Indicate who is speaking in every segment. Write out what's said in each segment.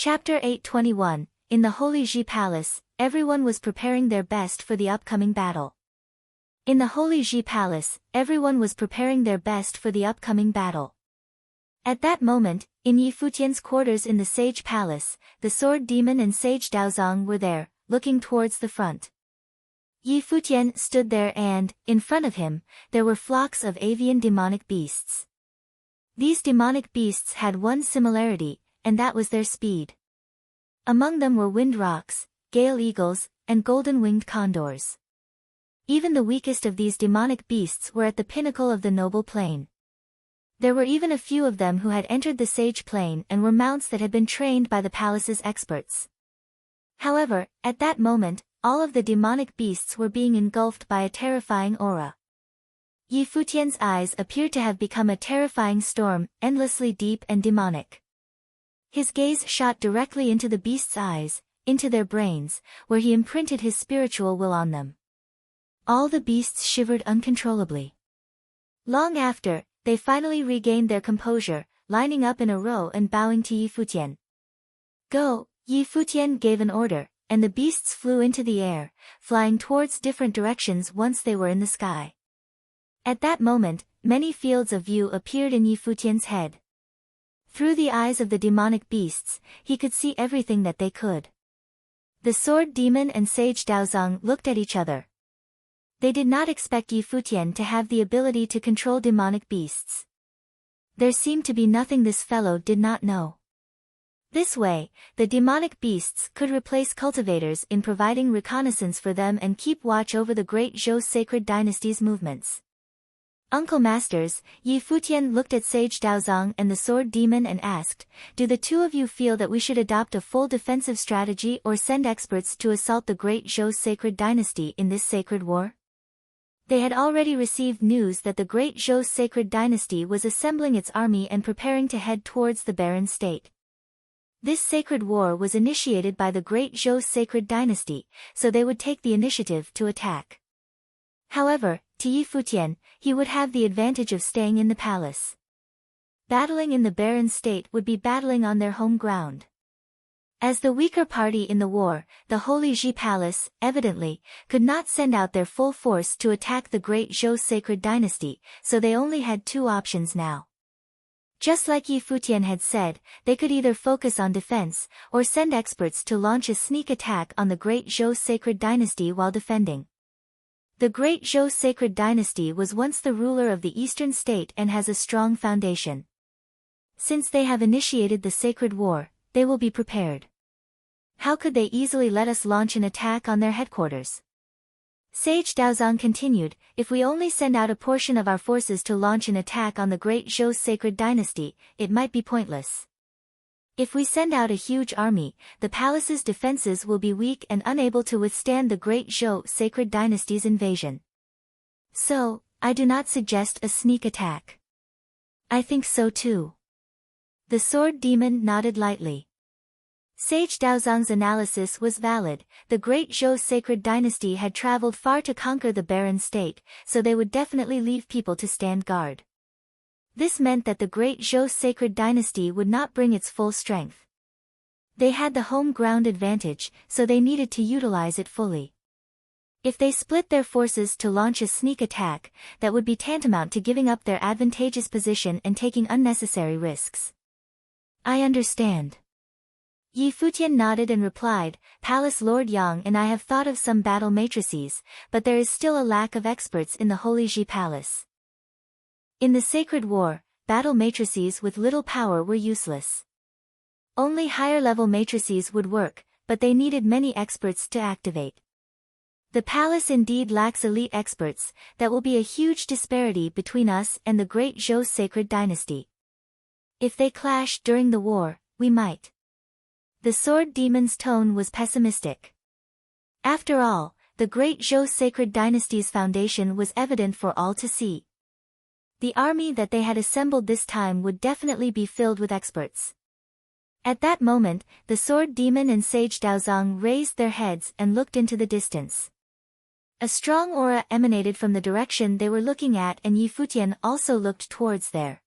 Speaker 1: Chapter 821. In the Holy Ji Palace, everyone was preparing their best for the upcoming battle. In the Holy Ji Palace, everyone was preparing their best for the upcoming battle. At that moment, in Yi Futian's quarters in the Sage Palace, the Sword Demon and Sage Daozong were there, looking towards the front. Yi Futian stood there and, in front of him, there were flocks of avian demonic beasts. These demonic beasts had one similarity, and that was their speed. Among them were wind rocks, gale eagles, and golden-winged condors. Even the weakest of these demonic beasts were at the pinnacle of the noble plane. There were even a few of them who had entered the sage plane and were mounts that had been trained by the palace's experts. However, at that moment, all of the demonic beasts were being engulfed by a terrifying aura. Yi Futian's eyes appeared to have become a terrifying storm, endlessly deep and demonic. His gaze shot directly into the beasts' eyes, into their brains, where he imprinted his spiritual will on them. All the beasts shivered uncontrollably. Long after, they finally regained their composure, lining up in a row and bowing to Yi Futian. Go! Yi Futian gave an order, and the beasts flew into the air, flying towards different directions once they were in the sky. At that moment, many fields of view appeared in Yi Futian's head. Through the eyes of the demonic beasts, he could see everything that they could. The Sword Demon and Sage Daozong looked at each other. They did not expect Yi Futian to have the ability to control demonic beasts. There seemed to be nothing this fellow did not know. This way, the demonic beasts could replace cultivators in providing reconnaissance for them and keep watch over the great Zhou sacred dynasty's movements. Uncle Masters, Yi Futian looked at Sage Daozong and the Sword Demon and asked, do the two of you feel that we should adopt a full defensive strategy or send experts to assault the great Zhou sacred dynasty in this sacred war? They had already received news that the great Zhou sacred dynasty was assembling its army and preparing to head towards the barren state. This sacred war was initiated by the great Zhou sacred dynasty, so they would take the initiative to attack. However, to Yi Futian, he would have the advantage of staying in the palace. Battling in the barren state would be battling on their home ground. As the weaker party in the war, the Holy Ji Palace, evidently, could not send out their full force to attack the great Zhou sacred dynasty, so they only had two options now. Just like Yi Futian had said, they could either focus on defense, or send experts to launch a sneak attack on the great Zhou sacred dynasty while defending. The great Zhou sacred dynasty was once the ruler of the eastern state and has a strong foundation. Since they have initiated the sacred war, they will be prepared. How could they easily let us launch an attack on their headquarters? Sage Daozong continued, if we only send out a portion of our forces to launch an attack on the great Zhou sacred dynasty, it might be pointless. If we send out a huge army, the palace's defenses will be weak and unable to withstand the great Zhou sacred dynasty's invasion. So, I do not suggest a sneak attack. I think so too. The Sword Demon nodded lightly. Sage Daozong's analysis was valid. The great Zhou sacred dynasty had traveled far to conquer the barren state, so they would definitely leave people to stand guard. This meant that the great Zhou sacred dynasty would not bring its full strength. They had the home ground advantage, so they needed to utilize it fully. If they split their forces to launch a sneak attack, that would be tantamount to giving up their advantageous position and taking unnecessary risks. I understand. Yi Futian nodded and replied, Palace Lord Yang and I have thought of some battle matrices, but there is still a lack of experts in the Holy Ji Palace. In the sacred war, battle matrices with little power were useless. Only higher-level matrices would work, but they needed many experts to activate. The palace indeed lacks elite experts. That will be a huge disparity between us and the great Zhou sacred dynasty. If they clash during the war, we might. The Sword Demon's tone was pessimistic. After all, the great Zhou sacred dynasty's foundation was evident for all to see. The army that they had assembled this time would definitely be filled with experts. At that moment, the Sword Demon and Sage Daozong raised their heads and looked into the distance. A strong aura emanated from the direction they were looking at and Yi Futian also looked towards there.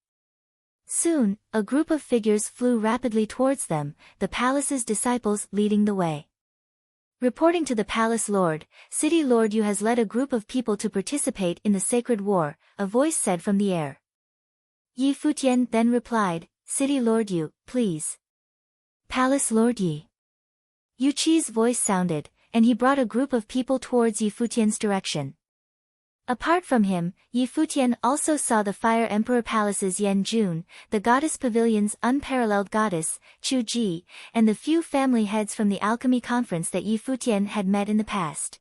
Speaker 1: Soon, a group of figures flew rapidly towards them, the palace's disciples leading the way. Reporting to the palace lord, "City lord Yu has led a group of people to participate in the sacred war," a voice said from the air. Yi Futian then replied, "City lord Yu, please." "Palace lord Yi." Yu Qi's voice sounded, and he brought a group of people towards Yi Futian's direction. Apart from him, Yi Futian also saw the Fire Emperor Palace's Yan Jun, the Goddess Pavilion's unparalleled goddess, Chu Ji, and the few family heads from the alchemy conference that Yi Futian had met in the past.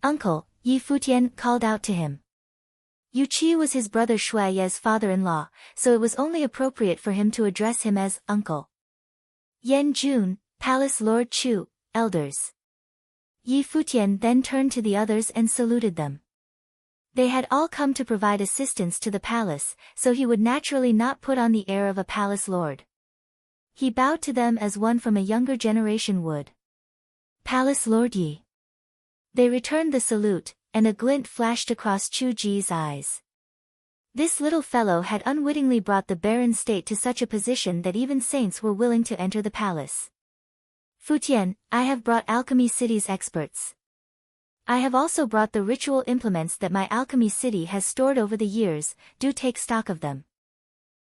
Speaker 1: "Uncle," Yi Futian called out to him. Yu Qi was his brother Shui Ye's father-in-law, so it was only appropriate for him to address him as uncle. "Yan Jun, Palace Lord Chu, elders." Yi Futian then turned to the others and saluted them. They had all come to provide assistance to the palace, so he would naturally not put on the air of a palace lord. He bowed to them as one from a younger generation would. "Palace Lord Yi." They returned the salute, and a glint flashed across Chu Ji's eyes. This little fellow had unwittingly brought the barren state to such a position that even saints were willing to enter the palace. "Futian, I have brought Alchemy City's experts. I have also brought the ritual implements that my Alchemy City has stored over the years, do take stock of them."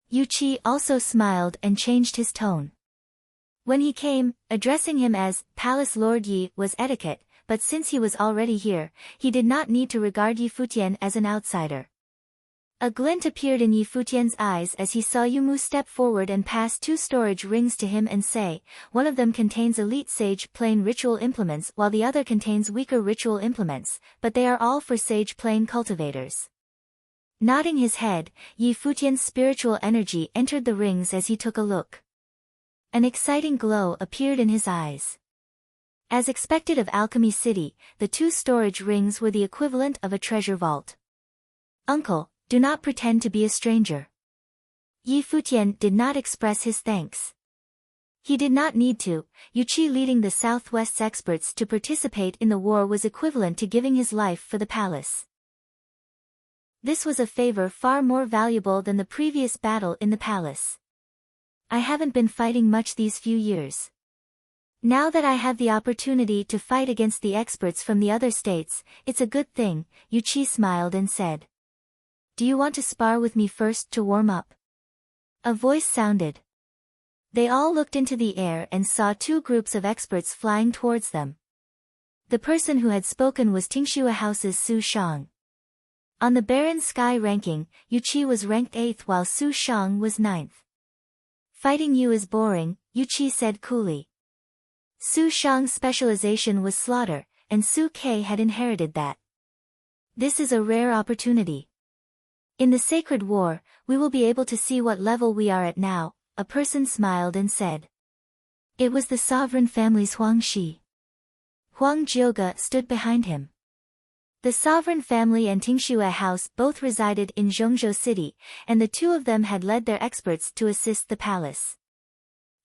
Speaker 1: Yu Qi also smiled and changed his tone. When he came, addressing him as Palace Lord Yi was etiquette, but since he was already here, he did not need to regard Yi Futian as an outsider. A glint appeared in Yi Futian's eyes as he saw Yu Mu step forward and pass 2 storage rings to him and say, "One of them contains elite sage plane ritual implements while the other contains weaker ritual implements, but they are all for sage plane cultivators." Nodding his head, Yi Futian's spiritual energy entered the rings as he took a look. An exciting glow appeared in his eyes. As expected of Alchemy City, the 2 storage rings were the equivalent of a treasure vault. "Uncle, do not pretend to be a stranger." Yi Futian did not express his thanks. He did not need to. Yu Qi leading the Southwest's experts to participate in the war was equivalent to giving his life for the palace. This was a favor far more valuable than the previous battle in the palace. "I haven't been fighting much these few years. Now that I have the opportunity to fight against the experts from the other states, it's a good thing," Yu Qi smiled and said. "Do you want to spar with me first to warm up?" A voice sounded. They all looked into the air and saw 2 groups of experts flying towards them. The person who had spoken was Tingxue House's Su Shang. On the barren sky ranking, Yu Qi was ranked 8th while Su Shang was 9th. "Fighting you is boring," Yu Qi said coolly. Su Shang's specialization was slaughter, and Su Ke had inherited that. "This is a rare opportunity. In the sacred war, we will be able to see what level we are at now," a person smiled and said. It was the sovereign family's Huang Shi. Huang Jioge stood behind him. The sovereign family and Tingxue House both resided in Zhongzhou City, and the 2 of them had led their experts to assist the palace.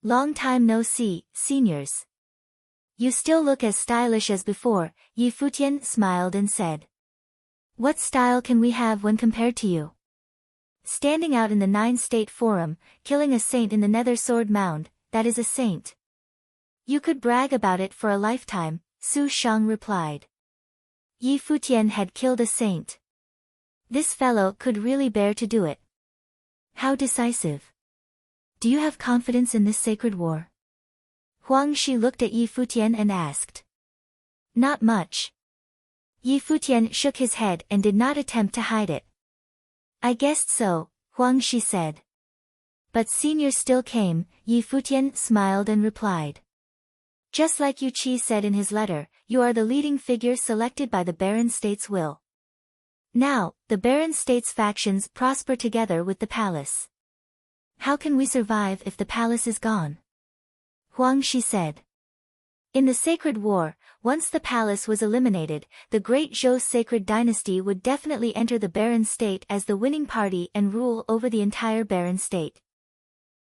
Speaker 1: "Long time no see, seniors. You still look as stylish as before," Yi Futian smiled and said. "What style can we have when compared to you?" Standing out in the 9-state forum, killing a saint in the Nether Sword Mound, that is a saint. "You could brag about it for a lifetime," Su Shang replied. Yi Futian had killed a saint. This fellow could really bear to do it. "How decisive. Do you have confidence in this sacred war?" Huang Shi looked at Yi Futian and asked. "Not much." Yi Futian shook his head and did not attempt to hide it. "I guessed so," Huang Shi said. "But senior still came," Yi Futian smiled and replied. "Just like Yu Qi said in his letter, you are the leading figure selected by the Barren States' will. Now, the Barren States factions prosper together with the palace. How can we survive if the palace is gone?" Huang Shi said. In the sacred war, once the palace was eliminated, the Great Zhou sacred dynasty would definitely enter the Barren State as the winning party and rule over the entire Barren State.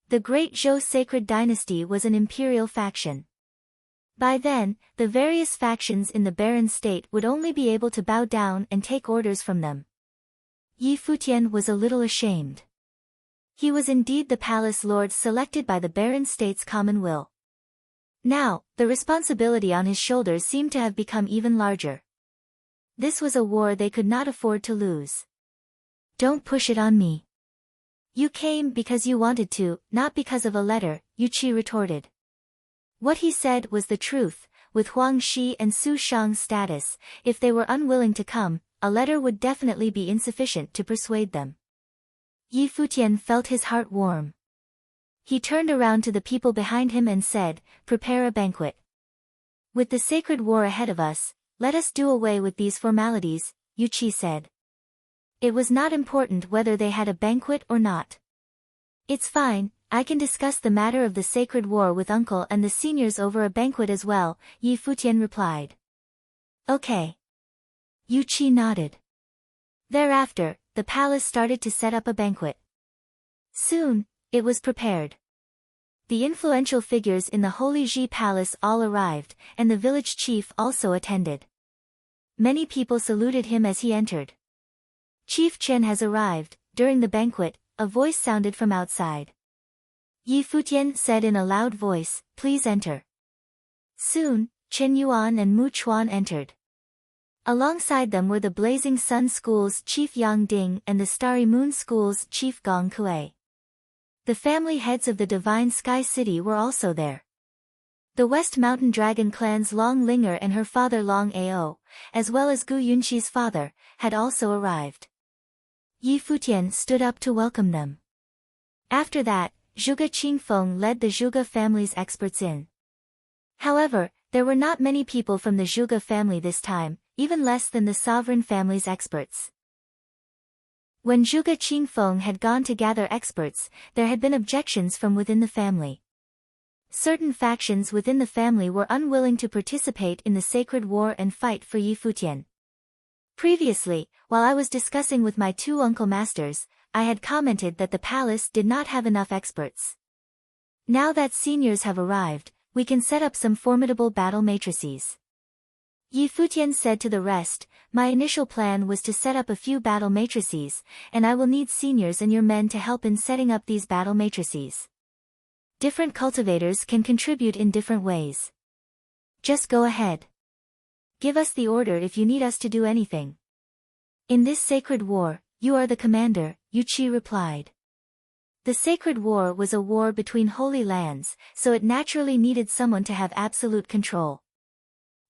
Speaker 1: The Great Zhou sacred dynasty was an imperial faction. By then, the various factions in the Barren State would only be able to bow down and take orders from them. Yi Futian was a little ashamed. He was indeed the palace lord selected by the barren state's common will. Now, the responsibility on his shoulders seemed to have become even larger. This was a war they could not afford to lose. Don't push it on me. You came because you wanted to, not because of a letter, Yuqi retorted. What he said was the truth. With Huang Shi and Su Shang's status, if they were unwilling to come, a letter would definitely be insufficient to persuade them. Yi Futian felt his heart warm. He turned around to the people behind him and said, "Prepare a banquet. With the sacred war ahead of us, let us do away with these formalities," Yuqi said. It was not important whether they had a banquet or not. "It's fine, I can discuss the matter of the sacred war with uncle and the seniors over a banquet as well," Yi Futian replied. "Okay." Yuqi nodded. Thereafter, the palace started to set up a banquet. Soon, it was prepared. The influential figures in the Holy Ji Palace all arrived, and the village chief also attended. Many people saluted him as he entered. "Chief Chen has arrived." During the banquet, a voice sounded from outside. Yi Futian said in a loud voice, "Please enter." Soon, Chen Yuan and Mu Chuan entered. Alongside them were the Blazing Sun School's Chief Yang Ding and the Starry Moon School's Chief Gong Kuei. The family heads of the Divine Sky City were also there. The West Mountain Dragon clan's Long Linger and her father Long Ao, as well as Gu Yunqi's father, had also arrived. Yi Futian stood up to welcome them. After that, Zhuge Qingfeng led the Zhuge family's experts in. However, there were not many people from the Zhuge family this time, even less than the sovereign family's experts. When Zhuge Qingfeng had gone to gather experts, there had been objections from within the family. Certain factions within the family were unwilling to participate in the sacred war and fight for Yi Futian. Previously, while I was discussing with my two uncle masters, I had commented that the palace did not have enough experts. Now that seniors have arrived, we can set up some formidable battle matrices. Yi Futian said to the rest, "My initial plan was to set up a few battle matrices, and I will need seniors and your men to help in setting up these battle matrices. Different cultivators can contribute in different ways. Just go ahead. Give us the order if you need us to do anything. In this sacred war, you are the commander," Yuqi replied. The sacred war was a war between holy lands, so it naturally needed someone to have absolute control.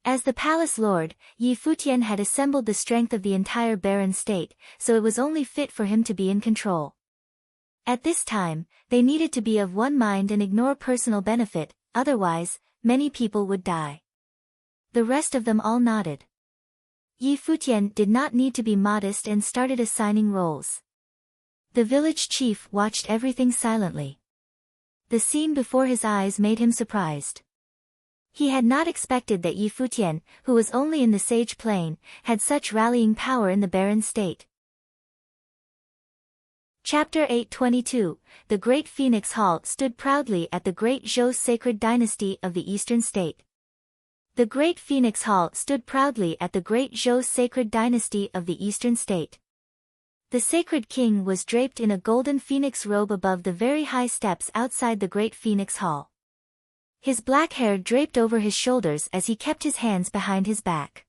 Speaker 1: As the palace lord, Yi Futian had assembled the strength of the entire barren state, so it was only fit for him to be in control. At this time, they needed to be of one mind and ignore personal benefit, otherwise, many people would die. The rest of them all nodded. Yi Futian did not need to be modest and started assigning roles. The village chief watched everything silently. The scene before his eyes made him surprised. He had not expected that Yi Futian, who was only in the Sage Plain, had such rallying power in the barren state. Chapter 822, The Great Phoenix Hall stood proudly at the Great Zhou sacred dynasty of the Eastern State. The Great Phoenix Hall stood proudly at the Great Zhou sacred dynasty of the Eastern State. The sacred king was draped in a golden phoenix robe above the very high steps outside the Great Phoenix Hall. His black hair draped over his shoulders as he kept his hands behind his back.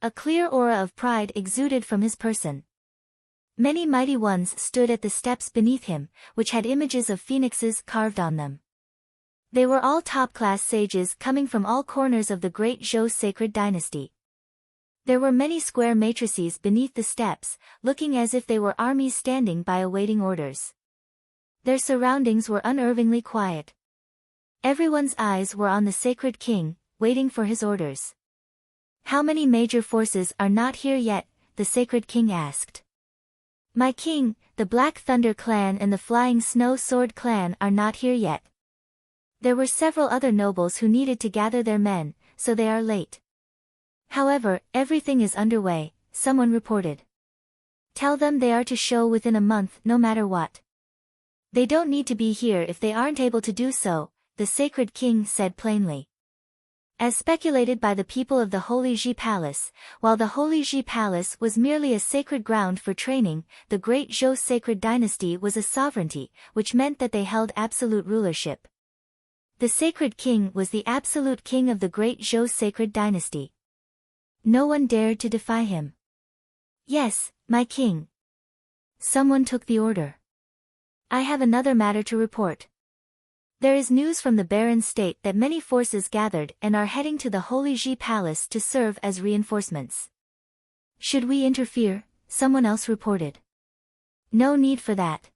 Speaker 1: A clear aura of pride exuded from his person. Many mighty ones stood at the steps beneath him, which had images of phoenixes carved on them. They were all top-class sages coming from all corners of the Great Zhou sacred dynasty. There were many square matrices beneath the steps, looking as if they were armies standing by awaiting orders. Their surroundings were unnervingly quiet. Everyone's eyes were on the sacred king, waiting for his orders. "How many major forces are not here yet?" the sacred king asked. "My king, the Black Thunder clan and the Flying Snow Sword clan are not here yet. There were several other nobles who needed to gather their men, so they are late. However, everything is underway," someone reported. "Tell them they are to show within a month no matter what. They don't need to be here if they aren't able to do so," the sacred king said plainly. As speculated by the people of the Holy Ji Palace, while the Holy Ji Palace was merely a sacred ground for training, the Great Zhou sacred dynasty was a sovereignty, which meant that they held absolute rulership. The sacred king was the absolute king of the Great Zhou sacred dynasty. No one dared to defy him. Yes, my king. Someone took the order. I have another matter to report. There is news from the barren state that many forces gathered and are heading to the Holy Ji Palace to serve as reinforcements. Should we interfere? Someone else reported. No need for that.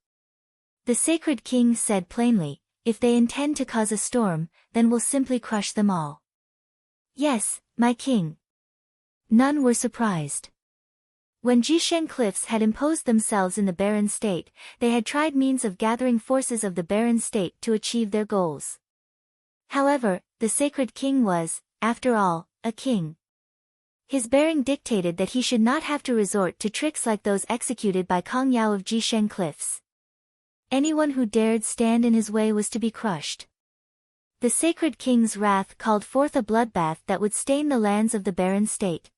Speaker 1: The sacred king said plainly, if they intend to cause a storm, then we'll simply crush them all. Yes, my king. None were surprised. When Jisheng cliffs had imposed themselves in the barren state, they had tried means of gathering forces of the barren state to achieve their goals. However, the sacred king was, after all, a king. His bearing dictated that he should not have to resort to tricks like those executed by Kong Yao of Jisheng cliffs. Anyone who dared stand in his way was to be crushed. The sacred king's wrath called forth a bloodbath that would stain the lands of the barren state.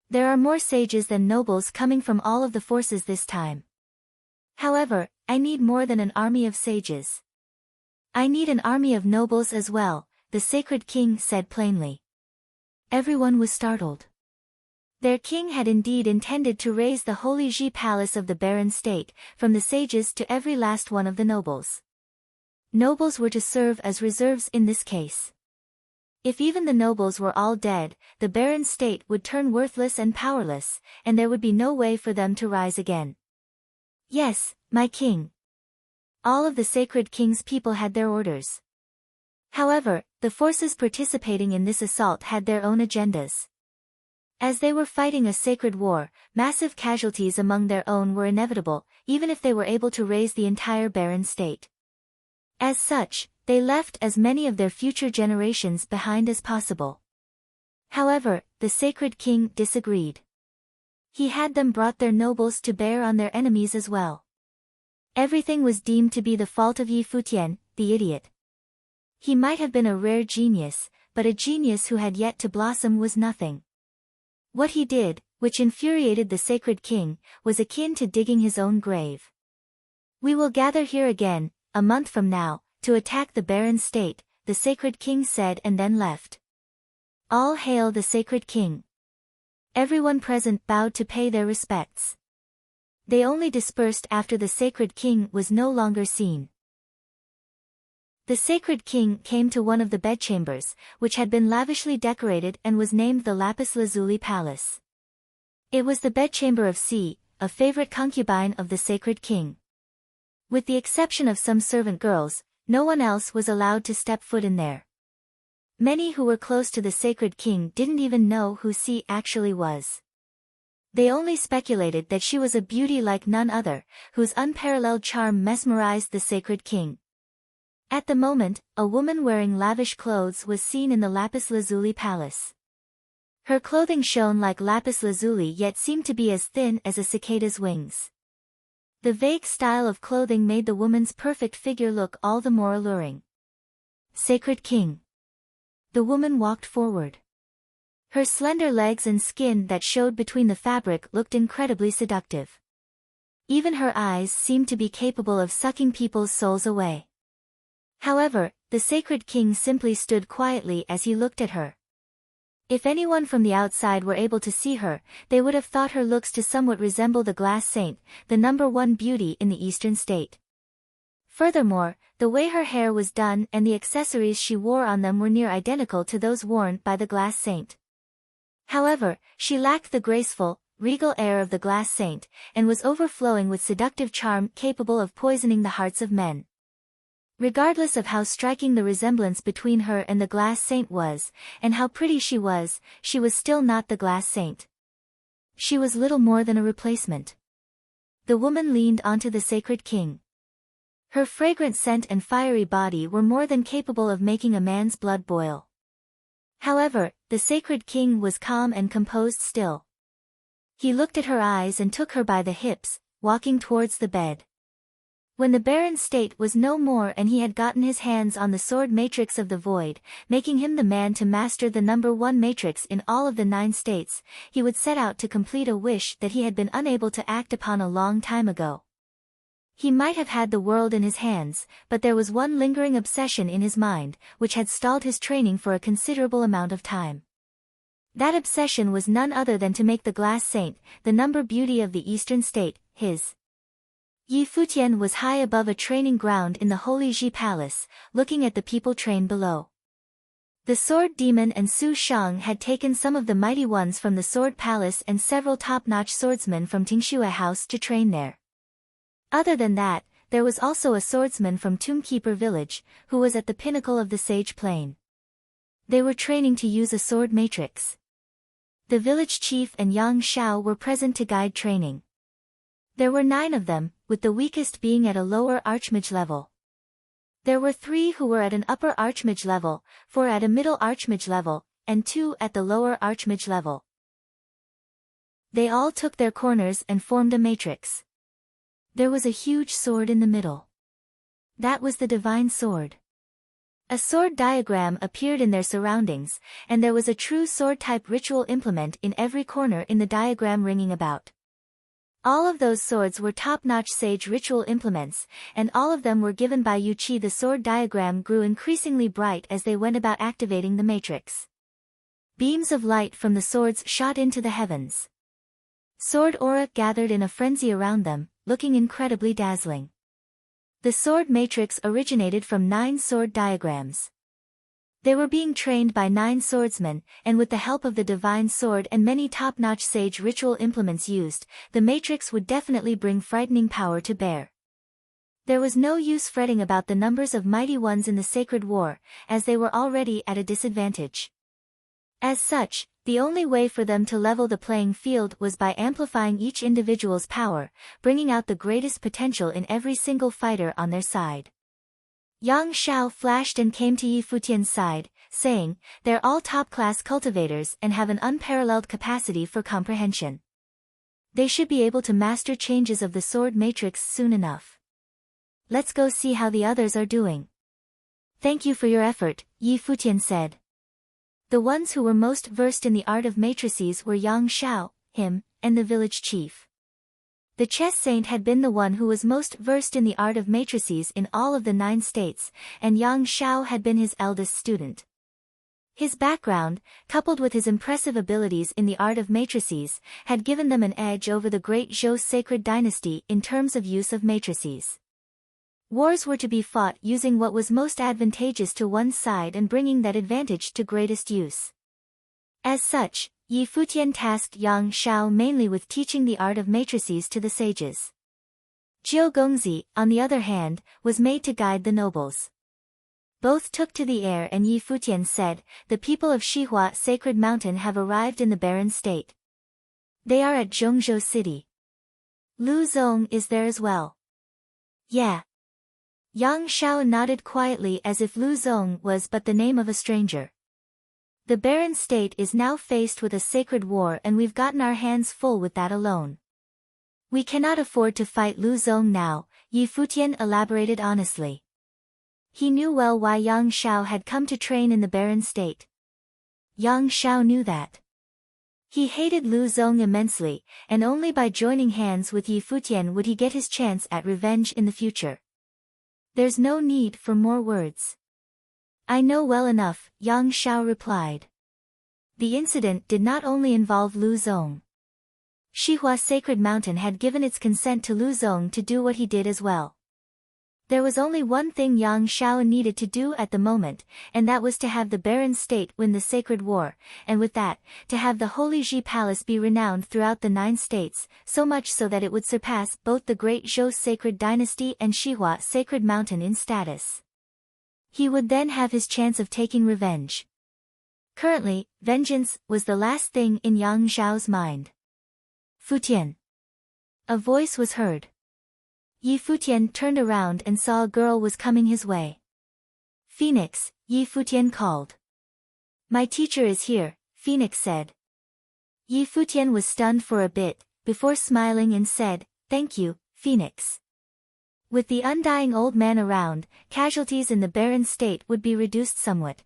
Speaker 1: There are more sages than nobles coming from all of the forces this time. However, I need more than an army of sages. I need an army of nobles as well, the sacred king said plainly. Everyone was startled. Their king had indeed intended to raise the Holy Ji Palace of the barren state, from the sages to every last one of the nobles. Nobles were to serve as reserves in this case. If even the nobles were all dead, the barren state would turn worthless and powerless, and there would be no way for them to rise again. Yes, my king. All of the sacred king's people had their orders. However, the forces participating in this assault had their own agendas. As they were fighting a sacred war, massive casualties among their own were inevitable, even if they were able to raise the entire barren state. As such, they left as many of their future generations behind as possible. However, the sacred king disagreed. He had them brought their nobles to bear on their enemies as well. Everything was deemed to be the fault of Yi Futian, the idiot. He might have been a rare genius, but a genius who had yet to blossom was nothing. What he did, which infuriated the sacred king, was akin to digging his own grave. We will gather here again, a month from now, to attack the barren state, the sacred king said and then left. All hail the sacred king. Everyone present bowed to pay their respects. They only dispersed after the sacred king was no longer seen. The sacred king came to one of the bedchambers, which had been lavishly decorated and was named the Lapis Lazuli Palace. It was the bedchamber of Si, a favorite concubine of the sacred king. With the exception of some servant girls, no one else was allowed to step foot in there. Many who were close to the sacred king didn't even know who Si actually was. They only speculated that she was a beauty like none other, whose unparalleled charm mesmerized the sacred king. At the moment, a woman wearing lavish clothes was seen in the Lapis Lazuli Palace. Her clothing shone like lapis lazuli yet seemed to be as thin as a cicada's wings. The vague style of clothing made the woman's perfect figure look all the more alluring. Sacred King. The woman walked forward. Her slender legs and skin that showed between the fabric looked incredibly seductive. Even her eyes seemed to be capable of sucking people's souls away. However, the sacred king simply stood quietly as he looked at her. If anyone from the outside were able to see her, they would have thought her looks to somewhat resemble the glass saint, the #1 beauty in the eastern state. Furthermore, the way her hair was done and the accessories she wore on them were near identical to those worn by the glass saint. However, she lacked the graceful, regal air of the glass saint, and was overflowing with seductive charm capable of poisoning the hearts of men. Regardless of how striking the resemblance between her and the glass saint was, and how pretty she was still not the glass saint. She was little more than a replacement. The woman leaned onto the sacred king. Her fragrant scent and fiery body were more than capable of making a man's blood boil. However, the sacred king was calm and composed still. He looked at her eyes and took her by the hips, walking towards the bed. When the Baron's state was no more and he had gotten his hands on the sword matrix of the void, making him the man to master the number 1 matrix in all of the 9 states, he would set out to complete a wish that he had been unable to act upon a long time ago. He might have had the world in his hands, but there was one lingering obsession in his mind, which had stalled his training for a considerable amount of time. That obsession was none other than to make the glass saint, the number beauty of the eastern state, his. Yi Futian was high above a training ground in the Holy Ji Palace, looking at the people train below. The Sword Demon and Su Shang had taken some of the mighty ones from the Sword Palace and several top-notch swordsmen from Tingxue House to train there. Other than that, there was also a swordsman from Tombkeeper Village, who was at the pinnacle of the Sage Plain. They were training to use a sword matrix. The village chief and Yang Shao were present to guide training. There were 9 of them, with the weakest being at a lower archmage level. There were 3 who were at an upper archmage level, 4 at a middle archmage level, and 2 at the lower archmage level. They all took their corners and formed a matrix. There was a huge sword in the middle. That was the divine sword. A sword diagram appeared in their surroundings, and there was a true sword-type ritual implement in every corner in the diagram ringing about. All of those swords were top-notch sage ritual implements, and all of them were given by Yu Qi. The sword diagram grew increasingly bright as they went about activating the matrix. Beams of light from the swords shot into the heavens. Sword aura gathered in a frenzy around them, looking incredibly dazzling. The sword matrix originated from 9 sword diagrams. They were being trained by 9 swordsmen, and with the help of the divine sword and many top-notch sage ritual implements used, the matrix would definitely bring frightening power to bear. There was no use fretting about the numbers of mighty ones in the sacred war, as they were already at a disadvantage. As such, the only way for them to level the playing field was by amplifying each individual's power, bringing out the greatest potential in every single fighter on their side. Yang Shao flashed and came to Yi Futian's side, saying, "They're all top-class cultivators and have an unparalleled capacity for comprehension. They should be able to master changes of the sword matrix soon enough. Let's go see how the others are doing." "Thank you for your effort," Yi Futian said. The ones who were most versed in the art of matrices were Yang Shao, him, and the village chief. The chess saint had been the one who was most versed in the art of matrices in all of the 9 states, and Yang Shao had been his eldest student. His background, coupled with his impressive abilities in the art of matrices, had given them an edge over the great Zhou sacred dynasty in terms of use of matrices. Wars were to be fought using what was most advantageous to one's side and bringing that advantage to greatest use. As such, Yi Futian tasked Yang Shao mainly with teaching the art of matrices to the sages. Jiu Gongzi, on the other hand, was made to guide the nobles. Both took to the air and Yi Futian said, "The people of Shihua Sacred Mountain have arrived in the barren state. They are at Zhongzhou City. Lu Zong is there as well." "Yeah." Yang Shao nodded quietly as if Lu Zong was but the name of a stranger. "The barren state is now faced with a sacred war and we've gotten our hands full with that alone. We cannot afford to fight Lu Zong now," Yi Futian elaborated honestly. He knew well why Yang Shao had come to train in the barren state. Yang Shao knew that. He hated Lu Zong immensely, and only by joining hands with Yi Futian would he get his chance at revenge in the future. "There's no need for more words. I know well enough," Yang Shao replied. The incident did not only involve Lu Zong. Shihua Sacred Mountain had given its consent to Lu Zong to do what he did as well. There was only one thing Yang Shao needed to do at the moment, and that was to have the barren state win the sacred war, and with that, to have the Holy Ji Palace be renowned throughout the 9 states, so much so that it would surpass both the great Zhou sacred dynasty and Shihua Sacred Mountain in status. He would then have his chance of taking revenge. Currently, vengeance was the last thing in Yang Zhao's mind. "Futian." A voice was heard. Yi Futian turned around and saw a girl was coming his way. "Phoenix," Yi Futian called. "My teacher is here," Phoenix said. Yi Futian was stunned for a bit, before smiling and said, "Thank you, Phoenix. With the undying old man around, casualties in the barren state would be reduced somewhat.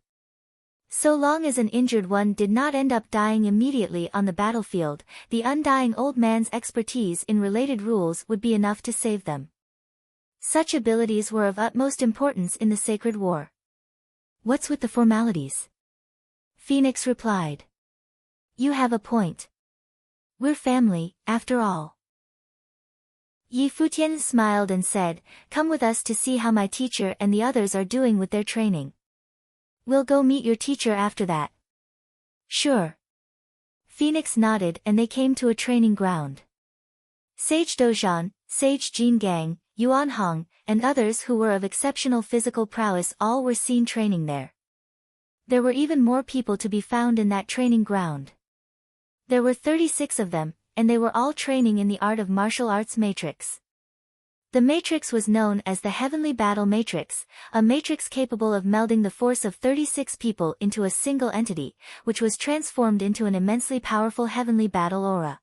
Speaker 1: So long as an injured one did not end up dying immediately on the battlefield, the undying old man's expertise in related rules would be enough to save them. Such abilities were of utmost importance in the sacred war. What's with the formalities? Phoenix replied. You have a point. We're family, after all. Futian smiled and said, come with us to see how my teacher and the others are doing with their training. We'll go meet your teacher after that. Sure. Phoenix nodded and they came to a training ground. Sage Dozhan, Sage Jin Gang, Yuan Hong, and others who were of exceptional physical prowess all were seen training there. There were even more people to be found in that training ground. There were 36 of them, and they were all training in the art of martial arts matrix. The matrix was known as the Heavenly Battle Matrix, a matrix capable of melding the force of 36 people into a single entity, which was transformed into an immensely powerful heavenly battle aura.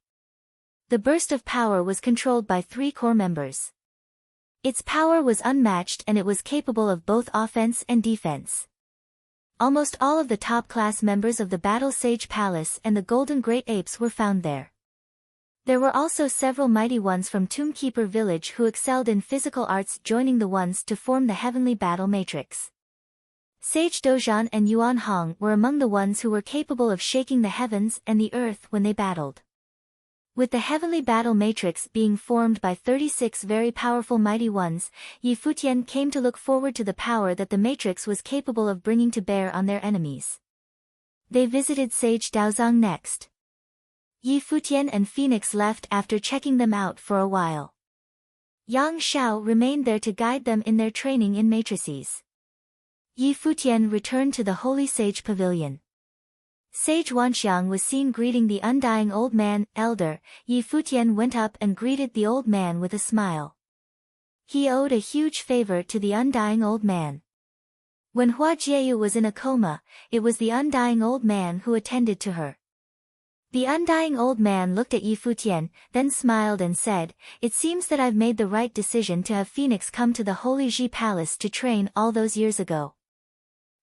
Speaker 1: The burst of power was controlled by 3 core members. Its power was unmatched and it was capable of both offense and defense. Almost all of the top-class members of the Battle Sage Palace and the Golden Great Apes were found there. There were also several mighty ones from Tombkeeper Village who excelled in physical arts joining the ones to form the Heavenly Battle Matrix. Sage Dozhan and Yuan Hong were among the ones who were capable of shaking the heavens and the earth when they battled. With the Heavenly Battle Matrix being formed by 36 very powerful mighty ones, Futian came to look forward to the power that the Matrix was capable of bringing to bear on their enemies. They visited Sage Daozang next. Futian and Phoenix left after checking them out for a while. Yang Xiao remained there to guide them in their training in matrices. Futian returned to the Holy Sage Pavilion. Sage Wanxiang was seen greeting the undying old man, elder. Futian went up and greeted the old man with a smile. He owed a huge favor to the undying old man. When Hua Jieyu was in a coma, it was the undying old man who attended to her. The undying old man looked at Futian, then smiled and said, it seems that I've made the right decision to have Phoenix come to the Holy Ji Palace to train all those years ago.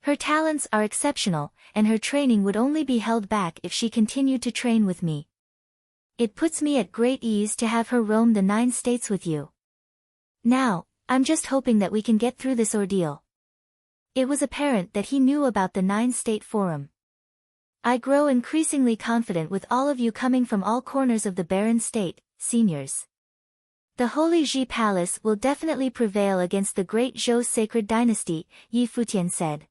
Speaker 1: Her talents are exceptional, and her training would only be held back if she continued to train with me. It puts me at great ease to have her roam the 9 states with you. Now, I'm just hoping that we can get through this ordeal. It was apparent that he knew about the 9-state forum. I grow increasingly confident with all of you coming from all corners of the barren state, seniors. The Holy Ji Palace will definitely prevail against the Great Zhou Sacred Dynasty, Futian said.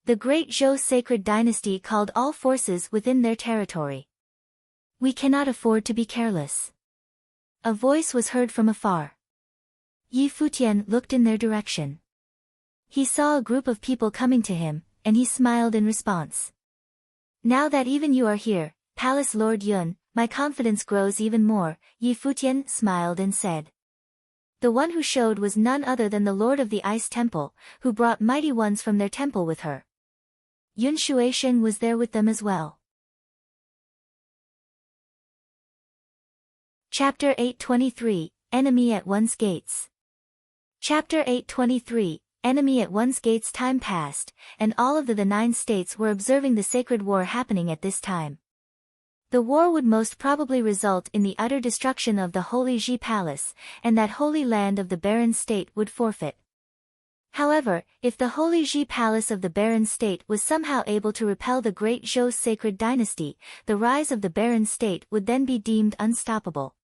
Speaker 1: The Great Zhou Sacred Dynasty called all forces within their territory. We cannot afford to be careless. A voice was heard from afar. Futian looked in their direction. He saw a group of people coming to him, and he smiled in response. Now that even you are here, Palace Lord Yun, my confidence grows even more, Futian smiled and said. The one who showed was none other than the Lord of the Ice Temple, who brought mighty ones from their temple with her. Yun Shuisheng was there with them as well. Chapter 823, Enemy at One's Gates. Chapter 823, Enemy at One's Gates. Time passed, and all of the 9 states were observing the sacred war happening at this time. The war would most probably result in the utter destruction of the Holy Ji Palace, and that holy land of the barren state would forfeit. However, if the Holy Ji Palace of the barren state was somehow able to repel the Great Zhou Sacred Dynasty, the rise of the barren state would then be deemed unstoppable.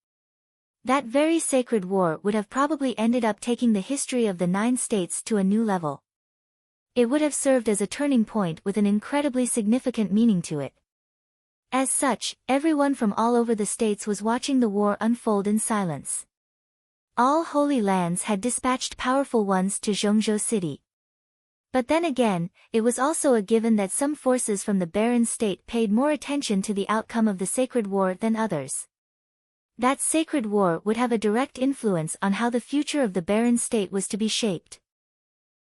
Speaker 1: That very sacred war would have probably ended up taking the history of the 9 states to a new level. It would have served as a turning point with an incredibly significant meaning to it. As such, everyone from all over the states was watching the war unfold in silence. All holy lands had dispatched powerful ones to Zhongzhou City. But then again, it was also a given that some forces from the barren state paid more attention to the outcome of the sacred war than others. That sacred war would have a direct influence on how the future of the barren state was to be shaped.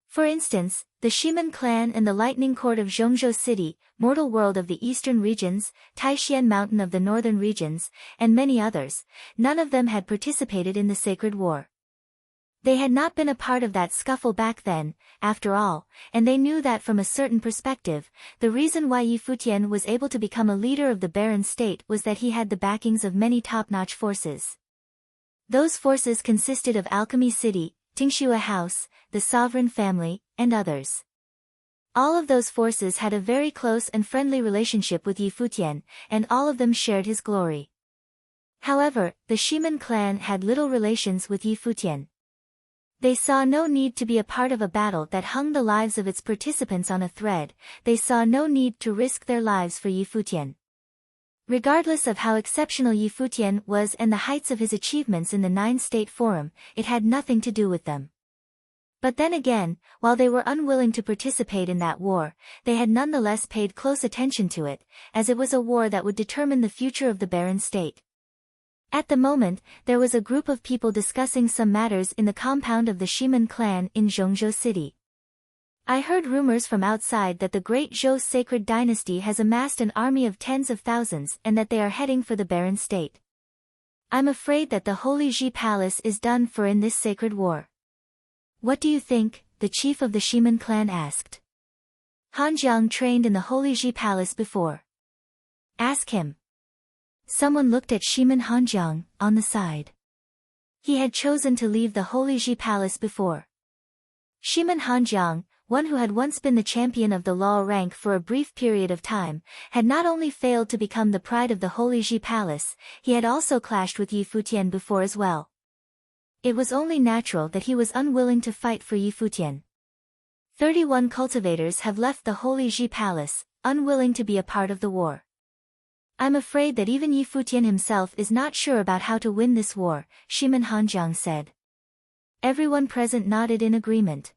Speaker 1: For instance, the Shiman clan and the Lightning Court of Zhongzhou City, Mortal World of the eastern regions, Taixian Mountain of the northern regions, and many others, none of them had participated in the sacred war. They had not been a part of that scuffle back then, after all, and they knew that from a certain perspective, the reason why Futian was able to become a leader of the barren state was that he had the backings of many top-notch forces. Those forces consisted of Alchemy City, Tingxua House, the Sovereign Family, and others. All of those forces had a very close and friendly relationship with Futian, and all of them shared his glory. However, the Shiman clan had little relations with Futian. They saw no need to be a part of a battle that hung the lives of its participants on a thread. They saw no need to risk their lives for Futian. Regardless of how exceptional Futian was and the heights of his achievements in the Nine-State Forum, it had nothing to do with them. But then again, while they were unwilling to participate in that war, they had nonetheless paid close attention to it, as it was a war that would determine the future of the barren state. At the moment, there was a group of people discussing some matters in the compound of the Shiman clan in Zhongzhou City. I heard rumors from outside that the great Zhou sacred dynasty has amassed an army of tens of thousands and that they are heading for the barren state. I'm afraid that the Holy Ji Palace is done for in this sacred war. What do you think? The chief of the Shiman clan asked. Han Jiang trained in the Holy Ji Palace before. Ask him. Someone looked at Shiman Han Jiang, on the side. He had chosen to leave the Holy Ji Palace before. Shiman Han Jiang, one who had once been the champion of the law rank for a brief period of time, had not only failed to become the pride of the Holy Ji Palace, he had also clashed with Futian before as well. It was only natural that he was unwilling to fight for Futian. 31 cultivators have left the Holy Ji Palace, unwilling to be a part of the war. I'm afraid that even Futian himself is not sure about how to win this war, Shiman Hanjiang said. Everyone present nodded in agreement.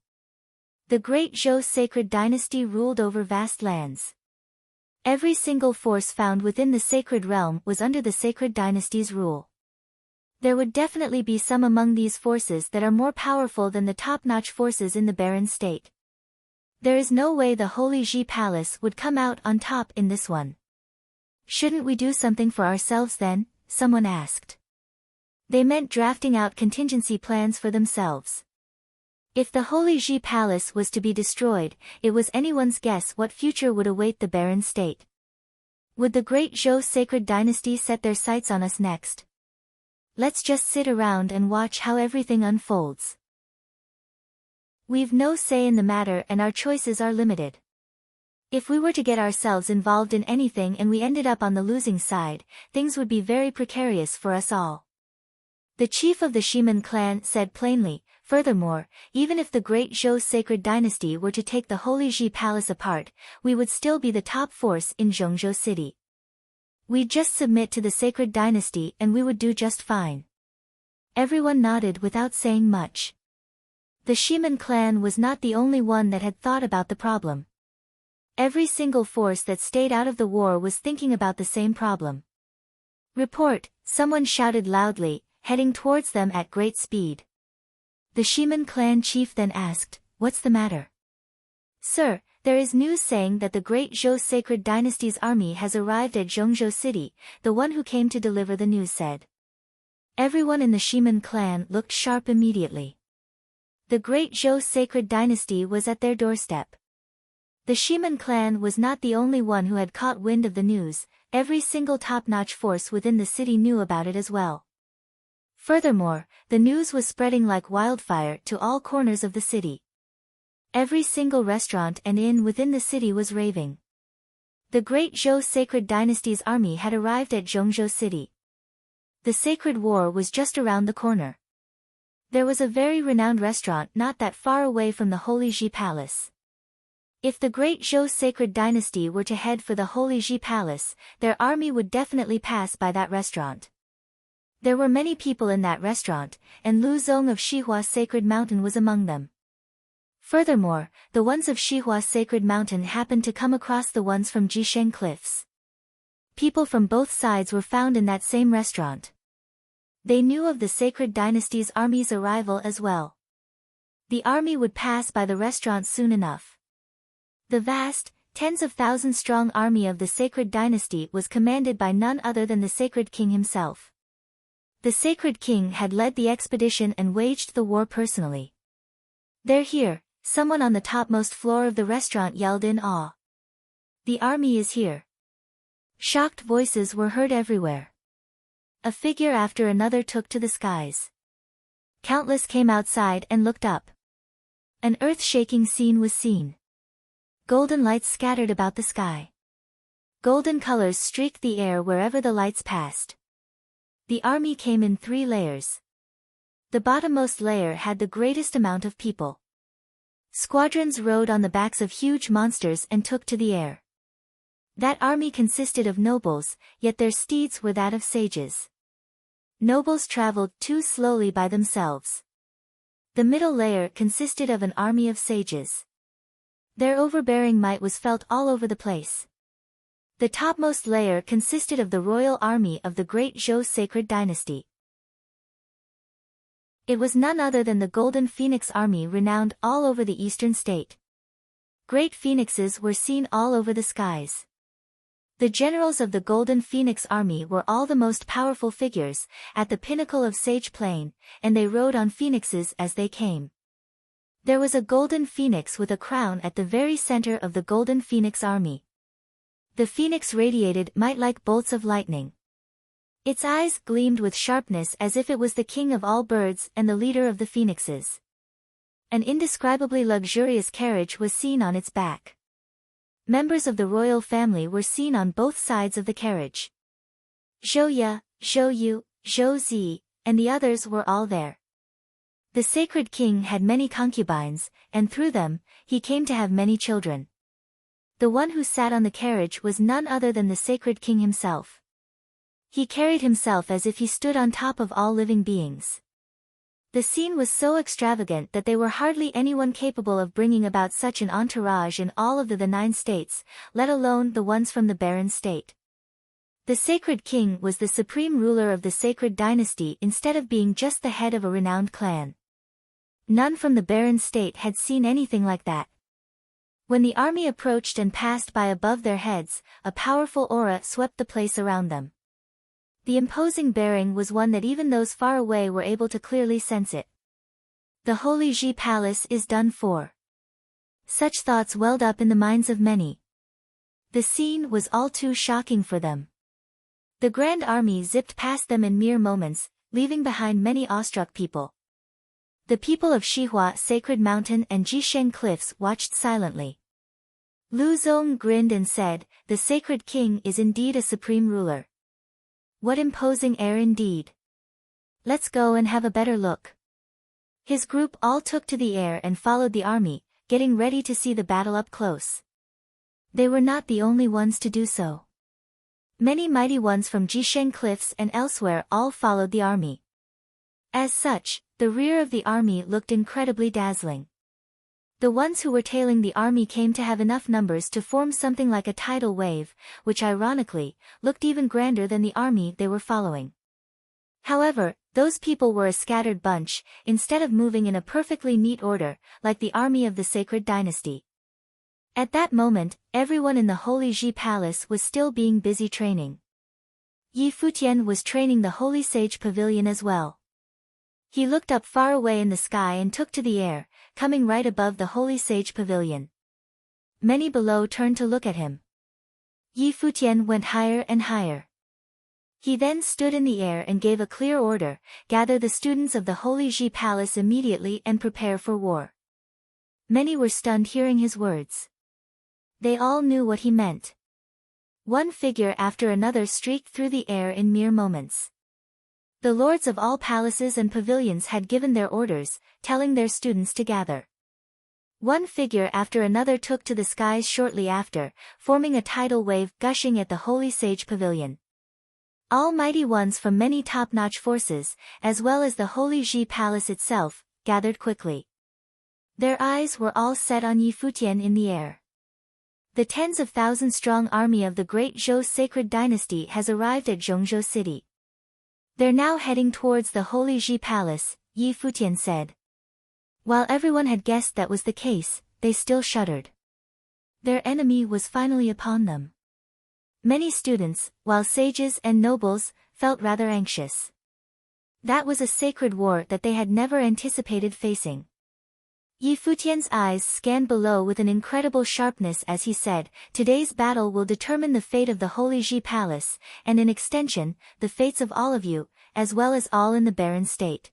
Speaker 1: The great Zhou sacred dynasty ruled over vast lands. Every single force found within the sacred realm was under the sacred dynasty's rule. There would definitely be some among these forces that are more powerful than the top-notch forces in the barren state. There is no way the Holy Ji Palace would come out on top in this one. Shouldn't we do something for ourselves then? Someone asked. They meant drafting out contingency plans for themselves. If the Holy Ji Palace was to be destroyed, it was anyone's guess what future would await the barren state. Would the great Zhou sacred dynasty set their sights on us next? Let's just sit around and watch how everything unfolds. We've no say in the matter and our choices are limited. If we were to get ourselves involved in anything and we ended up on the losing side, things would be very precarious for us all. The chief of the Shiman clan said plainly. Furthermore, even if the great Zhou sacred dynasty were to take the Holy Ji Palace apart, we would still be the top force in Zhongzhou City. We'd just submit to the sacred dynasty and we would do just fine. Everyone nodded without saying much. The Shiman clan was not the only one that had thought about the problem. Every single force that stayed out of the war was thinking about the same problem. Report, someone shouted loudly, heading towards them at great speed. The Shiman clan chief then asked, "What's the matter?" "Sir, there is news saying that the great Zhou sacred dynasty's army has arrived at Zhongzhou City," the one who came to deliver the news said. Everyone in the Shiman clan looked sharp immediately. The great Zhou sacred dynasty was at their doorstep. The Shiman clan was not the only one who had caught wind of the news, every single top-notch force within the city knew about it as well. Furthermore, the news was spreading like wildfire to all corners of the city. Every single restaurant and inn within the city was raving. The great Zhou sacred dynasty's army had arrived at Zhongzhou City. The sacred war was just around the corner. There was a very renowned restaurant not that far away from the Holy Ji Palace. If the great Zhou sacred dynasty were to head for the Holy Ji Palace, their army would definitely pass by that restaurant. There were many people in that restaurant, and Lu Zong of Shihua Sacred Mountain was among them. Furthermore, the ones of Shihua Sacred Mountain happened to come across the ones from Jisheng Cliffs. People from both sides were found in that same restaurant. They knew of the Sacred Dynasty's army's arrival as well. The army would pass by the restaurant soon enough. The vast, tens of thousands strong army of the Sacred Dynasty was commanded by none other than the Sacred King himself. The sacred king had led the expedition and waged the war personally. "They're here," someone on the topmost floor of the restaurant yelled in awe. "The army is here." Shocked voices were heard everywhere. A figure after another took to the skies. Countless came outside and looked up. An earth-shaking scene was seen. Golden lights scattered about the sky. Golden colors streaked the air wherever the lights passed. The army came in 3 layers. The bottommost layer had the greatest amount of people. Squadrons rode on the backs of huge monsters and took to the air. That army consisted of nobles, yet their steeds were that of sages. Nobles traveled too slowly by themselves. The middle layer consisted of an army of sages. Their overbearing might was felt all over the place. The topmost layer consisted of the royal army of the great Zhou sacred dynasty. It was none other than the Golden Phoenix army, renowned all over the eastern state. Great phoenixes were seen all over the skies. The generals of the Golden Phoenix army were all the most powerful figures, at the pinnacle of Sage Plain, and they rode on phoenixes as they came. There was a golden phoenix with a crown at the very center of the Golden Phoenix army. The phoenix radiated might like bolts of lightning. Its eyes gleamed with sharpness as if it was the king of all birds and the leader of the phoenixes. An indescribably luxurious carriage was seen on its back. Members of the royal family were seen on both sides of the carriage. Zhou Ye, Zhou Yu, Zhou Zi, and the others were all there. The sacred king had many concubines, and through them, he came to have many children. The one who sat on the carriage was none other than the sacred king himself. He carried himself as if he stood on top of all living beings. The scene was so extravagant that there were hardly anyone capable of bringing about such an entourage in all of the 9 states, let alone the ones from the barren state. The sacred king was the supreme ruler of the sacred dynasty instead of being just the head of a renowned clan. None from the barren state had seen anything like that. When the army approached and passed by above their heads, a powerful aura swept the place around them. The imposing bearing was one that even those far away were able to clearly sense it. The Holy Ji Palace is done for. Such thoughts welled up in the minds of many. The scene was all too shocking for them. The grand army zipped past them in mere moments, leaving behind many awestruck people. The people of Shihua Sacred Mountain and Jisheng Cliffs watched silently. Lu Zong grinned and said, "The sacred king is indeed a supreme ruler. What imposing air indeed. Let's go and have a better look." His group all took to the air and followed the army, getting ready to see the battle up close. They were not the only ones to do so. Many mighty ones from Jisheng Cliffs and elsewhere all followed the army. As such, the rear of the army looked incredibly dazzling. The ones who were tailing the army came to have enough numbers to form something like a tidal wave, which ironically, looked even grander than the army they were following. However, those people were a scattered bunch, instead of moving in a perfectly neat order, like the army of the sacred dynasty. At that moment, everyone in the Holy Ji Palace was still being busy training. Yi Futian was training the Holy Sage Pavilion as well. He looked up far away in the sky and took to the air, coming right above the Holy Sage Pavilion. Many below turned to look at him. Yi Futian went higher and higher. He then stood in the air and gave a clear order, "Gather the students of the Holy Ji Palace immediately and prepare for war." Many were stunned hearing his words. They all knew what he meant. One figure after another streaked through the air in mere moments. The lords of all palaces and pavilions had given their orders, telling their students to gather. One figure after another took to the skies shortly after, forming a tidal wave gushing at the Holy Sage Pavilion. All mighty ones from many top-notch forces, as well as the Holy Ji Palace itself, gathered quickly. Their eyes were all set on Yi Futian in the air. The tens of thousand-strong army of the great Zhou sacred dynasty has arrived at Zhongzhou city. They're now heading towards the Holy Ji Palace, Yi Futian said. While everyone had guessed that was the case, they still shuddered. Their enemy was finally upon them. Many students, while sages and nobles, felt rather anxious. That was a sacred war that they had never anticipated facing. Yi Futian's eyes scanned below with an incredible sharpness as he said, "Today's battle will determine the fate of the Holy Ji Palace, and in extension, the fates of all of you, as well as all in the barren state.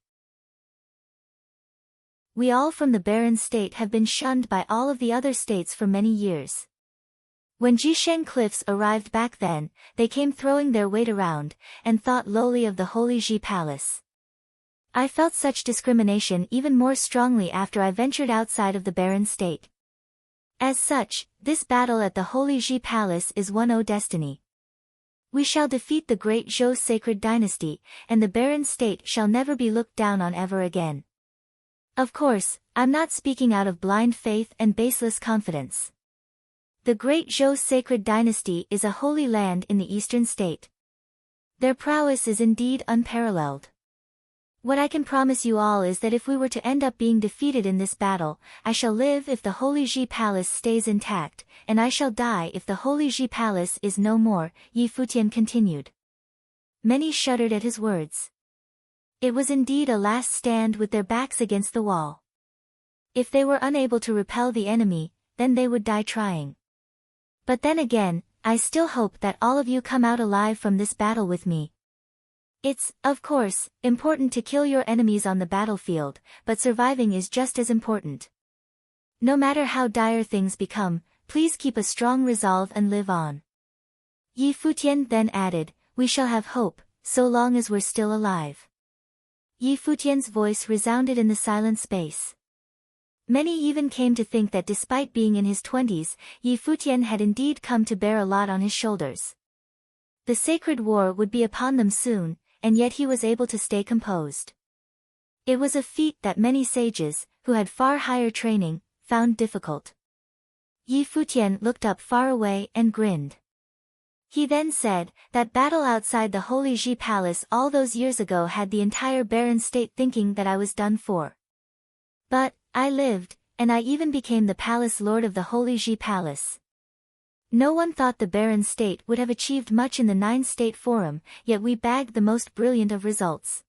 Speaker 1: We all from the barren state have been shunned by all of the other states for many years." When Jisheng cliffs arrived back then, they came throwing their weight around, and thought lowly of the Holy Ji Palace. I felt such discrimination even more strongly after I ventured outside of the barren state. As such, this battle at the Holy Ji Palace is one o destiny. We shall defeat the great Zhou sacred dynasty, and the barren state shall never be looked down on ever again. Of course, I'm not speaking out of blind faith and baseless confidence. The great Zhou sacred dynasty is a holy land in the eastern state. Their prowess is indeed unparalleled. What I can promise you all is that if we were to end up being defeated in this battle, I shall live if the Holy Ji Palace stays intact, and I shall die if the Holy Ji Palace is no more, Yi Futian continued. Many shuddered at his words. It was indeed a last stand with their backs against the wall. If they were unable to repel the enemy, then they would die trying. But then again, I still hope that all of you come out alive from this battle with me. It's, of course, important to kill your enemies on the battlefield, but surviving is just as important. No matter how dire things become, please keep a strong resolve and live on. Yi Futian then added, "We shall have hope, so long as we're still alive." Yi Futian's voice resounded in the silent space. Many even came to think that despite being in his 20s, Yi Futian had indeed come to bear a lot on his shoulders. The sacred war would be upon them soon, and yet he was able to stay composed. It was a feat that many sages, who had far higher training, found difficult. Yi Futian looked up far away and grinned. He then said, "That battle outside the Holy Ji Palace all those years ago had the entire barren state thinking that I was done for. But, I lived, and I even became the palace lord of the Holy Ji Palace. No one thought the barren state would have achieved much in the 9-state forum, yet we bagged the most brilliant of results.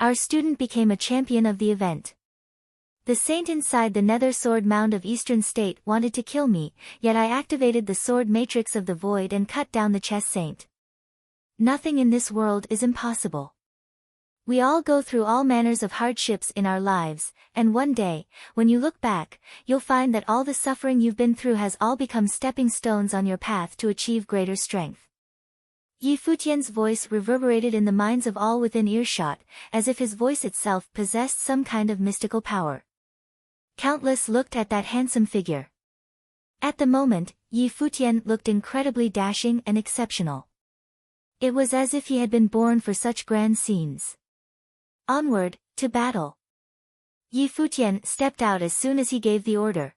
Speaker 1: Our student became a champion of the event. The saint inside the nether sword mound of Eastern State wanted to kill me, yet I activated the sword matrix of the void and cut down the chess saint. Nothing in this world is impossible. We all go through all manners of hardships in our lives, and one day, when you look back, you'll find that all the suffering you've been through has all become stepping stones on your path to achieve greater strength." Yi Futian's voice reverberated in the minds of all within earshot, as if his voice itself possessed some kind of mystical power. Countless looked at that handsome figure. At the moment, Yi Futian looked incredibly dashing and exceptional. It was as if he had been born for such grand scenes. Onward, to battle. Yi Futian stepped out as soon as he gave the order.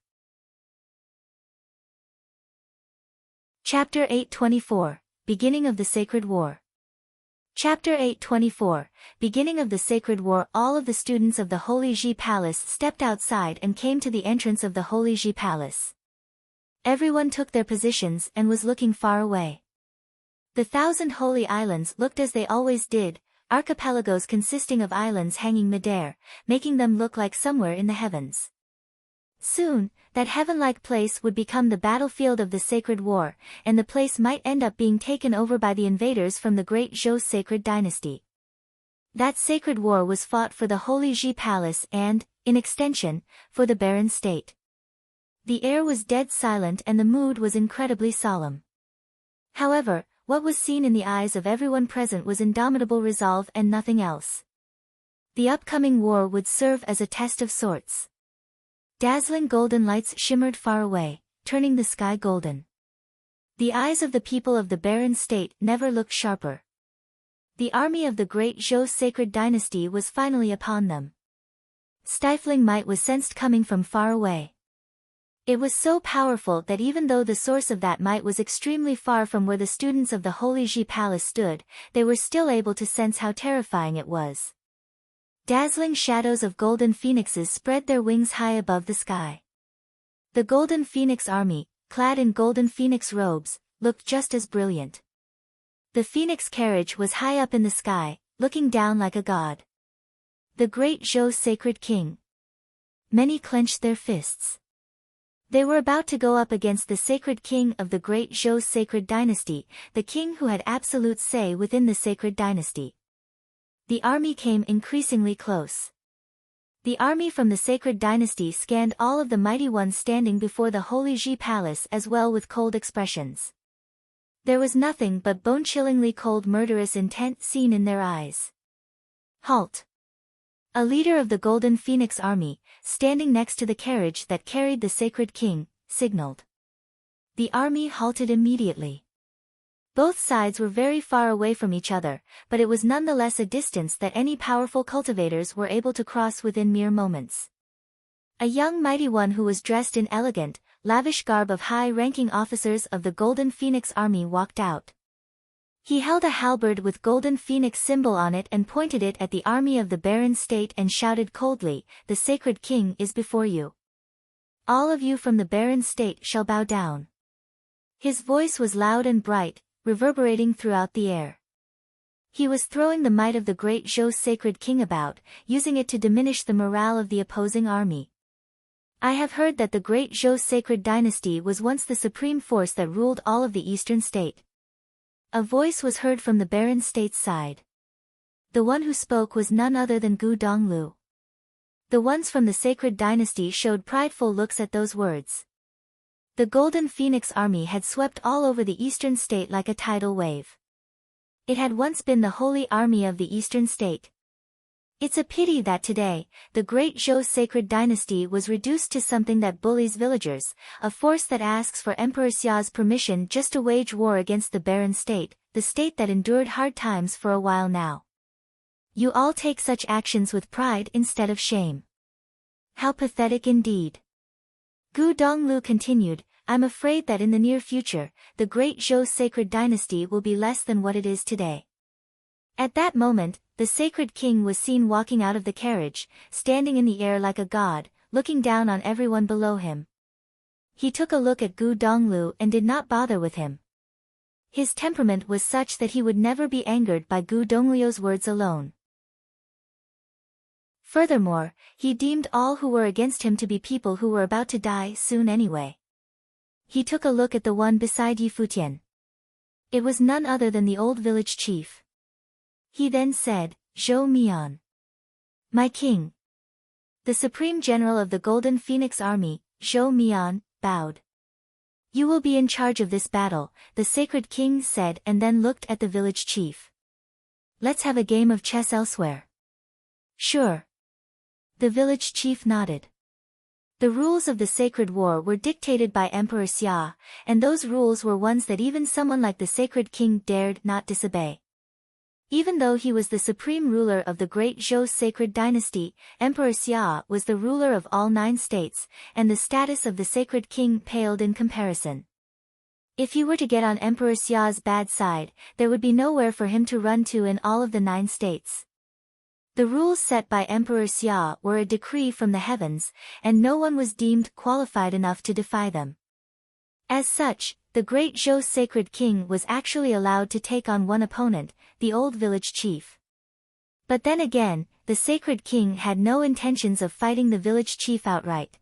Speaker 1: Chapter 824, Beginning of the Sacred War. Chapter 824, Beginning of the Sacred War. All of the students of the Holy Ji Palace stepped outside and came to the entrance of the Holy Ji Palace. Everyone took their positions and was looking far away. The 1,000 holy islands looked as they always did, archipelagos consisting of islands hanging midair, making them look like somewhere in the heavens. Soon, that heaven-like place would become the battlefield of the sacred war, and the place might end up being taken over by the invaders from the great Zhou sacred dynasty. That sacred war was fought for the Holy Ji Palace and, in extension, for the barren state. The air was dead silent and the mood was incredibly solemn. However, what was seen in the eyes of everyone present was indomitable resolve and nothing else. The upcoming war would serve as a test of sorts. Dazzling golden lights shimmered far away, turning the sky golden. The eyes of the people of the barren state never looked sharper. The army of the great Zhou sacred dynasty was finally upon them. Stifling might was sensed coming from far away. It was so powerful that even though the source of that might was extremely far from where the students of the Holy Ji Palace stood, they were still able to sense how terrifying it was. Dazzling shadows of golden phoenixes spread their wings high above the sky. The golden phoenix army, clad in golden phoenix robes, looked just as brilliant. The phoenix carriage was high up in the sky, looking down like a god. The great Zhou sacred king. Many clenched their fists. They were about to go up against the sacred king of the great Zhou sacred dynasty, the king who had absolute say within the sacred dynasty. The army came increasingly close. The army from the sacred dynasty scanned all of the mighty ones standing before the holy Ji palace as well with cold expressions. There was nothing but bone-chillingly cold murderous intent seen in their eyes. Halt! A leader of the Golden Phoenix army, standing next to the carriage that carried the sacred king, signaled. The army halted immediately. Both sides were very far away from each other, but it was nonetheless a distance that any powerful cultivators were able to cross within mere moments. A young mighty one who was dressed in elegant, lavish garb of high-ranking officers of the Golden Phoenix army walked out. He held a halberd with Golden Phoenix symbol on it and pointed it at the army of the barren state and shouted coldly, "The sacred king is before you. All of you from the barren state shall bow down." His voice was loud and bright, reverberating throughout the air. He was throwing the might of the great Zhou sacred king about, using it to diminish the morale of the opposing army. I have heard that the great Zhou sacred dynasty was once the supreme force that ruled all of the eastern state. A voice was heard from the barren state's side. The one who spoke was none other than Gu Donglu. The ones from the sacred dynasty showed prideful looks at those words. The Golden Phoenix army had swept all over the eastern state like a tidal wave. It had once been the holy army of the eastern state. It's a pity that today, the great Zhou sacred dynasty was reduced to something that bullies villagers, a force that asks for Emperor Xia's permission just to wage war against the barren state, the state that endured hard times for a while now. You all take such actions with pride instead of shame. How pathetic indeed. Gu Donglu continued, "I'm afraid that in the near future, the great Zhou sacred dynasty will be less than what it is today." At that moment, the sacred king was seen walking out of the carriage, standing in the air like a god, looking down on everyone below him. He took a look at Gu Donglu and did not bother with him. His temperament was such that he would never be angered by Gu Donglu's words alone. Furthermore, he deemed all who were against him to be people who were about to die soon anyway. He took a look at the one beside Yi Futian. It was none other than the old village chief. He then said, "Zhou Mian. My king." The supreme general of the Golden Phoenix army, Zhou Mian, bowed. "You will be in charge of this battle," the sacred king said and then looked at the village chief. "Let's have a game of chess elsewhere." "Sure." The village chief nodded. The rules of the sacred war were dictated by Emperor Xia, and those rules were ones that even someone like the sacred king dared not disobey. Even though he was the supreme ruler of the great Zhou sacred dynasty, Emperor Xia was the ruler of all 9 states, and the status of the sacred king paled in comparison. If he were to get on Emperor Xia's bad side, there would be nowhere for him to run to in all of the 9 states. The rules set by Emperor Xia were a decree from the heavens, and no one was deemed qualified enough to defy them. As such, the great Zhou sacred king was actually allowed to take on one opponent, the old village chief. But then again, the sacred king had no intentions of fighting the village chief outright.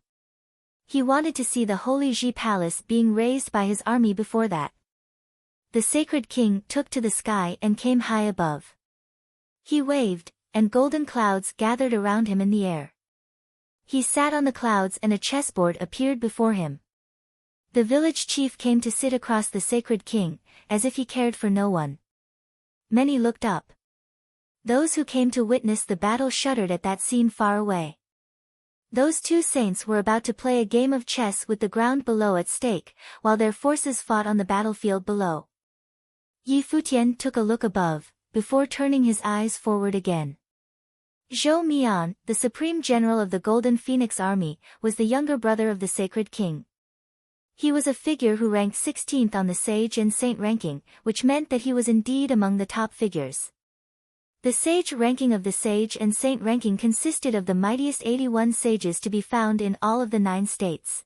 Speaker 1: He wanted to see the holy Ji palace being raised by his army before that. The sacred king took to the sky and came high above. He waved, and golden clouds gathered around him in the air. He sat on the clouds and a chessboard appeared before him. The village chief came to sit across the sacred king, as if he cared for no one. Many looked up. Those who came to witness the battle shuddered at that scene far away. Those 2 saints were about to play a game of chess with the ground below at stake, while their forces fought on the battlefield below. Yi Futian took a look above, before turning his eyes forward again. Zhou Mian, the supreme general of the Golden Phoenix army, was the younger brother of the sacred king. He was a figure who ranked 16th on the sage and saint ranking, which meant that he was indeed among the top figures. The sage ranking of the sage and saint ranking consisted of the mightiest 81 sages to be found in all of the 9 states.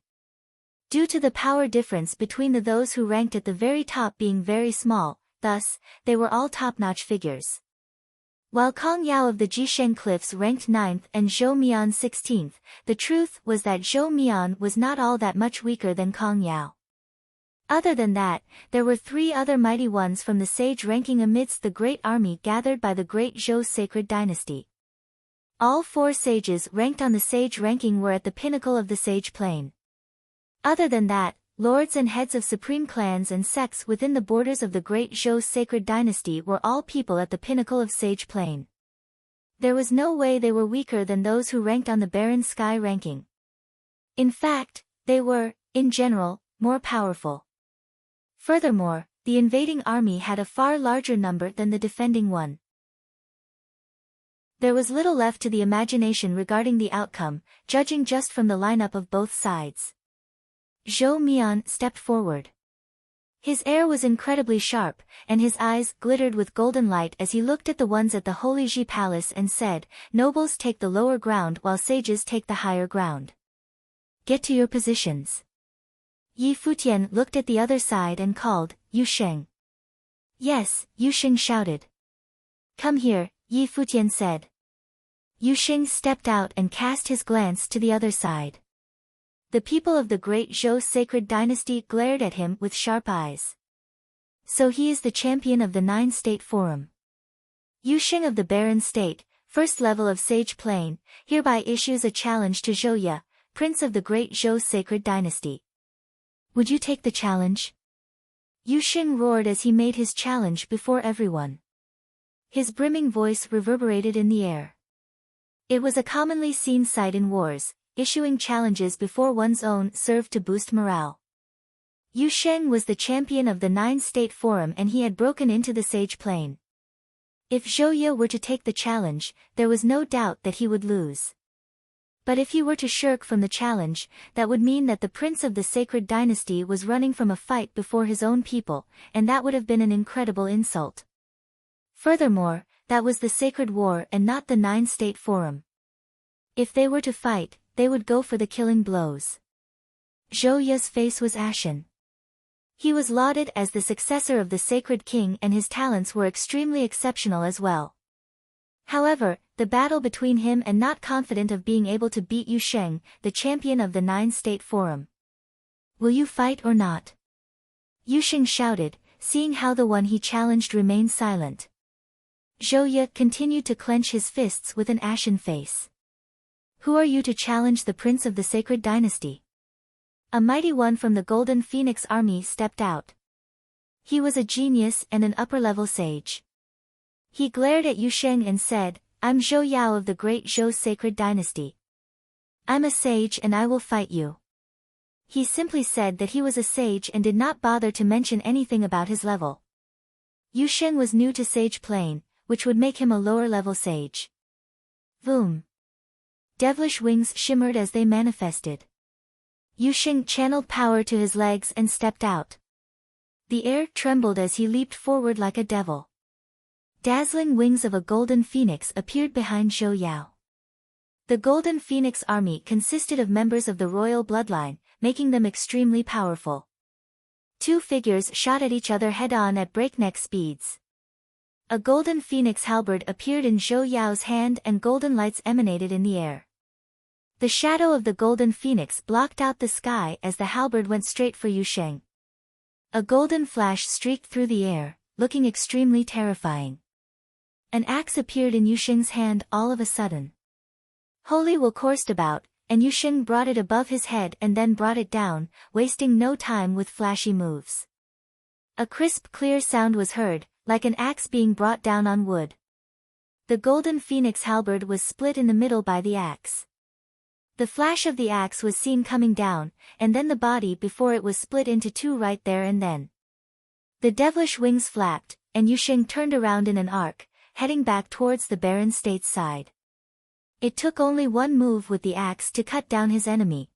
Speaker 1: Due to the power difference between those who ranked at the very top being very small, thus, they were all top-notch figures. While Kang Yao of the Jisheng Cliffs ranked 9th and Zhou Mian 16th, the truth was that Zhou Mian was not all that much weaker than Kang Yao. Other than that, there were 3 other mighty ones from the sage ranking amidst the great army gathered by the great Zhou sacred dynasty. All 4 sages ranked on the sage ranking were at the pinnacle of the sage plane. Other than that, lords and heads of supreme clans and sects within the borders of the great Zhou sacred dynasty were all people at the pinnacle of sage plane. There was no way they were weaker than those who ranked on the barren sky ranking. In fact, they were, in general, more powerful. Furthermore, the invading army had a far larger number than the defending one. There was little left to the imagination regarding the outcome, judging just from the lineup of both sides. Zhou Mian stepped forward. His air was incredibly sharp, and his eyes glittered with golden light as he looked at the ones at the Holy Ji Palace and said, "Nobles take the lower ground while sages take the higher ground. Get to your positions." Yi Futian looked at the other side and called, "Yu Sheng." "Yes," Yu Sheng shouted. "Come here," Yi Futian said. Yu Sheng stepped out and cast his glance to the other side. The people of the great Zhou sacred dynasty glared at him with sharp eyes. So he is the champion of the 9-state forum. Yu Sheng of the Barren State, first level of Sage Plane, hereby issues a challenge to Zhou Ye, prince of the great Zhou sacred dynasty. Would you take the challenge? Yu Sheng roared as he made his challenge before everyone. His brimming voice reverberated in the air. It was a commonly seen sight in wars. Issuing challenges before one's own served to boost morale. Yu Sheng was the champion of the 9-state forum and he had broken into the Sage Plane. If Zhou Ye were to take the challenge, there was no doubt that he would lose. But if he were to shirk from the challenge, that would mean that the prince of the sacred dynasty was running from a fight before his own people, and that would have been an incredible insult. Furthermore, that was the sacred war and not the 9-state forum. If they were to fight, they would go for the killing blows. Zhou Ye's face was ashen. He was lauded as the successor of the sacred king and his talents were extremely exceptional as well. However, the battle between him and not confident of being able to beat Yu Sheng, the champion of the 9-state forum. Will you fight or not? Yu Sheng shouted, seeing how the one he challenged remained silent. Zhou Ye continued to clench his fists with an ashen face. Who are you to challenge the prince of the sacred dynasty? A mighty one from the Golden Phoenix army stepped out. He was a genius and an upper-level sage. He glared at Yu Sheng and said, "I'm Zhou Yao of the great Zhou sacred dynasty. I'm a sage and I will fight you." He simply said that he was a sage and did not bother to mention anything about his level. Yu Sheng was new to Sage Plane, which would make him a lower-level sage. Boom. Devilish wings shimmered as they manifested. Yu Sheng channeled power to his legs and stepped out. The air trembled as he leaped forward like a devil. Dazzling wings of a golden phoenix appeared behind Zhou Yao. The Golden Phoenix army consisted of members of the royal bloodline, making them extremely powerful. 2 figures shot at each other head-on at breakneck speeds. A golden phoenix halberd appeared in Zhou Yao's hand and golden lights emanated in the air. The shadow of the golden phoenix blocked out the sky as the halberd went straight for Yu Sheng. A golden flash streaked through the air, looking extremely terrifying. An axe appeared in Yu Sheng's hand all of a sudden. Holy Will coursed about, and Yu Sheng brought it above his head and then brought it down, wasting no time with flashy moves. A crisp clear sound was heard, like an axe being brought down on wood. The golden phoenix halberd was split in the middle by the axe. The flash of the axe was seen coming down, and then the body before it was split into 2 right there and then. The devilish wings flapped, and Yu Sheng turned around in an arc, heading back towards the barren state's side. It took only one move with the axe to cut down his enemy.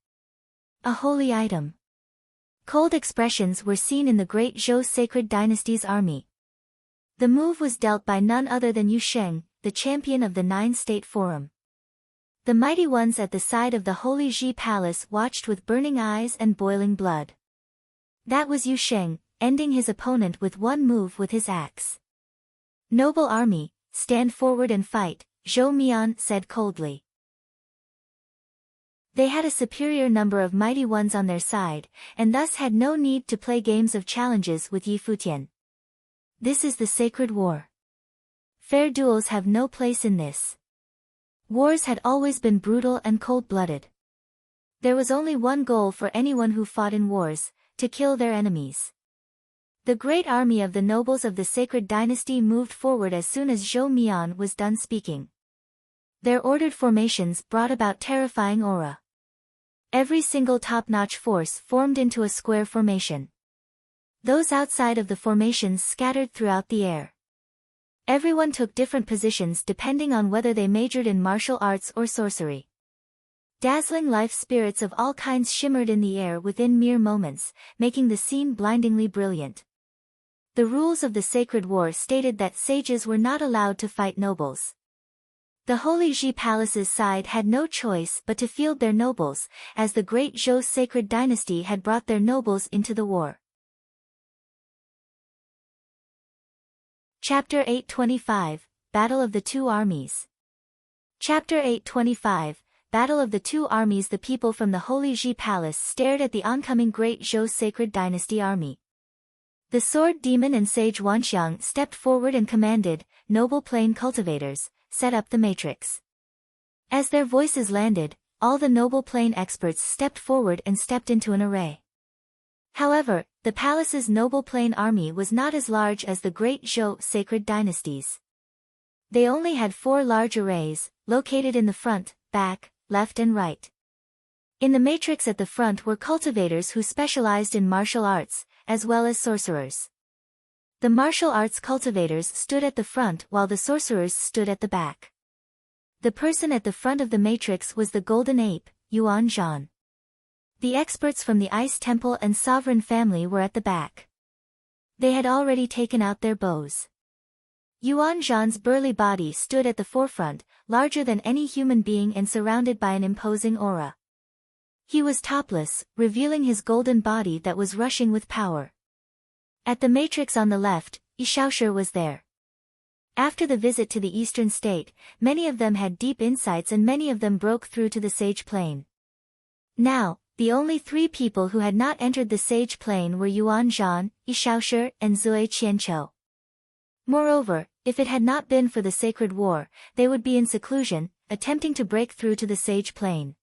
Speaker 1: A holy item. Cold expressions were seen in the great Zhou sacred dynasty's army. The move was dealt by none other than Yu Sheng, the champion of the 9-state forum. The mighty ones at the side of the Holy Ji Palace watched with burning eyes and boiling blood. That was Yu Sheng, ending his opponent with one move with his axe. Noble army, stand forward and fight, Zhou Mian said coldly. They had a superior number of mighty ones on their side, and thus had no need to play games of challenges with Yi Futian. This is the sacred war. Fair duels have no place in this. Wars had always been brutal and cold-blooded. There was only one goal for anyone who fought in wars, to kill their enemies. The great army of the nobles of the sacred dynasty moved forward as soon as Zhou Mian was done speaking. Their ordered formations brought about terrifying aura. Every single top-notch force formed into a square formation. Those outside of the formations scattered throughout the air. Everyone took different positions depending on whether they majored in martial arts or sorcery. Dazzling life spirits of all kinds shimmered in the air within mere moments, making the scene blindingly brilliant. The rules of the sacred war stated that sages were not allowed to fight nobles. The Holy Ji Palace's side had no choice but to field their nobles, as the great Zhou sacred dynasty had brought their nobles into the war. Chapter 825, Battle of the Two Armies. Chapter 825, Battle of the Two Armies. The people from the Holy Ji Palace stared at the oncoming great Zhou sacred dynasty army. The sword demon and sage Wanxiang stepped forward and commanded, "Noble plain cultivators, set up the matrix." As their voices landed, all the noble plain experts stepped forward and stepped into an array. However, the palace's noble plain army was not as large as the great Zhou sacred dynasties. They only had 4 large arrays, located in the front, back, left and right. In the matrix at the front were cultivators who specialized in martial arts, as well as sorcerers. The martial arts cultivators stood at the front while the sorcerers stood at the back. The person at the front of the matrix was the golden ape, Yuan Zhan. The experts from the Ice Temple and Sovereign family were at the back. They had already taken out their bows. Yuan Zhan's burly body stood at the forefront, larger than any human being and surrounded by an imposing aura. He was topless, revealing his golden body that was rushing with power. At the matrix on the left, Yi Shaoshi was there. After the visit to the eastern state, many of them had deep insights and many of them broke through to the sage plane. Now, the only 3 people who had not entered the sage plane were Yuan Zhan, Yi Shaoshi, and Zui Qianqiu. Moreover, if it had not been for the sacred war, they would be in seclusion, attempting to break through to the sage plane.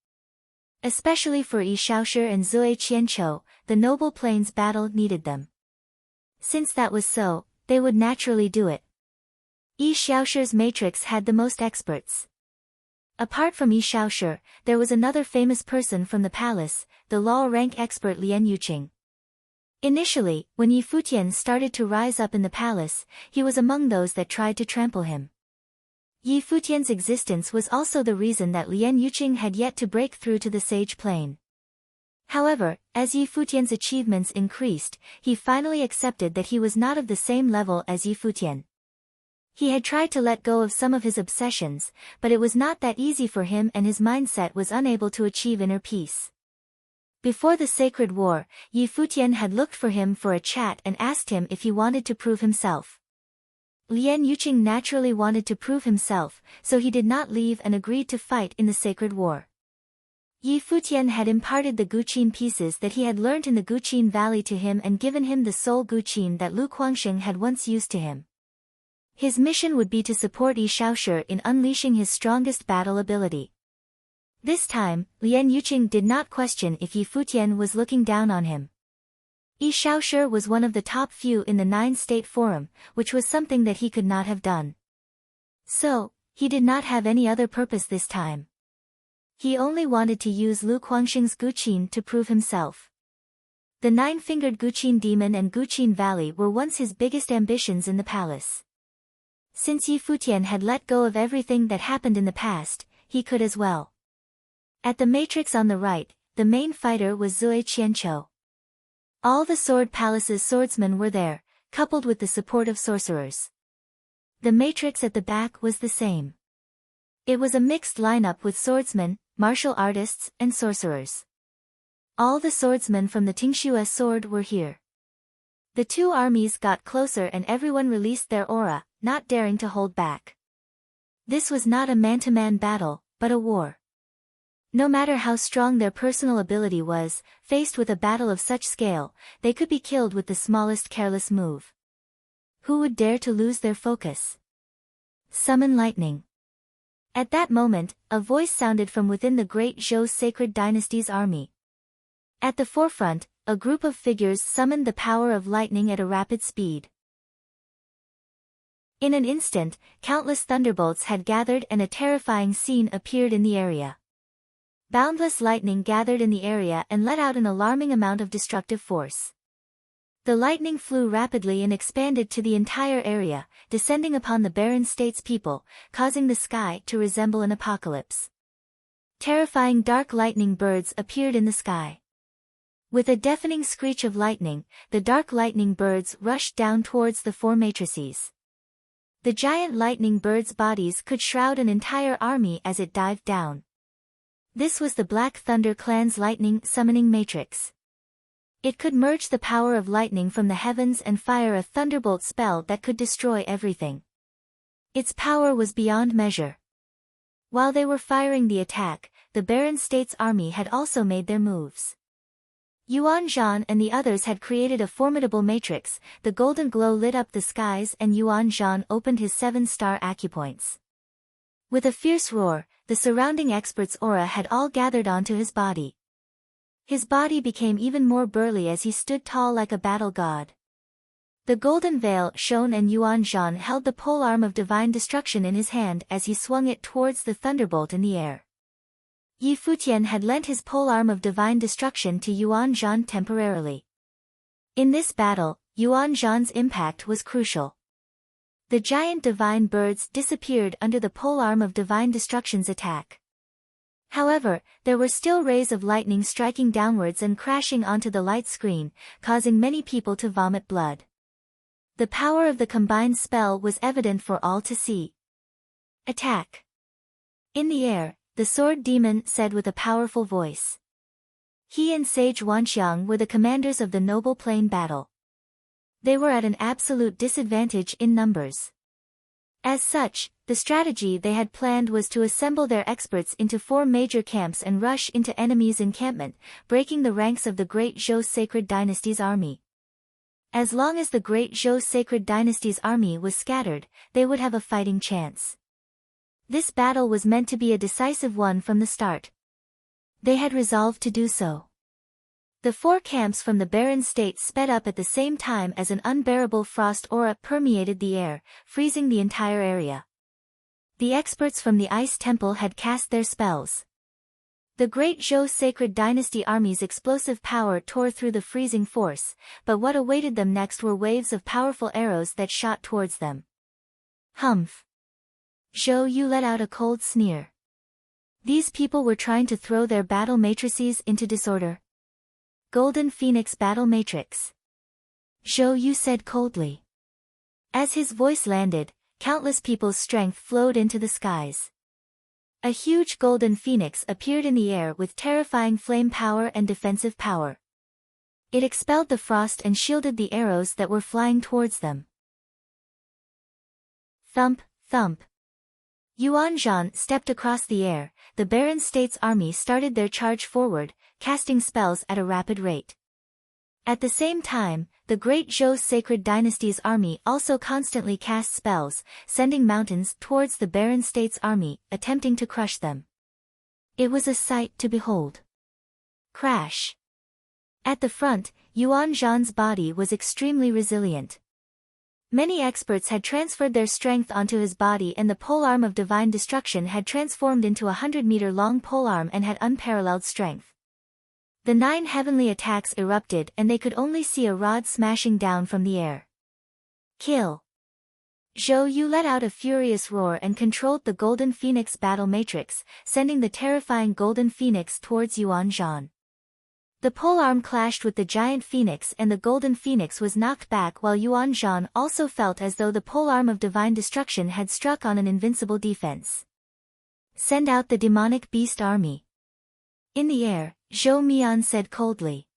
Speaker 1: Especially for Yi Shaoshi and Zui Qianqiu, the noble plane's battle needed them. Since that was so, they would naturally do it. Yi Shaoshi's matrix had the most experts. Apart from Yi Shaoshi, there was another famous person from the palace, the law-rank expert Lian Yuqing. Initially, when Yi Futian started to rise up in the palace, he was among those that tried to trample him. Yi Futian's existence was also the reason that Lian Yuqing had yet to break through to the sage plane. However, as Yi Futian's achievements increased, he finally accepted that he was not of the same level as Yi Futian. He had tried to let go of some of his obsessions, but it was not that easy for him and his mindset was unable to achieve inner peace. Before the sacred war, Yi Futian had looked for him for a chat and asked him if he wanted to prove himself. Lian Yuqing naturally wanted to prove himself, so he did not leave and agreed to fight in the sacred war. Yi Futian had imparted the Guqin pieces that he had learnt in the Guqin Valley to him and given him the soul Guqin that Lu Guangxing had once used to him. His mission would be to support Yi Shaoshi in unleashing his strongest battle ability. This time, Lian Yuqing did not question if Yi Futian was looking down on him. Yi Shaoshi was one of the top few in the 9-state forum, which was something that he could not have done. So, he did not have any other purpose this time. He only wanted to use Lu Guangxing's Guqin to prove himself. The 9-fingered Guqin demon and Guqin Valley were once his biggest ambitions in the palace. Since Yi Futian had let go of everything that happened in the past, he could as well. At the matrix on the right, the main fighter was Zui Qianqiu. All the Sword Palace's swordsmen were there, coupled with the support of sorcerers. The matrix at the back was the same. It was a mixed lineup with swordsmen, martial artists, and sorcerers. All the swordsmen from the Tingxue sword were here. The 2 armies got closer and everyone released their aura, not daring to hold back. This was not a man-to-man battle, but a war. No matter how strong their personal ability was, faced with a battle of such scale, they could be killed with the smallest careless move. Who would dare to lose their focus? Summon lightning. At that moment, a voice sounded from within the great Zhou sacred dynasty's army. At the forefront, a group of figures summoned the power of lightning at a rapid speed. In an instant, countless thunderbolts had gathered and a terrifying scene appeared in the area. Boundless lightning gathered in the area and let out an alarming amount of destructive force. The lightning flew rapidly and expanded to the entire area, descending upon the barren state's people, causing the sky to resemble an apocalypse. Terrifying dark lightning birds appeared in the sky. With a deafening screech of lightning, the dark lightning birds rushed down towards the four matrices. The giant lightning birds' bodies could shroud an entire army as it dived down. This was the Black Thunder Clan's lightning summoning matrix. It could merge the power of lightning from the heavens and fire a thunderbolt spell that could destroy everything. Its power was beyond measure. While they were firing the attack, the Barren State's army had also made their moves. Yuan Zhan and the others had created a formidable matrix, the golden glow lit up the skies and Yuan Zhan opened his 7-star acupoints. With a fierce roar, the surrounding expert's aura had all gathered onto his body. His body became even more burly as he stood tall like a battle god. The golden veil shone and Yuan Zhan held the polearm of divine destruction in his hand as he swung it towards the thunderbolt in the air. Futian had lent his polearm of divine destruction to Yuan Zhan temporarily. In this battle, Yuan Zhan's impact was crucial. The giant divine birds disappeared under the polearm of divine destruction's attack. However, there were still rays of lightning striking downwards and crashing onto the light screen, causing many people to vomit blood. The power of the combined spell was evident for all to see. Attack! In the air, the sword demon said with a powerful voice. He and Sage Wanxiang were the commanders of the Noble Plain battle. They were at an absolute disadvantage in numbers. As such, the strategy they had planned was to assemble their experts into 4 major camps and rush into enemies' encampment, breaking the ranks of the Great Zhou Sacred Dynasty's army. As long as the Great Zhou Sacred Dynasty's army was scattered, they would have a fighting chance. This battle was meant to be a decisive one from the start. They had resolved to do so. The 4 camps from the barren state sped up at the same time as an unbearable frost aura permeated the air, freezing the entire area. The experts from the Ice Temple had cast their spells. The Great Zhou Sacred Dynasty army's explosive power tore through the freezing force, but what awaited them next were waves of powerful arrows that shot towards them. Humph! Zhou Yu let out a cold sneer. These people were trying to throw their battle matrices into disorder. Golden Phoenix Battle Matrix. Zhou Yu said coldly. As his voice landed, countless people's strength flowed into the skies. A huge golden phoenix appeared in the air with terrifying flame power and defensive power. It expelled the frost and shielded the arrows that were flying towards them. Thump, thump. Yuan Zhan stepped across the air, the Barren State's army started their charge forward, casting spells at a rapid rate. At the same time, the Great Zhou Sacred Dynasty's army also constantly cast spells, sending mountains towards the Barren State's army, attempting to crush them. It was a sight to behold. Crash! At the front, Yuan Zhan's body was extremely resilient. Many experts had transferred their strength onto his body and the polearm of divine destruction had transformed into a 100-meter-long polearm and had unparalleled strength. The 9 heavenly attacks erupted and they could only see a rod smashing down from the air. Kill! Zhou Yu let out a furious roar and controlled the Golden Phoenix battle matrix, sending the terrifying Golden Phoenix towards Yuan Zhan. The polearm clashed with the giant phoenix and the golden phoenix was knocked back while Yuan Zhan also felt as though the polearm of divine destruction had struck on an invincible defense. Send out the demonic beast army. In the air, Zhou Mian said coldly.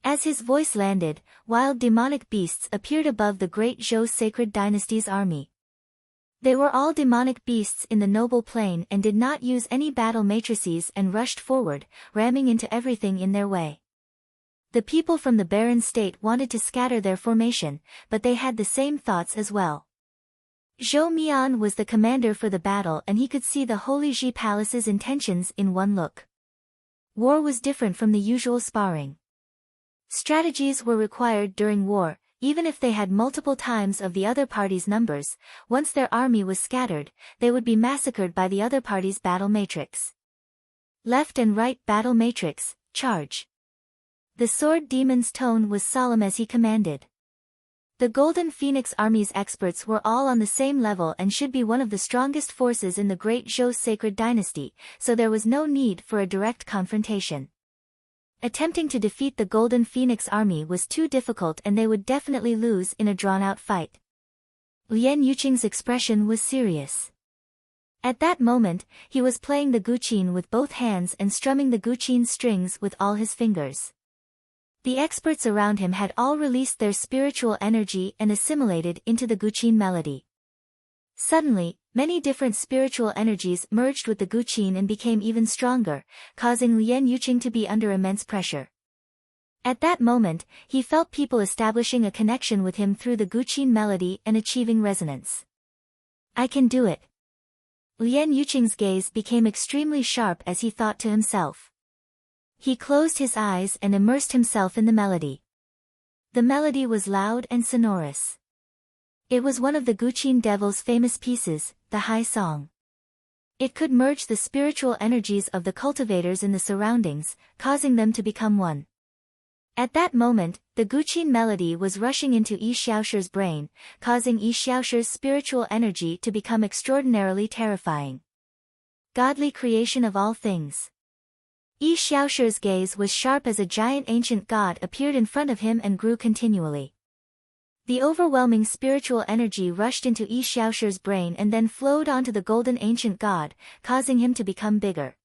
Speaker 1: As his voice landed, wild demonic beasts appeared above the Great Zhou Sacred Dynasty's army. They were all demonic beasts in the noble plain and did not use any battle matrices and rushed forward, ramming into everything in their way. The people from the barren state wanted to scatter their formation, but they had the same thoughts as well. Zhou Mian was the commander for the battle and he could see the Holy Ji Palace's intentions in one look. War was different from the usual sparring. Strategies were required during war, even if they had multiple times of the other party's numbers. Once their army was scattered, they would be massacred by the other party's battle matrix. Left and right battle matrix, charge. The sword demon's tone was solemn as he commanded. The Golden Phoenix Army's experts were all on the same level and should be one of the strongest forces in the Great Zhou Sacred Dynasty, so there was no need for a direct confrontation. Attempting to defeat the Golden Phoenix Army was too difficult and they would definitely lose in a drawn-out fight. Lian Yuqing's expression was serious. At that moment, he was playing the guqin with both hands and strumming the guqin strings with all his fingers. The experts around him had all released their spiritual energy and assimilated into the guqin melody. Suddenly, many different spiritual energies merged with the guqin and became even stronger, causing Lian Yuqing to be under immense pressure. At that moment, he felt people establishing a connection with him through the guqin melody and achieving resonance. I can do it. Lian Yuqing's gaze became extremely sharp as he thought to himself. He closed his eyes and immersed himself in the melody. The melody was loud and sonorous. It was one of the Guqin Devil's famous pieces, the High Song. It could merge the spiritual energies of the cultivators in the surroundings, causing them to become one. At that moment, the Guqin melody was rushing into Yi Xiaoshi's brain, causing Yi Xiaoshi's spiritual energy to become extraordinarily terrifying. Godly creation of all things. Yi Xiaoshi's gaze was sharp as a giant ancient god appeared in front of him and grew continually. The overwhelming spiritual energy rushed into Yi Xiaoshi's brain and then flowed onto the golden ancient god, causing him to become bigger.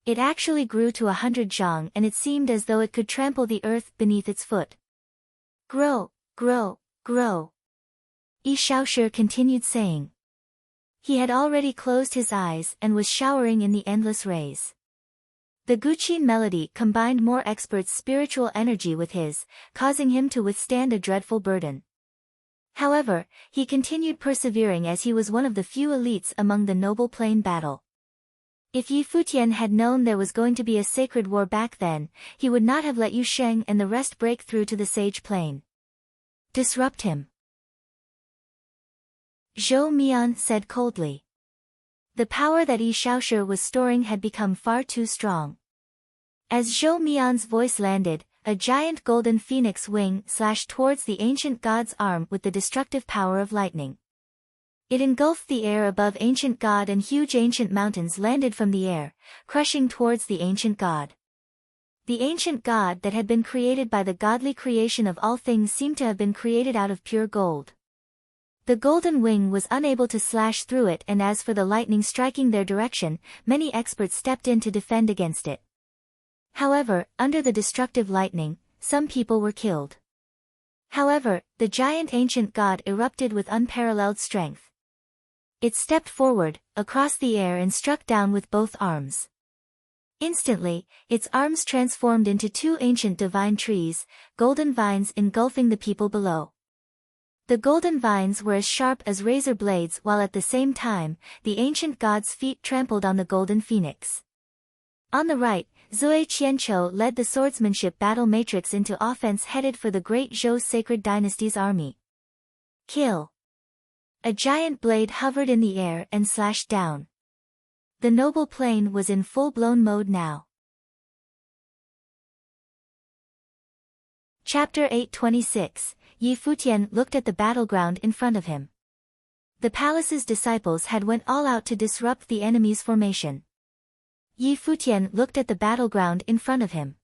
Speaker 1: It actually grew to 100 zhang and it seemed as though it could trample the earth beneath its foot. Grow, grow, grow. Yi Xiaoshi continued saying. He had already closed his eyes and was showering in the endless rays. The Guqin melody combined more experts' spiritual energy with his, causing him to withstand a dreadful burden. However, he continued persevering as he was one of the few elites among the noble plain battle. If Yi Futian had known there was going to be a sacred war back then, he would not have let Yu Sheng and the rest break through to the sage plain. Disrupt him. Zhou Mian said coldly. The power that Yi Xiaoshi was storing had become far too strong. As Zhou Mian's voice landed, a giant golden phoenix wing slashed towards the ancient god's arm with the destructive power of lightning. It engulfed the air above ancient god and huge ancient mountains landed from the air, crushing towards the ancient god. The ancient god that had been created by the godly creation of all things seemed to have been created out of pure gold. The golden wing was unable to slash through it, and as for the lightning striking their direction, many experts stepped in to defend against it. However, under the destructive lightning, some people were killed. However, the giant ancient god erupted with unparalleled strength. It stepped forward, across the air and struck down with both arms. Instantly, its arms transformed into two ancient divine trees, golden vines engulfing the people below. The golden vines were as sharp as razor blades, while at the same time, the ancient god's feet trampled on the golden phoenix. On the right, Zui Qianqiu led the swordsmanship battle matrix into offense headed for the Great Zhou Sacred Dynasty's army. Kill. A giant blade hovered in the air and slashed down. The noble plain was in full-blown mode now. Chapter 826, Yi Futian looked at the battleground in front of him. The palace's disciples had went all out to disrupt the enemy's formation. Yi Futian looked at the battleground in front of him.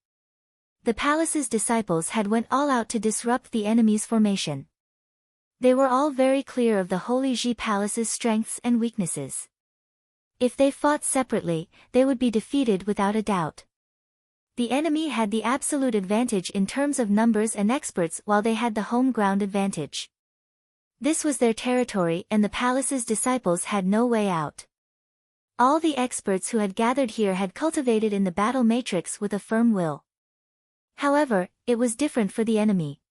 Speaker 1: The palace's disciples had went all out to disrupt the enemy's formation. They were all very clear of the Holy Ji Palace's strengths and weaknesses. If they fought separately, they would be defeated without a doubt. The enemy had the absolute advantage in terms of numbers and experts while they had the home ground advantage. This was their territory and the palace's disciples had no way out. All the experts who had gathered here had cultivated in the battle matrix with a firm will. However, it was different for the enemy.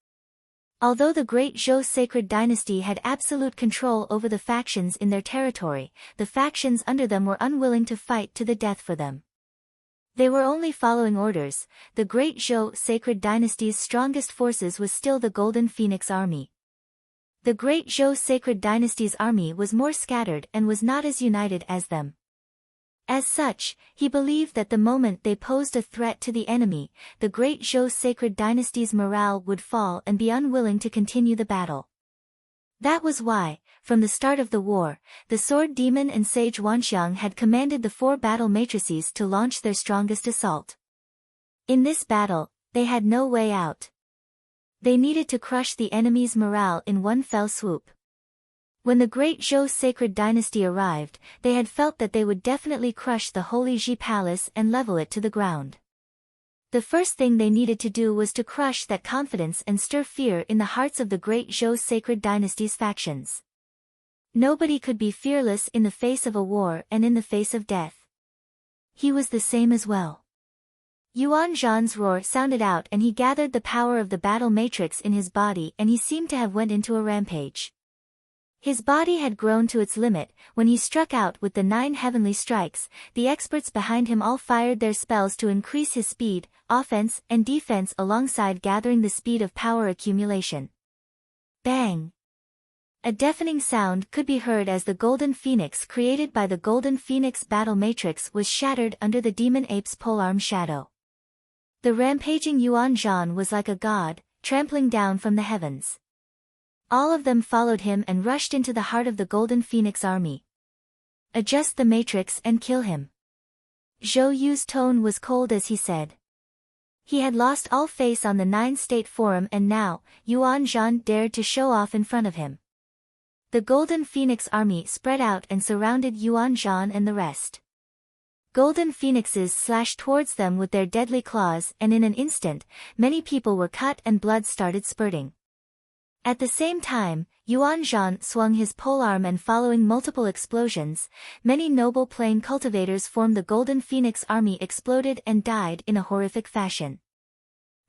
Speaker 1: Although the great Zhou sacred dynasty had absolute control over the factions in their territory, the factions under them were unwilling to fight to the death for them. They were only following orders. The great Zhou sacred dynasty's strongest forces was still the Golden Phoenix army. The great Zhou sacred dynasty's army was more scattered and was not as united as them. As such, he believed that the moment they posed a threat to the enemy, the great Zhou sacred dynasty's morale would fall and be unwilling to continue the battle. That was why, from the start of the war, the sword demon and sage Wanxiang had commanded the 4 battle matrices to launch their strongest assault. In this battle, they had no way out. They needed to crush the enemy's morale in one fell swoop. When the great Zhou sacred dynasty arrived, they had felt that they would definitely crush the Holy Ji Palace and level it to the ground. The first thing they needed to do was to crush that confidence and stir fear in the hearts of the great Zhou sacred dynasty's factions. Nobody could be fearless in the face of a war and in the face of death. He was the same as well. Yuan Zhan's roar sounded out and he gathered the power of the battle matrix in his body and he seemed to have went into a rampage. His body had grown to its limit. When he struck out with the 9 heavenly strikes, the experts behind him all fired their spells to increase his speed, offense and defense alongside gathering the speed of power accumulation. Bang! A deafening sound could be heard as the Golden Phoenix created by the Golden Phoenix battle matrix was shattered under the demon ape's polearm shadow. The rampaging Yuan Zhan was like a god, trampling down from the heavens. All of them followed him and rushed into the heart of the Golden Phoenix army. Adjust the matrix and kill him. Zhou Yu's tone was cold as he said. He had lost all face on the 9-state forum and now, Yuan Zhan dared to show off in front of him. The Golden Phoenix army spread out and surrounded Yuan Zhan and the rest. Golden Phoenixes slashed towards them with their deadly claws and in an instant, many people were cut and blood started spurting. At the same time, Yuan Zhan swung his polearm and following multiple explosions, many noble plane cultivators formed the Golden Phoenix army exploded and died in a horrific fashion.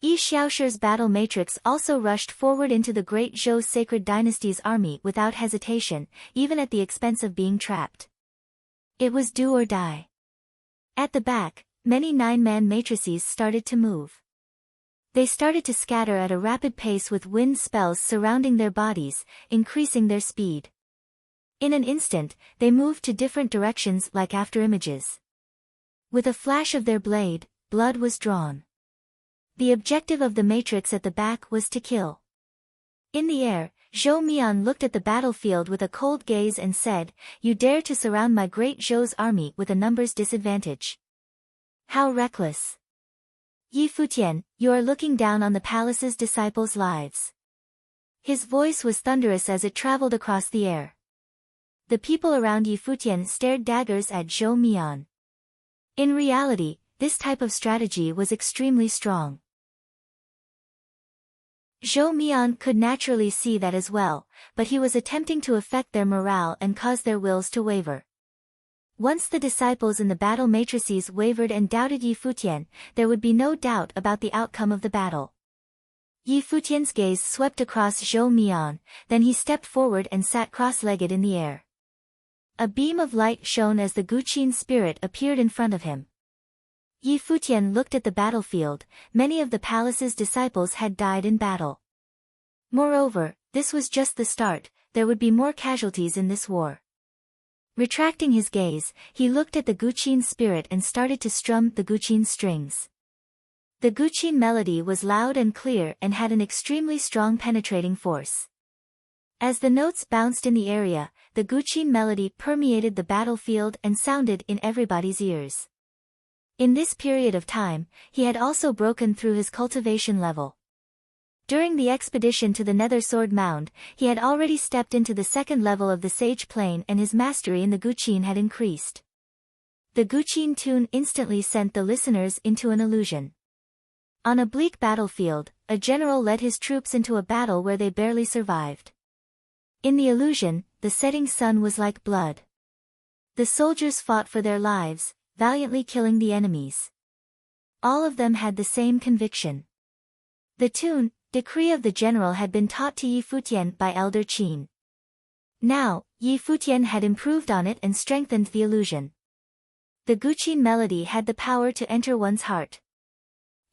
Speaker 1: Yi Xiaoshi's battle matrix also rushed forward into the great Zhou sacred dynasty's army without hesitation, even at the expense of being trapped. It was do or die. At the back, many 9-man matrices started to move. They started to scatter at a rapid pace with wind spells surrounding their bodies, increasing their speed. In an instant, they moved to different directions like afterimages. With a flash of their blade, blood was drawn. The objective of the matrix at the back was to kill. In the air, Zhou Mian looked at the battlefield with a cold gaze and said, "You dare to surround my great Zhou's army with a numbers disadvantage. How reckless! Yi Futian, you are looking down on the palace's disciples' lives." His voice was thunderous as it traveled across the air. The people around Yi Futian stared daggers at Zhou Mian. In reality, this type of strategy was extremely strong. Zhou Mian could naturally see that as well, but he was attempting to affect their morale and cause their wills to waver. Once the disciples in the battle matrices wavered and doubted Yi Futian, there would be no doubt about the outcome of the battle. Yi Futian's gaze swept across Zhou Mian, then he stepped forward and sat cross-legged in the air. A beam of light shone as the Guqin spirit appeared in front of him. Yi Futian looked at the battlefield. Many of the palace's disciples had died in battle. Moreover, this was just the start, there would be more casualties in this war. Retracting his gaze, he looked at the Guqin spirit and started to strum the Guqin strings. The Guqin melody was loud and clear and had an extremely strong penetrating force. As the notes bounced in the area, the Guqin melody permeated the battlefield and sounded in everybody's ears. In this period of time, he had also broken through his cultivation level. During the expedition to the Nether Sword Mound, he had already stepped into the second level of the Sage Plane and his mastery in the Guqin had increased. The Guqin tune instantly sent the listeners into an illusion. On a bleak battlefield, a general led his troops into a battle where they barely survived. In the illusion, the setting sun was like blood. The soldiers fought for their lives, valiantly killing the enemies. All of them had the same conviction. The tune, decree of the general had been taught to Yi Futian by Elder Qin. Now, Yi Futian had improved on it and strengthened the illusion. The Guqin melody had the power to enter one's heart.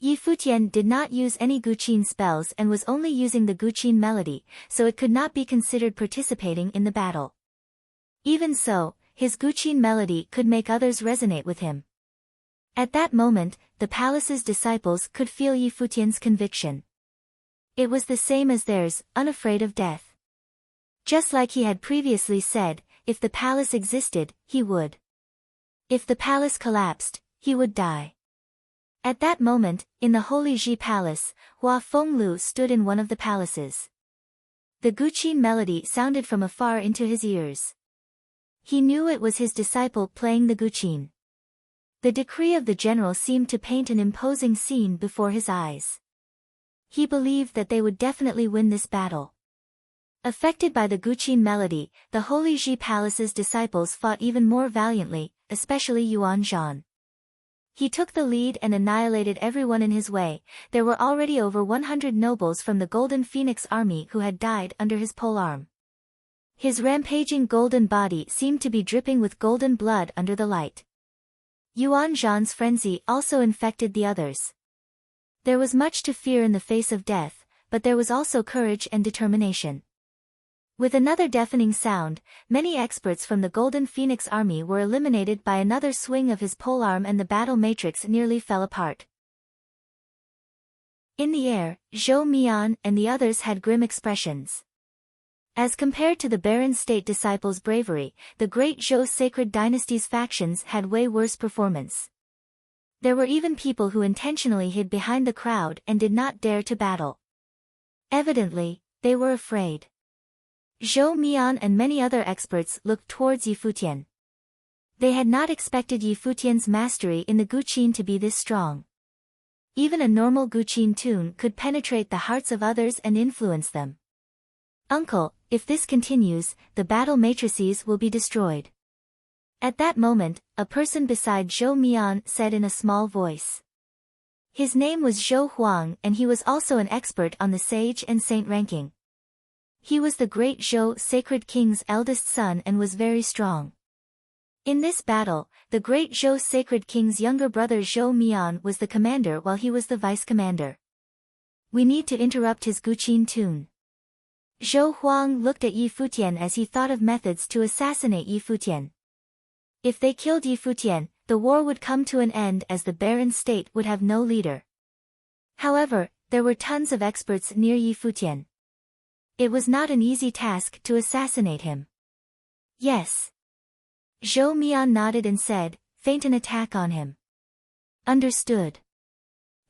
Speaker 1: Yi Futian did not use any Guqin spells and was only using the Guqin melody, so it could not be considered participating in the battle. Even so, his Guqin melody could make others resonate with him. At that moment, the palace's disciples could feel Yi Futian's conviction. It was the same as theirs, unafraid of death. Just like he had previously said, if the palace existed, he would. If the palace collapsed, he would die. At that moment, in the Holy Ji Palace, Hua Fenglu stood in one of the palaces. The Guqin melody sounded from afar into his ears. He knew it was his disciple playing the Guqin. The decree of the general seemed to paint an imposing scene before his eyes. He believed that they would definitely win this battle. Affected by the Guqin melody, the Holy Ji Palace's disciples fought even more valiantly, especially Yuan Zhan. He took the lead and annihilated everyone in his way. There were already over 100 nobles from the Golden Phoenix army who had died under his polearm. His rampaging golden body seemed to be dripping with golden blood under the light. Yuan Zhan's frenzy also infected the others. There was much to fear in the face of death, but there was also courage and determination. With another deafening sound, many experts from the Golden Phoenix army were eliminated by another swing of his polearm and the battle matrix nearly fell apart. In the air, Zhou Mian and the others had grim expressions. As compared to the Baron State disciples' bravery, the great Zhou Sacred Dynasty's factions had way worse performance. There were even people who intentionally hid behind the crowd and did not dare to battle. Evidently, they were afraid. Zhou Mian and many other experts looked towards Yi Futian. They had not expected Yi Futian's mastery in the Guqin to be this strong. Even a normal Guqin tune could penetrate the hearts of others and influence them. Uncle, if this continues, the battle matrices will be destroyed. At that moment, a person beside Zhou Mian said in a small voice. His name was Zhou Huang and he was also an expert on the sage and saint ranking. He was the great Zhou Sacred King's eldest son and was very strong. In this battle, the great Zhou Sacred King's younger brother Zhou Mian was the commander while he was the vice-commander. We need to interrupt his Guqin tune. Zhou Huang looked at Yi Futian as he thought of methods to assassinate Yi Futian. If they killed Yi Futian, the war would come to an end as the Baron State would have no leader. However, there were tons of experts near Yi Futian. It was not an easy task to assassinate him. Yes. Zhou Mian nodded and said, feint an attack on him. Understood.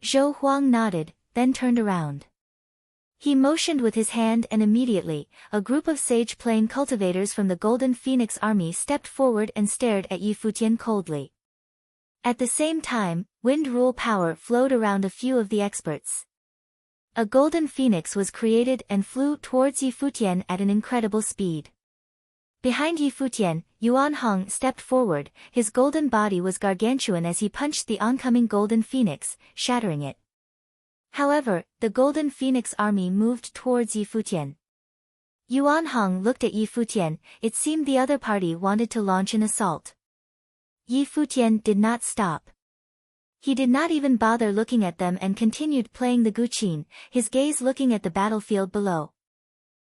Speaker 1: Zhou Huang nodded, then turned around. He motioned with his hand and immediately, a group of sage plane cultivators from the Golden Phoenix army stepped forward and stared at Yi Futian coldly. At the same time, wind rule power flowed around a few of the experts. A golden phoenix was created and flew towards Yi Futian at an incredible speed. Behind Yi Futian, Yuan Hong stepped forward, his golden body was gargantuan as he punched the oncoming golden phoenix, shattering it. However, the Golden Phoenix army moved towards Yi Futian. Yuan Hong looked at Yi Futian, it seemed the other party wanted to launch an assault. Yi Futian did not stop. He did not even bother looking at them and continued playing the Guqin, his gaze looking at the battlefield below.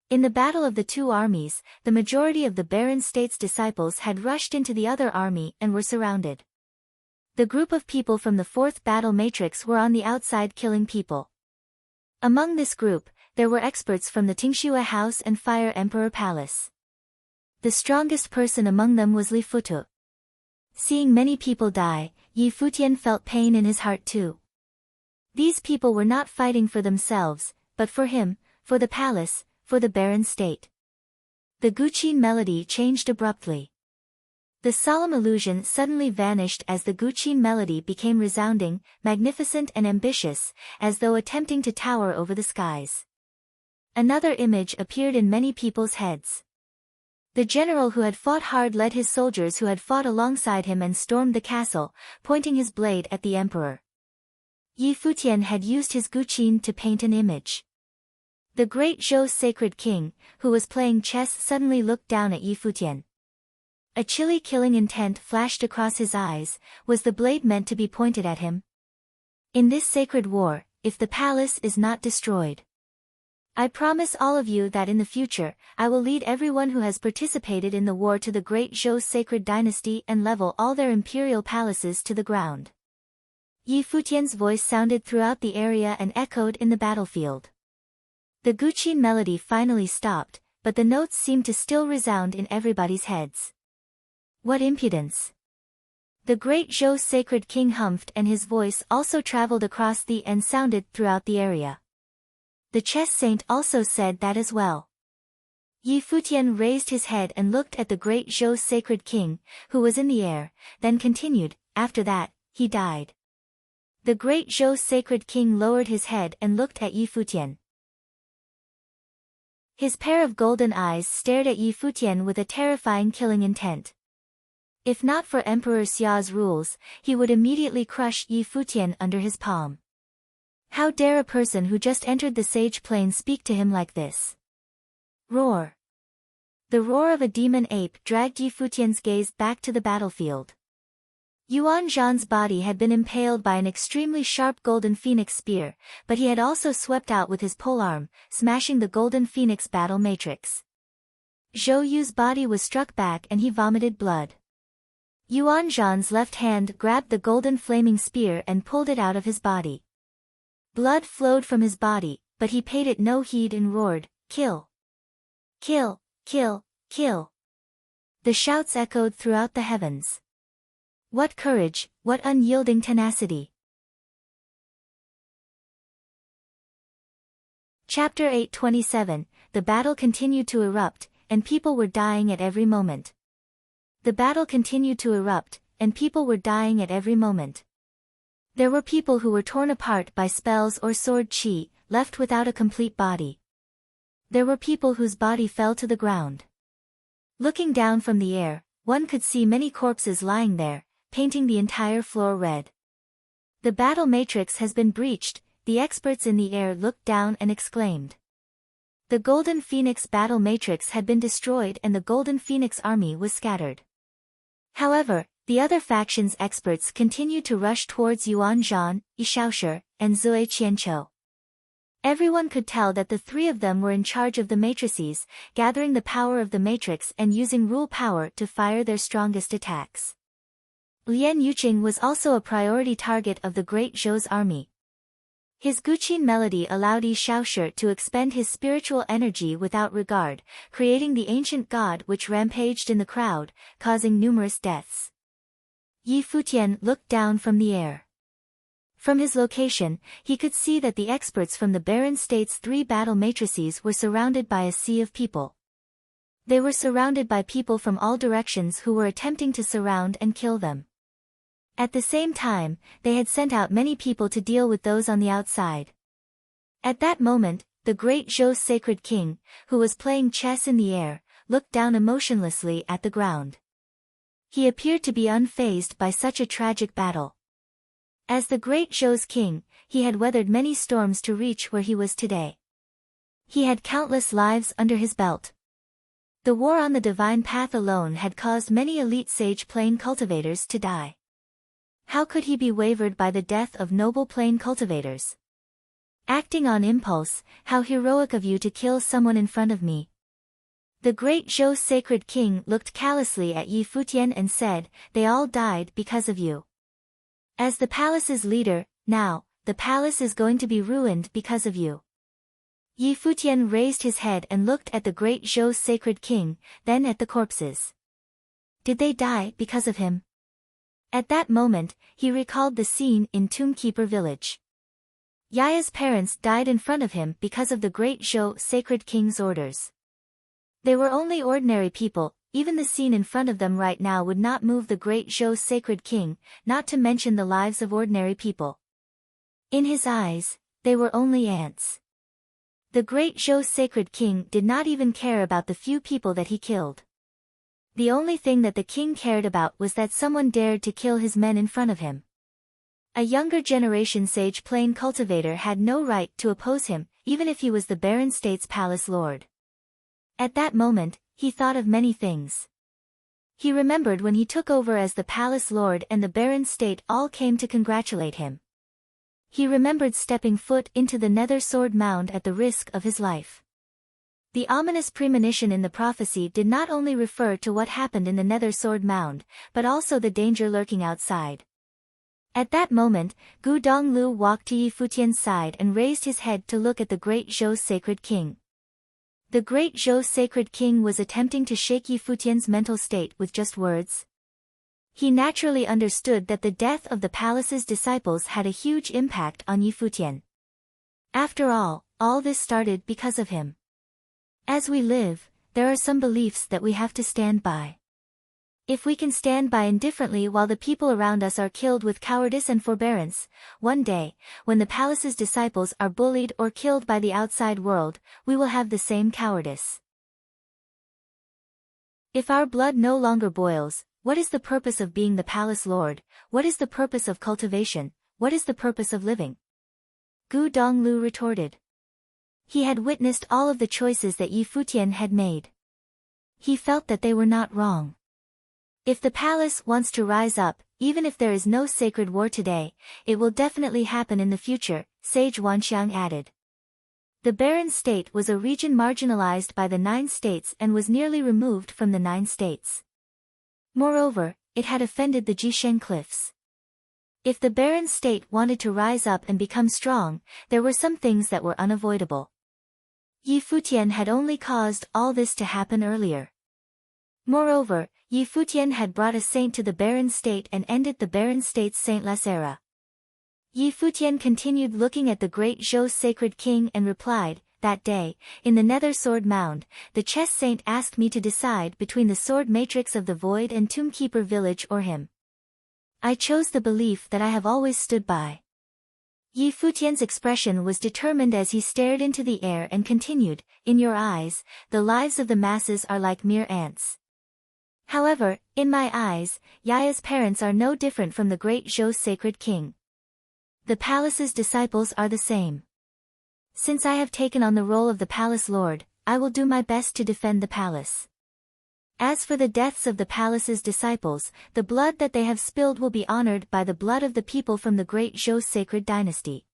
Speaker 1: In the battle of the two armies, the majority of the Baron State's disciples had rushed into the other army and were surrounded. The group of people from the fourth battle matrix were on the outside killing people. Among this group, there were experts from the Tingxue House and Fire Emperor Palace. The strongest person among them was Li Futu. Seeing many people die, Yi Futian felt pain in his heart too. These people were not fighting for themselves, but for him, for the palace, for the Baron State. The Guqin melody changed abruptly. The solemn illusion suddenly vanished as the Guqin melody became resounding, magnificent and ambitious, as though attempting to tower over the skies. Another image appeared in many people's heads. The general who had fought hard led his soldiers who had fought alongside him and stormed the castle, pointing his blade at the emperor. Yi Futian had used his guqin to paint an image. The great Zhou's sacred king, who was playing chess, suddenly looked down at Yi Futian. A chilly killing intent flashed across his eyes. Was the blade meant to be pointed at him? In this sacred war, if the palace is not destroyed, I promise all of you that in the future, I will lead everyone who has participated in the war to the great Zhou's sacred dynasty and level all their imperial palaces to the ground. Yi Futian's voice sounded throughout the area and echoed in the battlefield. The guqin melody finally stopped, but the notes seemed to still resound in everybody's heads. What impudence! The great Zhou's sacred king humphed, and his voice also traveled across the and sounded throughout the area. The chess saint also said that as well. Yi Futian raised his head and looked at the great Zhou's sacred king, who was in the air, then continued, after that, he died. The great Zhou's sacred king lowered his head and looked at Yi Futian. His pair of golden eyes stared at Yi Futian with a terrifying killing intent. If not for Emperor Xia's rules, he would immediately crush Yi Futian under his palm. How dare a person who just entered the sage plane speak to him like this? Roar! The roar of a demon ape dragged Yi Futian's gaze back to the battlefield. Yuan Zhan's body had been impaled by an extremely sharp golden phoenix spear, but he had also swept out with his polearm, smashing the golden phoenix battle matrix. Zhou Yu's body was struck back and he vomited blood. Yuan Zhan's left hand grabbed the golden flaming spear and pulled it out of his body. Blood flowed from his body, but he paid it no heed and roared, "Kill! Kill! Kill! Kill!" The shouts echoed throughout the heavens. What courage, what unyielding tenacity! Chapter 827, The battle continued to erupt, and people were dying at every moment. The battle continued to erupt, and people were dying at every moment. There were people who were torn apart by spells or sword chi, left without a complete body. There were people whose body fell to the ground. Looking down from the air, one could see many corpses lying there, painting the entire floor red. The battle matrix has been breached, the experts in the air looked down and exclaimed. The Golden Phoenix battle matrix had been destroyed and the Golden Phoenix army was scattered. However, the other factions' experts continued to rush towards Yuan Zhan, Yi Shaoshi, and Zui Qianqiu. Everyone could tell that the three of them were in charge of the matrices, gathering the power of the matrix and using rule power to fire their strongest attacks. Lian Yuqing was also a priority target of the great Zhou's army. His guqin melody allowed Yi Shaoshi to expend his spiritual energy without regard, creating the ancient god which rampaged in the crowd, causing numerous deaths. Yi Futian looked down from the air. From his location, he could see that the experts from the Barren State's three battle matrices were surrounded by a sea of people. They were surrounded by people from all directions who were attempting to surround and kill them. At the same time, they had sent out many people to deal with those on the outside. At that moment, the great Zhou's sacred king, who was playing chess in the air, looked down emotionlessly at the ground. He appeared to be unfazed by such a tragic battle. As the great Zhou's king, he had weathered many storms to reach where he was today. He had countless lives under his belt. The war on the divine path alone had caused many elite sage plane cultivators to die. How could he be wavered by the death of noble plane cultivators? Acting on impulse, how heroic of you to kill someone in front of me. The great Zhou's sacred king looked callously at Yi Futian and said, "They all died because of you. As the palace's leader, now, the palace is going to be ruined because of you." Yi Futian raised his head and looked at the great Zhou's sacred king, then at the corpses. Did they die because of him? At that moment, he recalled the scene in Tombkeeper village. Yaya's parents died in front of him because of the great Zhou sacred king's orders. They were only ordinary people, even the scene in front of them right now would not move the great Zhou sacred king, not to mention the lives of ordinary people. In his eyes, they were only ants. The great Zhou sacred king did not even care about the few people that he killed. The only thing that the king cared about was that someone dared to kill his men in front of him. A younger generation sage plain cultivator had no right to oppose him, even if he was the barren state's palace lord. At that moment, he thought of many things. He remembered when he took over as the palace lord and the barren state all came to congratulate him. He remembered stepping foot into the nether sword mound at the risk of his life. The ominous premonition in the prophecy did not only refer to what happened in the nether sword mound, but also the danger lurking outside. At that moment, Gu Donglu walked to Yi Futian's side and raised his head to look at the great Zhou sacred king. The great Zhou sacred king was attempting to shake Yi Futian's mental state with just words. He naturally understood that the death of the palace's disciples had a huge impact on Yi Futian. After all this started because of him. As we live, there are some beliefs that we have to stand by. If we can stand by indifferently while the people around us are killed with cowardice and forbearance, one day, when the palace's disciples are bullied or killed by the outside world, we will have the same cowardice. If our blood no longer boils, what is the purpose of being the palace lord? What is the purpose of cultivation? What is the purpose of living? Gu Donglu retorted. He had witnessed all of the choices that Yi Futian had made. He felt that they were not wrong. If the palace wants to rise up, even if there is no sacred war today, it will definitely happen in the future, Sage Wanxiang added. The barren state was a region marginalized by the 9 states and was nearly removed from the 9 states. Moreover, it had offended the Jisheng cliffs. If the barren state wanted to rise up and become strong, there were some things that were unavoidable. Yi Futian had only caused all this to happen earlier. Moreover, Yi Futian had brought a saint to the barren state and ended the barren state's saintless era. Yi Futian continued looking at the great Zhou sacred king and replied, "That day, in the nether sword mound, the chess saint asked me to decide between the sword matrix of the void and Tombkeeper village or him. I chose the belief that I have always stood by." Yi Futian's expression was determined as he stared into the air and continued, "In your eyes, the lives of the masses are like mere ants. However, in my eyes, Yaya's parents are no different from the great Zhou sacred king. The palace's disciples are the same. Since I have taken on the role of the palace lord, I will do my best to defend the palace. As for the deaths of the palace's disciples, the blood that they have spilled will be honored by the blood of the people from the great Zhou sacred dynasty."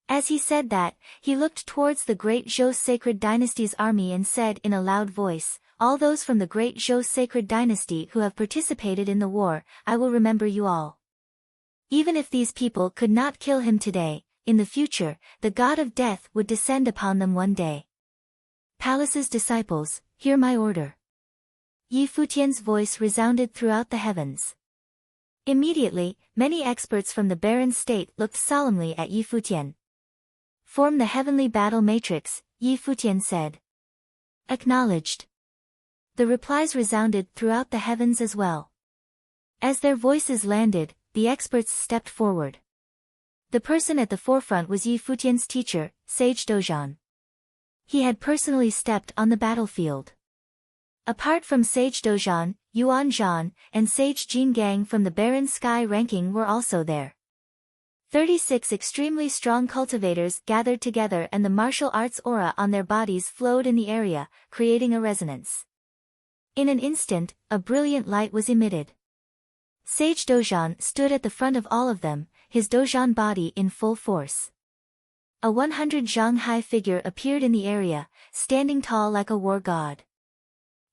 Speaker 1: As he said that, he looked towards the great Zhou sacred dynasty's army and said in a loud voice, "All those from the great Zhou sacred dynasty who have participated in the war, I will remember you all. Even if these people could not kill him today, in the future, the god of death would descend upon them one day. Palace's disciples, hear my order." Yi Futian's voice resounded throughout the heavens. Immediately, many experts from the barren state looked solemnly at Yi Futian. "Form the heavenly battle matrix," Yi Futian said. "Acknowledged." The replies resounded throughout the heavens as well. As their voices landed, the experts stepped forward. The person at the forefront was Yi Futian's teacher, Sage Dozhan. He had personally stepped on the battlefield. Apart from Sage Dozhan, Yuan Zhan, and Sage Jin Gang from the barren sky ranking were also there. 36 extremely strong cultivators gathered together and the martial arts aura on their bodies flowed in the area, creating a resonance. In an instant, a brilliant light was emitted. Sage Dozhan stood at the front of all of them, his Dozhan body in full force. A 100 zhang high figure appeared in the area, standing tall like a war god.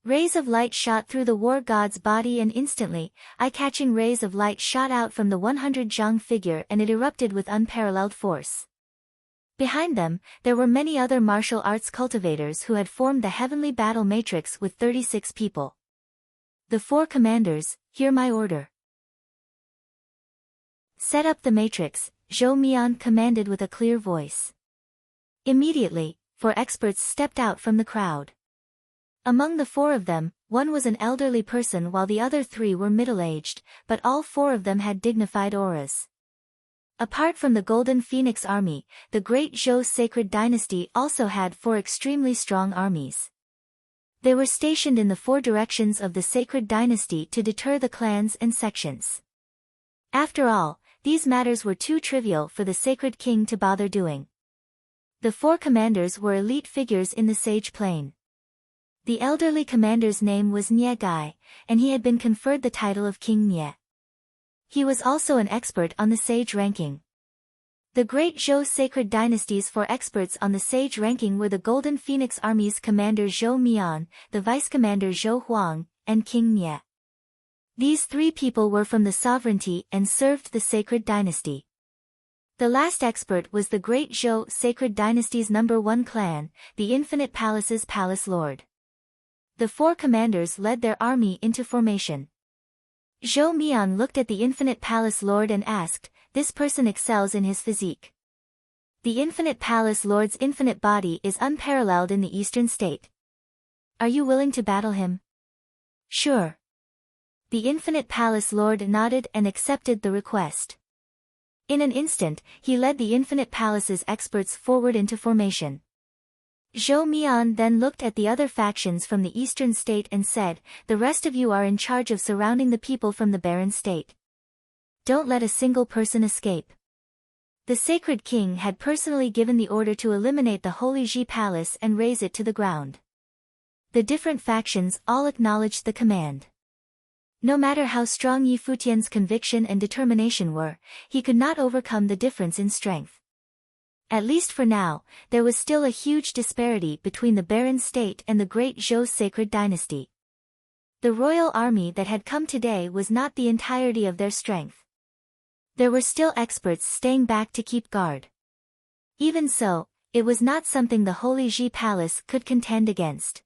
Speaker 1: Rays of light shot through the war god's body and instantly, eye-catching rays of light shot out from the 100 zhang figure and it erupted with unparalleled force. Behind them, there were many other martial arts cultivators who had formed the heavenly battle matrix with 36 people. "The 4 commanders, hear my order. Set up the matrix," Zhou Mian commanded with a clear voice. Immediately, 4 experts stepped out from the crowd. Among the 4 of them, one was an elderly person while the other 3 were middle-aged, but all 4 of them had dignified auras. Apart from the Golden Phoenix Army, the Great Zhou Sacred Dynasty also had 4 extremely strong armies. They were stationed in the 4 directions of the Sacred Dynasty to deter the clans and sections. After all, these matters were too trivial for the Sacred King to bother doing. The 4 commanders were elite figures in the Sage Plain. The elderly commander's name was Nye Gai, and he had been conferred the title of King Nye. He was also an expert on the Sage ranking. The Great Zhou Sacred Dynasty's 4 experts on the Sage ranking were the Golden Phoenix Army's commander Zhou Mian, the vice-commander Zhou Huang, and King Nye. These 3 people were from the sovereignty and served the Sacred Dynasty. The last expert was the Great Zhou Sacred Dynasty's number 1 clan, the Infinite Palace's Palace Lord. The 4 commanders led their army into formation. Zhou Mian looked at the Infinite Palace Lord and asked, "This person excels in his physique. The Infinite Palace Lord's infinite body is unparalleled in the Eastern State. Are you willing to battle him?" "Sure." The Infinite Palace Lord nodded and accepted the request. In an instant, he led the Infinite Palace's experts forward into formation. Zhou Mian then looked at the other factions from the Eastern State and said, "The rest of you are in charge of surrounding the people from the Barren State. Don't let a single person escape." The Sacred King had personally given the order to eliminate the Holy Ji Palace and raze it to the ground. The different factions all acknowledged the command. No matter how strong Yi Futian's conviction and determination were, he could not overcome the difference in strength. At least for now, there was still a huge disparity between the Barren State and the Great Zhou Sacred Dynasty. The royal army that had come today was not the entirety of their strength. There were still experts staying back to keep guard. Even so, it was not something the Holy Ji Palace could contend against.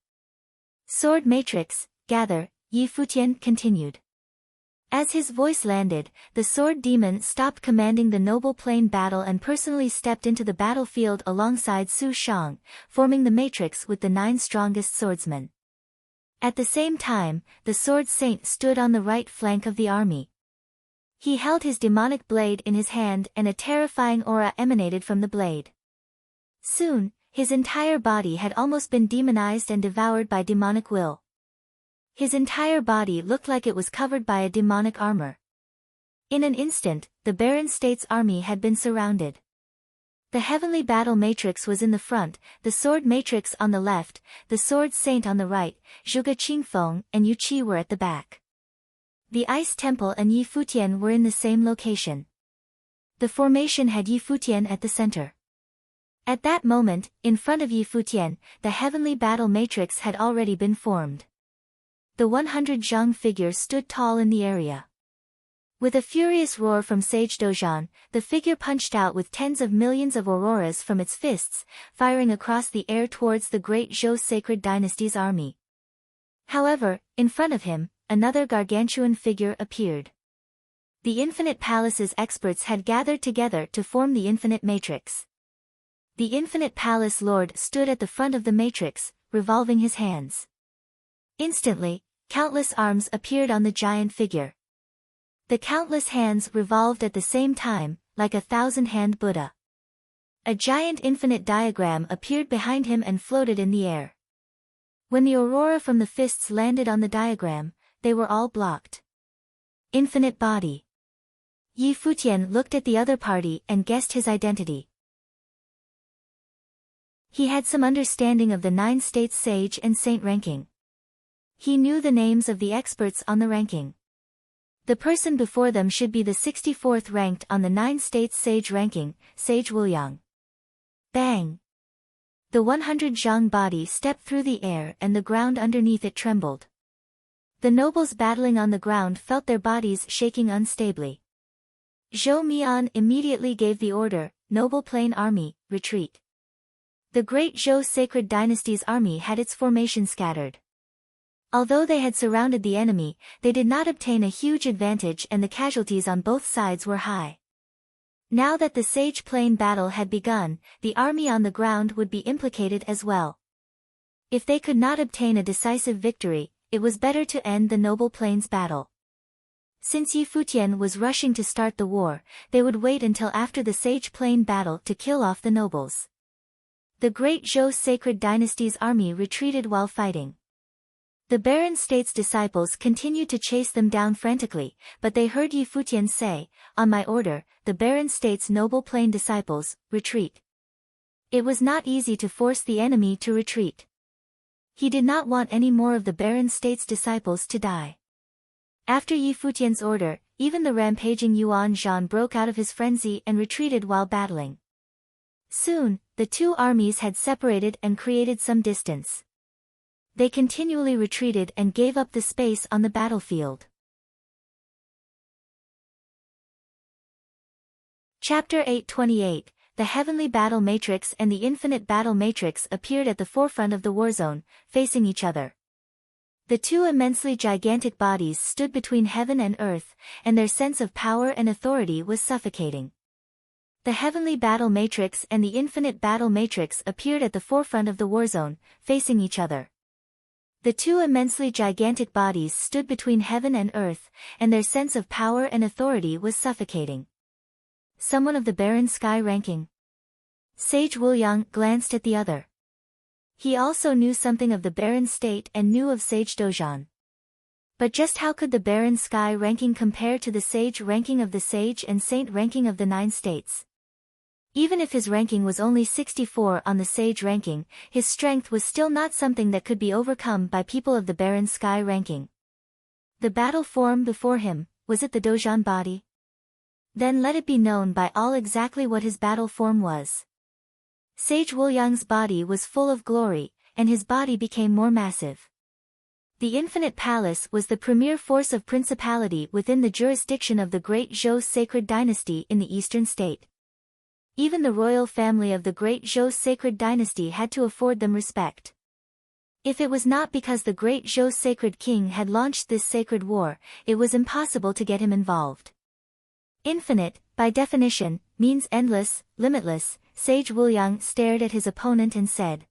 Speaker 1: "Sword Matrix, gather," Yi Futian continued. As his voice landed, the sword demon stopped commanding the noble plain battle and personally stepped into the battlefield alongside Su Shang, forming the matrix with the 9 strongest swordsmen. At the same time, the sword saint stood on the right flank of the army. He held his demonic blade in his hand and a terrifying aura emanated from the blade. Soon, his entire body had almost been demonized and devoured by demonic will. His entire body looked like it was covered by a demonic armor. In an instant, the Barren State's army had been surrounded. The heavenly battle matrix was in the front, the sword matrix on the left, the sword saint on the right, Zhuge Qingfeng and Yu Qi were at the back. The ice temple and Yi Futian were in the same location. The formation had Yi Futian at the center. At that moment, in front of Yi Futian, the heavenly battle matrix had already been formed. The 100 zhang figure stood tall in the area. With a furious roar from Sage Dozhan, the figure punched out with tens of millions of auroras from its fists, firing across the air towards the Great Zhou Sacred Dynasty's army. However, in front of him, another gargantuan figure appeared. The Infinite Palace's experts had gathered together to form the Infinite Matrix. The Infinite Palace Lord stood at the front of the matrix, revolving his hands. Instantly, countless arms appeared on the giant figure. The countless hands revolved at the same time, like a 1,000-hand Buddha. A giant infinite diagram appeared behind him and floated in the air. When the aurora from the fists landed on the diagram, they were all blocked. Infinite body. Yi Futian looked at the other party and guessed his identity. He had some understanding of the 9 states sage and saint ranking. He knew the names of the experts on the ranking. The person before them should be the 64th ranked on the 9 states sage ranking, Sage Wuliang. Bang! The 100 zhang body stepped through the air and the ground underneath it trembled. The nobles battling on the ground felt their bodies shaking unstably. Zhou Mian immediately gave the order, "Noble Plain Army, retreat." The Great Zhou Sacred Dynasty's army had its formation scattered. Although they had surrounded the enemy, they did not obtain a huge advantage and the casualties on both sides were high. Now that the Sage Plain battle had begun, the army on the ground would be implicated as well. If they could not obtain a decisive victory, it was better to end the Noble Plains battle. Since Yi Futian was rushing to start the war, they would wait until after the Sage Plain battle to kill off the nobles. The great Zhou sacred dynasty's army retreated while fighting. The barren state's disciples continued to chase them down frantically, but they heard Yi Futian say, "On my order, the barren state's noble plain disciples, retreat." It was not easy to force the enemy to retreat. He did not want any more of the barren state's disciples to die. After Yi Futian's order, even the rampaging Yuan Zhan broke out of his frenzy and retreated while battling. Soon, the two armies had separated and created some distance. They continually retreated and gave up the space on the battlefield. Chapter 828, The Heavenly Battle Matrix and the Infinite Battle Matrix appeared at the forefront of the warzone, facing each other. The two immensely gigantic bodies stood between heaven and earth, and their sense of power and authority was suffocating. The Heavenly Battle Matrix and the Infinite Battle Matrix appeared at the forefront of the warzone, facing each other. The two immensely gigantic bodies stood between heaven and earth, and their sense of power and authority was suffocating. Someone of the barren sky ranking. Sage Wuliang glanced at the other. He also knew something of the barren state and knew of Sage Dozhan. But just how could the barren sky ranking compare to the sage ranking of the sage and saint ranking of the 9 states? Even if his ranking was only 64 on the sage ranking, his strength was still not something that could be overcome by people of the barren sky ranking. The battle form before him, was it the Dozhan body? Then let it be known by all exactly what his battle form was. Sage Wuliang's body was full of glory, and his body became more massive. The Infinite Palace was the premier force of principality within the jurisdiction of the great Zhou sacred dynasty in the eastern state. Even the royal family of the great Zhou sacred dynasty had to afford them respect. If it was not because the great Zhou sacred king had launched this sacred war, it was impossible to get him involved. Infinite, by definition, means endless, limitless. Sage Wuliang stared at his opponent and said.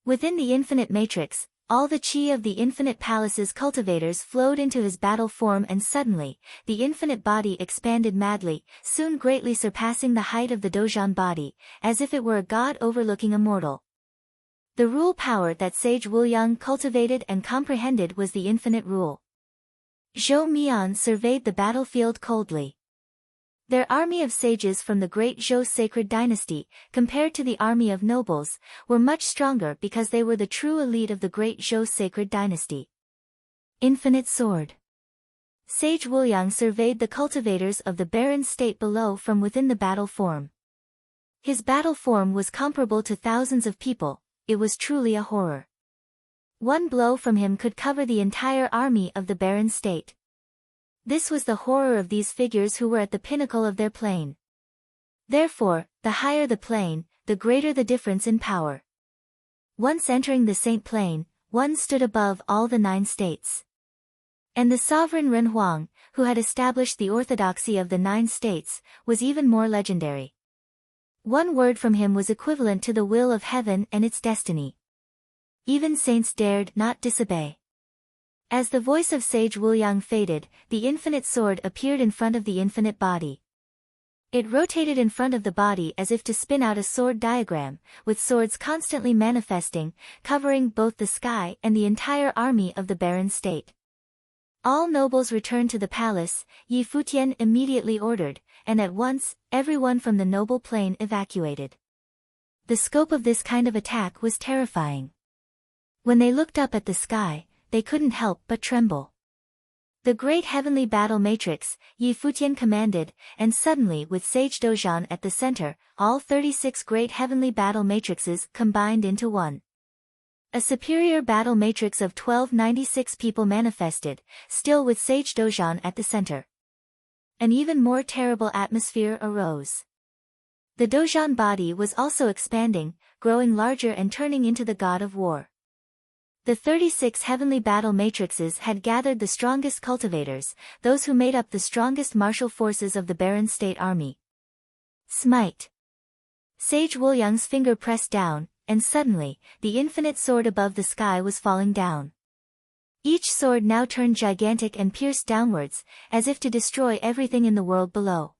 Speaker 1: Within the infinite matrix, all the chi of the infinite palace's cultivators flowed into his battle form, and suddenly, the infinite body expanded madly, soon greatly surpassing the height of the Dozhan body, as if it were a god overlooking a mortal. The rule power that Sage Wuliang cultivated and comprehended was the infinite rule. Zhou Mian surveyed the battlefield coldly. Their army of sages from the great Zhou sacred dynasty, compared to the army of nobles, were much stronger because they were the true elite of the great Zhou sacred dynasty. Infinite sword. Sage Wuliang surveyed the cultivators of the barren state below from within the battle form. His battle form was comparable to thousands of people. It was truly a horror. One blow from him could cover the entire army of the barren state. This was the horror of these figures who were at the pinnacle of their plane. Therefore, the higher the plane, the greater the difference in power. Once entering the saint plane, one stood above all the 9 states. And the sovereign Ren Huang, who had established the orthodoxy of the 9 states, was even more legendary. One word from him was equivalent to the will of heaven and its destiny. Even saints dared not disobey. As the voice of Sage Wuliang faded, the infinite sword appeared in front of the infinite body. It rotated in front of the body as if to spin out a sword diagram, with swords constantly manifesting, covering both the sky and the entire army of the barren state. All nobles returned to the palace, Yi Futian immediately ordered, and at once, everyone from the noble plane evacuated. The scope of this kind of attack was terrifying. When they looked up at the sky, they couldn't help but tremble. The great heavenly battle matrix, Yi Futian commanded, and suddenly with Sage Dozhan at the center, all 36 great heavenly battle matrices combined into one. A superior battle matrix of 1296 people manifested, still with Sage Dozhan at the center. An even more terrible atmosphere arose. The Dozhan body was also expanding, growing larger and turning into the god of war. The 36 heavenly battle matrices had gathered the strongest cultivators, those who made up the strongest martial forces of the barren state army. Smite. Sage Wuliang's finger pressed down, and suddenly, the infinite sword above the sky was falling down. Each sword now turned gigantic and pierced downwards, as if to destroy everything in the world below.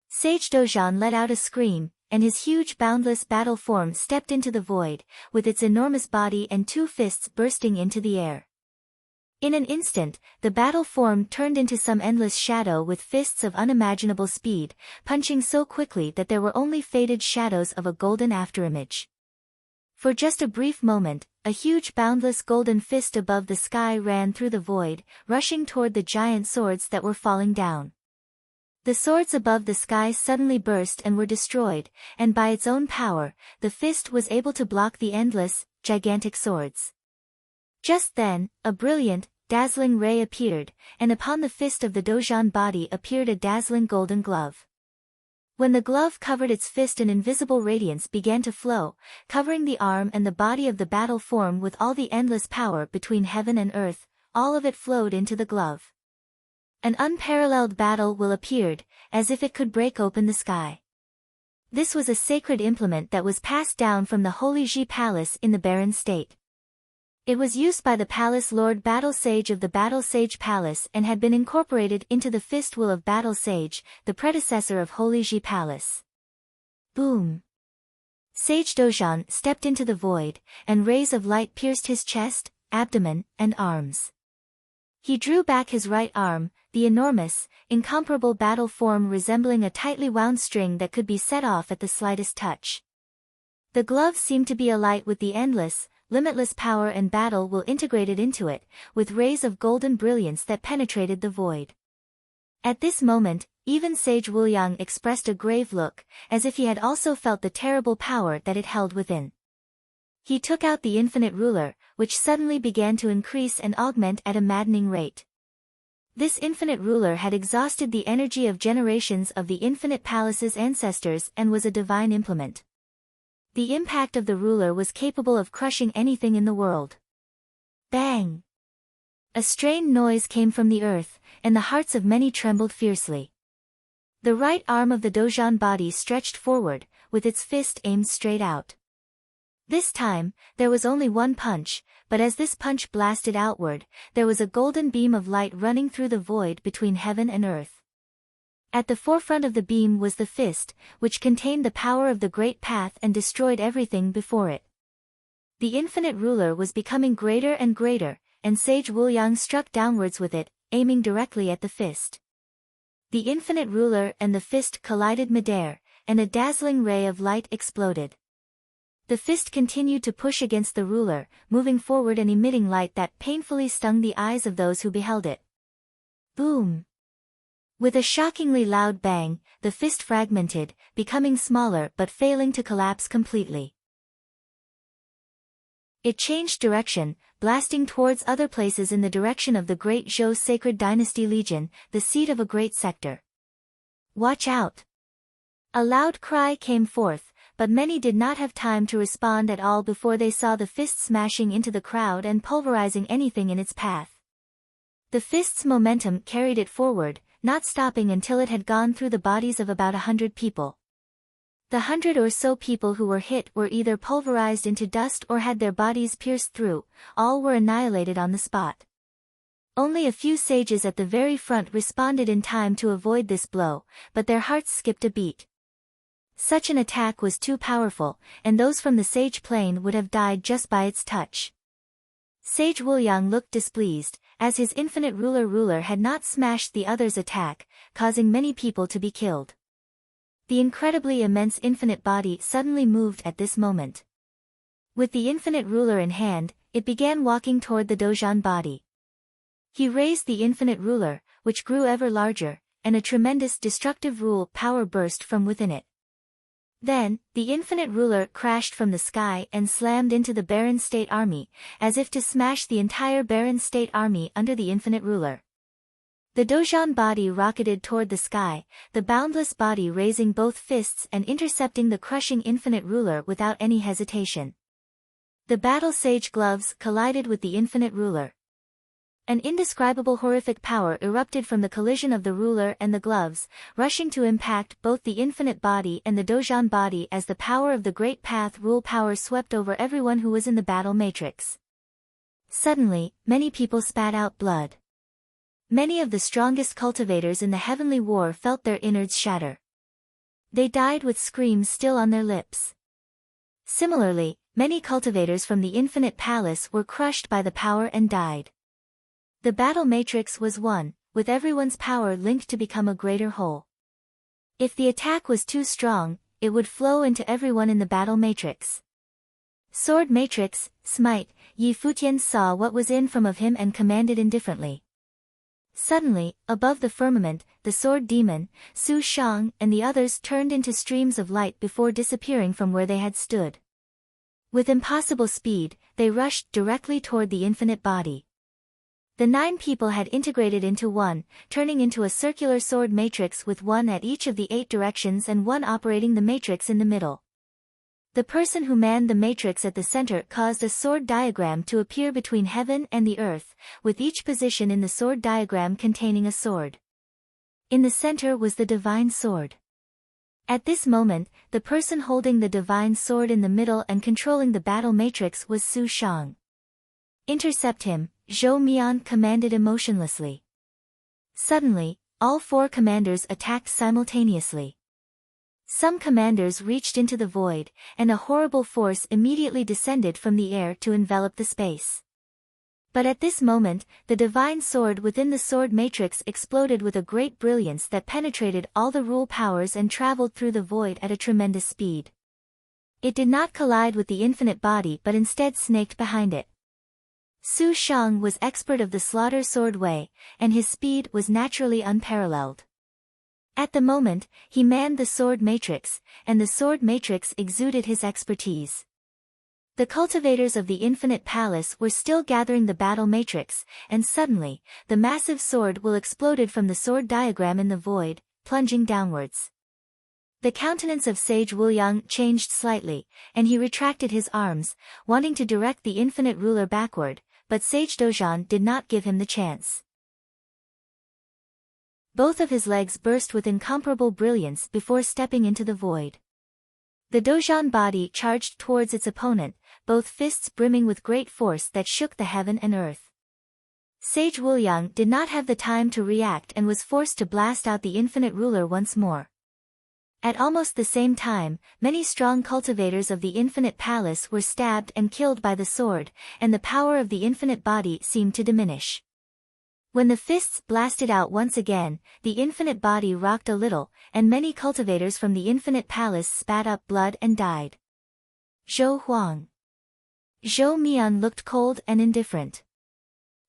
Speaker 1: Sage Dozhan let out a scream, and his huge boundless battle form stepped into the void, with its enormous body and two fists bursting into the air. In an instant, the battle form turned into some endless shadow with fists of unimaginable speed, punching so quickly that there were only faded shadows of a golden afterimage. For just a brief moment, a huge boundless golden fist above the sky ran through the void, rushing toward the giant swords that were falling down. The swords above the sky suddenly burst and were destroyed, and by its own power, the fist was able to block the endless, gigantic swords. Just then, a brilliant, dazzling ray appeared, and upon the fist of the Dozhan body appeared a dazzling golden glove. When the glove covered its fist, an invisible radiance began to flow, covering the arm and the body of the battle form with all the endless power between heaven and earth. All of it flowed into the glove. An unparalleled battle will appeared, as if it could break open the sky. This was a sacred implement that was passed down from the Holy Ji Palace in the barren state. It was used by the Palace Lord Battle Sage of the Battle Sage Palace and had been incorporated into the fist will of Battle Sage, the predecessor of Holy Ji Palace. Boom! Sage Dozhan stepped into the void, and rays of light pierced his chest, abdomen, and arms. He drew back his right arm, the enormous, incomparable battle form resembling a tightly wound string that could be set off at the slightest touch. The glove seemed to be alight with the endless, limitless power and battle will integrated into it, with rays of golden brilliance that penetrated the void. At this moment, even Sage Wuliang expressed a grave look, as if he had also felt the terrible power that it held within. He took out the infinite ruler, which suddenly began to increase and augment at a maddening rate. This infinite ruler had exhausted the energy of generations of the infinite palace's ancestors and was a divine implement. The impact of the ruler was capable of crushing anything in the world. Bang! A strained noise came from the earth, and the hearts of many trembled fiercely. The right arm of the Dozhan body stretched forward, with its fist aimed straight out. This time, there was only one punch, but as this punch blasted outward, there was a golden beam of light running through the void between heaven and earth. At the forefront of the beam was the fist, which contained the power of the great path and destroyed everything before it. The infinite ruler was becoming greater and greater, and Sage Wuliang struck downwards with it, aiming directly at the fist. The infinite ruler and the fist collided midair, and a dazzling ray of light exploded. The fist continued to push against the ruler, moving forward and emitting light that painfully stung the eyes of those who beheld it. Boom! With a shockingly loud bang, the fist fragmented, becoming smaller but failing to collapse completely. It changed direction, blasting towards other places in the direction of the Great Zhou Sacred Dynasty Legion, the seat of a great sector. Watch out! A loud cry came forth, but many did not have time to respond at all before they saw the fist smashing into the crowd and pulverizing anything in its path. The fist's momentum carried it forward, not stopping until it had gone through the bodies of about 100 people. The 100 or so people who were hit were either pulverized into dust or had their bodies pierced through, all were annihilated on the spot. Only a few sages at the very front responded in time to avoid this blow, but their hearts skipped a beat. Such an attack was too powerful, and those from the sage plane would have died just by its touch. Sage Wuliang looked displeased, as his infinite ruler had not smashed the other's attack, causing many people to be killed. The incredibly immense infinite body suddenly moved at this moment. With the infinite ruler in hand, it began walking toward the Dozhan body. He raised the infinite ruler, which grew ever larger, and a tremendous destructive rule power burst from within it. Then, the infinite ruler crashed from the sky and slammed into the barren state army, as if to smash the entire barren state army under the infinite ruler. The Dozhan body rocketed toward the sky, the boundless body raising both fists and intercepting the crushing infinite ruler without any hesitation. The battle sage gloves collided with the infinite ruler. An indescribable horrific power erupted from the collision of the ruler and the gloves, rushing to impact both the infinite body and the Dozhan body as the power of the great path rule power swept over everyone who was in the battle matrix. Suddenly, many people spat out blood. Many of the strongest cultivators in the heavenly war felt their innards shatter. They died with screams still on their lips. Similarly, many cultivators from the infinite palace were crushed by the power and died. The battle matrix was one, with everyone's power linked to become a greater whole. If the attack was too strong, it would flow into everyone in the battle matrix. Sword matrix, smite, Yi Futian saw what was in front of him and commanded indifferently. Suddenly, above the firmament, the sword demon, Su Shang, and the others turned into streams of light before disappearing from where they had stood. With impossible speed, they rushed directly toward the infinite body. The 9 people had integrated into one, turning into a circular sword matrix with one at each of the 8 directions and one operating the matrix in the middle. The person who manned the matrix at the center caused a sword diagram to appear between heaven and the earth, with each position in the sword diagram containing a sword. In the center was the divine sword. At this moment, the person holding the divine sword in the middle and controlling the battle matrix was Su Shang. "Intercept him," Zhou Mian commanded emotionlessly. Suddenly, all 4 commanders attacked simultaneously. Some commanders reached into the void, and a horrible force immediately descended from the air to envelop the space. But at this moment, the divine sword within the sword matrix exploded with a great brilliance that penetrated all the rule powers and traveled through the void at a tremendous speed. It did not collide with the infinite body but instead snaked behind it. Su Shang was expert of the slaughter sword way, and his speed was naturally unparalleled. At the moment, he manned the sword matrix, and the sword matrix exuded his expertise. The cultivators of the infinite palace were still gathering the battle matrix, and suddenly, the massive sword will exploded from the sword diagram in the void, plunging downwards. The countenance of Sage Wuliang changed slightly, and he retracted his arms, wanting to direct the infinite ruler backward, but Sage Dozhan did not give him the chance. Both of his legs burst with incomparable brilliance before stepping into the void. The Dozhan body charged towards its opponent, both fists brimming with great force that shook the heaven and earth. Sage Wuliang did not have the time to react and was forced to blast out the infinite ruler once more. At almost the same time, many strong cultivators of the infinite palace were stabbed and killed by the sword, and the power of the infinite body seemed to diminish. When the fists blasted out once again, the infinite body rocked a little, and many cultivators from the infinite palace spat up blood and died. Zhou Huang. Zhou Mian looked cold and indifferent.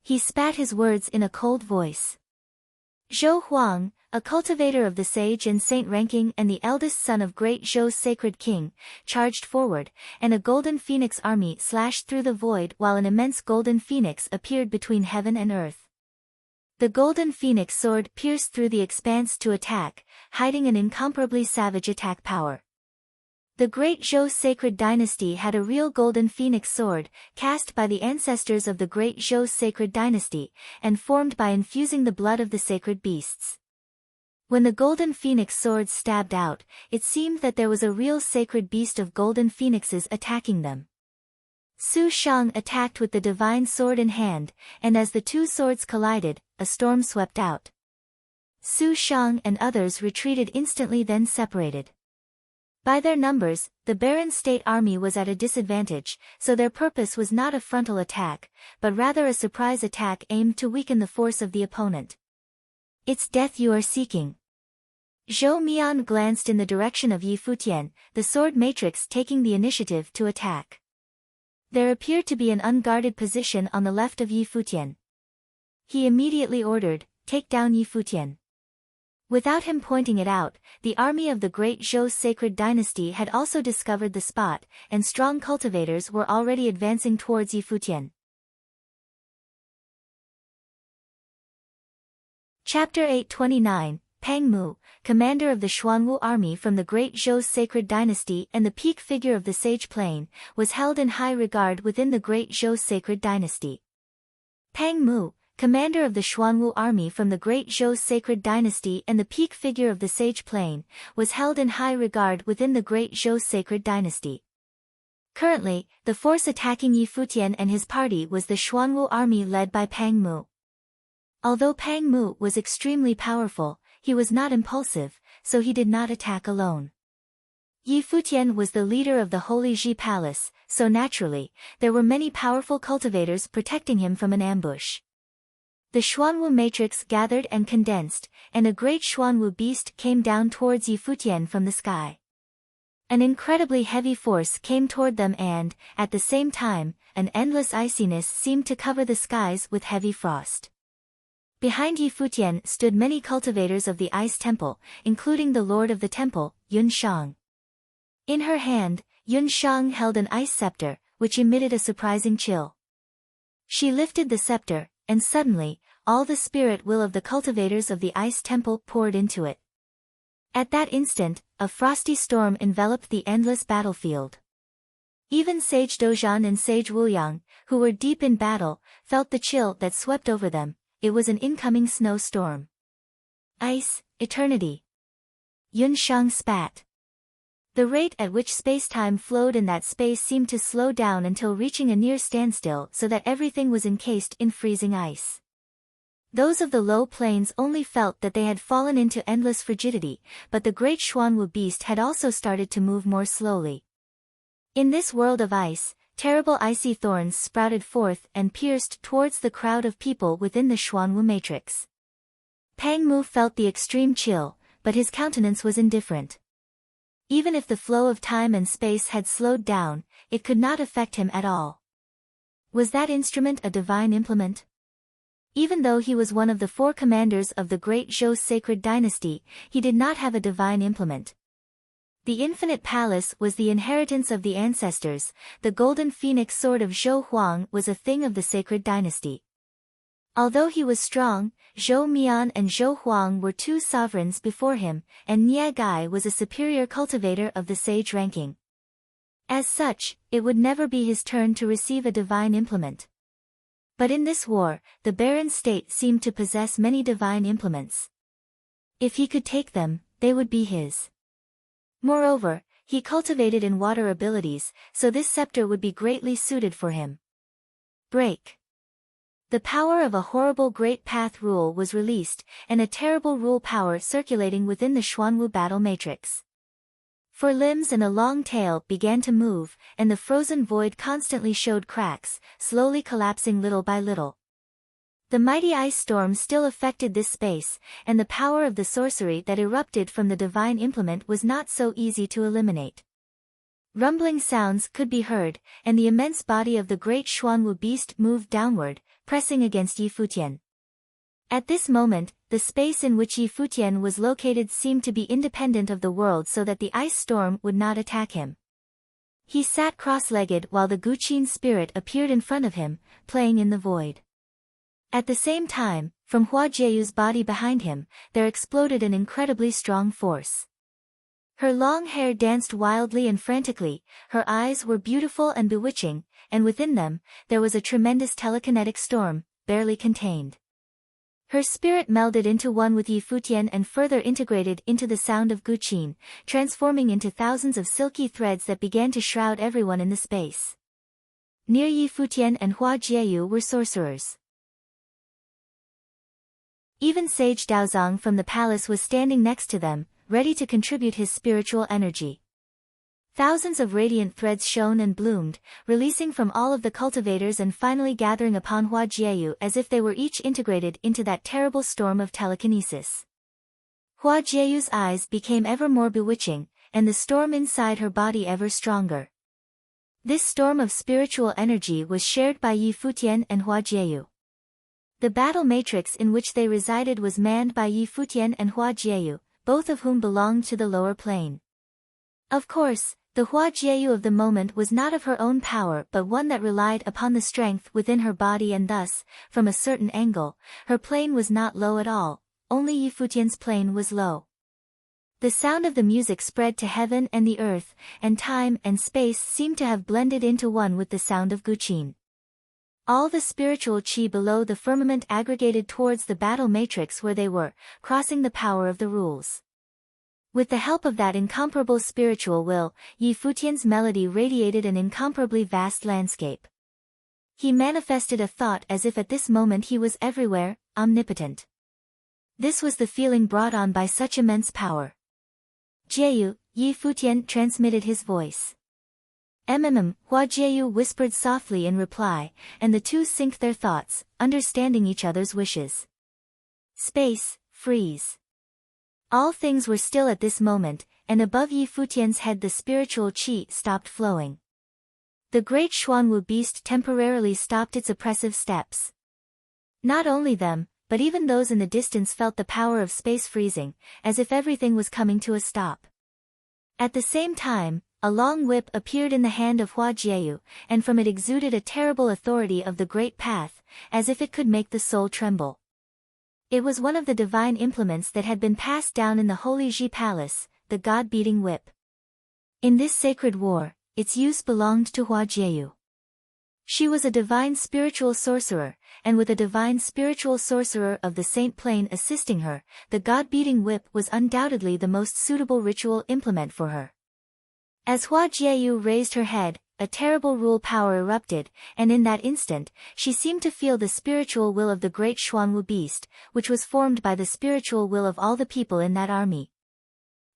Speaker 1: He spat his words in a cold voice. Zhou Huang, a cultivator of the sage and saint ranking and the eldest son of great Zhou's sacred king, charged forward, and a golden phoenix army slashed through the void while an immense golden phoenix appeared between heaven and earth. The golden phoenix sword pierced through the expanse to attack, hiding an incomparably savage attack power. The great Zhou sacred dynasty had a real golden phoenix sword, cast by the ancestors of the great Zhou sacred dynasty, and formed by infusing the blood of the sacred beasts. When the golden phoenix sword stabbed out, it seemed that there was a real sacred beast of golden phoenixes attacking them. Su Shang attacked with the divine sword in hand, and as the 2 swords collided, a storm swept out. Su Shang and others retreated instantly, then separated. By their numbers, the barren state army was at a disadvantage, so their purpose was not a frontal attack, but rather a surprise attack aimed to weaken the force of the opponent. "It's death you are seeking." Zhou Mian glanced in the direction of Yi Futian, the sword matrix taking the initiative to attack. There appeared to be an unguarded position on the left of Yi Futian. He immediately ordered, "Take down Yi Futian." Without him pointing it out, the army of the great Zhou sacred dynasty had also discovered the spot, and strong cultivators were already advancing towards Yi Futian. Chapter 829, Pang Mu, commander of the Xuanwu army from the great Zhou sacred dynasty and the peak figure of the Sage Plain, was held in high regard within the great Zhou sacred dynasty. Pang Mu, commander of the Xuanwu army from the great Zhou sacred dynasty and the peak figure of the Sage Plain, was held in high regard within the great Zhou sacred dynasty. Currently, the force attacking Yi Futian and his party was the Xuanwu army led by Pang Mu. Although Pang Mu was extremely powerful, he was not impulsive, so he did not attack alone. Yi Futian was the leader of the Holy Ji Palace, so naturally, there were many powerful cultivators protecting him from an ambush. The Xuanwu matrix gathered and condensed, and a great Xuanwu beast came down towards Yi Futian from the sky. An incredibly heavy force came toward them and, at the same time, an endless iciness seemed to cover the skies with heavy frost. Behind Yi Futian stood many cultivators of the Ice Temple, including the Lord of the Temple, Yun Shang. In her hand, Yun Shang held an ice scepter, which emitted a surprising chill. She lifted the scepter, and suddenly, all the spirit will of the cultivators of the Ice Temple poured into it. At that instant, a frosty storm enveloped the endless battlefield. Even Sage Dozhan and Sage Wuyang, who were deep in battle, felt the chill that swept over them. It was an incoming snowstorm. Ice, eternity. Yun Shang spat. The rate at which space-time flowed in that space seemed to slow down until reaching a near standstill so that everything was encased in freezing ice. Those of the low plains only felt that they had fallen into endless frigidity, but the great Xuanwu beast had also started to move more slowly. In this world of ice, terrible icy thorns sprouted forth and pierced towards the crowd of people within the Xuanwu matrix. Pang Mu felt the extreme chill, but his countenance was indifferent. Even if the flow of time and space had slowed down, it could not affect him at all. Was that instrument a divine implement? Even though he was one of the 4 commanders of the great Zhou sacred dynasty, he did not have a divine implement. The infinite palace was the inheritance of the ancestors. The golden phoenix sword of Zhou Huang was a thing of the sacred dynasty. Although he was strong, Zhou Mian and Zhou Huang were 2 sovereigns before him, and Nie Gai was a superior cultivator of the sage ranking. As such, it would never be his turn to receive a divine implement. But in this war, the barren state seemed to possess many divine implements. If he could take them, they would be his. Moreover, he cultivated in water abilities, so this scepter would be greatly suited for him. Break. The power of a horrible great path rule was released, and a terrible rule power circulating within the Xuanwu battle matrix. 4 limbs and a long tail began to move, and the frozen void constantly showed cracks, slowly collapsing little by little. The mighty ice storm still affected this space, and the power of the sorcery that erupted from the divine implement was not so easy to eliminate. Rumbling sounds could be heard, and the immense body of the great Xuanwu beast moved downward, pressing against Yi Futian. At this moment, the space in which Yi Futian was located seemed to be independent of the world so that the ice storm would not attack him. He sat cross-legged while the Guqin spirit appeared in front of him, playing in the void. At the same time, from Hua Jieyu's body behind him, there exploded an incredibly strong force. Her long hair danced wildly and frantically, her eyes were beautiful and bewitching, and within them, there was a tremendous telekinetic storm, barely contained. Her spirit melded into one with Yi Futian and further integrated into the sound of Guqin, transforming into thousands of silky threads that began to shroud everyone in the space. Near Yi Futian and Hua Jieyu were sorcerers. Even Sage Daozong from the palace was standing next to them, ready to contribute his spiritual energy. Thousands of radiant threads shone and bloomed, releasing from all of the cultivators and finally gathering upon Hua Jieyu as if they were each integrated into that terrible storm of telekinesis. Hua Jieyu's eyes became ever more bewitching, and the storm inside her body ever stronger. This storm of spiritual energy was shared by Yi Futian and Hua Jieyu. The battle matrix in which they resided was manned by Yi Futian and Hua Jieyu, both of whom belonged to the lower plane. Of course, the Hua Jieyu of the moment was not of her own power but one that relied upon the strength within her body, and thus, from a certain angle, her plane was not low at all, only Yi Futian's plane was low. The sound of the music spread to heaven and the earth, and time and space seemed to have blended into one with the sound of Guqin. All the spiritual chi below the firmament aggregated towards the battle matrix where they were, crossing the power of the rules. With the help of that incomparable spiritual will, Yi Futian's melody radiated an incomparably vast landscape. He manifested a thought as if at this moment he was everywhere, omnipotent. This was the feeling brought on by such immense power. Jieyu, Yi Futian transmitted his voice. Hua Jieyu whispered softly in reply, and the two synced their thoughts, understanding each other's wishes. Space, freeze. All things were still at this moment, and above Yi Futian's head the spiritual qi stopped flowing. The great Xuanwu beast temporarily stopped its oppressive steps. Not only them, but even those in the distance felt the power of space freezing, as if everything was coming to a stop. At the same time, a long whip appeared in the hand of Hua Jieyu, and from it exuded a terrible authority of the great path, as if it could make the soul tremble. It was one of the divine implements that had been passed down in the Holy Ji Palace, the god-beating whip. In this sacred war, its use belonged to Hua Jieyu. She was a divine spiritual sorcerer, and with a divine spiritual sorcerer of the Saint Plane assisting her, the god-beating whip was undoubtedly the most suitable ritual implement for her. As Hua Jieyu raised her head, a terrible rule power erupted, and in that instant, she seemed to feel the spiritual will of the great Xuanwu beast, which was formed by the spiritual will of all the people in that army.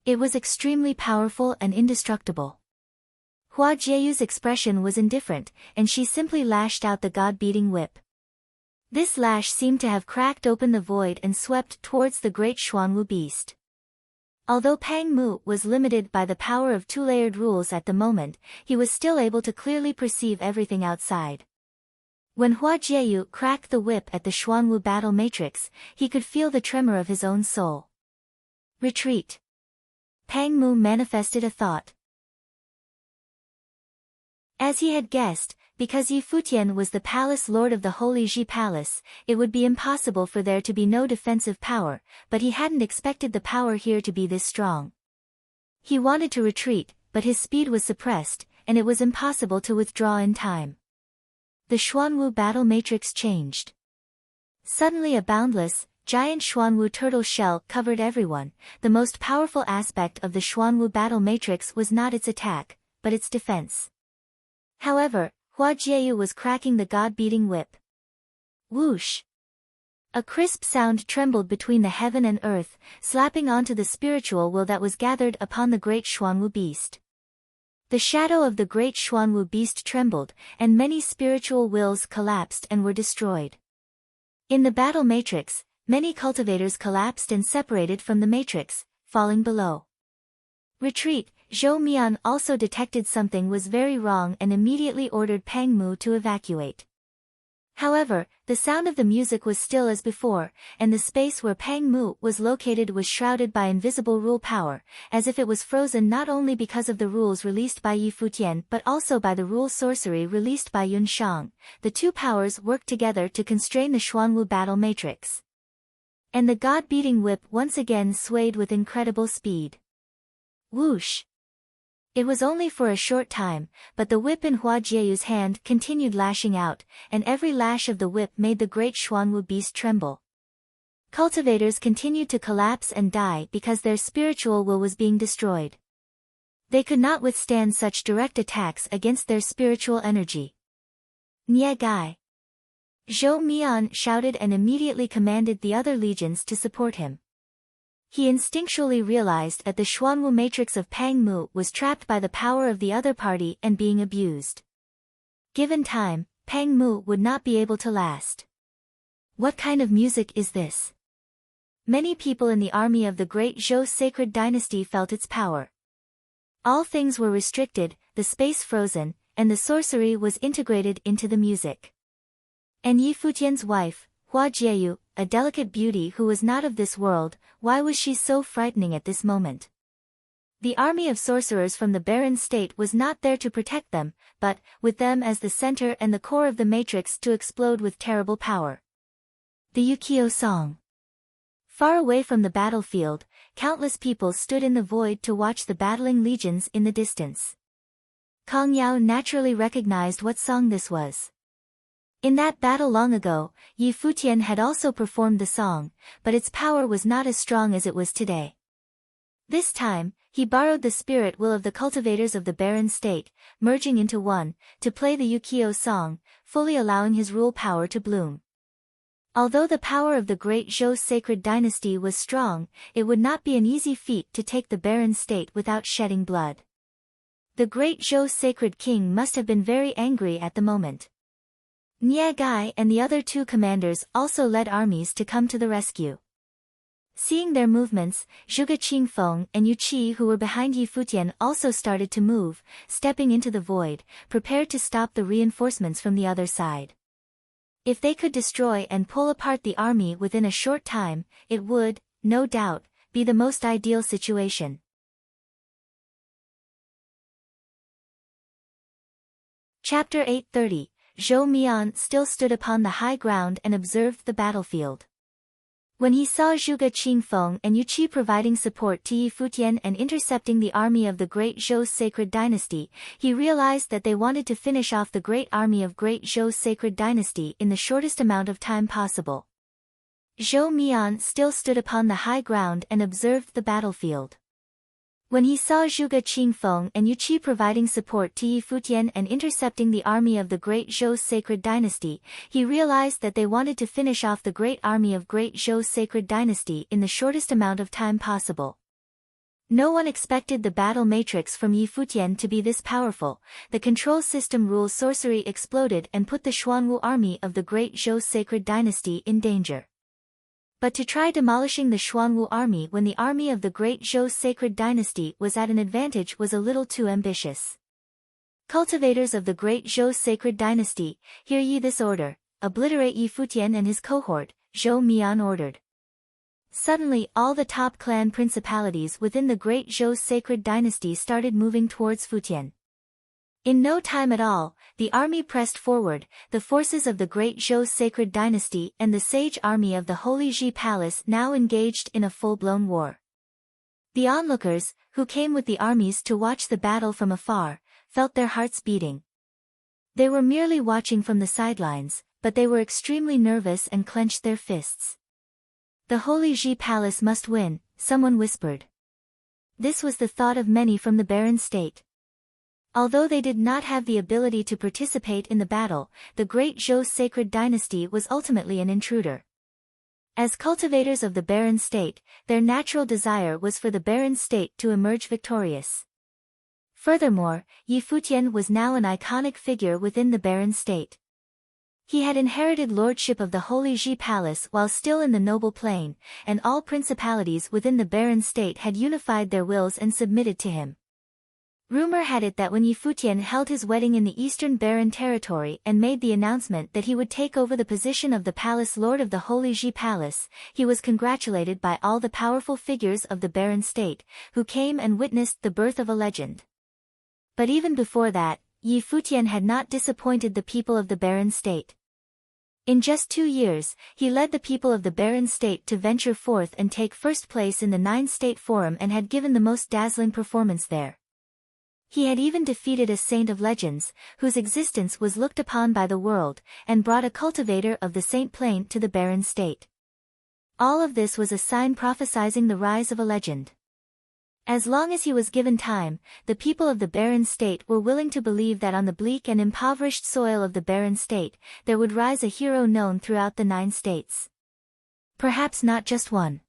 Speaker 1: It was extremely powerful and indestructible. Hua Jieyu's expression was indifferent, and she simply lashed out the god-beating whip. This lash seemed to have cracked open the void and swept towards the great Xuanwu beast. Although Pang Mu was limited by the power of two-layered rules at the moment, he was still able to clearly perceive everything outside. When Hua Jieyu cracked the whip at the Xuanwu battle matrix, he could feel the tremor of his own soul. Retreat. Pang Mu manifested a thought. As he had guessed, because Yi Futian was the palace lord of the Holy Ji Palace, it would be impossible for there to be no defensive power, but he hadn't expected the power here to be this strong. He wanted to retreat, but his speed was suppressed, and it was impossible to withdraw in time. The Xuanwu battle matrix changed. Suddenly a boundless, giant Xuanwu turtle shell covered everyone. The most powerful aspect of the Xuanwu battle matrix was not its attack, but its defense. However, Hua Jieyu was cracking the god-beating whip. Whoosh! A crisp sound trembled between the heaven and earth, slapping onto the spiritual will that was gathered upon the great Xuanwu beast. The shadow of the great Xuanwu beast trembled, and many spiritual wills collapsed and were destroyed. In the battle matrix, many cultivators collapsed and separated from the matrix, falling below. Retreat. Zhou Mian also detected something was very wrong and immediately ordered Pang Mu to evacuate. However, the sound of the music was still as before, and the space where Pang Mu was located was shrouded by invisible rule power, as if it was frozen not only because of the rules released by Yi Futian but also by the rule sorcery released by Yun Shang. The two powers worked together to constrain the Xuanwu battle matrix. And the god-beating whip once again swayed with incredible speed. Whoosh! It was only for a short time, but the whip in Hua Jieyu's hand continued lashing out, and every lash of the whip made the great Xuanwu beast tremble. Cultivators continued to collapse and die because their spiritual will was being destroyed. They could not withstand such direct attacks against their spiritual energy. Nye Gai! Zhou Mian shouted and immediately commanded the other legions to support him. He instinctually realized that the Xuanwu matrix of Pang Mu was trapped by the power of the other party and being abused. Given time, Pang Mu would not be able to last. What kind of music is this? Many people in the army of the great Zhou sacred dynasty felt its power. All things were restricted, the space frozen, and the sorcery was integrated into the music. And Yi Futian's wife, Hua Jieyu, a delicate beauty who was not of this world, why was she so frightening at this moment? The army of sorcerers from the barren state was not there to protect them, but, with them as the center and the core of the matrix to explode with terrible power. The Yukio Song. Far away from the battlefield, countless people stood in the void to watch the battling legions in the distance. Kong Yao naturally recognized what song this was. In that battle long ago, Yi Futian had also performed the song, but its power was not as strong as it was today. This time, he borrowed the spirit will of the cultivators of the barren state, merging into one, to play the Yukio song, fully allowing his rule power to bloom. Although the power of the great Zhou sacred dynasty was strong, it would not be an easy feat to take the barren state without shedding blood. The great Zhou sacred king must have been very angry at the moment. Nie Gai and the other two commanders also led armies to come to the rescue. Seeing their movements, Zhuge Qingfeng and Yu Qi who were behind Yi Futian also started to move, stepping into the void, prepared to stop the reinforcements from the other side. If they could destroy and pull apart the army within a short time, it would, no doubt, be the most ideal situation. Chapter 830, Zhou Mian still stood upon the high ground and observed the battlefield. When he saw Zhuge Qingfeng and Yu Qi providing support to Yi Futian and intercepting the army of the great Zhou sacred dynasty, he realized that they wanted to finish off the great army of great Zhou sacred dynasty in the shortest amount of time possible. Zhou Mian still stood upon the high ground and observed the battlefield. When he saw Zhuge Qingfeng and Yu Qi providing support to Yi Futian and intercepting the army of the great Zhou sacred dynasty, he realized that they wanted to finish off the great army of great Zhou sacred dynasty in the shortest amount of time possible. No one expected the battle matrix from Yi Futian to be this powerful. The control system rule sorcery exploded and put the Xuanwu army of the great Zhou sacred dynasty in danger. But to try demolishing the Xuanwu army when the army of the great Zhou sacred dynasty was at an advantage was a little too ambitious. Cultivators of the great Zhou sacred dynasty, hear ye this order, obliterate Yi Futian and his cohort, Zhou Mian ordered. Suddenly all the top clan principalities within the great Zhou sacred dynasty started moving towards Futian. In no time at all, the army pressed forward, the forces of the great Zhou sacred dynasty and the sage army of the Holy Ji Palace now engaged in a full-blown war. The onlookers, who came with the armies to watch the battle from afar, felt their hearts beating. They were merely watching from the sidelines, but they were extremely nervous and clenched their fists. The Holy Ji Palace must win, someone whispered. This was the thought of many from the barren state. Although they did not have the ability to participate in the battle, the great Zhou sacred dynasty was ultimately an intruder. As cultivators of the barren state, their natural desire was for the barren state to emerge victorious. Furthermore, Yi Futian was now an iconic figure within the barren state. He had inherited lordship of the Holy Ji Palace while still in the noble plane, and all principalities within the barren state had unified their wills and submitted to him. Rumor had it that when Yi Futian held his wedding in the eastern barren territory and made the announcement that he would take over the position of the palace lord of the Holy Ji Palace, he was congratulated by all the powerful figures of the barren state, who came and witnessed the birth of a legend. But even before that, Yi Futian had not disappointed the people of the barren state. In just 2 years, he led the people of the barren state to venture forth and take first place in the 9-state forum and had given the most dazzling performance there. He had even defeated a saint of legends, whose existence was looked upon by the world, and brought a cultivator of the saint plane to the barren state. All of this was a sign prophesying the rise of a legend. As long as he was given time, the people of the barren state were willing to believe that on the bleak and impoverished soil of the barren state, there would rise a hero known throughout the 9 states. Perhaps not just one.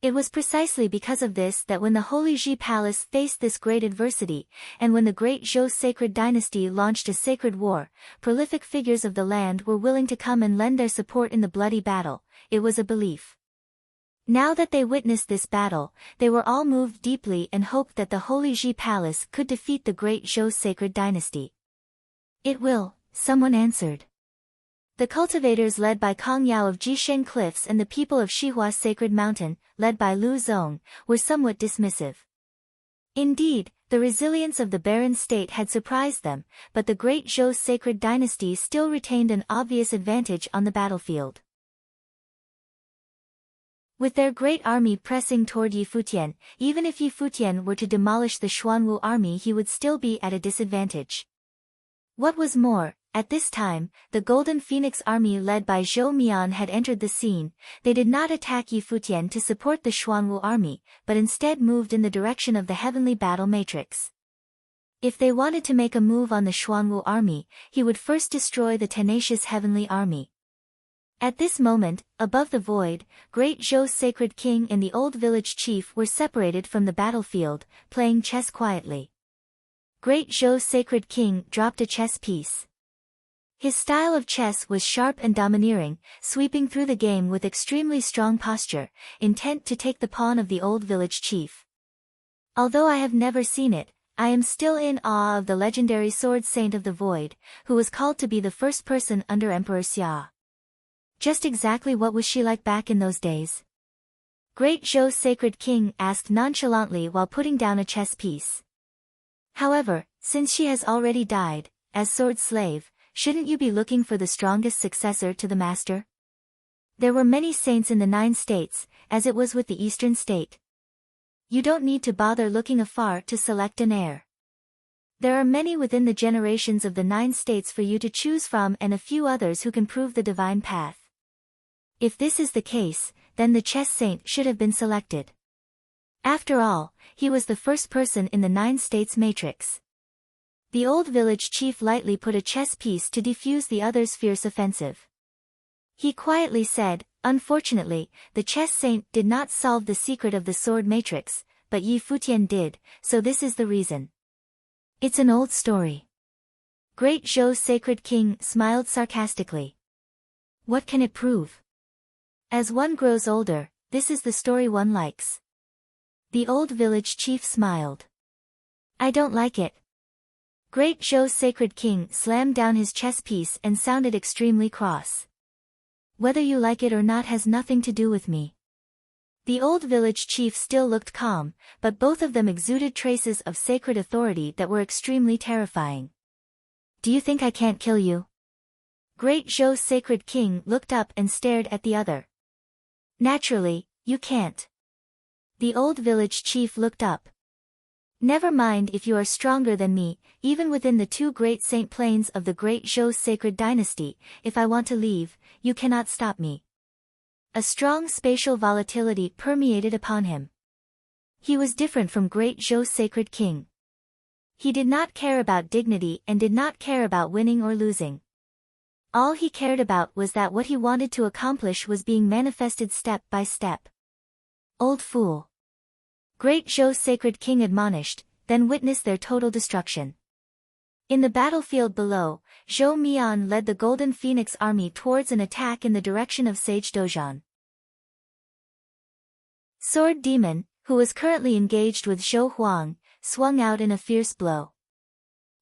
Speaker 1: It was precisely because of this that when the Holy Ji Palace faced this great adversity, and when the great Zhou sacred dynasty launched a sacred war, prolific figures of the land were willing to come and lend their support in the bloody battle. It was a belief. Now that they witnessed this battle, they were all moved deeply and hoped that the Holy Ji Palace could defeat the great Zhou sacred dynasty. It will, someone answered. The cultivators led by Kong Yao of Jisheng Cliffs and the people of Shihua Sacred Mountain, led by Lu Zong, were somewhat dismissive. Indeed, the resilience of the barren state had surprised them, but the great Zhou sacred dynasty still retained an obvious advantage on the battlefield. With their great army pressing toward Yi Futian, even if Yi Futian were to demolish the Xuanwu army he would still be at a disadvantage. What was more, at this time, the Golden Phoenix army led by Zhou Mian had entered the scene. They did not attack Yi Futian to support the Xuanwu army, but instead moved in the direction of the heavenly battle matrix. If they wanted to make a move on the Xuanwu army, he would first destroy the tenacious heavenly army. At this moment, above the void, Great Zhou's sacred king and the old village chief were separated from the battlefield, playing chess quietly. Great Zhou's sacred king dropped a chess piece. His style of chess was sharp and domineering, sweeping through the game with extremely strong posture, intent to take the pawn of the old village chief. Although I have never seen it, I am still in awe of the legendary sword saint of the void, who was called to be the first person under Emperor Xia. Just exactly what was she like back in those days? Great Zhou's sacred king asked nonchalantly while putting down a chess piece. However, since she has already died, as sword slave, shouldn't you be looking for the strongest successor to the master? There were many saints in the 9 states, as it was with the eastern state. You don't need to bother looking afar to select an heir. There are many within the generations of the 9 states for you to choose from and a few others who can prove the divine path. If this is the case, then the chess saint should have been selected. After all, he was the first person in the 9 states matrix. The old village chief lightly put a chess piece to defuse the other's fierce offensive. He quietly said, "Unfortunately, the chess saint did not solve the secret of the sword matrix, but Yi Futian did, so this is the reason." It's an old story. Great Zhou's sacred king smiled sarcastically. What can it prove? As one grows older, this is the story one likes. The old village chief smiled. I don't like it. Great Zhou's sacred king slammed down his chess piece and sounded extremely cross. Whether you like it or not has nothing to do with me. The old village chief still looked calm, but both of them exuded traces of sacred authority that were extremely terrifying. Do you think I can't kill you? Great Zhou's sacred king looked up and stared at the other. Naturally, you can't. The old village chief looked up. Never mind if you are stronger than me, even within the 2 great saint planes of the Great Zhou's sacred dynasty, if I want to leave, you cannot stop me. A strong spatial volatility permeated upon him. He was different from Great Zhou's sacred king. He did not care about dignity and did not care about winning or losing. All he cared about was that what he wanted to accomplish was being manifested step by step. Old fool. Great Zhou's sacred king admonished, then witnessed their total destruction. In the battlefield below, Zhou Mian led the Golden Phoenix army towards an attack in the direction of Sage Dozhan. Sword Demon, who was currently engaged with Zhou Huang, swung out in a fierce blow.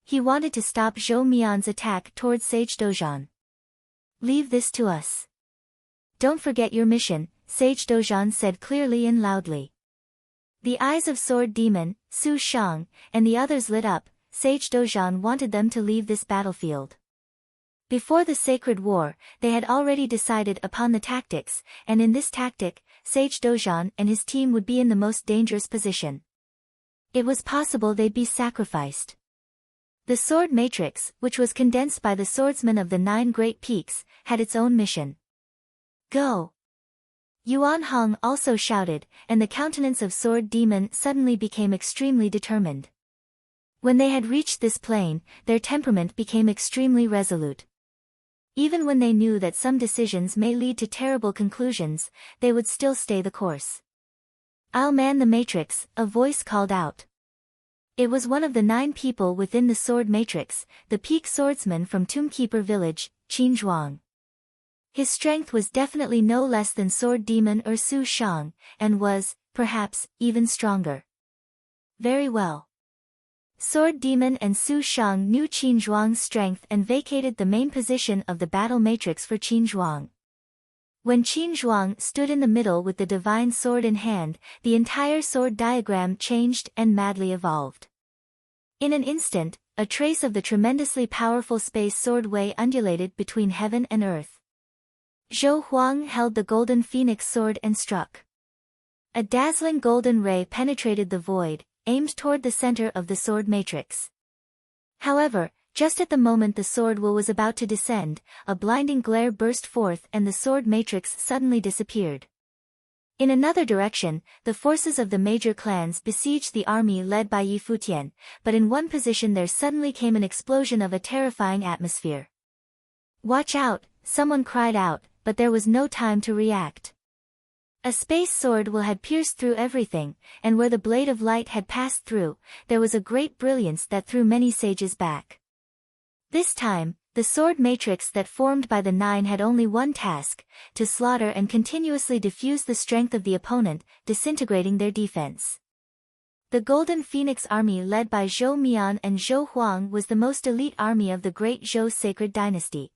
Speaker 1: He wanted to stop Zhou Mian's attack towards Sage Dozhan. Leave this to us. Don't forget your mission, Sage Dozhan said clearly and loudly. The eyes of Sword Demon, Su Shang, and the others lit up. Sage Dozhan wanted them to leave this battlefield. Before the sacred war, they had already decided upon the tactics, and in this tactic, Sage Dozhan and his team would be in the most dangerous position. It was possible they'd be sacrificed. The sword matrix, which was condensed by the swordsmen of the 9 great peaks, had its own mission. Go! Yuan Hong also shouted, and the countenance of Sword Demon suddenly became extremely determined. When they had reached this plane, their temperament became extremely resolute. Even when they knew that some decisions may lead to terrible conclusions, they would still stay the course. I'll man the matrix, a voice called out. It was one of the 9 people within the sword matrix, the peak swordsman from Tombkeeper village, Qin Zhuang. His strength was definitely no less than Sword Demon or Su Shang, and was, perhaps, even stronger. Very well. Sword Demon and Su Shang knew Qin Zhuang's strength and vacated the main position of the battle matrix for Qin Zhuang. When Qin Zhuang stood in the middle with the divine sword in hand, the entire sword diagram changed and madly evolved. In an instant, a trace of the tremendously powerful space sword way undulated between heaven and earth. Zhou Huang held the golden phoenix sword and struck. A dazzling golden ray penetrated the void, aimed toward the center of the sword matrix. However, Just at the moment the sword will was about to descend, a blinding glare burst forth and the sword matrix suddenly disappeared. In another direction, the forces of the major clans besieged the army led by Yi Futian, but in one position there suddenly came an explosion of a terrifying atmosphere. "Watch out," someone cried out, but there was no time to react. A space sword will had pierced through everything, and where the blade of light had passed through, there was a great brilliance that threw many sages back. This time, the sword matrix that formed by the 9 had only one task, to slaughter and continuously diffuse the strength of the opponent, disintegrating their defense. The Golden Phoenix army led by Zhou Mian and Zhou Huang was the most elite army of the great Zhou sacred dynasty.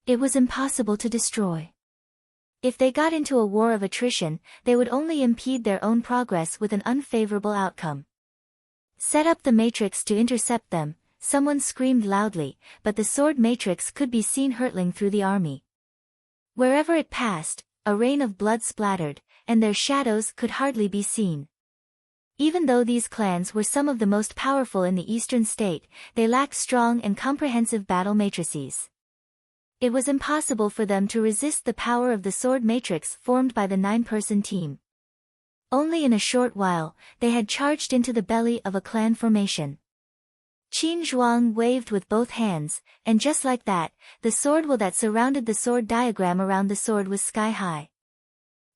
Speaker 1: It was impossible to destroy. If they got into a war of attrition, they would only impede their own progress with an unfavorable outcome. "Set up the matrix to intercept them," someone screamed loudly, but the sword matrix could be seen hurtling through the army. Wherever it passed, a rain of blood splattered, and their shadows could hardly be seen. Even though these clans were some of the most powerful in the eastern state, they lacked strong and comprehensive battle matrices. It was impossible for them to resist the power of the sword matrix formed by the 9-person team. Only in a short while, they had charged into the belly of a clan formation. Qin Zhuang waved with both hands, and just like that, the sword will that surrounded the sword diagram around the sword was sky-high.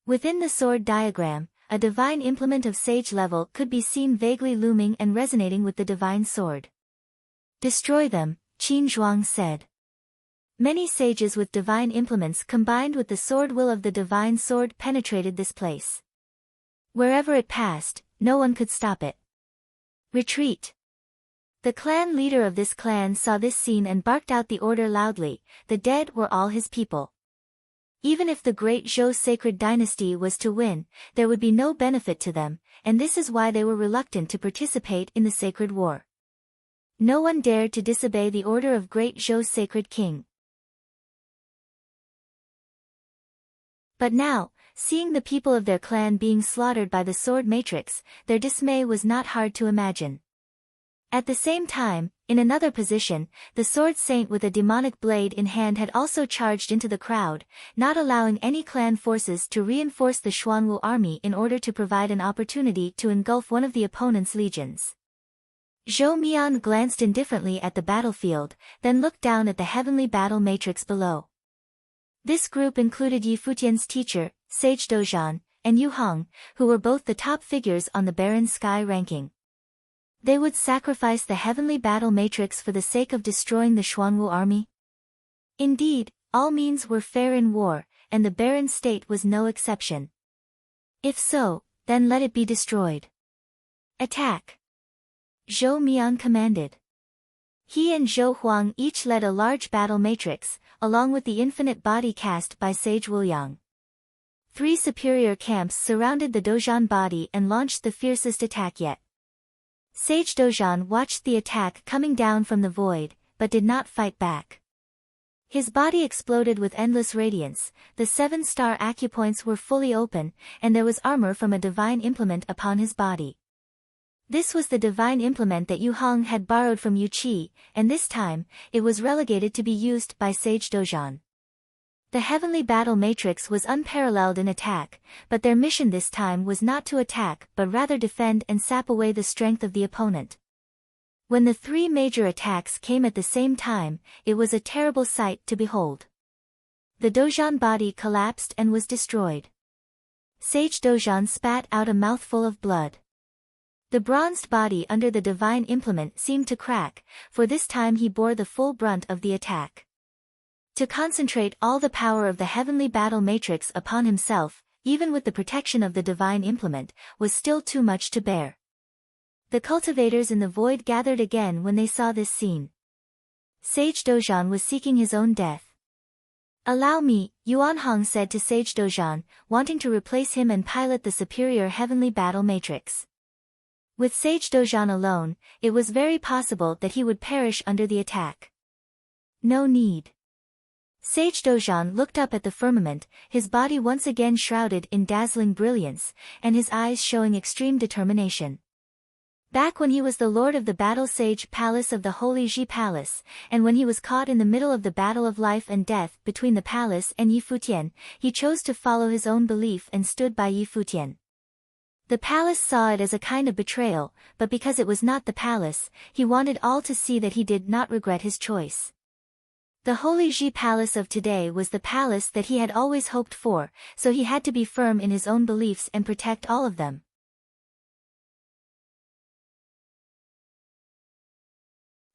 Speaker 1: Within the sword diagram, a divine implement of sage level could be seen vaguely looming and resonating with the divine sword. "Destroy them," Qin Zhuang said. Many sages with divine implements combined with the sword will of the divine sword penetrated this place. Wherever it passed, no one could stop it. "Retreat." The clan leader of this clan saw this scene and barked out the order loudly. The dead were all his people. Even if the great Zhou sacred dynasty was to win, there would be no benefit to them, and this is why they were reluctant to participate in the sacred war. No one dared to disobey the order of great Zhou's sacred king. But now, seeing the people of their clan being slaughtered by the sword matrix, their dismay was not hard to imagine. At the same time, in another position, the sword saint with a demonic blade in hand had also charged into the crowd, not allowing any clan forces to reinforce the Xuanwu army in order to provide an opportunity to engulf one of the opponent's legions. Zhou Mian glanced indifferently at the battlefield, then looked down at the heavenly battle matrix below. This group included Yi Futian's teacher, Sage Dozhan, and Yu Hong, who were both the top figures on the barren sky ranking. They would sacrifice the heavenly battle matrix for the sake of destroying the Xuanwu army? Indeed, all means were fair in war, and the barren state was no exception. If so, then let it be destroyed. Attack! Zhou Mian commanded. He and Zhou Huang each led a large battle matrix, along with the infinite body cast by Sage Wuliang. 3 superior camps surrounded the Dozhan body and launched the fiercest attack yet. Sage Dozhan watched the attack coming down from the void, but did not fight back. His body exploded with endless radiance, the 7-star acupoints were fully open, and there was armor from a divine implement upon his body. This was the divine implement that Yu Hong had borrowed from Yu Qi, and this time, it was relegated to be used by Sage Dozhan. The heavenly battle matrix was unparalleled in attack, but their mission this time was not to attack but rather defend and sap away the strength of the opponent. When the 3 major attacks came at the same time, it was a terrible sight to behold. The Dozhan body collapsed and was destroyed. Sage Dozhan spat out a mouthful of blood. The bronzed body under the divine implement seemed to crack, for this time he bore the full brunt of the attack. To concentrate all the power of the heavenly battle matrix upon himself, even with the protection of the divine implement, was still too much to bear. The cultivators in the void gathered again when they saw this scene. Sage Dozhan was seeking his own death. "Allow me," Yuan Hong said to Sage Dozhan, wanting to replace him and pilot the superior heavenly battle matrix. With Sage Dozhan alone, it was very possible that he would perish under the attack. "No need." Sage Dozhan looked up at the firmament, his body once again shrouded in dazzling brilliance, and his eyes showing extreme determination. Back when he was the lord of the battle sage palace of the Holy Ji Palace, and when he was caught in the middle of the battle of life and death between the palace and Yi Futian, he chose to follow his own belief and stood by Yi Futian. The palace saw it as a kind of betrayal, but because it was not the palace, he wanted all to see that he did not regret his choice. The Holy Ji Palace of today was the palace that he had always hoped for, so he had to be firm in his own beliefs and protect all of them.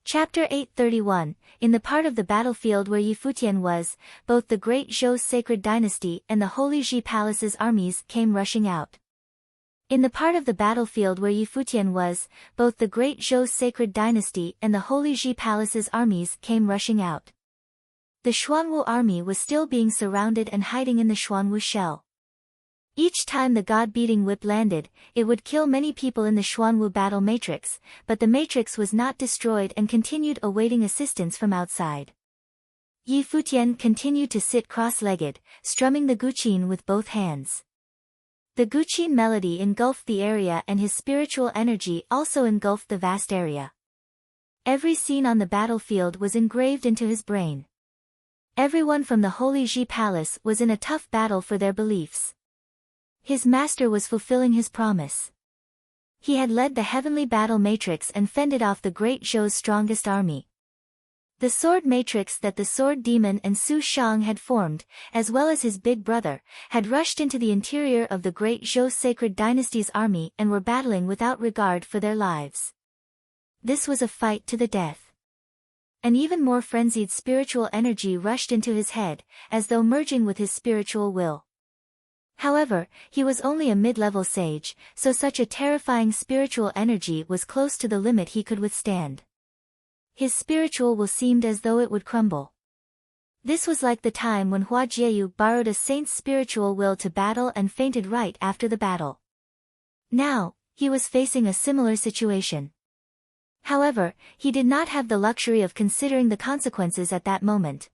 Speaker 1: Chapter 831, in the part of the battlefield where Yi Futian was, both the great Zhou's sacred dynasty and the Holy Ji Palace's armies came rushing out. In the part of the battlefield where Yi Futian was, both the great Zhou's sacred dynasty and the Holy Ji Palace's armies came rushing out. The Xuanwu army was still being surrounded and hiding in the Xuanwu shell. Each time the god-beating whip landed, it would kill many people in the Xuanwu battle matrix, but the matrix was not destroyed and continued awaiting assistance from outside. Yi Futian continued to sit cross-legged, strumming the guqin with both hands. The guqin melody engulfed the area and his spiritual energy also engulfed the vast area. Every scene on the battlefield was engraved into his brain. Everyone from the Holy Ji Palace was in a tough battle for their beliefs. His master was fulfilling his promise. He had led the heavenly battle matrix and fended off the great Zhou's strongest army. The sword matrix that the sword demon and Su Shang had formed, as well as his big brother, had rushed into the interior of the great Zhou sacred dynasty's army and were battling without regard for their lives. This was a fight to the death. An even more frenzied spiritual energy rushed into his head, as though merging with his spiritual will. However, he was only a mid-level sage, so such a terrifying spiritual energy was close to the limit he could withstand. His spiritual will seemed as though it would crumble. This was like the time when Hua Jieyu borrowed a saint's spiritual will to battle and fainted right after the battle. Now, he was facing a similar situation. However, he did not have the luxury of considering the consequences at that moment.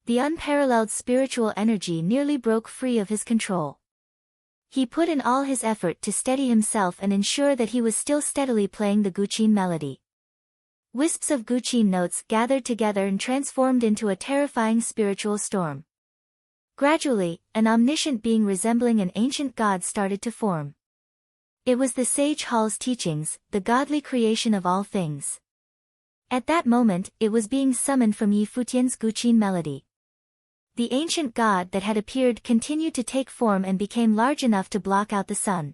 Speaker 1: The unparalleled spiritual energy nearly broke free of his control. He put in all his effort to steady himself and ensure that he was still steadily playing the guqin melody. Wisps of guqin notes gathered together and transformed into a terrifying spiritual storm. Gradually, an omniscient being resembling an ancient god started to form. It was the Sage Hall's teachings, the godly creation of all things. At that moment, it was being summoned from Yi Futian's guqin melody. The ancient god that had appeared continued to take form and became large enough to block out the sun.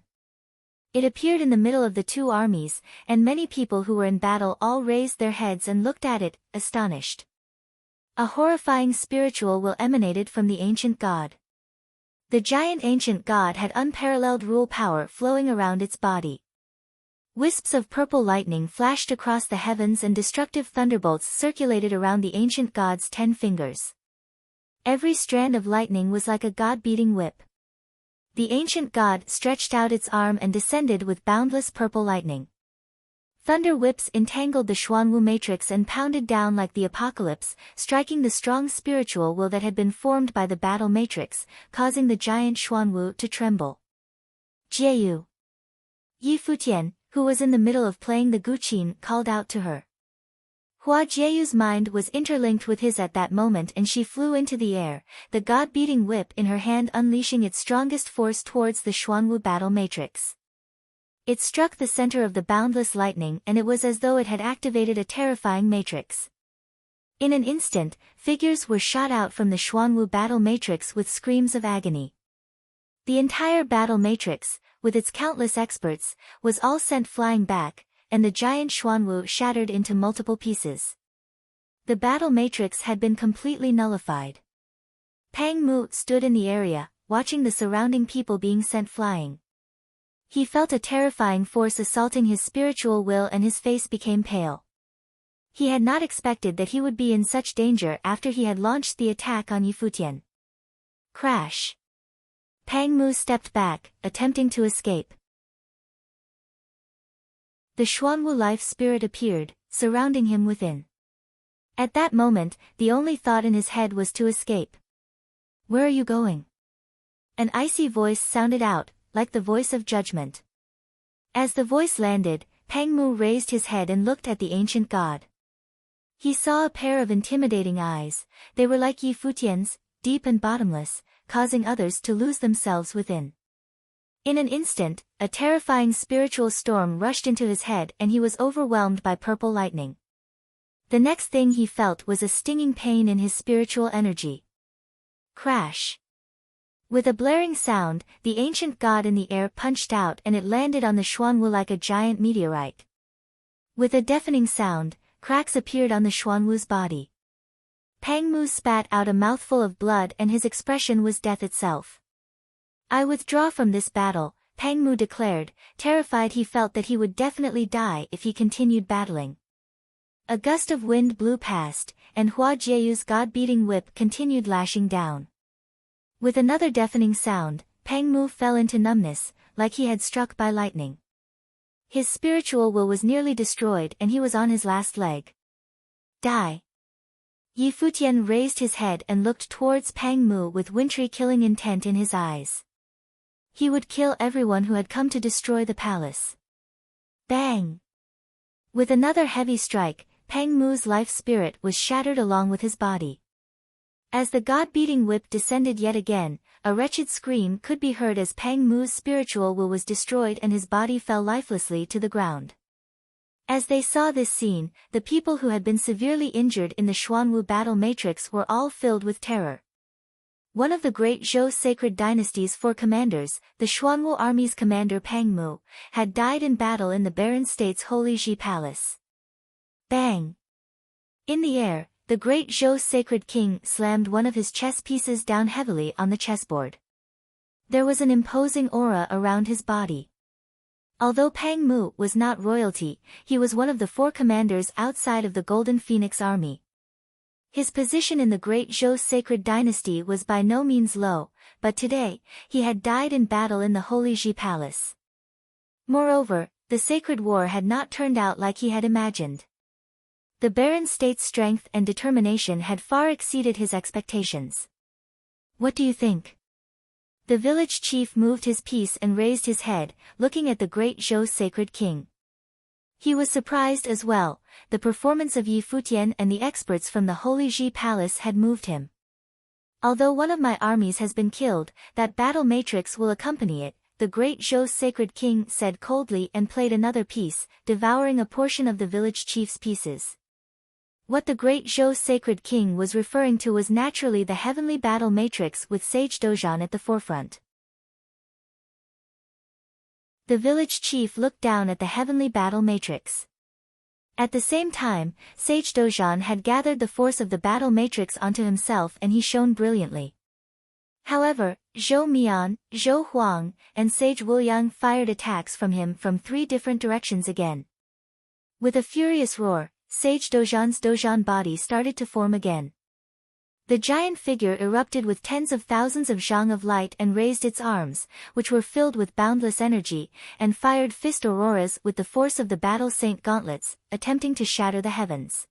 Speaker 1: It appeared in the middle of the two armies, and many people who were in battle all raised their heads and looked at it, astonished. A horrifying spiritual will emanated from the ancient god. The giant ancient god had unparalleled rule power flowing around its body. Wisps of purple lightning flashed across the heavens and destructive thunderbolts circulated around the ancient god's 10 fingers. Every strand of lightning was like a god-beating whip. The ancient god stretched out its arm and descended with boundless purple lightning. Thunder whips entangled the Xuanwu matrix and pounded down like the apocalypse, striking the strong spiritual will that had been formed by the battle matrix, causing the giant Xuanwu to tremble. Jieyu. Yi Futian, who was in the middle of playing the guqin, called out to her. Hua Jieyu's mind was interlinked with his at that moment and she flew into the air, the god-beating whip in her hand unleashing its strongest force towards the Xuanwu battle matrix. It struck the center of the boundless lightning and it was as though it had activated a terrifying matrix. In an instant, figures were shot out from the Xuanwu battle matrix with screams of agony. The entire battle matrix, with its countless experts, was all sent flying back, and the giant Xuanwu shattered into multiple pieces. The battle matrix had been completely nullified. Pang Mu stood in the area, watching the surrounding people being sent flying. He felt a terrifying force assaulting his spiritual will and his face became pale. He had not expected that he would be in such danger after he had launched the attack on Yi Futian. Crash! Pang Mu stepped back, attempting to escape. The Xuanwu life spirit appeared, surrounding him within. At that moment, the only thought in his head was to escape. Where are you going? An icy voice sounded out, like the voice of judgment. As the voice landed, Pang Mu raised his head and looked at the ancient god. He saw a pair of intimidating eyes. They were like Yi Futian's, deep and bottomless, causing others to lose themselves within. In an instant, a terrifying spiritual storm rushed into his head and he was overwhelmed by purple lightning. The next thing he felt was a stinging pain in his spiritual energy. Crash! With a blaring sound, the ancient god in the air punched out and it landed on the Xuanwu like a giant meteorite. With a deafening sound, cracks appeared on the Xuanwu's body. Pang Mu spat out a mouthful of blood and his expression was death itself. "I withdraw from this battle," Pang Mu declared, terrified. He felt that he would definitely die if he continued battling. A gust of wind blew past, and Hua Jieyu's god-beating whip continued lashing down. With another deafening sound, Pang Mu fell into numbness, like he had struck by lightning. His spiritual will was nearly destroyed and he was on his last leg. Die! Yi Futian raised his head and looked towards Pang Mu with wintry killing intent in his eyes. He would kill everyone who had come to destroy the palace. Bang! With another heavy strike, Pang Mu's life spirit was shattered along with his body. As the god-beating whip descended yet again, a wretched scream could be heard as Pang Mu's spiritual will was destroyed and his body fell lifelessly to the ground. As they saw this scene, the people who had been severely injured in the Xuanwu battle matrix were all filled with terror. One of the great Zhou sacred dynasty's 4 commanders, the Xuanwu army's commander Pang Mu, had died in battle in the barren state's Holy Ji Palace. Bang! In the air, the great Zhou sacred king slammed one of his chess pieces down heavily on the chessboard. There was an imposing aura around his body. Although Pang Mu was not royalty, he was one of the 4 commanders outside of the Golden Phoenix army. His position in the great Zhou sacred dynasty was by no means low, but today, he had died in battle in the Holy Ji Palace. Moreover, the sacred war had not turned out like he had imagined. The barren state's strength and determination had far exceeded his expectations. "What do you think?" The village chief moved his piece and raised his head, looking at the great Zhou sacred king. He was surprised as well. The performance of Yi Futian and the experts from the Holy Ji Palace had moved him. "Although one of my armies has been killed, that battle matrix will accompany it," the great Zhou sacred king said coldly and played another piece, devouring a portion of the village chief's pieces. What the great Zhou sacred king was referring to was naturally the heavenly battle matrix with Sage Dozhan at the forefront. The village chief looked down at the heavenly battle matrix. At the same time, Sage Dozhan had gathered the force of the battle matrix onto himself and he shone brilliantly. However, Zhou Mian, Zhou Huang, and Sage Wuyang fired attacks from him from 3 different directions again. With a furious roar, Sage Dozhan's Dozhan body started to form again. The giant figure erupted with tens of thousands of zhang of light and raised its arms, which were filled with boundless energy, and fired fist auroras with the force of the battle saint gauntlets, attempting to shatter the heavens.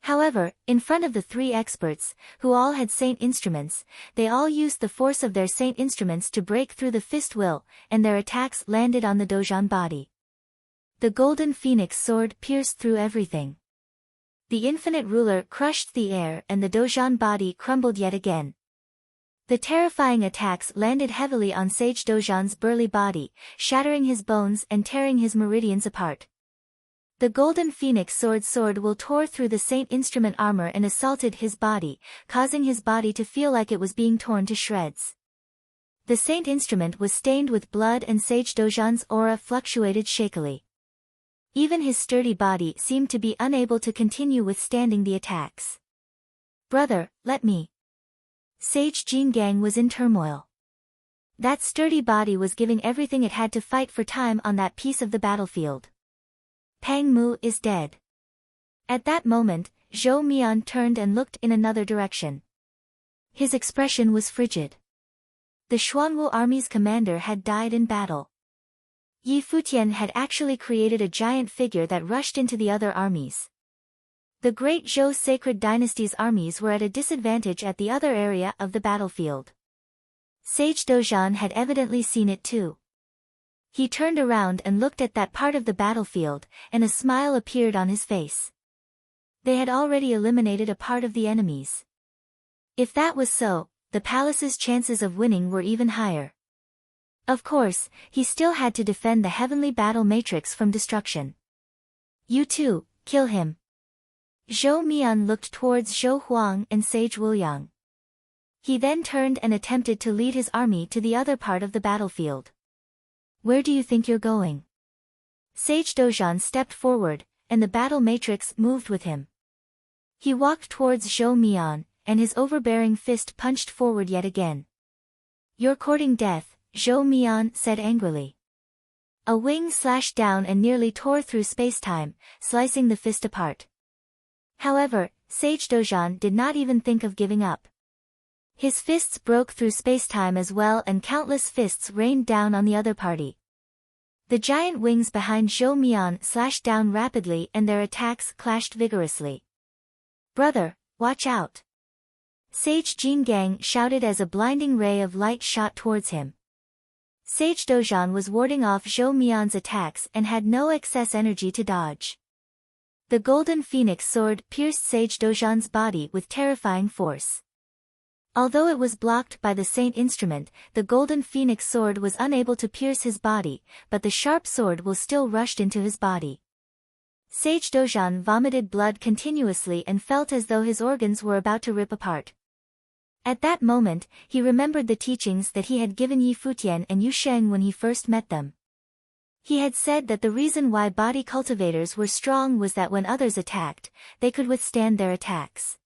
Speaker 1: However, in front of the 3 experts, who all had saint instruments, they all used the force of their saint instruments to break through the fist will, and their attacks landed on the Dozhan body. The golden phoenix sword pierced through everything. The infinite ruler crushed the air and the Dozhan body crumbled yet again. The terrifying attacks landed heavily on Sage Dozhan's burly body, shattering his bones and tearing his meridians apart. The golden phoenix sword will tore through the saint instrument armor and assaulted his body, causing his body to feel like it was being torn to shreds. The saint instrument was stained with blood and Sage Dozhan's aura fluctuated shakily. Even his sturdy body seemed to be unable to continue withstanding the attacks. "Brother, let me." Sage Jingang was in turmoil. That sturdy body was giving everything it had to fight for time on that piece of the battlefield. "Pang Mu is dead." At that moment, Zhou Mian turned and looked in another direction. His expression was frigid. The Xuanwu army's commander had died in battle. Yi Futian had actually created a giant figure that rushed into the other armies. The great Zhou sacred dynasty's armies were at a disadvantage at the other area of the battlefield. Sage Dozhan had evidently seen it too. He turned around and looked at that part of the battlefield, and a smile appeared on his face. They had already eliminated a part of the enemies. If that was so, the palace's chances of winning were even higher. Of course, he still had to defend the heavenly battle matrix from destruction. You too, kill him. Zhou Mian looked towards Zhou Huang and Sage Wuliang. He then turned and attempted to lead his army to the other part of the battlefield. Where do you think you're going? Sage Dozhan stepped forward, and the battle matrix moved with him. He walked towards Zhou Mian, and his overbearing fist punched forward yet again. You're courting death, Zhou Mian said angrily. A wing slashed down and nearly tore through space-time, slicing the fist apart. However, Sage Dozhan did not even think of giving up. His fists broke through space-time as well, and countless fists rained down on the other party. The giant wings behind Zhou Mian slashed down rapidly and their attacks clashed vigorously. Brother, watch out! Sage Jingang shouted as a blinding ray of light shot towards him. Sage Dozhan was warding off Zhou Mian's attacks and had no excess energy to dodge. The golden phoenix sword pierced Sage Dozhan's body with terrifying force. Although it was blocked by the Saint instrument, the golden phoenix sword was unable to pierce his body, but the sharp sword will still rushed into his body. Sage Dozhan vomited blood continuously and felt as though his organs were about to rip apart. At that moment, he remembered the teachings that he had given Yi Futian and Yu Sheng when he first met them. He had said that the reason why body cultivators were strong was that when others attacked, they could withstand their attacks.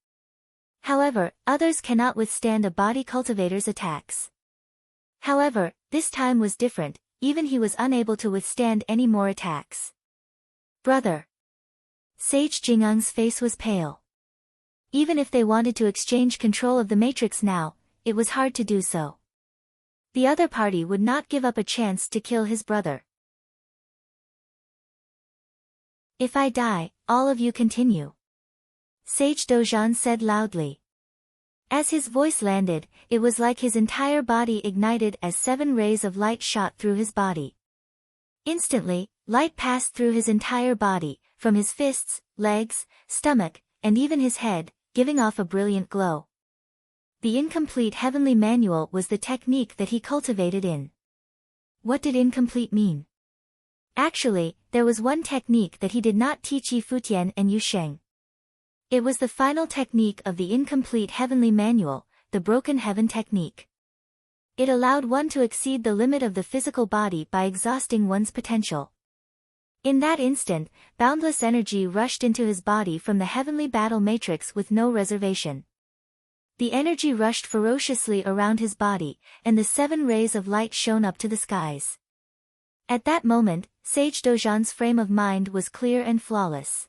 Speaker 1: However, others cannot withstand a body cultivator's attacks. However, this time was different, even he was unable to withstand any more attacks. Brother! Sage Jingang's face was pale. Even if they wanted to exchange control of the matrix now, it was hard to do so. The other party would not give up a chance to kill his brother. If I die, all of you continue. Sage Dozhan said loudly. As his voice landed, it was like his entire body ignited as 7 rays of light shot through his body. Instantly, light passed through his entire body, from his fists, legs, stomach, and even his head, giving off a brilliant glow. The incomplete heavenly manual was the technique that he cultivated in. What did incomplete mean? Actually, there was one technique that he did not teach Yi Futian and Yu Sheng. It was the final technique of the incomplete heavenly manual, the broken heaven technique. It allowed one to exceed the limit of the physical body by exhausting one's potential. In that instant, boundless energy rushed into his body from the heavenly battle matrix with no reservation. The energy rushed ferociously around his body, and the 7 rays of light shone up to the skies. At that moment, Sage Dozhan's frame of mind was clear and flawless.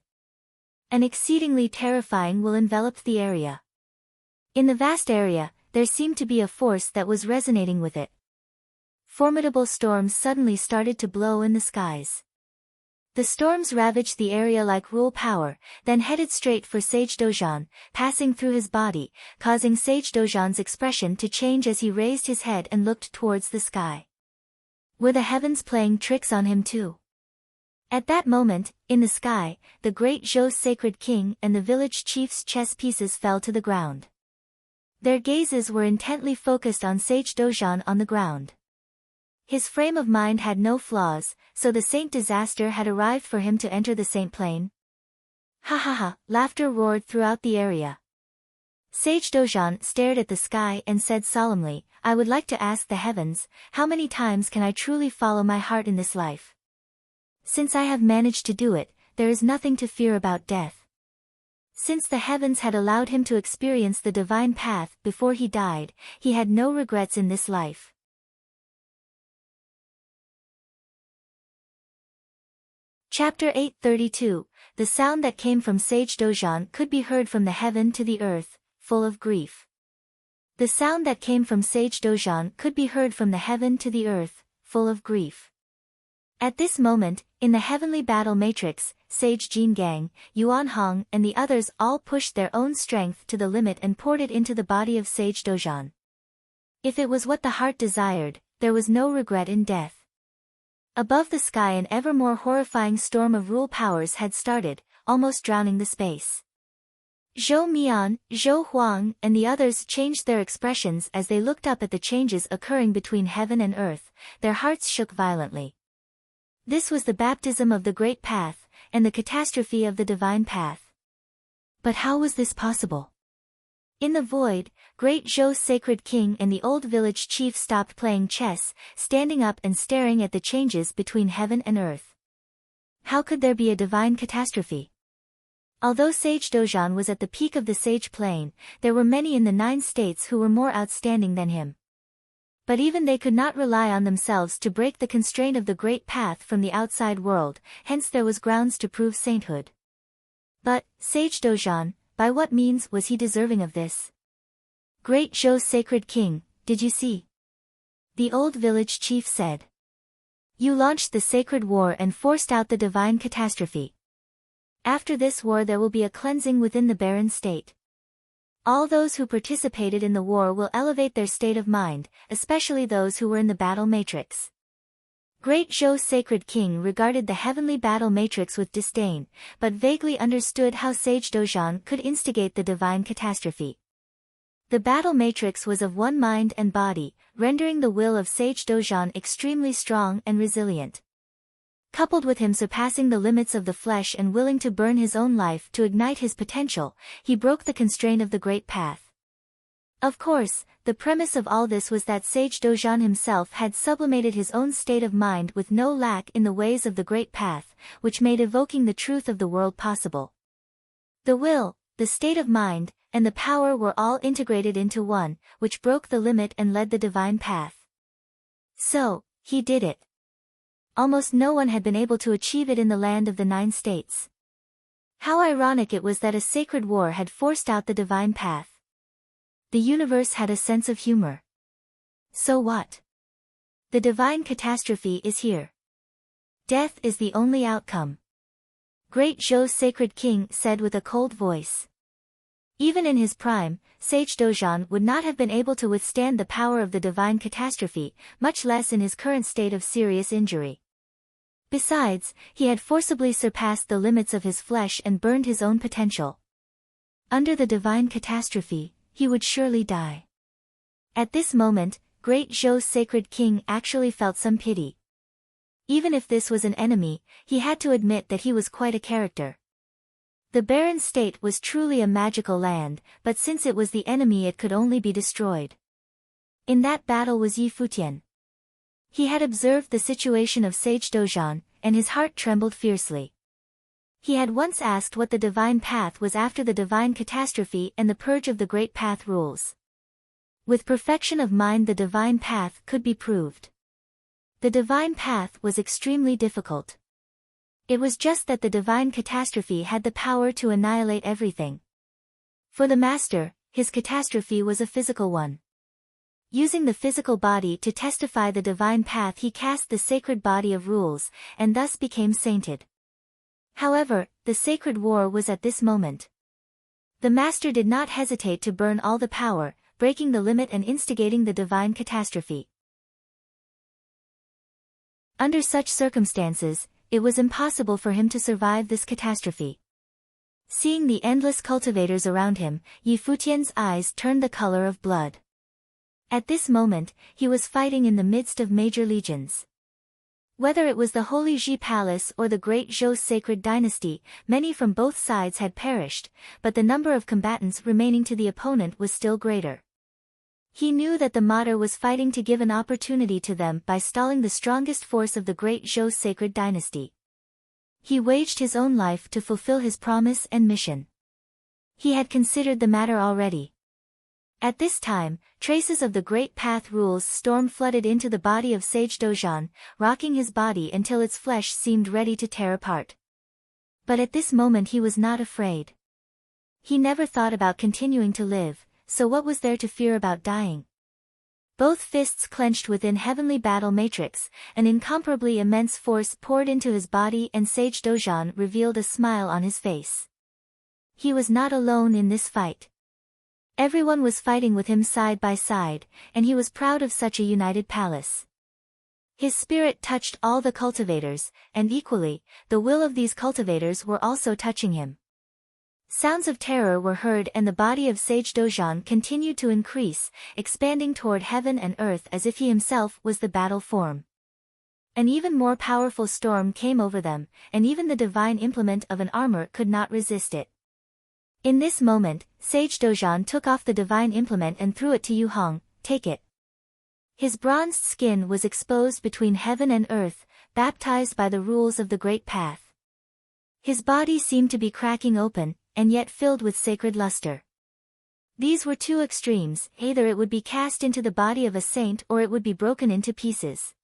Speaker 1: An exceedingly terrifying will enveloped the area. In the vast area, there seemed to be a force that was resonating with it. Formidable storms suddenly started to blow in the skies. The storms ravaged the area like rule power, then headed straight for Sage Dozhan, passing through his body, causing Sage Dozhan's expression to change as he raised his head and looked towards the sky. Were the heavens playing tricks on him too? At that moment, in the sky, the great Zhou's sacred king and the village chief's chess pieces fell to the ground. Their gazes were intently focused on Sage Dozhan on the ground. His frame of mind had no flaws, so the saint disaster had arrived for him to enter the saint plane. Ha ha ha, laughter roared throughout the area. Sage Dozhan stared at the sky and said solemnly, I would like to ask the heavens, how many times can I truly follow my heart in this life? Since I have managed to do it, there is nothing to fear about death. Since the heavens had allowed him to experience the divine path before he died, he had no regrets in this life. Chapter 832, The sound that came from Sage Dozhan could be heard from the heaven to the earth, full of grief. The sound that came from Sage Dozhan could be heard from the heaven to the earth, full of grief. At this moment, in the heavenly battle matrix, Sage Jingang, Yuan Hong and the others all pushed their own strength to the limit and poured it into the body of Sage Dozhan. If it was what the heart desired, there was no regret in death. Above the sky an ever more horrifying storm of rule powers had started, almost drowning the space. Zhou Mian, Zhou Huang, and the others changed their expressions as they looked up at the changes occurring between heaven and earth. Their hearts shook violently. This was the baptism of the Great Path, and the catastrophe of the Divine Path. But how was this possible? In the void, Great Zhou's sacred king and the old village chief stopped playing chess, standing up and staring at the changes between heaven and earth. How could there be a divine catastrophe? Although Sage Dozhan was at the peak of the sage plane, there were many in the 9 states who were more outstanding than him. But even they could not rely on themselves to break the constraint of the Great Path from the outside world, hence there was grounds to prove sainthood. But, Sage Dozhan, by what means was he deserving of this? Great Zhou's sacred king, did you see? The old village chief said. You launched the sacred war and forced out the divine catastrophe. After this war there will be a cleansing within the barren state. All those who participated in the war will elevate their state of mind, especially those who were in the battle matrix. Great Zhou's sacred king regarded the heavenly battle matrix with disdain, but vaguely understood how Sage Dozhan could instigate the divine catastrophe. The battle matrix was of one mind and body, rendering the will of Sage Dozhan extremely strong and resilient. Coupled with him surpassing the limits of the flesh and willing to burn his own life to ignite his potential, he broke the constraint of the Great Path. Of course, the premise of all this was that Sage Dozhan himself had sublimated his own state of mind with no lack in the ways of the Great Path, which made evoking the truth of the world possible. The will, the state of mind, and the power were all integrated into one, which broke the limit and led the divine path. So, he did it. Almost no one had been able to achieve it in the land of the 9 states. How ironic it was that a sacred war had forced out the divine path. The universe had a sense of humor. So what? The divine catastrophe is here. Death is the only outcome. Great Zhou's sacred king said with a cold voice. Even in his prime, Sage Dozhan would not have been able to withstand the power of the divine catastrophe, much less in his current state of serious injury. Besides, he had forcibly surpassed the limits of his flesh and burned his own potential. Under the divine catastrophe, he would surely die. At this moment, Great Zhou's sacred king actually felt some pity. Even if this was an enemy, he had to admit that he was quite a character. The barren state was truly a magical land, but since it was the enemy it could only be destroyed. In that battle was Futian. He had observed the situation of Sage Dozhan, and his heart trembled fiercely. He had once asked what the divine path was after the divine catastrophe and the purge of the Great Path rules. With perfection of mind the divine path could be proved. The divine path was extremely difficult. It was just that the divine catastrophe had the power to annihilate everything. For the master, his catastrophe was a physical one. Using the physical body to testify the divine path he cast the sacred body of rules, and thus became sainted. However, the sacred war was at this moment. The master did not hesitate to burn all the power, breaking the limit and instigating the divine catastrophe. Under such circumstances, it was impossible for him to survive this catastrophe. Seeing the endless cultivators around him, Futian's eyes turned the color of blood. At this moment, he was fighting in the midst of major legions. Whether it was the Holy Ji Palace or the Great Zhou sacred dynasty, many from both sides had perished, but the number of combatants remaining to the opponent was still greater. He knew that the mater was fighting to give an opportunity to them by stalling the strongest force of the Great Zhou sacred dynasty. He waged his own life to fulfill his promise and mission. He had considered the matter already. At this time, traces of the Great Path rules storm flooded into the body of Sage Dozhan, rocking his body until its flesh seemed ready to tear apart. But at this moment he was not afraid. He never thought about continuing to live, so what was there to fear about dying? Both fists clenched within heavenly battle matrix, an incomparably immense force poured into his body and Sage Dozhan revealed a smile on his face. He was not alone in this fight. Everyone was fighting with him side by side, and he was proud of such a united palace. His spirit touched all the cultivators, and equally, the will of these cultivators were also touching him. Sounds of terror were heard and the body of Sage Dojan continued to increase, expanding toward heaven and earth as if he himself was the battle form. An even more powerful storm came over them, and even the divine implement of an armor could not resist it. In this moment, Sage Dojan took off the divine implement and threw it to Yu Hong. "Take it." His bronzed skin was exposed between heaven and earth, baptized by the rules of the Great Path. His body seemed to be cracking open, and yet filled with sacred luster. These were two extremes, either it would be cast into the body of a saint or it would be broken into pieces.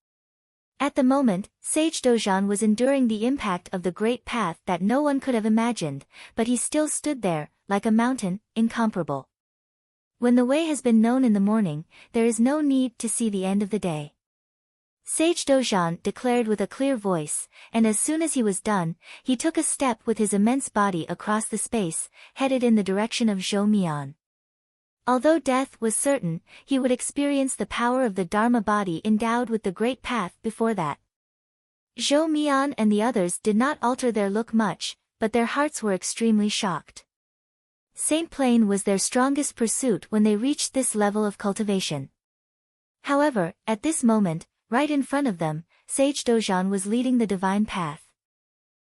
Speaker 1: At the moment, Sage Dojan was enduring the impact of the Great Path that no one could have imagined, but he still stood there, like a mountain, incomparable. When the way has been known in the morning, there is no need to see the end of the day. Sage Dojan declared with a clear voice, and as soon as he was done, he took a step with his immense body across the space, headed in the direction of Zhou Mian. Although death was certain, he would experience the power of the Dharma body endowed with the Great Path before that. Zhou Mian and the others did not alter their look much, but their hearts were extremely shocked. Saint Plain was their strongest pursuit when they reached this level of cultivation. However, at this moment, right in front of them, Sage Dojan was leading the divine path.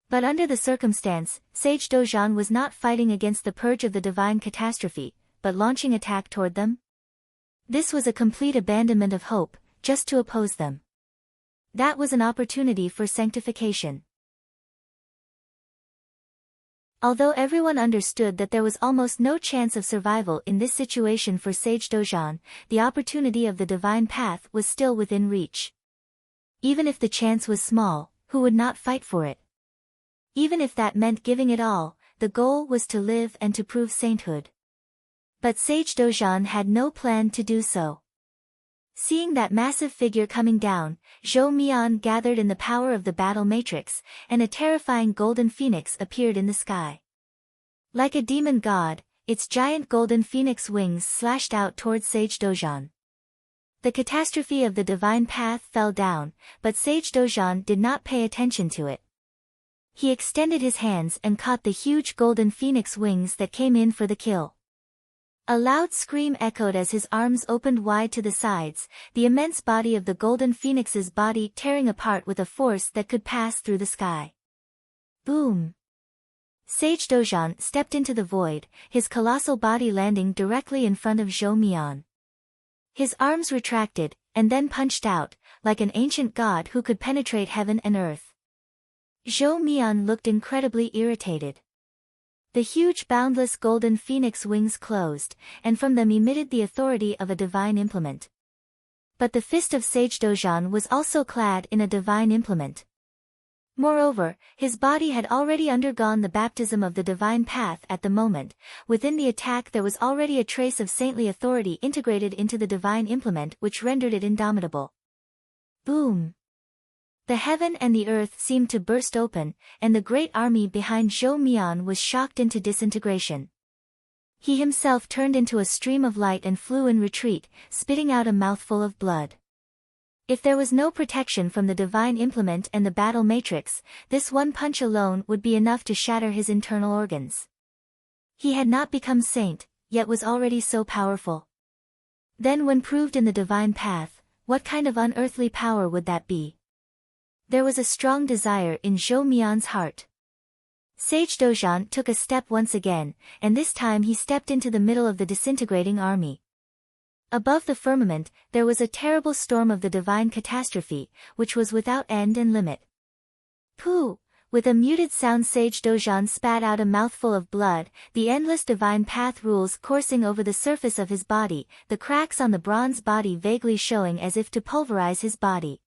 Speaker 1: But under the circumstance, Sage Dojan was not fighting against the purge of the divine catastrophe, but launching attack toward them. This was a complete abandonment of hope, just to oppose them. That was an opportunity for sanctification. Although everyone understood that there was almost no chance of survival in this situation for Sage Dojan, the opportunity of the divine path was still within reach. Even if the chance was small, who would not fight for it? Even if that meant giving it all, the goal was to live and to prove sainthood. But Sage Dojan had no plan to do so. Seeing that massive figure coming down, Zhou Mian gathered in the power of the battle matrix, and a terrifying golden phoenix appeared in the sky. Like a demon god, its giant golden phoenix wings slashed out towards Sage Dojan. The catastrophe of the divine path fell down, but Sage Dojan did not pay attention to it. He extended his hands and caught the huge golden phoenix wings that came in for the kill. A loud scream echoed as his arms opened wide to the sides, the immense body of the golden phoenix's body tearing apart with a force that could pass through the sky. Boom! Sage Dojan stepped into the void, his colossal body landing directly in front of Zhou Mian. His arms retracted, and then punched out, like an ancient god who could penetrate heaven and earth. Zhou Mian looked incredibly irritated. The huge boundless golden phoenix wings closed, and from them emitted the authority of a divine implement. But the fist of Sage Dojan was also clad in a divine implement. Moreover, his body had already undergone the baptism of the divine path at the moment. Within the attack there was already a trace of saintly authority integrated into the divine implement which rendered it indomitable. Boom! The heaven and the earth seemed to burst open, and the great army behind Zhou Mian was shocked into disintegration. He himself turned into a stream of light and flew in retreat, spitting out a mouthful of blood. If there was no protection from the divine implement and the battle matrix, this one punch alone would be enough to shatter his internal organs. He had not become saint, yet was already so powerful. Then when proved in the divine path, what kind of unearthly power would that be? There was a strong desire in Zhou Mian's heart. Sage Dojan took a step once again, and this time he stepped into the middle of the disintegrating army. Above the firmament, there was a terrible storm of the divine catastrophe, which was without end and limit. Pooh! With a muted sound Sage Dojan spat out a mouthful of blood, the endless divine path rules coursing over the surface of his body, the cracks on the bronze body vaguely showing as if to pulverize his body.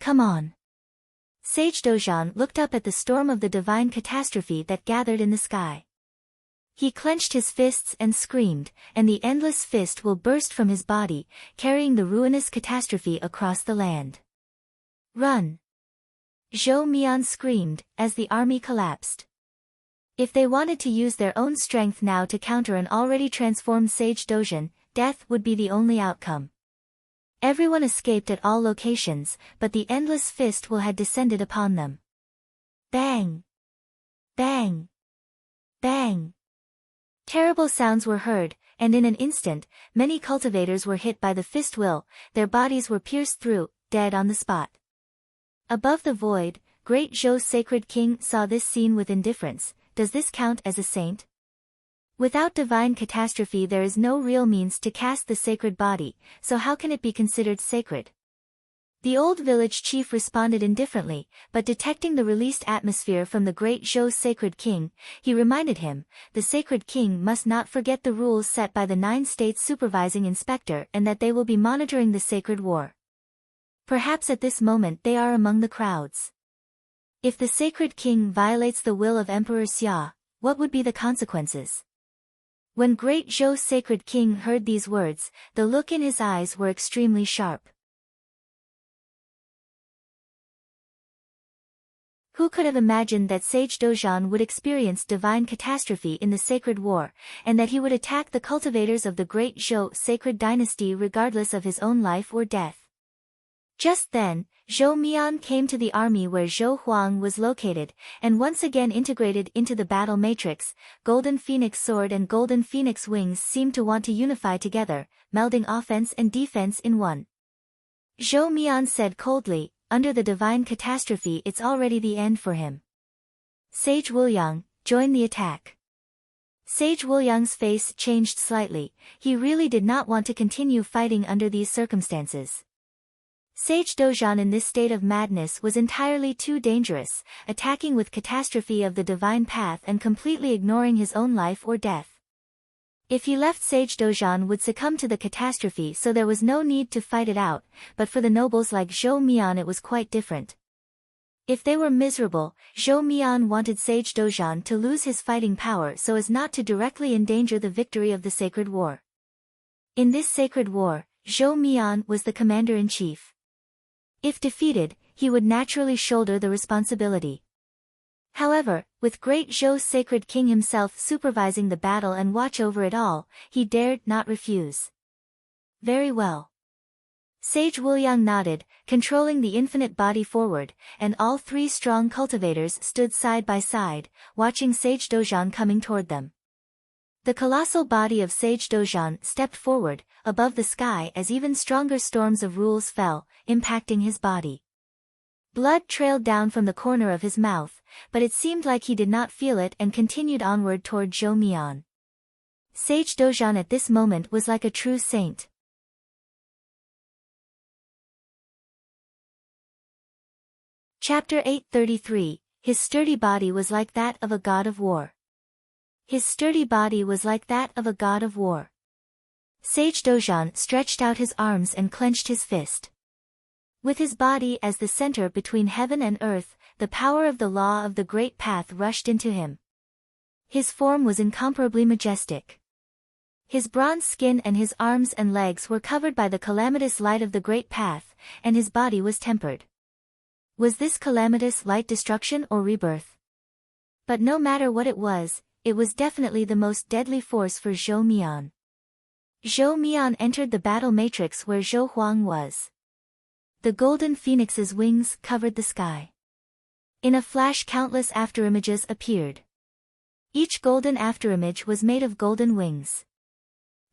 Speaker 1: Come on! Sage Dojan looked up at the storm of the divine catastrophe that gathered in the sky. He clenched his fists and screamed, and the endless fist will burst from his body, carrying the ruinous catastrophe across the land. Run! Zhou Mian screamed, as the army collapsed. If they wanted to use their own strength now to counter an already transformed Sage Dojan, death would be the only outcome. Everyone escaped at all locations, but the endless fist will had descended upon them. Bang! Bang! Bang! Terrible sounds were heard, and in an instant, many cultivators were hit by the fist will, their bodies were pierced through, dead on the spot. Above the void, great Zhou's sacred king saw this scene with indifference. Does this count as a saint? Without divine catastrophe there is no real means to cast the sacred body, so how can it be considered sacred? The old village chief responded indifferently, but detecting the released atmosphere from the great Zhou's sacred king, he reminded him, the sacred king must not forget the rules set by the 9 states supervising inspector and that they will be monitoring the sacred war. Perhaps at this moment they are among the crowds. If the sacred king violates the will of Emperor Xia, what would be the consequences? When great Zhou's sacred king heard these words, the look in his eyes were extremely sharp. Who could have imagined that Sage Dozhan would experience divine catastrophe in the sacred war, and that he would attack the cultivators of the great Zhou sacred dynasty regardless of his own life or death? Just then, Zhou Mian came to the army where Zhou Huang was located, and once again integrated into the battle matrix. Golden Phoenix Sword and Golden Phoenix Wings seemed to want to unify together, melding offense and defense in one. Zhou Mian said coldly, under the divine catastrophe it's already the end for him. Sage Wuliang, join the attack. Sage Wuliang's face changed slightly, he really did not want to continue fighting under these circumstances. Sage Dozhan in this state of madness was entirely too dangerous, attacking with catastrophe of the divine path and completely ignoring his own life or death. If he left Sage Dozhan would succumb to the catastrophe, so there was no need to fight it out, but for the nobles like Zhou Mian it was quite different. If they were miserable, Zhou Mian wanted Sage Dozhan to lose his fighting power so as not to directly endanger the victory of the sacred war. In this sacred war, Zhou Mian was the commander-in-chief. If defeated, he would naturally shoulder the responsibility. However, with great Zhou's sacred king himself supervising the battle and watch over it all, he dared not refuse. Very well. Sage Wuliang nodded, controlling the infinite body forward, and all 3 strong cultivators stood side by side, watching Sage Dozhan coming toward them. The colossal body of Sage Dozhan stepped forward, above the sky as even stronger storms of rules fell, impacting his body. Blood trailed down from the corner of his mouth, but it seemed like he did not feel it and continued onward toward Zhou Mian. Sage Dozhan at this moment was like a true saint. Chapter 833, His sturdy body was like that of a god of war. His sturdy body was like that of a god of war. Sage Dozhan stretched out his arms and clenched his fist. With his body as the center between heaven and earth, the power of the law of the great path rushed into him. His form was incomparably majestic. His bronze skin and his arms and legs were covered by the calamitous light of the great path, and his body was tempered. Was this calamitous light destruction or rebirth? But no matter what it was definitely the most deadly force for Zhou Mian. Zhou Mian entered the battle matrix where Zhou Huang was. The golden phoenix's wings covered the sky. In a flash countless afterimages appeared. Each golden afterimage was made of golden wings.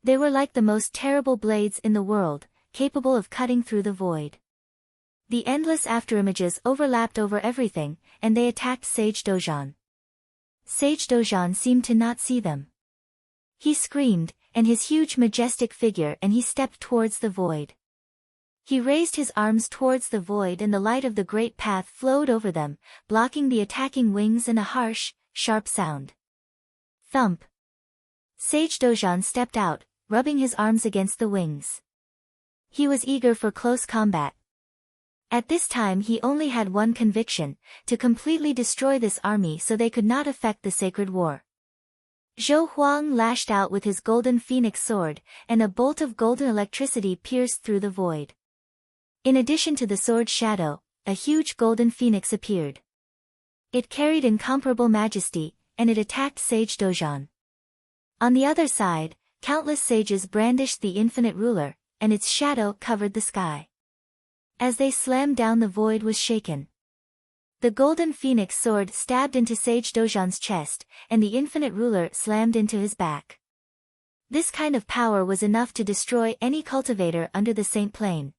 Speaker 1: They were like the most terrible blades in the world, capable of cutting through the void. The endless afterimages overlapped over everything, and they attacked Sage Dozhan. Sage Dozhan seemed to not see them. He screamed, and his huge majestic figure, and he stepped towards the void. He raised his arms towards the void and the light of the great path flowed over them, blocking the attacking wings and a harsh, sharp sound. Thump! Sage Dozhan stepped out, rubbing his arms against the wings. He was eager for close combat. At this time he only had one conviction, to completely destroy this army so they could not affect the sacred war. Zhou Huang lashed out with his golden phoenix sword, and a bolt of golden electricity pierced through the void. In addition to the sword's shadow, a huge golden phoenix appeared. It carried incomparable majesty, and it attacked Sage Dozhan. On the other side, countless sages brandished the infinite ruler, and its shadow covered the sky. As they slammed down, the void was shaken. The golden phoenix sword stabbed into Sage Dojan's chest, and the infinite ruler slammed into his back. This kind of power was enough to destroy any cultivator under the Saint Plane.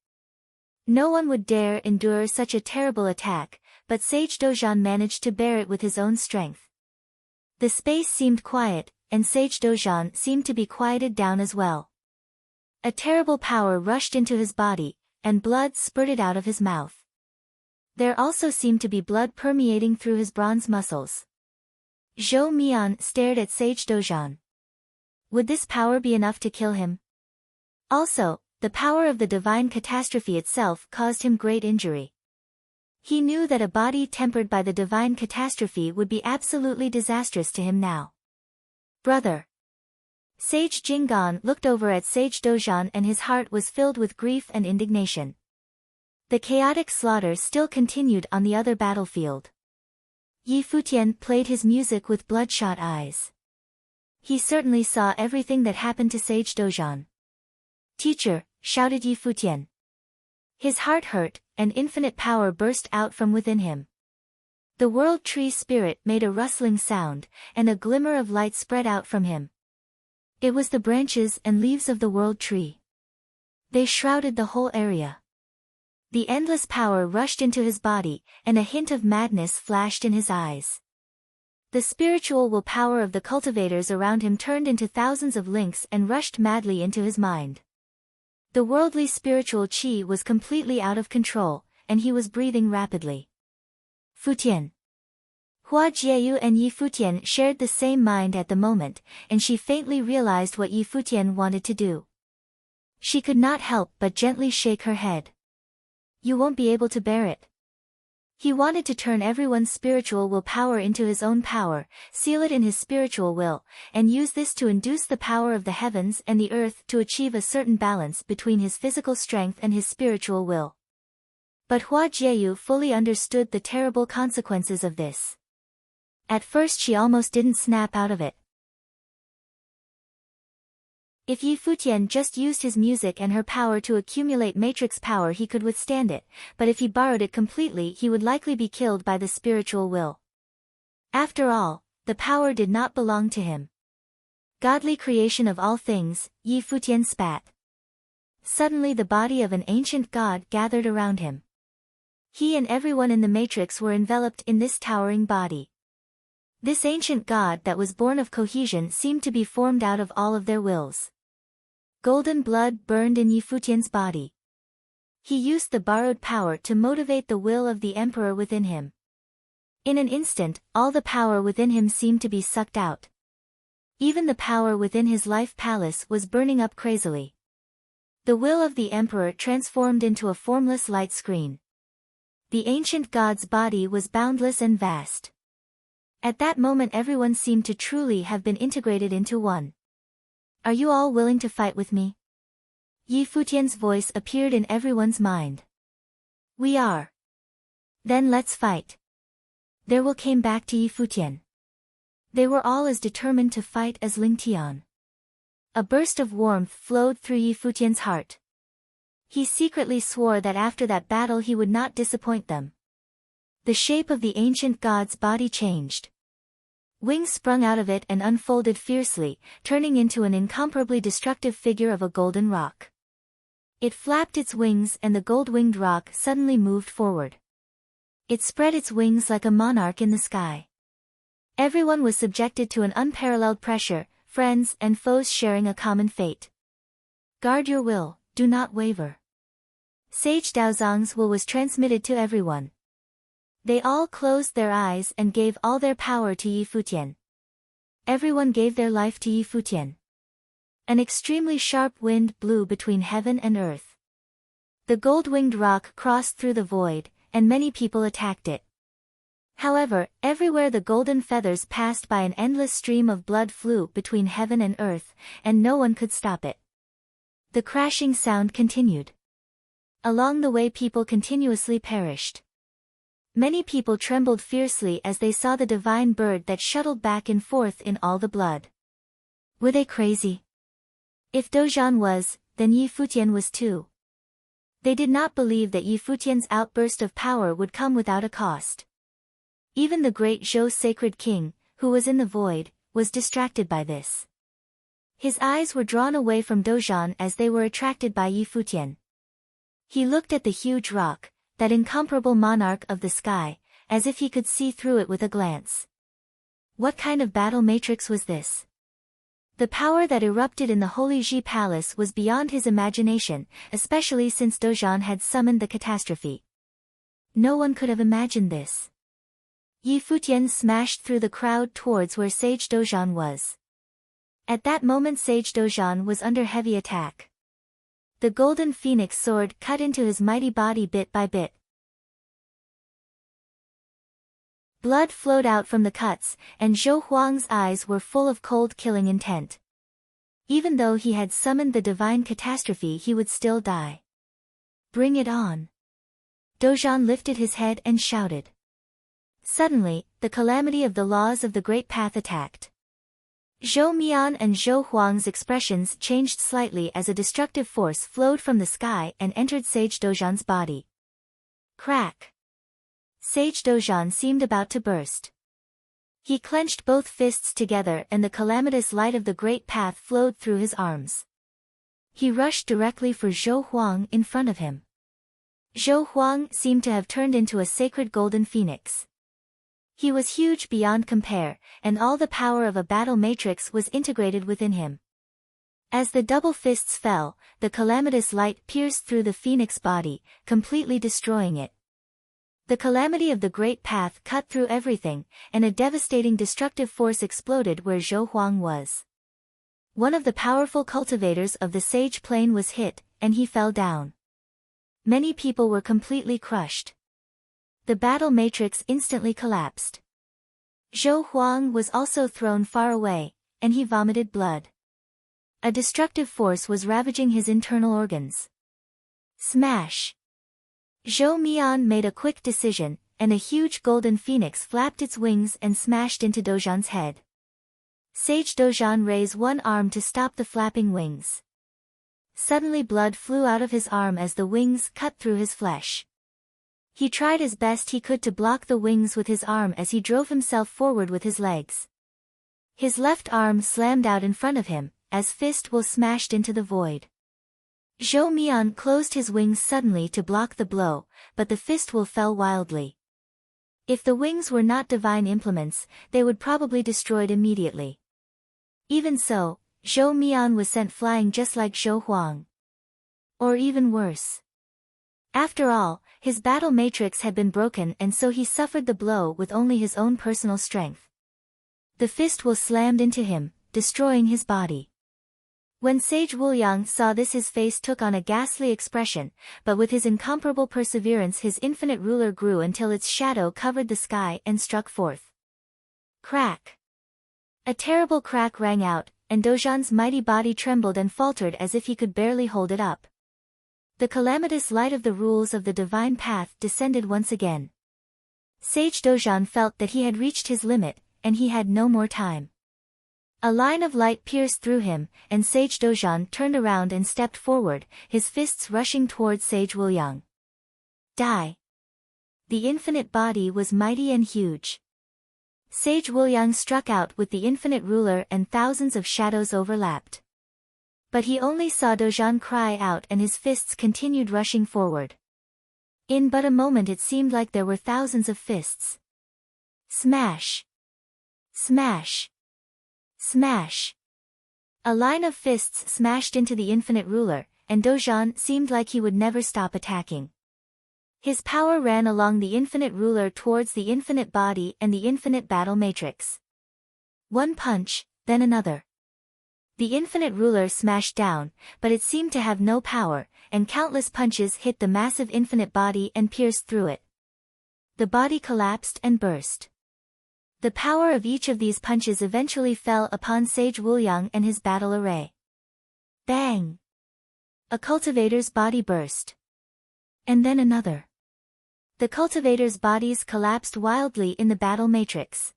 Speaker 1: No one would dare endure such a terrible attack, but Sage Dojan managed to bear it with his own strength. The space seemed quiet, and Sage Dojan seemed to be quieted down as well. A terrible power rushed into his body, and blood spurted out of his mouth. There also seemed to be blood permeating through his bronze muscles. Zhou Mian stared at Sage Dojan. Would this power be enough to kill him? Also, the power of the divine catastrophe itself caused him great injury. He knew that a body tempered by the divine catastrophe would be absolutely disastrous to him now. Brother. Sage Jinggan looked over at Sage Dojan and his heart was filled with grief and indignation. The chaotic slaughter still continued on the other battlefield. Yi Futian played his music with bloodshot eyes. He certainly saw everything that happened to Sage Dojan. Teacher, shouted Yi Futian. His heart hurt, and infinite power burst out from within him. The world tree spirit made a rustling sound, and a glimmer of light spread out from him. It was the branches and leaves of the world tree. They shrouded the whole area. The endless power rushed into his body, and a hint of madness flashed in his eyes. The spiritual willpower of the cultivators around him turned into thousands of links and rushed madly into his mind. The worldly spiritual qi was completely out of control, and he was breathing rapidly. Futian. Hua Jieyu and Yi Futian shared the same mind at the moment, and she faintly realized what Yi Futian wanted to do. She could not help but gently shake her head. You won't be able to bear it. He wanted to turn everyone's spiritual willpower into his own power, seal it in his spiritual will, and use this to induce the power of the heavens and the earth to achieve a certain balance between his physical strength and his spiritual will. But Hua Jieyu fully understood the terrible consequences of this. At first she almost didn't snap out of it. If Yi Futian just used his music and her power to accumulate matrix power, he could withstand it, but if he borrowed it completely, he would likely be killed by the spiritual will. After all, the power did not belong to him. Godly creation of all things, Yi Futian spat. Suddenly the body of an ancient god gathered around him. He and everyone in the matrix were enveloped in this towering body. This ancient god that was born of cohesion seemed to be formed out of all of their wills. Golden blood burned in Yi Futian's body. He used the borrowed power to motivate the will of the emperor within him. In an instant, all the power within him seemed to be sucked out. Even the power within his life palace was burning up crazily. The will of the emperor transformed into a formless light screen. The ancient god's body was boundless and vast. At that moment everyone seemed to truly have been integrated into one. Are you all willing to fight with me? Yi Futian's voice appeared in everyone's mind. We are. Then let's fight. Their will came back to Yi Futian. They were all as determined to fight as Ling Tian. A burst of warmth flowed through Yi Futian's heart. He secretly swore that after that battle he would not disappoint them. The shape of the ancient god's body changed. Wings sprung out of it and unfolded fiercely, turning into an incomparably destructive figure of a golden rock. It flapped its wings and the gold-winged rock suddenly moved forward. It spread its wings like a monarch in the sky. Everyone was subjected to an unparalleled pressure, friends and foes sharing a common fate. Guard your will, do not waver. Sage Daozang's will was transmitted to everyone. They all closed their eyes and gave all their power to Yi Futian. Everyone gave their life to Yi Futian. An extremely sharp wind blew between heaven and earth. The gold-winged rock crossed through the void, and many people attacked it. However, everywhere the golden feathers passed by, an endless stream of blood flew between heaven and earth, and no one could stop it. The crashing sound continued. Along the way people continuously perished. Many people trembled fiercely as they saw the divine bird that shuttled back and forth in all the blood. Were they crazy? If Dojan was, then Yi Futian was too. They did not believe that Yi Futian's outburst of power would come without a cost. Even the great Zhou sacred king, who was in the void, was distracted by this. His eyes were drawn away from Dozhan as they were attracted by Yi Futian. He looked at the huge rock, that incomparable monarch of the sky, as if he could see through it with a glance. What kind of battle matrix was this? The power that erupted in the Holy Ji Palace was beyond his imagination, especially since Dozhan had summoned the catastrophe. No one could have imagined this. Yi Futian smashed through the crowd towards where Sage Dozhan was. At that moment Sage Dozhan was under heavy attack. The golden phoenix sword cut into his mighty body bit by bit. Blood flowed out from the cuts, and Zhou Huang's eyes were full of cold killing intent. Even though he had summoned the divine catastrophe, he would still die. Bring it on. Dozhan lifted his head and shouted. Suddenly, the calamity of the laws of the Great Path attacked. Zhou Mian and Zhou Huang's expressions changed slightly as a destructive force flowed from the sky and entered Sage Dozhan's body. Crack! Sage Dozhan seemed about to burst. He clenched both fists together and the calamitous light of the Great Path flowed through his arms. He rushed directly for Zhou Huang in front of him. Zhou Huang seemed to have turned into a sacred golden phoenix. He was huge beyond compare, and all the power of a battle matrix was integrated within him. As the double fists fell, the calamitous light pierced through the phoenix body, completely destroying it. The calamity of the Great Path cut through everything, and a devastating destructive force exploded where Zhou Huang was. One of the powerful cultivators of the Sage Plane was hit, and he fell down. Many people were completely crushed. The battle matrix instantly collapsed. Zhou Huang was also thrown far away, and he vomited blood. A destructive force was ravaging his internal organs. Smash! Zhou Mian made a quick decision, and a huge golden phoenix flapped its wings and smashed into Dozhan's head. Sage Dozhan raised one arm to stop the flapping wings. Suddenly blood flew out of his arm as the wings cut through his flesh. He tried as best he could to block the wings with his arm as he drove himself forward with his legs. His left arm slammed out in front of him, as fist will smashed into the void. Zhou Mian closed his wings suddenly to block the blow, but the fist will fell wildly. If the wings were not divine implements, they would probably destroyed immediately. Even so, Zhou Mian was sent flying just like Zhou Huang. Or even worse. After all, his battle matrix had been broken and so he suffered the blow with only his own personal strength. The fist will slammed into him, destroying his body. When Sage Wuliang saw this his face took on a ghastly expression, but with his incomparable perseverance his infinite ruler grew until its shadow covered the sky and struck forth. Crack! A terrible crack rang out, and Dozhan's mighty body trembled and faltered as if he could barely hold it up. The calamitous light of the rules of the divine path descended once again. Sage Dozhan felt that he had reached his limit, and he had no more time. A line of light pierced through him, and Sage Dozhan turned around and stepped forward, his fists rushing towards Sage Wuliang. Die! The infinite body was mighty and huge. Sage Wuliang struck out with the infinite ruler and thousands of shadows overlapped. But he only saw Dozhan cry out and his fists continued rushing forward. In but a moment it seemed like there were thousands of fists. Smash! Smash! Smash! A line of fists smashed into the infinite ruler, and Dozhan seemed like he would never stop attacking. His power ran along the infinite ruler towards the infinite body and the infinite battle matrix. One punch, then another. The infinite ruler smashed down, but it seemed to have no power, and countless punches hit the massive infinite body and pierced through it. The body collapsed and burst. The power of each of these punches eventually fell upon Sage Wuliang and his battle array. Bang! A cultivator's body burst. And then another. The cultivator's bodies collapsed wildly in the battle matrix.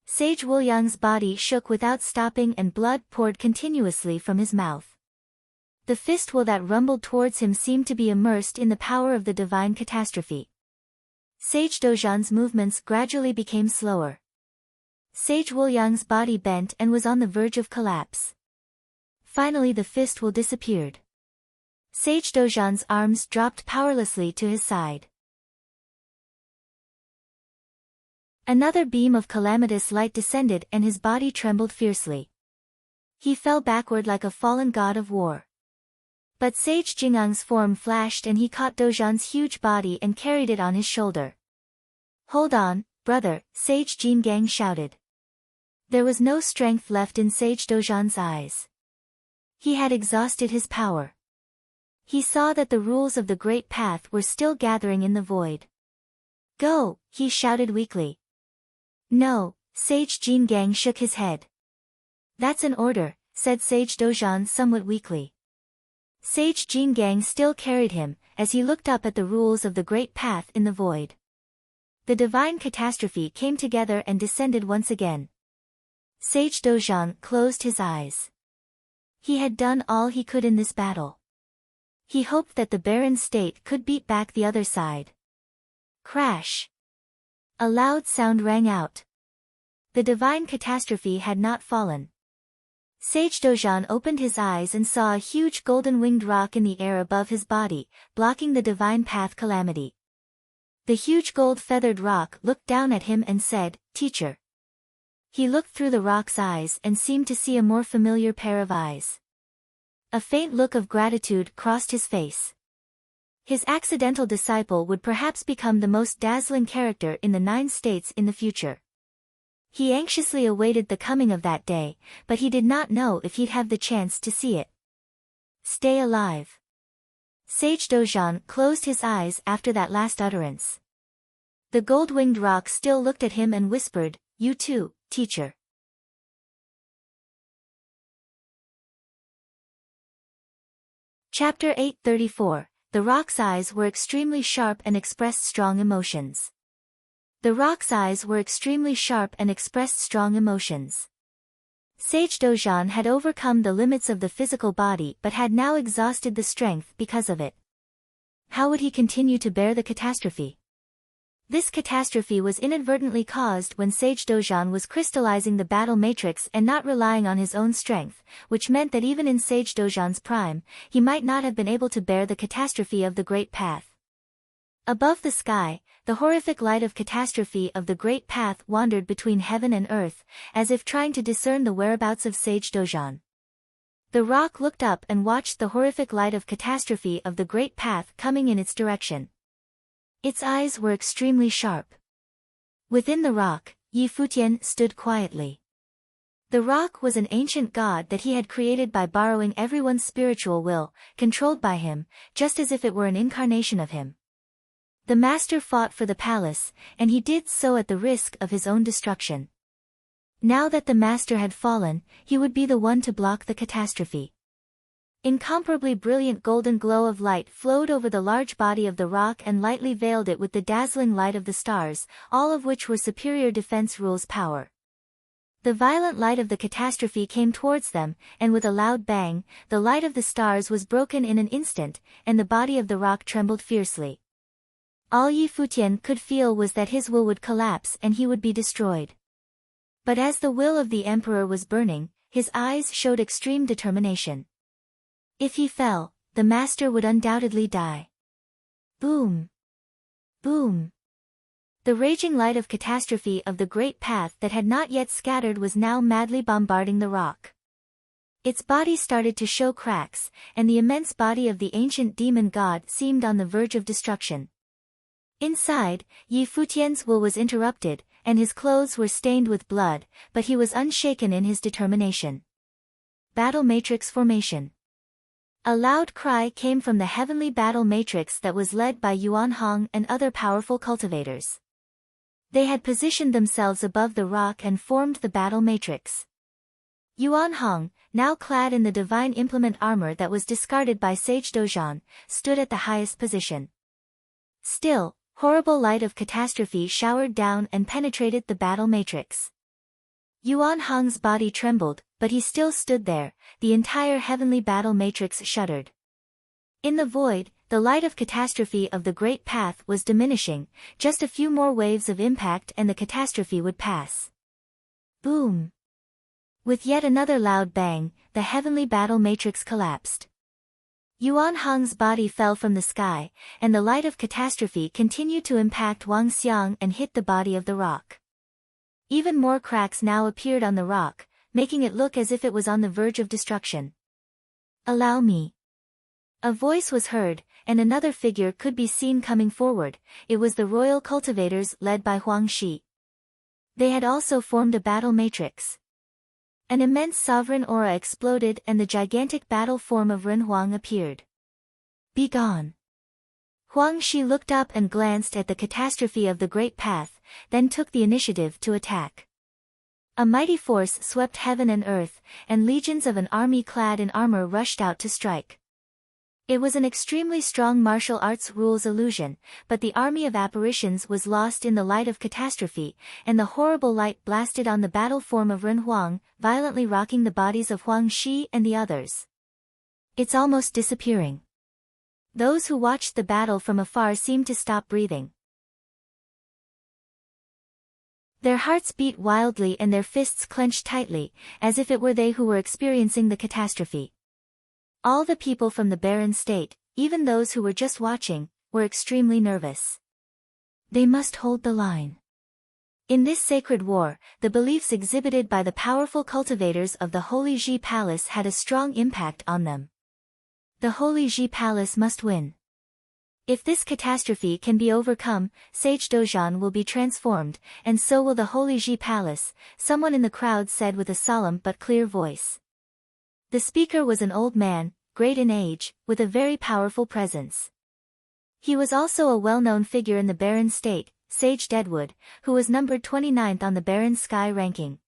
Speaker 1: Sage Wuliang's body shook without stopping and blood poured continuously from his mouth. The fist will that rumbled towards him seemed to be immersed in the power of the divine catastrophe. Sage Dozhan's movements gradually became slower. Sage Wuliang's body bent and was on the verge of collapse. Finally the fist will disappeared. Sage Dozhan's arms dropped powerlessly to his side. Another beam of calamitous light descended and his body trembled fiercely. He fell backward like a fallen god of war. But Sage Jingang's form flashed and he caught Dozhan's huge body and carried it on his shoulder. "Hold on, brother," Sage Jingang shouted. There was no strength left in Sage Dozhan's eyes. He had exhausted his power. He saw that the rules of the Great Path were still gathering in the void. "Go," he shouted weakly. "No," Sage Jingang shook his head. "That's an order," said Sage Dozhan somewhat weakly. Sage Jingang still carried him, as he looked up at the rules of the Great Path in the void. The divine catastrophe came together and descended once again. Sage Dozhan closed his eyes. He had done all he could in this battle. He hoped that the barren state could beat back the other side. Crash! A loud sound rang out. The divine catastrophe had not fallen. Sage Dozhan opened his eyes and saw a huge golden-winged rock in the air above his body, blocking the divine path calamity. The huge gold-feathered rock looked down at him and said, "Teacher." He looked through the rock's eyes and seemed to see a more familiar pair of eyes. A faint look of gratitude crossed his face. His accidental disciple would perhaps become the most dazzling character in the 9 states in the future. He anxiously awaited the coming of that day, but he did not know if he'd have the chance to see it. Stay alive. Sage Dozhan closed his eyes after that last utterance. The gold-winged rock still looked at him and whispered, "You too, teacher." Chapter 834. The rock's eyes were extremely sharp and expressed strong emotions. The rock's eyes were extremely sharp and expressed strong emotions. Sage Dozhan had overcome the limits of the physical body but had now exhausted the strength because of it. How would he continue to bear the catastrophe? This catastrophe was inadvertently caused when Sage Dozhan was crystallizing the battle matrix and not relying on his own strength, which meant that even in Sage Dozhan's prime, he might not have been able to bear the catastrophe of the Great Path. Above the sky, the horrific light of catastrophe of the Great Path wandered between heaven and earth, as if trying to discern the whereabouts of Sage Dozhan. The rock looked up and watched the horrific light of catastrophe of the Great Path coming in its direction. Its eyes were extremely sharp. Within the rock, Futian stood quietly. The rock was an ancient god that he had created by borrowing everyone's spiritual will, controlled by him, just as if it were an incarnation of him. The master fought for the palace, and he did so at the risk of his own destruction. Now that the master had fallen, he would be the one to block the catastrophe. Incomparably brilliant golden glow of light flowed over the large body of the rock and lightly veiled it with the dazzling light of the stars, all of which were superior defense rules power. The violent light of the catastrophe came towards them, and with a loud bang, the light of the stars was broken in an instant, and the body of the rock trembled fiercely. All Futian could feel was that his will would collapse and he would be destroyed. But as the will of the emperor was burning, his eyes showed extreme determination. If he fell, the master would undoubtedly die. Boom! Boom! The raging light of catastrophe of the Great Path that had not yet scattered was now madly bombarding the rock. Its body started to show cracks, and the immense body of the ancient demon god seemed on the verge of destruction. Inside, Futian's will was interrupted, and his clothes were stained with blood, but he was unshaken in his determination. Battle Matrix Formation. A loud cry came from the heavenly battle matrix that was led by Yuan Hong and other powerful cultivators. They had positioned themselves above the rock and formed the battle matrix. Yuan Hong, now clad in the divine implement armor that was discarded by Sage Dozhan, stood at the highest position. Still, horrible light of catastrophe showered down and penetrated the battle matrix. Yuan Hong's body trembled, but he still stood there. The entire heavenly battle matrix shuddered. In the void, the light of catastrophe of the great path was diminishing. Just a few more waves of impact and the catastrophe would pass. Boom! With yet another loud bang, the heavenly battle matrix collapsed. Yuan Hong's body fell from the sky, and the light of catastrophe continued to impact Wang Xiang and hit the body of the rock. Even more cracks now appeared on the rock, making it look as if it was on the verge of destruction. "Allow me." A voice was heard, and another figure could be seen coming forward. It was the royal cultivators led by Huang Shi. They had also formed a battle matrix. An immense sovereign aura exploded and the gigantic battle form of Ren Huang appeared. "Be gone." Huang Shi looked up and glanced at the catastrophe of the great path, then took the initiative to attack. A mighty force swept heaven and earth, and legions of an army clad in armor rushed out to strike. It was an extremely strong martial arts rules illusion, but the army of apparitions was lost in the light of catastrophe, and the horrible light blasted on the battle form of Ren Huang, violently rocking the bodies of Huang Shi and the others. "It's almost disappearing." Those who watched the battle from afar seemed to stop breathing. Their hearts beat wildly and their fists clenched tightly, as if it were they who were experiencing the catastrophe. All the people from the barren state, even those who were just watching, were extremely nervous. They must hold the line. In this sacred war, the beliefs exhibited by the powerful cultivators of the Holy Ji Palace had a strong impact on them. The Holy Ji Palace must win. If this catastrophe can be overcome, Sage Dojan will be transformed, and so will the Holy Ji Palace, someone in the crowd said with a solemn but clear voice. The speaker was an old man, great in age, with a very powerful presence. He was also a well-known figure in the barren state, Sage Deadwood, who was numbered 29th on the barren sky ranking.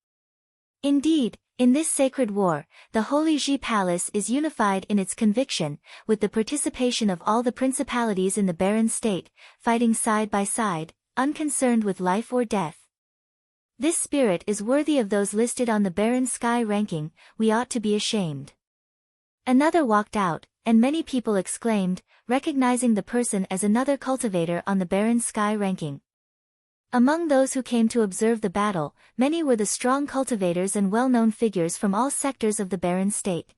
Speaker 1: Indeed, in this sacred war, the Holy Ji Palace is unified in its conviction, with the participation of all the principalities in the barren state, fighting side by side, unconcerned with life or death. This spirit is worthy of those listed on the barren sky ranking. We ought to be ashamed. Another walked out, and many people exclaimed, recognizing the person as another cultivator on the barren sky ranking. Among those who came to observe the battle, many were the strong cultivators and well-known figures from all sectors of the barren state.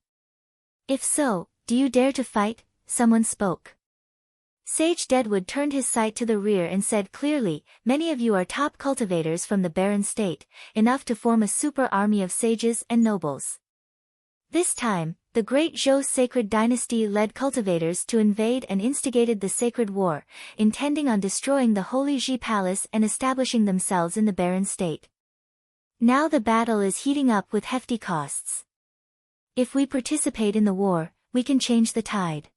Speaker 1: "If so, do you dare to fight?" someone spoke. Sage Deadwood turned his sight to the rear and said clearly, "Many of you are top cultivators from the barren state, enough to form a super army of sages and nobles." This time, the great Zhou sacred dynasty led cultivators to invade and instigated the sacred war, intending on destroying the Holy Ji Palace and establishing themselves in the barren state. Now the battle is heating up with hefty costs. If we participate in the war, we can change the tide.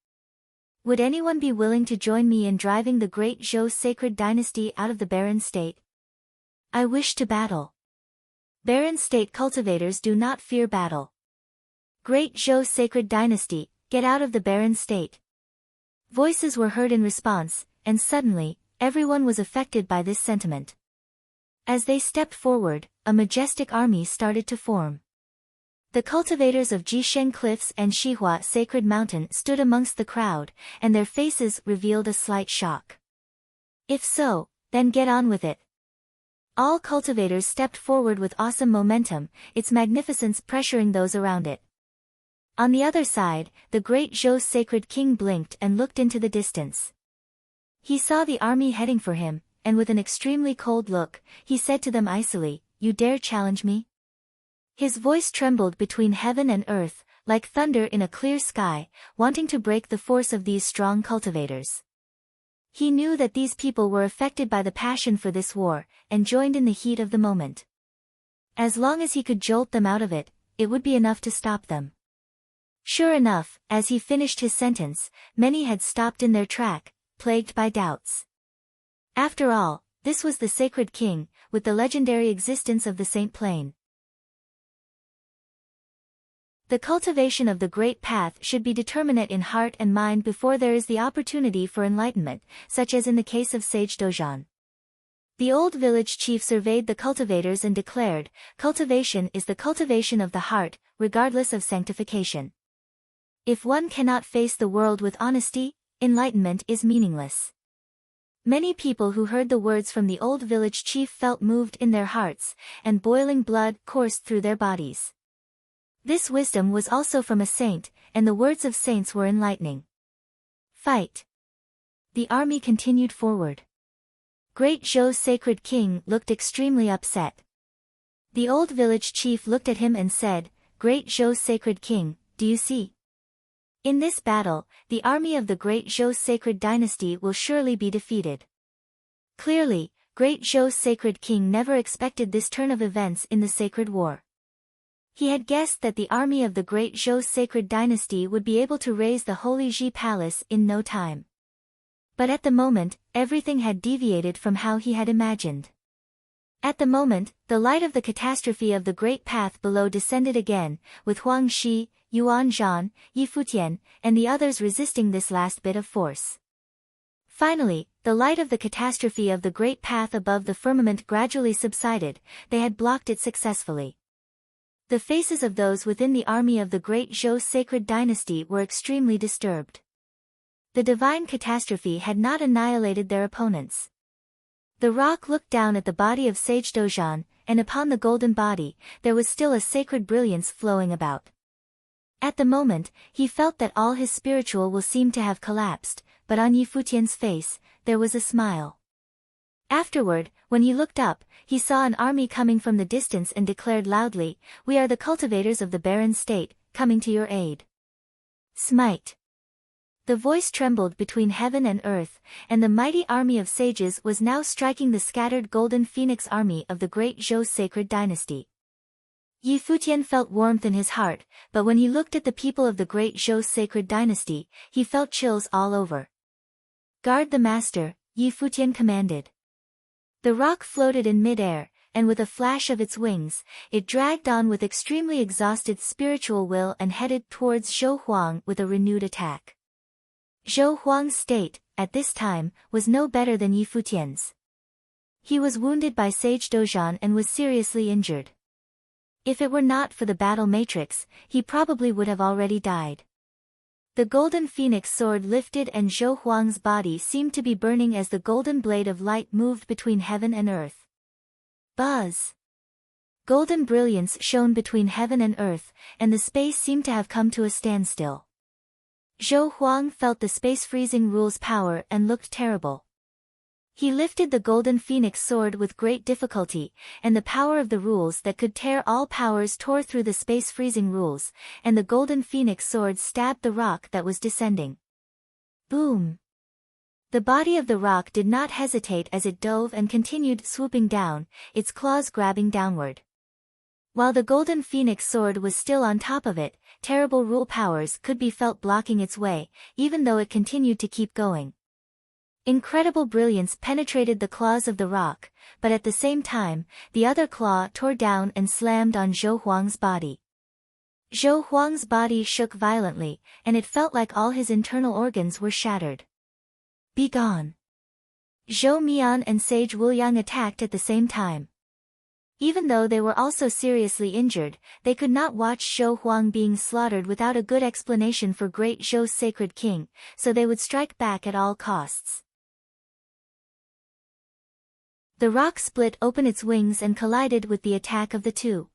Speaker 1: Would anyone be willing to join me in driving the great Zhou sacred dynasty out of the barren state? I wish to battle. Barren state cultivators do not fear battle. Great Zhou sacred dynasty, get out of the barren state. Voices were heard in response, and suddenly, everyone was affected by this sentiment. As they stepped forward, a majestic army started to form. The cultivators of Jisheng Cliffs and Shihua Sacred Mountain stood amongst the crowd, and their faces revealed a slight shock. If so, then get on with it. All cultivators stepped forward with awesome momentum, its magnificence pressuring those around it. On the other side, the great Zhou sacred king blinked and looked into the distance. He saw the army heading for him, and with an extremely cold look, he said to them icily, "You dare challenge me?" His voice trembled between heaven and earth, like thunder in a clear sky, wanting to break the force of these strong cultivators. He knew that these people were affected by the passion for this war, and joined in the heat of the moment. As long as he could jolt them out of it, it would be enough to stop them. Sure enough, as he finished his sentence, many had stopped in their track, plagued by doubts. After all, this was the sacred king, with the legendary existence of the Saint Plain. The cultivation of the great path should be determinate in heart and mind before there is the opportunity for enlightenment, such as in the case of Sage Dojan. The old village chief surveyed the cultivators and declared, "Cultivation is the cultivation of the heart, regardless of sanctification. If one cannot face the world with honesty, enlightenment is meaningless." Many people who heard the words from the old village chief felt moved in their hearts, and boiling blood coursed through their bodies. This wisdom was also from a saint, and the words of saints were enlightening. Fight. The army continued forward. Great Zhou's sacred king looked extremely upset. The old village chief looked at him and said, "Great Zhou's sacred king, do you see? In this battle, the army of the Great Zhou's sacred dynasty will surely be defeated." Clearly, Great Zhou's sacred king never expected this turn of events in the sacred war. He had guessed that the army of the Great Zhou's sacred dynasty would be able to raise the Holy Ji Palace in no time. But at the moment, everything had deviated from how he had imagined. At the moment, the light of the catastrophe of the great path below descended again, with Huang Shi, Yuan Zhan, Yi Futian, and the others resisting this last bit of force. Finally, the light of the catastrophe of the great path above the firmament gradually subsided. They had blocked it successfully. The faces of those within the army of the Great Zhou's sacred dynasty were extremely disturbed. The divine catastrophe had not annihilated their opponents. The rock looked down at the body of Sage Dozhan, and upon the golden body, there was still a sacred brilliance flowing about. At the moment, he felt that all his spiritual will seemed to have collapsed, but on Yi Futian's face, there was a smile. Afterward, when he looked up, he saw an army coming from the distance and declared loudly, "We are the cultivators of the barren state, coming to your aid. Smite." The voice trembled between heaven and earth, and the mighty army of sages was now striking the scattered golden phoenix army of the Great Zhou sacred dynasty. Yi Futian felt warmth in his heart, but when he looked at the people of the Great Zhou sacred dynasty, he felt chills all over. "Guard the master," Yi Futian commanded. The rock floated in mid-air, and with a flash of its wings, it dragged on with extremely exhausted spiritual will and headed towards Zhou Huang with a renewed attack. Zhou Huang's state, at this time, was no better than Yi Futian's. He was wounded by Sage Dozhan and was seriously injured. If it were not for the battle matrix, he probably would have already died. The golden phoenix sword lifted and Zhou Huang's body seemed to be burning as the golden blade of light moved between heaven and earth. Buzz! Golden brilliance shone between heaven and earth, and the space seemed to have come to a standstill. Zhou Huang felt the space-freezing rule's power and looked terrible. He lifted the golden phoenix sword with great difficulty, and the power of the rules that could tear all powers tore through the space-freezing rules, and the golden phoenix sword stabbed the rock that was descending. Boom! The body of the rock did not hesitate as it dove and continued swooping down, its claws grabbing downward. While the golden phoenix sword was still on top of it, terrible rule powers could be felt blocking its way, even though it continued to keep going. Incredible brilliance penetrated the claws of the rock, but at the same time, the other claw tore down and slammed on Zhou Huang's body. Zhou Huang's body shook violently, and it felt like all his internal organs were shattered. "Be gone!" Zhou Mian and Sage Wuliang attacked at the same time. Even though they were also seriously injured, they could not watch Zhou Huang being slaughtered without a good explanation for Great Zhou's sacred king, so they would strike back at all costs. The rock split open its wings and collided with the attack of the two.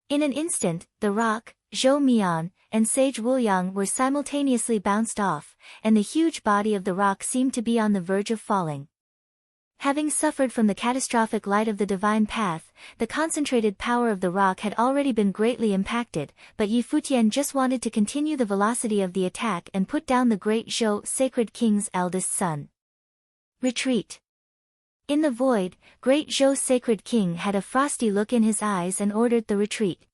Speaker 1: In an instant, the rock, Zhou Mian, and Sage Wuliang were simultaneously bounced off, and the huge body of the rock seemed to be on the verge of falling. Having suffered from the catastrophic light of the divine path, the concentrated power of the rock had already been greatly impacted, but Yi Futian just wanted to continue the velocity of the attack and put down the Great Zhou sacred king's eldest son. Retreat! In the void, Great Zhou's sacred king had a frosty look in his eyes and ordered the retreat.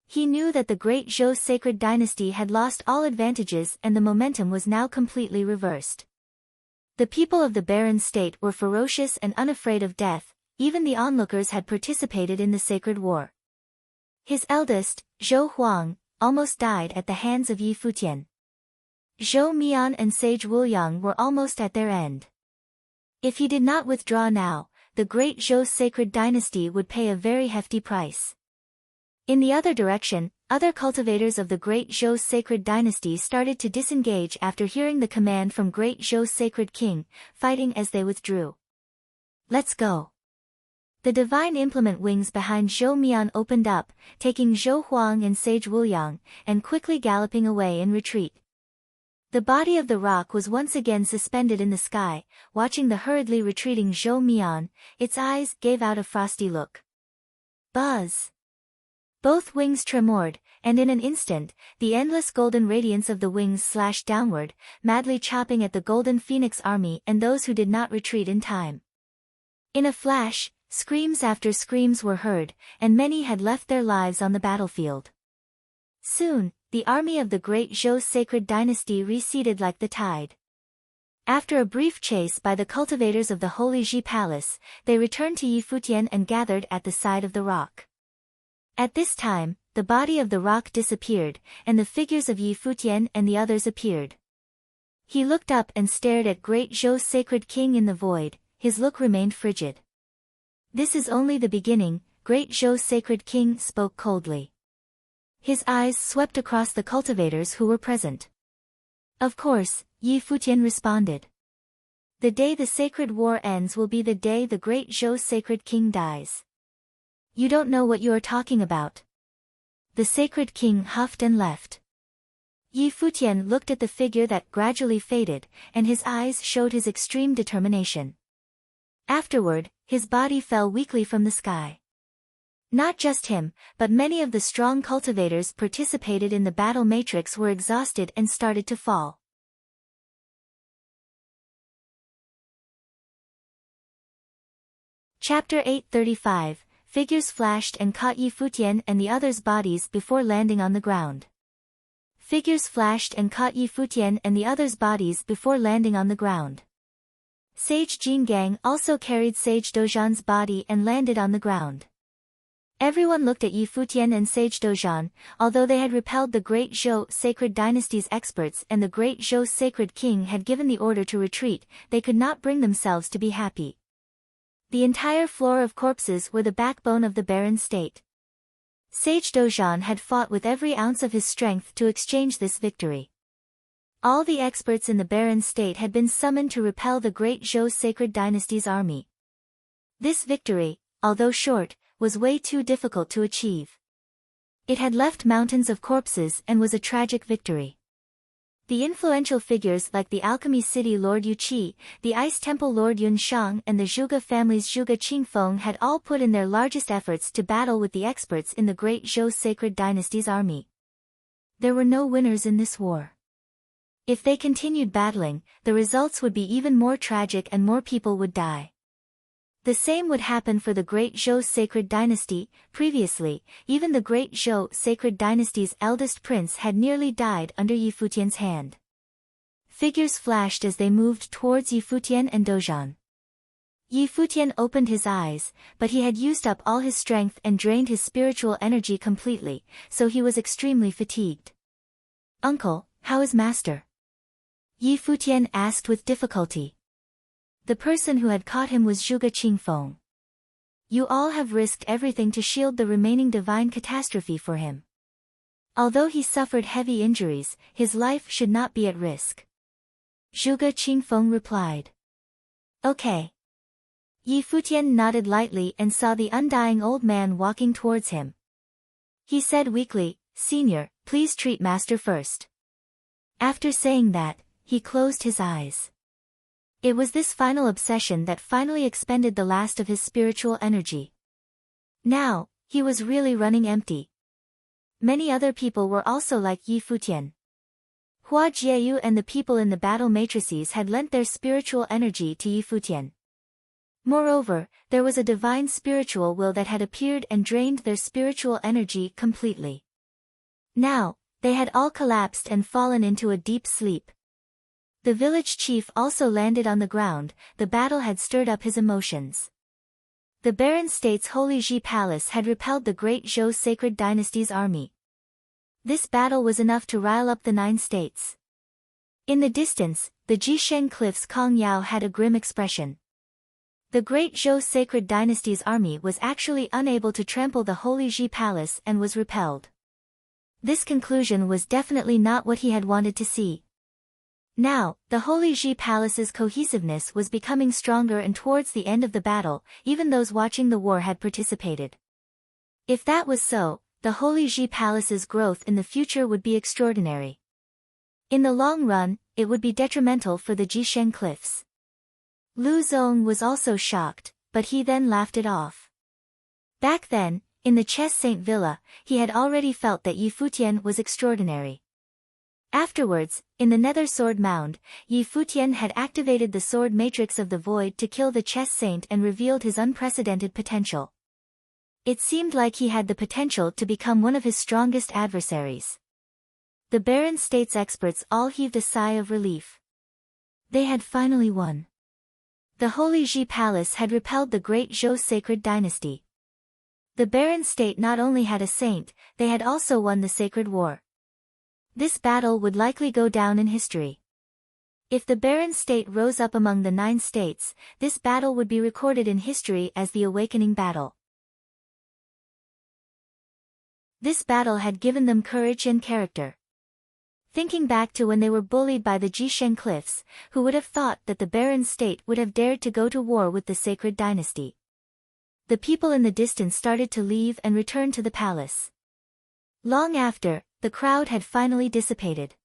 Speaker 1: He knew that the Great Zhou sacred dynasty had lost all advantages and the momentum was now completely reversed. The people of the barren state were ferocious and unafraid of death, even the onlookers had participated in the sacred war. His eldest, Zhou Huang, almost died at the hands of Yi Futian. Zhou Mian and Sage Wuliang were almost at their end. If he did not withdraw now, the Great Zhou sacred dynasty would pay a very hefty price. In the other direction, other cultivators of the Great Zhou sacred dynasty started to disengage after hearing the command from Great Zhou sacred king, fighting as they withdrew. Let's go. The divine implement wings behind Zhou Mian opened up, taking Zhou Huang and Sage Wuliang, and quickly galloping away in retreat. The body of the rock was once again suspended in the sky, watching the hurriedly retreating Zhou Mian. Its eyes gave out a frosty look. Buzz! Both wings tremored, and in an instant, the endless golden radiance of the wings slashed downward, madly chopping at the golden phoenix army and those who did not retreat in time. In a flash, screams after screams were heard, and many had left their lives on the battlefield. Soon, the army of the Great Zhou sacred dynasty receded like the tide. After a brief chase by the cultivators of the Holy Ji Palace, they returned to Yi Futian and gathered at the side of the rock. At this time, the body of the rock disappeared, and the figures of Yi Futian and the others appeared. He looked up and stared at Great Zhou's sacred king in the void. His look remained frigid. "This is only the beginning," Great Zhou's sacred king spoke coldly. His eyes swept across the cultivators who were present. "Of course," Yi Futian responded. "The day the sacred war ends will be the day the Great Zhou sacred king dies." "You don't know what you are talking about." The sacred king huffed and left. Yi Futian looked at the figure that gradually faded, and his eyes showed his extreme determination. Afterward, his body fell weakly from the sky. Not just him, but many of the strong cultivators participated in the battle matrix were exhausted and started to fall. Chapter 835, Figures flashed and caught Yi Futian and the others' bodies before landing on the ground. Figures flashed and caught Yi Futian and the others' bodies before landing on the ground. Sage Jingang also carried Sage Dozhan's body and landed on the ground. Everyone looked at Yi Futian and Sage Dozhan. Although they had repelled the Great Zhou sacred dynasty's experts and the Great Zhou sacred king had given the order to retreat, they could not bring themselves to be happy. The entire floor of corpses were the backbone of the barren state. Sage Dozhan had fought with every ounce of his strength to exchange this victory. All the experts in the barren state had been summoned to repel the Great Zhou sacred dynasty's army. This victory, although short, was way too difficult to achieve. It had left mountains of corpses and was a tragic victory. The influential figures like the Alchemy City Lord Yu Qi, the Ice Temple Lord Yun Shang and the Zhuge family's Zhuge Qingfeng had all put in their largest efforts to battle with the experts in the Great Zhou sacred dynasty's army. There were no winners in this war. If they continued battling, the results would be even more tragic and more people would die. The same would happen for the Great Zhou sacred dynasty. Previously, even the Great Zhou sacred dynasty's eldest prince had nearly died under Yi Futian's hand. Figures flashed as they moved towards Yi Futian and Dozhan. Yi Futian opened his eyes, but he had used up all his strength and drained his spiritual energy completely, so he was extremely fatigued. "Uncle, how is Master?" Yi Futian asked with difficulty. The person who had caught him was Zhuge Qingfeng. "You all have risked everything to shield the remaining divine catastrophe for him. Although he suffered heavy injuries, his life should not be at risk." Zhuge Qingfeng replied. "Okay." Yi Futian nodded lightly and saw the undying old man walking towards him. He said weakly, "Senior, please treat Master first." After saying that, he closed his eyes. It was this final obsession that finally expended the last of his spiritual energy. Now, he was really running empty. Many other people were also like Yi Futian. Hua Jieyu and the people in the battle matrices had lent their spiritual energy to Yi Futian. Moreover, there was a divine spiritual will that had appeared and drained their spiritual energy completely. Now, they had all collapsed and fallen into a deep sleep. The village chief also landed on the ground. The battle had stirred up his emotions. The barren state's Holy Ji Palace had repelled the Great Zhou sacred dynasty's army. This battle was enough to rile up the 9 states. In the distance, the Jisheng Cliff's Kong Yao had a grim expression. The great Zhou sacred dynasty's army was actually unable to trample the holy Ji palace and was repelled. This conclusion was definitely not what he had wanted to see. Now, the holy Ji palace's cohesiveness was becoming stronger, and towards the end of the battle, even those watching the war had participated. If that was so, the holy Ji palace's growth in the future would be extraordinary. In the long run, it would be detrimental for the Jisheng cliffs. Lu Zong was also shocked, but he then laughed it off. Back then, in the Chess Saint Villa, he had already felt that Yi Futian was extraordinary. Afterwards, in the Nether Sword Mound, Yi Futian had activated the Sword Matrix of the Void to kill the Chess Saint and revealed his unprecedented potential. It seemed like he had the potential to become one of his strongest adversaries. The Barren States experts all heaved a sigh of relief. They had finally won. The Holy Ji Palace had repelled the great Zhou sacred dynasty. The Barren State not only had a saint, they had also won the sacred war. This battle would likely go down in history. If the Barren State rose up among the 9 states, this battle would be recorded in history as the Awakening Battle. This battle had given them courage and character. Thinking back to when they were bullied by the Jisheng cliffs, who would have thought that the Barren State would have dared to go to war with the sacred dynasty? The people in the distance started to leave and return to the palace. Long after, the crowd had finally dissipated.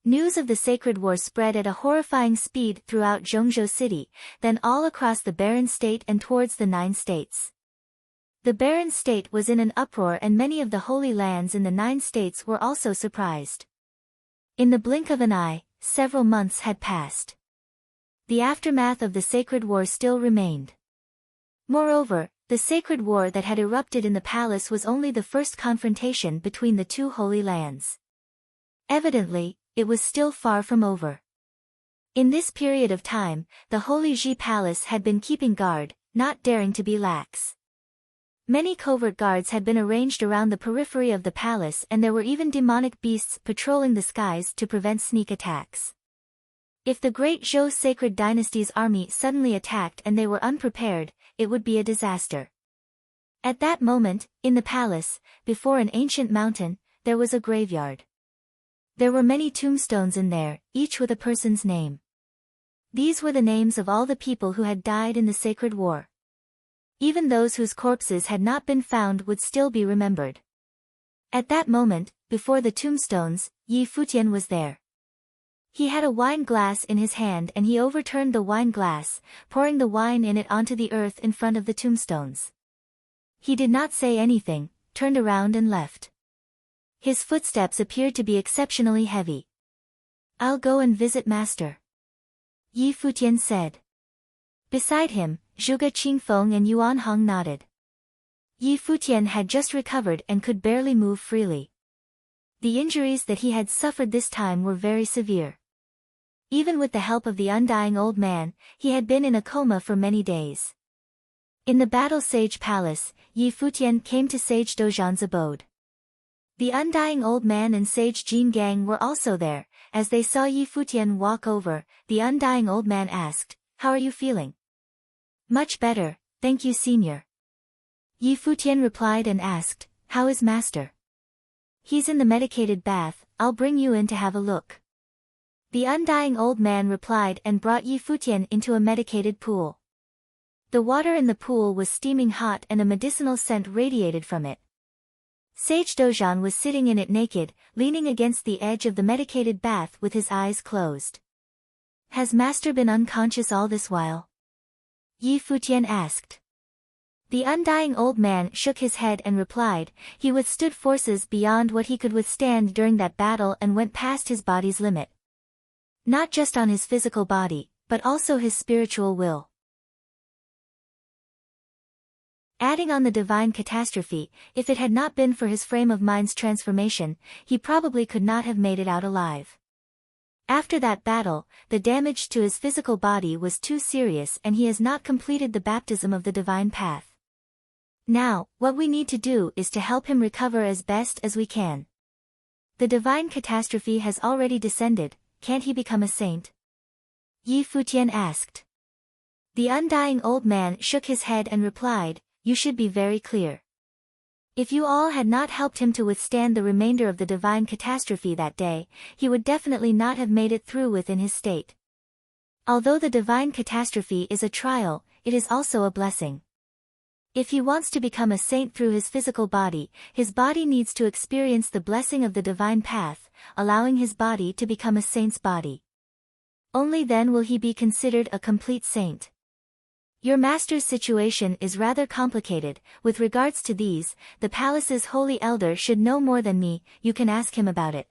Speaker 1: News of the sacred war spread at a horrifying speed throughout Zhongzhou City, then all across the Barren State and towards the 9 states. The Barren State was in an uproar, and many of the holy lands in the 9 states were also surprised. In the blink of an eye, several months had passed. The aftermath of the sacred war still remained. Moreover, the sacred war that had erupted in the palace was only the first confrontation between the 2 holy lands. Evidently, it was still far from over. In this period of time, the holy Ji palace had been keeping guard, not daring to be lax. Many covert guards had been arranged around the periphery of the palace, and there were even demonic beasts patrolling the skies to prevent sneak attacks. If the great Zhou sacred dynasty's army suddenly attacked and they were unprepared, it would be a disaster. At that moment, in the palace, before an ancient mountain, there was a graveyard. There were many tombstones in there, each with a person's name. These were the names of all the people who had died in the sacred war. Even those whose corpses had not been found would still be remembered. At that moment, before the tombstones, Yi Futian was there. He had a wine glass in his hand, and he overturned the wine glass, pouring the wine in it onto the earth in front of the tombstones. He did not say anything, turned around and left. His footsteps appeared to be exceptionally heavy. "I'll go and visit Master," Yi Futian said. Beside him, Zhuge Qingfeng and Yuan Hong nodded. Yi Futian had just recovered and could barely move freely. The injuries that he had suffered this time were very severe. Even with the help of the undying old man, he had been in a coma for many days. In the Battle Sage Palace, Yi Futian came to Sage Dozhan's abode. The undying old man and Sage Jin Gang were also there. As they saw Yi Futian walk over, the undying old man asked, "How are you feeling?" "Much better, thank you, Senior." Yi Futian replied and asked, "How is Master?" "He's in the medicated bath, I'll bring you in to have a look." The undying old man replied and brought Yi Futian into a medicated pool. The water in the pool was steaming hot and a medicinal scent radiated from it. Sage Dozhan was sitting in it naked, leaning against the edge of the medicated bath with his eyes closed. "Has Master been unconscious all this while?" Yi Futian asked. The undying old man shook his head and replied, "He withstood forces beyond what he could withstand during that battle and went past his body's limit. Not just on his physical body, but also his spiritual will." Adding on the divine catastrophe, if it had not been for his frame of mind's transformation, he probably could not have made it out alive. After that battle, the damage to his physical body was too serious and he has not completed the baptism of the divine path. Now, what we need to do is to help him recover as best as we can. The divine catastrophe has already descended, can't he become a saint? Yi Futian asked. The undying old man shook his head and replied, "You should be very clear. If you all had not helped him to withstand the remainder of the divine catastrophe that day, he would definitely not have made it through within his state. Although the divine catastrophe is a trial, it is also a blessing. If he wants to become a saint through his physical body, his body needs to experience the blessing of the divine path, allowing his body to become a saint's body. Only then will he be considered a complete saint. Your master's situation is rather complicated. With regards to these, the palace's holy elder should know more than me. You can ask him about it."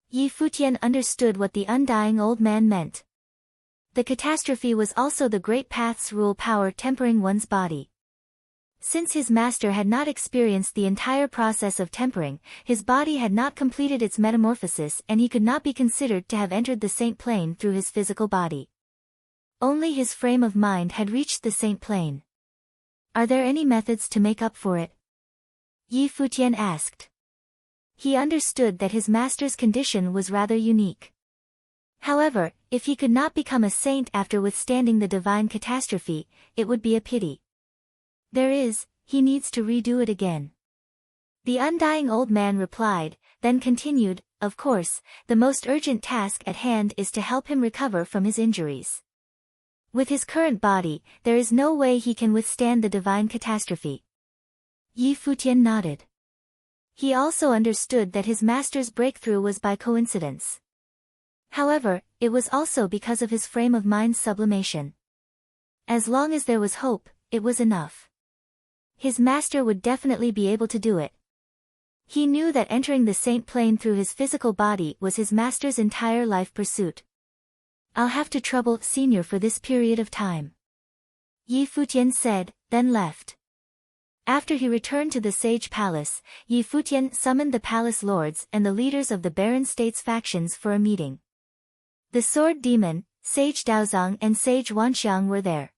Speaker 1: Yi Futian understood what the undying old man meant. The catastrophe was also the great path's rule power tempering one's body. Since his master had not experienced the entire process of tempering, his body had not completed its metamorphosis and he could not be considered to have entered the saint plane through his physical body. Only his frame of mind had reached the saint plane. "Are there any methods to make up for it?" Yi Futian asked. He understood that his master's condition was rather unique. However, if he could not become a saint after withstanding the divine catastrophe, it would be a pity. "There is, he needs to redo it again." The undying old man replied, then continued, "Of course, the most urgent task at hand is to help him recover from his injuries. With his current body, there is no way he can withstand the divine catastrophe." Yi Futian nodded. He also understood that his master's breakthrough was by coincidence. However, it was also because of his frame of mind's sublimation. As long as there was hope, it was enough. His master would definitely be able to do it. He knew that entering the saint plane through his physical body was his master's entire life pursuit. "I'll have to trouble Senior for this period of time," Yi Futian said, then left. After he returned to the sage palace, Yi Futian summoned the palace lords and the leaders of the barren states factions for a meeting. The sword demon, Sage Daozong and Sage Wanxiang were there.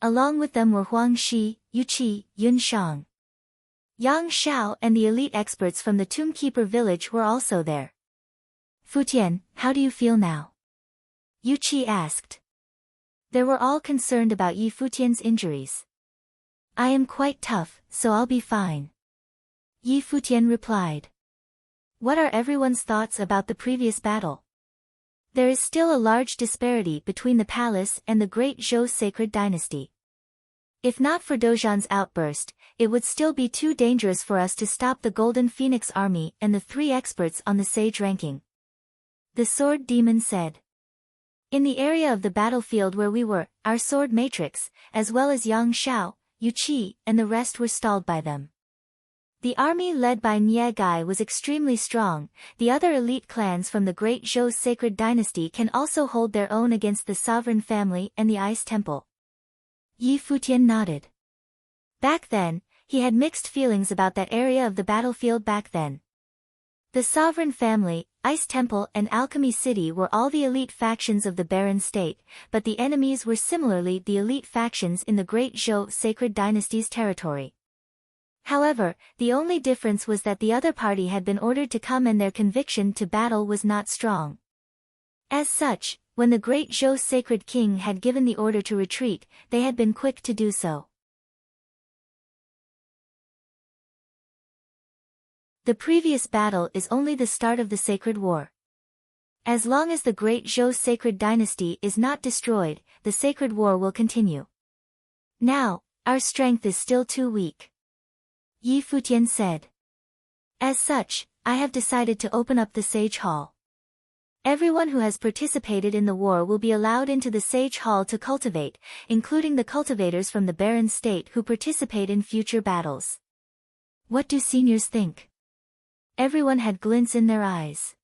Speaker 1: Along with them were Huang Shi, Yu Qi, Yun Shang. Yang Xiao and the elite experts from the Tombkeeper village were also there. "Futian, how do you feel now?" Yu Qi asked. They were all concerned about Yi Futian's injuries. "I am quite tough, so I'll be fine," Yi Futian replied. "What are everyone's thoughts about the previous battle?" There is still a large disparity between the palace and the great Zhou sacred dynasty. If not for Dozhan's outburst, it would still be too dangerous for us to stop the Golden Phoenix army and the 3 experts on the sage ranking," the sword demon said. "In the area of the battlefield where we were, our sword matrix, as well as Yang Xiao, Yu Qi, and the rest were stalled by them. The army led by Nie Gai was extremely strong. The other elite clans from the Great Zhou sacred dynasty can also hold their own against the sovereign family and the Ice Temple." Yi Futian nodded. Back then, he had mixed feelings about that area of the battlefield back then. The sovereign family, Ice Temple and Alchemy City were all the elite factions of the barren state, but the enemies were similarly the elite factions in the Great Zhou sacred dynasty's territory. However, the only difference was that the other party had been ordered to come and their conviction to battle was not strong. As such, when the great Zhou sacred king had given the order to retreat, they had been quick to do so. The previous battle is only the start of the sacred war. As long as the great Zhou sacred dynasty is not destroyed, the sacred war will continue. Now, our strength is still too weak, Yi Futian said. As such, I have decided to open up the Sage Hall. Everyone who has participated in the war will be allowed into the Sage Hall to cultivate, including the cultivators from the barren state who participate in future battles. What do seniors think? Everyone had glints in their eyes.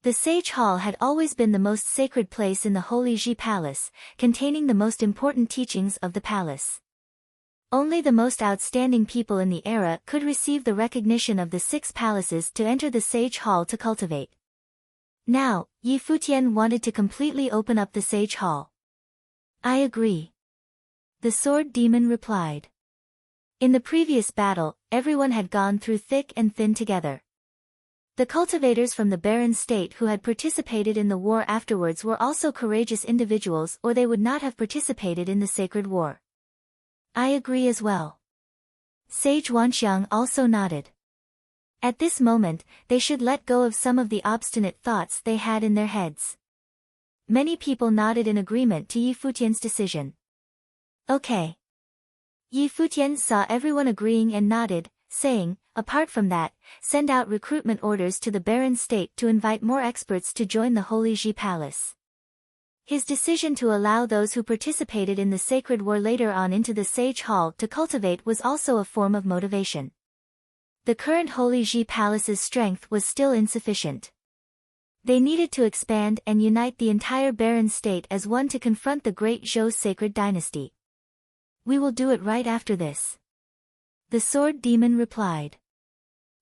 Speaker 1: The Sage Hall had always been the most sacred place in the Holy Ji Palace, containing the most important teachings of the palace. Only the most outstanding people in the era could receive the recognition of the 6 palaces to enter the Sage Hall to cultivate. Now, Yi Futian wanted to completely open up the Sage Hall. I agree, the sword demon replied. In the previous battle, everyone had gone through thick and thin together. The cultivators from the barren state who had participated in the war afterwards were also courageous individuals, or they would not have participated in the sacred war. I agree as well. Sage Wanxiang also nodded. At this moment, they should let go of some of the obstinate thoughts they had in their heads. Many people nodded in agreement to Yi Futian's decision. Okay. Yi Futian saw everyone agreeing and nodded, saying, apart from that, send out recruitment orders to the barren state to invite more experts to join the Holy Ji Palace. His decision to allow those who participated in the sacred war later on into the Sage Hall to cultivate was also a form of motivation. The current Holy Ji Palace's strength was still insufficient. They needed to expand and unite the entire barren state as one to confront the great Zhou sacred dynasty. We will do it right after this. The sword demon replied.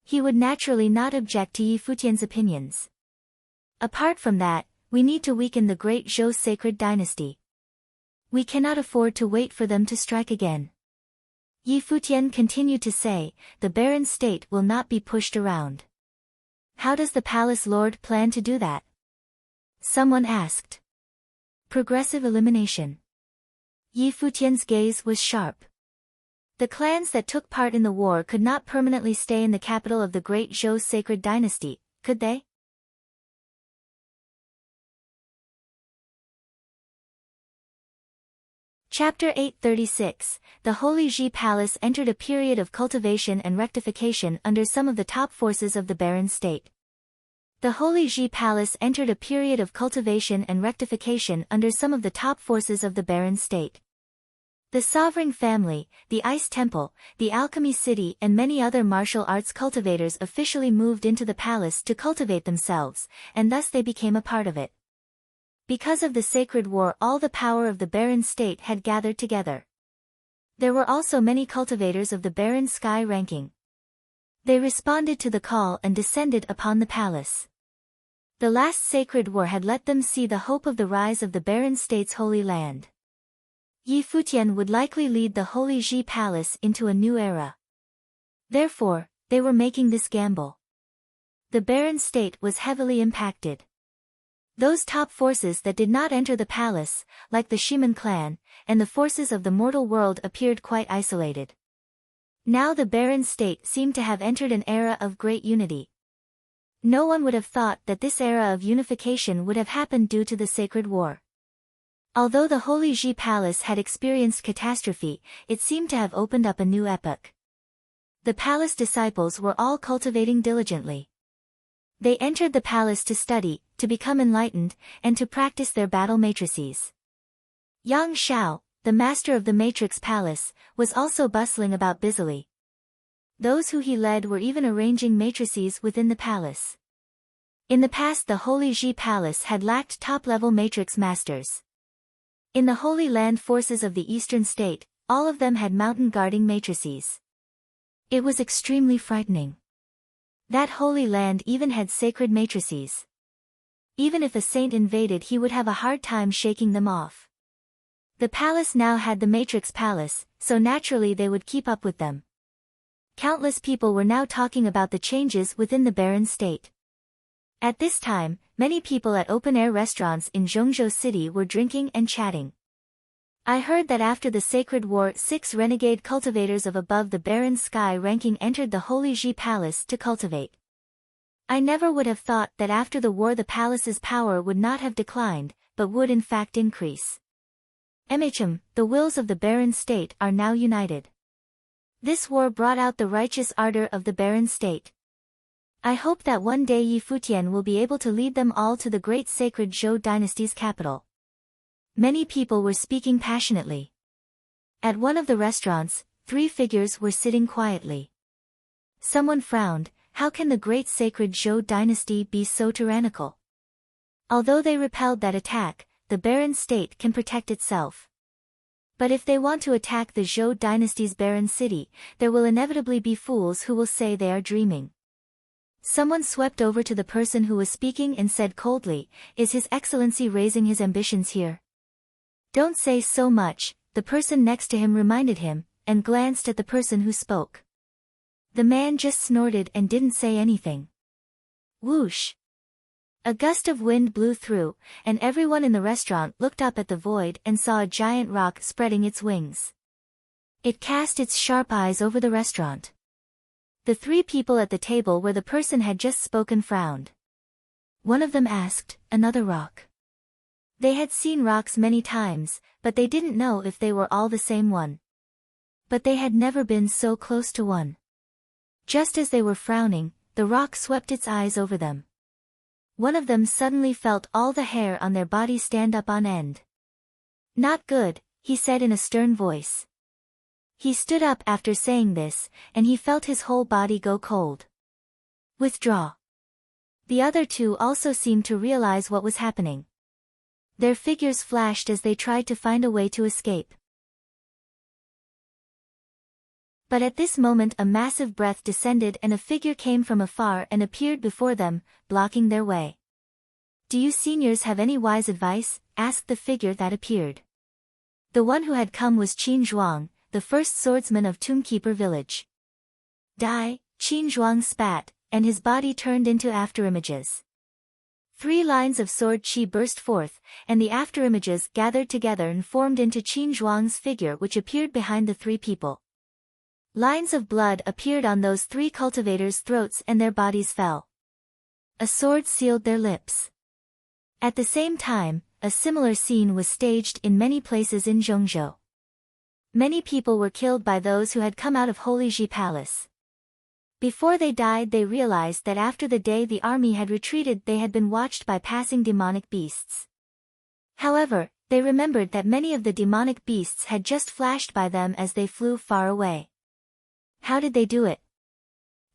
Speaker 1: He would naturally not object to Yi Futian's opinions. Apart from that, we need to weaken the great Zhou sacred dynasty. We cannot afford to wait for them to strike again. Yi Futian continued to say, the barren state will not be pushed around. How does the palace lord plan to do that? Someone asked. Progressive elimination. Yi Futian's gaze was sharp. The clans that took part in the war could not permanently stay in the capital of the great Zhou sacred dynasty, could they? Chapter 836, The Holy Ji Palace entered a period of cultivation and rectification under some of the top forces of the barren state. The Holy Ji Palace entered a period of cultivation and rectification under some of the top forces of the barren state. The sovereign family, the Ice Temple, the Alchemy City and many other martial arts cultivators officially moved into the palace to cultivate themselves, and thus they became a part of it. Because of the sacred war, all the power of the barren state had gathered together. There were also many cultivators of the barren sky ranking. They responded to the call and descended upon the palace. The last sacred war had let them see the hope of the rise of the barren state's holy land. Yi Futian would likely lead the Holy Ji Palace into a new era. Therefore, they were making this gamble. The barren state was heavily impacted. Those top forces that did not enter the palace, like the Shiman clan, and the forces of the mortal world appeared quite isolated. Now the barren state seemed to have entered an era of great unity. No one would have thought that this era of unification would have happened due to the sacred war. Although the Holy Ji Palace had experienced catastrophe, it seemed to have opened up a new epoch. The palace disciples were all cultivating diligently. They entered the palace to study, to become enlightened, and to practice their battle matrices. Yang Xiao, the master of the Matrix Palace, was also bustling about busily. Those who he led were even arranging matrices within the palace. In the past, the Holy Ji Palace had lacked top-level matrix masters. In the Holy Land forces of the Eastern State, all of them had mountain guarding matrices. It was extremely frightening. That Holy Land even had sacred matrices. Even if a saint invaded, he would have a hard time shaking them off. The palace now had the Matrix Palace, so naturally they would keep up with them. Countless people were now talking about the changes within the barren state. At this time, many people at open-air restaurants in Zhongzhou City were drinking and chatting. I heard that after the Sacred War, 6 renegade cultivators of above the barren sky ranking entered the Holy Ji Palace to cultivate. I never would have thought that after the war the palace's power would not have declined, but would in fact increase. The wills of the barren state are now united. This war brought out the righteous ardor of the barren state. I hope that one day Yi Futian will be able to lead them all to the great sacred Zhou dynasty's capital. Many people were speaking passionately. At one of the restaurants, 3 figures were sitting quietly. Someone frowned. How can the great sacred Zhou dynasty be so tyrannical? Although they repelled that attack, the barren state can protect itself. But if they want to attack the Zhou dynasty's barren city, there will inevitably be fools who will say they are dreaming. Someone swept over to the person who was speaking and said coldly, "Is His Excellency raising his ambitions here?" "Don't say so much," the person next to him reminded him, and glanced at the person who spoke. The man just snorted and didn't say anything. Whoosh! A gust of wind blew through, and everyone in the restaurant looked up at the void and saw a giant rock spreading its wings. It cast its sharp eyes over the restaurant. The three people at the table where the person had just spoken frowned. One of them asked, "Another rock?" They had seen rocks many times, but they didn't know if they were all the same one. But they had never been so close to one. Just as they were frowning, the rock swept its eyes over them. One of them suddenly felt all the hair on their body stand up on end. "Not good," he said in a stern voice. He stood up after saying this, and he felt his whole body go cold. "Withdraw." The other two also seemed to realize what was happening. Their figures flashed as they tried to find a way to escape. But at this moment a massive breath descended and a figure came from afar and appeared before them, blocking their way. "Do you seniors have any wise advice?" asked the figure that appeared. The one who had come was Qin Zhuang, the first swordsman of Tombkeeper village. "Die!" Qin Zhuang spat, and his body turned into afterimages. 3 lines of sword chi burst forth, and the afterimages gathered together and formed into Qin Zhuang's figure, which appeared behind the 3 people. Lines of blood appeared on those 3 cultivators' throats and their bodies fell. A sword sealed their lips. At the same time, a similar scene was staged in many places in Zhongzhou. Many people were killed by those who had come out of Holy Ji Palace. Before they died they realized that after the day the army had retreated they had been watched by passing demonic beasts. However, they remembered that many of the demonic beasts had just flashed by them as they flew far away. How did they do it?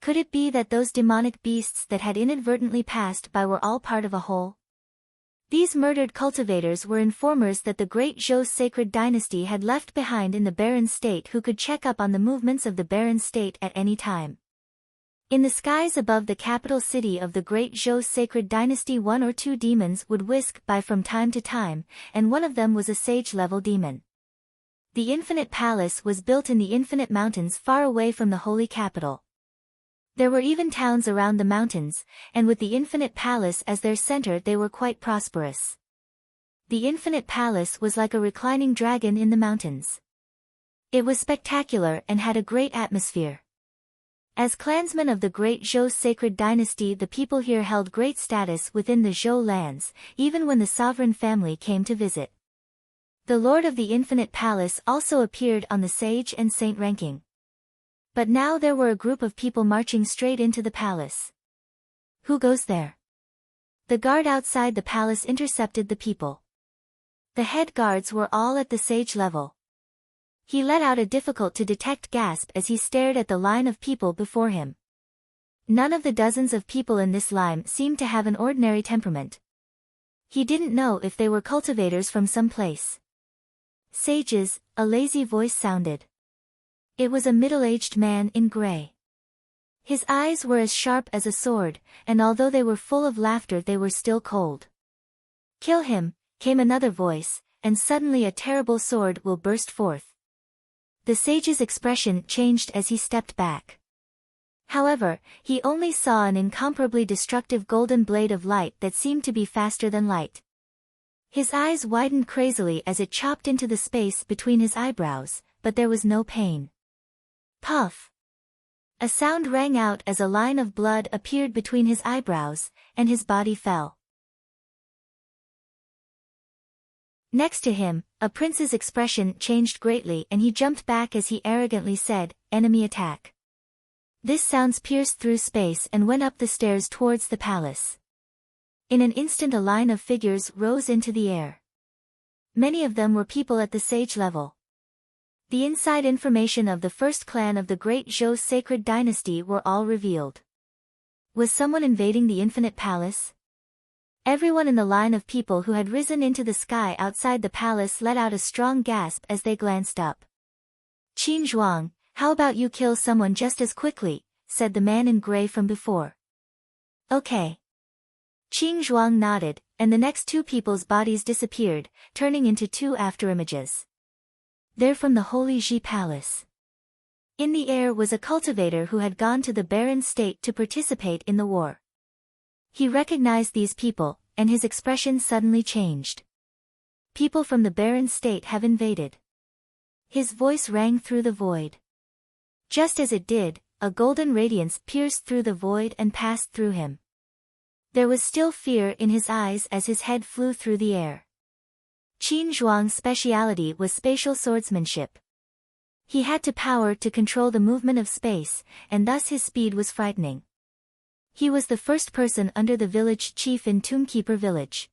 Speaker 1: Could it be that those demonic beasts that had inadvertently passed by were all part of a whole? These murdered cultivators were informers that the great Zhou sacred dynasty had left behind in the barren state who could check up on the movements of the barren state at any time. In the skies above the capital city of the great Zhou sacred dynasty 1 or 2 demons would whisk by from time to time, and one of them was a sage-level demon. The Infinite Palace was built in the Infinite Mountains far away from the holy capital. There were even towns around the mountains, and with the Infinite Palace as their center they were quite prosperous. The Infinite Palace was like a reclining dragon in the mountains. It was spectacular and had a great atmosphere. As clansmen of the great Zhou sacred dynasty, the people here held great status within the Zhou lands, even when the sovereign family came to visit. The Lord of the Infinite Palace also appeared on the sage and saint ranking. But now there were a group of people marching straight into the palace. "Who goes there?" The guard outside the palace intercepted the people. The head guards were all at the sage level. He let out a difficult-to-detect gasp as he stared at the line of people before him. None of the dozens of people in this line seemed to have an ordinary temperament. He didn't know if they were cultivators from some place. "Sages," a lazy voice sounded. It was a middle-aged man in gray. His eyes were as sharp as a sword, and although they were full of laughter they were still cold. "Kill him," came another voice, and suddenly a terrible sword will burst forth. The sage's expression changed as he stepped back. However, he only saw an incomparably destructive golden blade of light that seemed to be faster than light. His eyes widened crazily as it chopped into the space between his eyebrows, but there was no pain. Puff! A sound rang out as a line of blood appeared between his eyebrows, and his body fell. Next to him, a prince's expression changed greatly and he jumped back as he arrogantly said, "Enemy attack." This sounds pierced through space and went up the stairs towards the palace. In an instant a line of figures rose into the air. Many of them were people at the sage level. The inside information of the first clan of the great Zhou sacred dynasty were all revealed. Was someone invading the Infinite Palace? Everyone in the line of people who had risen into the sky outside the palace let out a strong gasp as they glanced up. "Qin Zhuang, how about you kill someone just as quickly," said the man in gray from before. "Okay." Qin Zhuang nodded, and the next 2 people's bodies disappeared, turning into 2 afterimages. "They're from the Holy Ji Palace." In the air was a cultivator who had gone to the barren state to participate in the war. He recognized these people, and his expression suddenly changed. People from the barren state have invaded. His voice rang through the void. Just as it did, a golden radiance pierced through the void and passed through him. There was still fear in his eyes as his head flew through the air. Qin Zhuang's speciality was spatial swordsmanship. He had the power to control the movement of space, and thus his speed was frightening. He was the first person under the village chief in Tombkeeper village.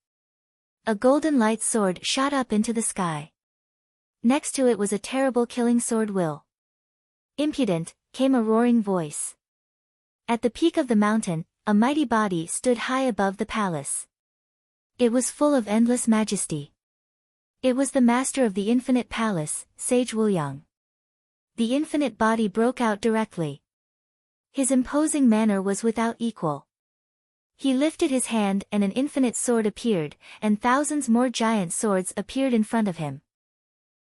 Speaker 1: A golden light sword shot up into the sky. Next to it was a terrible killing sword will. Impudent, came a roaring voice. At the peak of the mountain, a mighty body stood high above the palace. It was full of endless majesty. It was the master of the infinite palace, Sage Wuliang. The infinite body broke out directly. His imposing manner was without equal. He lifted his hand and an infinite sword appeared, and thousands more giant swords appeared in front of him.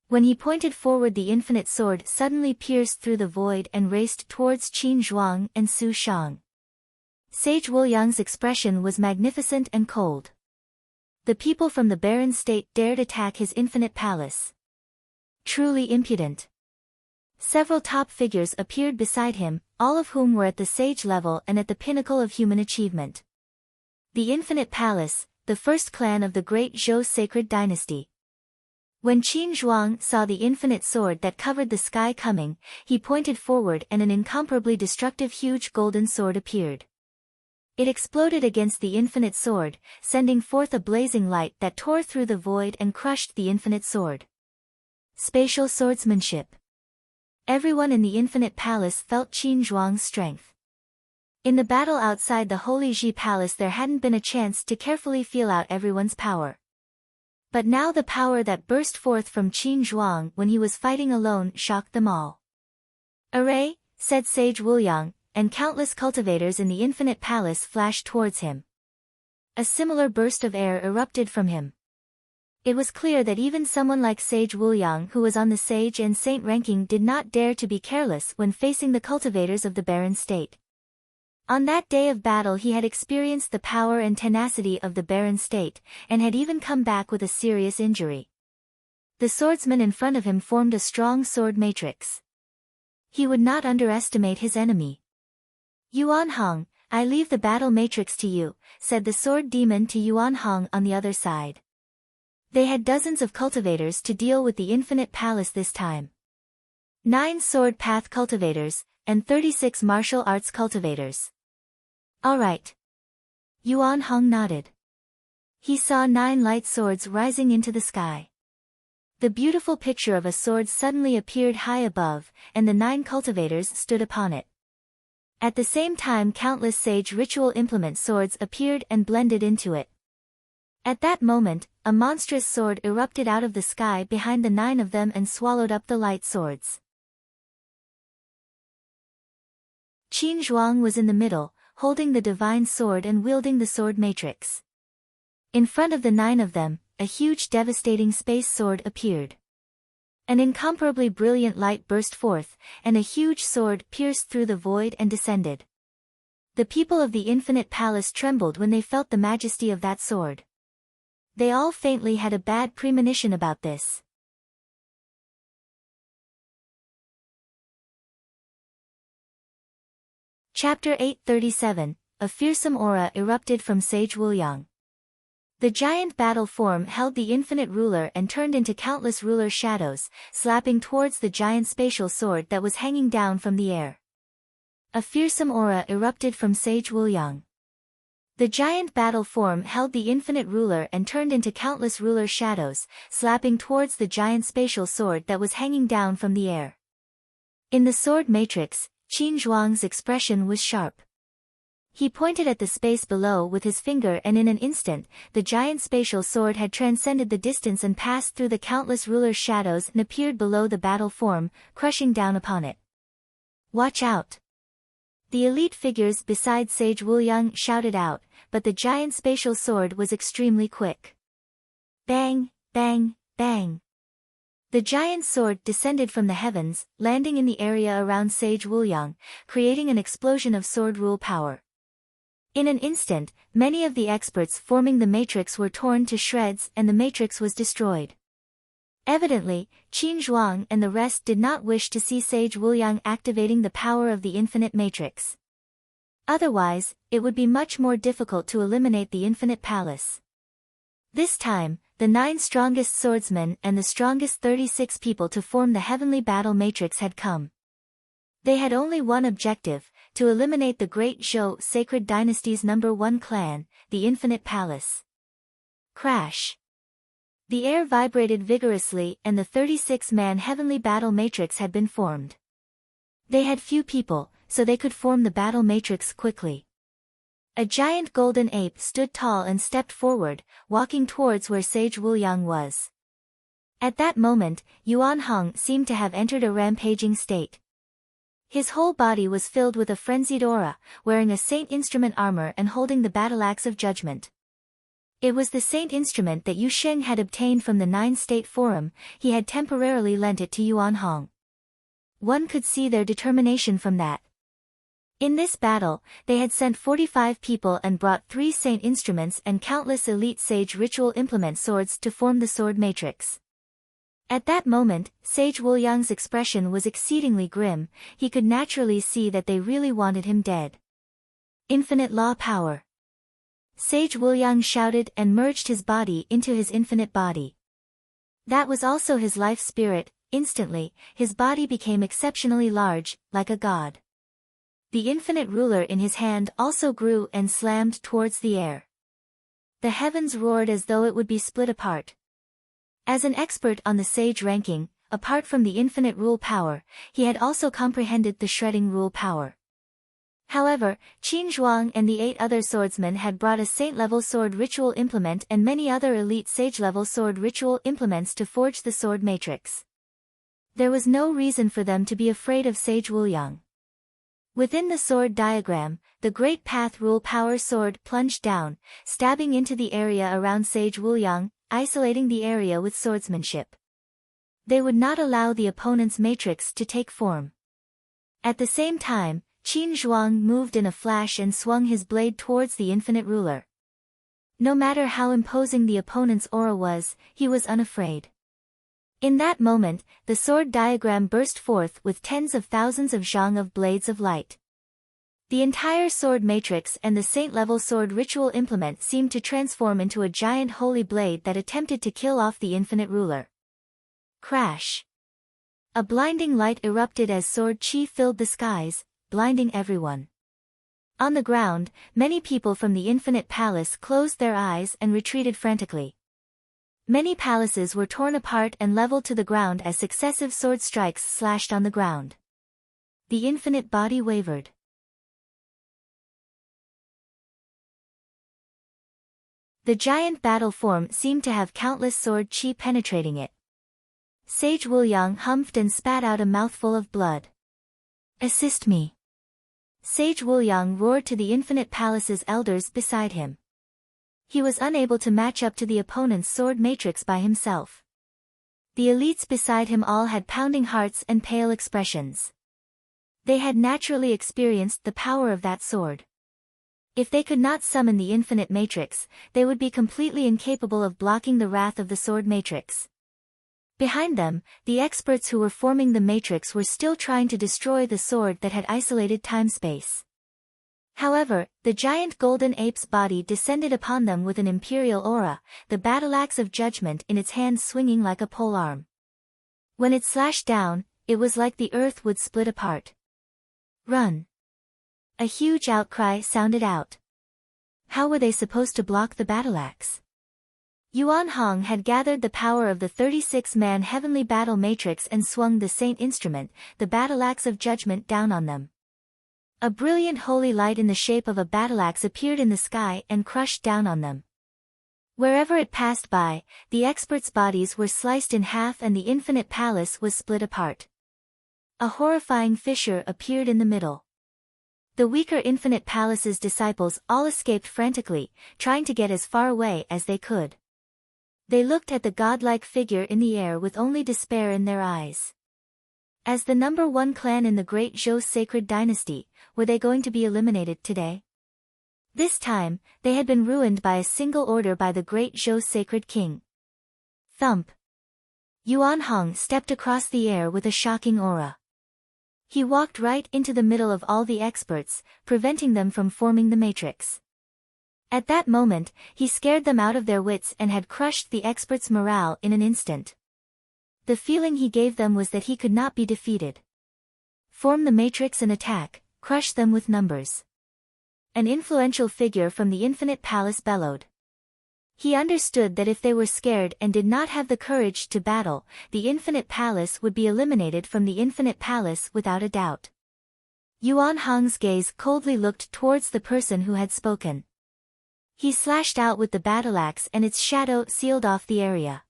Speaker 1: When he pointed forward, the infinite sword suddenly pierced through the void and raced towards Qin Zhuang and Su Shang. Sage Wuliang's expression was magnificent and cold. The people from the barren state dared attack his infinite palace. Truly impudent. Several top figures appeared beside him, all of whom were at the sage level and at the pinnacle of human achievement. The Infinite Palace, the first clan of the great Zhou sacred dynasty. When Qin Zhuang saw the infinite sword that covered the sky coming, he pointed forward and an incomparably destructive huge golden sword appeared. It exploded against the infinite sword, sending forth a blazing light that tore through the void and crushed the infinite sword. Spatial swordsmanship. Everyone in the infinite palace felt Qin Zhuang's strength. In the battle outside the Holy Ji Palace there hadn't been a chance to carefully feel out everyone's power. But now the power that burst forth from Qin Zhuang when he was fighting alone shocked them all. "Array," said Sage Wuliang, and countless cultivators in the infinite palace flashed towards him. A similar burst of air erupted from him. It was clear that even someone like Sage Wuliang, who was on the sage and saint ranking, did not dare to be careless when facing the cultivators of the barren state. On that day of battle he had experienced the power and tenacity of the barren state, and had even come back with a serious injury. The swordsman in front of him formed a strong sword matrix. He would not underestimate his enemy. "Yuan Hong, I leave the battle matrix to you," said the sword demon to Yuan Hong on the other side. They had dozens of cultivators to deal with the infinite palace this time. 9 sword path cultivators, and 36 martial arts cultivators. "All right." Yuan Hong nodded. He saw 9 light swords rising into the sky. The beautiful picture of a sword suddenly appeared high above, and the 9 cultivators stood upon it. At the same time countless sage ritual implement swords appeared and blended into it. At that moment, a monstrous sword erupted out of the sky behind the 9 of them and swallowed up the light swords. Qin Zhuang was in the middle, holding the divine sword and wielding the sword matrix. In front of the 9 of them, a huge devastating space sword appeared. An incomparably brilliant light burst forth, and a huge sword pierced through the void and descended. The people of the infinite palace trembled when they felt the majesty of that sword. They all faintly had a bad premonition about this. Chapter 837, A fearsome aura erupted from Sage Wuliang. The giant battle form held the infinite ruler and turned into countless ruler shadows, slapping towards the giant spatial sword that was hanging down from the air. A fearsome aura erupted from Sage Wuliang. The giant battle form held the infinite ruler and turned into countless ruler shadows, slapping towards the giant spatial sword that was hanging down from the air. In the sword matrix, Qin Zhuang's expression was sharp. He pointed at the space below with his finger, and in an instant, the giant spatial sword had transcended the distance and passed through the countless ruler shadows and appeared below the battle form, crushing down upon it. "Watch out!" The elite figures beside Sage Wuliang shouted out, but the giant spatial sword was extremely quick. Bang, bang, bang. The giant sword descended from the heavens, landing in the area around Sage Wuliang, creating an explosion of sword rule power. In an instant, many of the experts forming the matrix were torn to shreds and the matrix was destroyed. Evidently, Qin Zhuang and the rest did not wish to see Sage Wuliang activating the power of the infinite matrix. Otherwise, it would be much more difficult to eliminate the infinite palace. This time, the 9 strongest swordsmen and the strongest 36 people to form the heavenly battle matrix had come. They had only one objective, to eliminate the great Zhou sacred dynasty's #1 clan, the infinite palace. Crash. The air vibrated vigorously and the 36-man heavenly battle matrix had been formed. They had few people, so they could form the battle matrix quickly. A giant golden ape stood tall and stepped forward, walking towards where Sage Wuliang was. At that moment, Yuan Hong seemed to have entered a rampaging state. His whole body was filled with a frenzied aura, wearing a saint instrument armor and holding the battle axe of judgment. It was the saint instrument that Yu Sheng had obtained from the 9-state forum. He had temporarily lent it to Yuan Hong. One could see their determination from that. In this battle, they had sent 45 people and brought 3 saint instruments and countless elite sage ritual implement swords to form the sword matrix. At that moment, Sage Wuliang's expression was exceedingly grim. He could naturally see that they really wanted him dead. Infinite law power. Sage Wuliang shouted and merged his body into his infinite body. That was also his life spirit. Instantly, his body became exceptionally large, like a god. The infinite ruler in his hand also grew and slammed towards the air. The heavens roared as though it would be split apart. As an expert on the sage ranking, apart from the infinite rule power, he had also comprehended the shredding rule power. However, Qin Zhuang and the 8 other swordsmen had brought a saint-level sword ritual implement and many other elite sage-level sword ritual implements to forge the sword matrix. There was no reason for them to be afraid of Sage Wuliang. Within the sword diagram, the Great Path Rule Power Sword plunged down, stabbing into the area around Sage Wuliang, isolating the area with swordsmanship. They would not allow the opponent's matrix to take form. At the same time, Qin Zhuang moved in a flash and swung his blade towards the infinite ruler. No matter how imposing the opponent's aura was, he was unafraid. In that moment, the sword diagram burst forth with tens of thousands of zhang of blades of light. The entire sword matrix and the saint-level sword ritual implement seemed to transform into a giant holy blade that attempted to kill off the infinite ruler. Crash! A blinding light erupted as sword chi filled the skies, blinding everyone. On the ground, many people from the infinite palace closed their eyes and retreated frantically. Many palaces were torn apart and leveled to the ground as successive sword strikes slashed on the ground. The infinite body wavered. The giant battle form seemed to have countless sword chi penetrating it. Sage Wuliang humphed and spat out a mouthful of blood. "Assist me!" Sage Wuliang roared to the infinite palace's elders beside him. He was unable to match up to the opponent's sword matrix by himself. The elites beside him all had pounding hearts and pale expressions. They had naturally experienced the power of that sword. If they could not summon the infinite matrix, they would be completely incapable of blocking the wrath of the sword matrix. Behind them, the experts who were forming the matrix were still trying to destroy the sword that had isolated time-space. However, the giant golden ape's body descended upon them with an imperial aura, the battle axe of judgment in its hand swinging like a polearm. When it slashed down, it was like the earth would split apart. "Run!" A huge outcry sounded out. How were they supposed to block the battle axe? Yuan Hong had gathered the power of the 36-man heavenly battle matrix and swung the saint instrument, the battle axe of judgment, down on them. A brilliant holy light in the shape of a battle axe appeared in the sky and crushed down on them. Wherever it passed by, the experts' bodies were sliced in half and the infinite palace was split apart. A horrifying fissure appeared in the middle. The weaker infinite palace's disciples all escaped frantically, trying to get as far away as they could. They looked at the godlike figure in the air with only despair in their eyes. As the #1 clan in the great Zhou sacred dynasty, were they going to be eliminated today? This time, they had been ruined by a single order by the great Zhou's sacred king. Thump. Yuan Hong stepped across the air with a shocking aura. He walked right into the middle of all the experts, preventing them from forming the matrix. At that moment, he scared them out of their wits and had crushed the experts' morale in an instant. The feeling he gave them was that he could not be defeated. Form the matrix and attack, crush them with numbers. An influential figure from the Infinite Palace bellowed. He understood that if they were scared and did not have the courage to battle, the Infinite Palace would be eliminated from the Infinite Palace without a doubt. Yuan Hong's gaze coldly looked towards the person who had spoken. He slashed out with the battle axe and its shadow sealed off the area.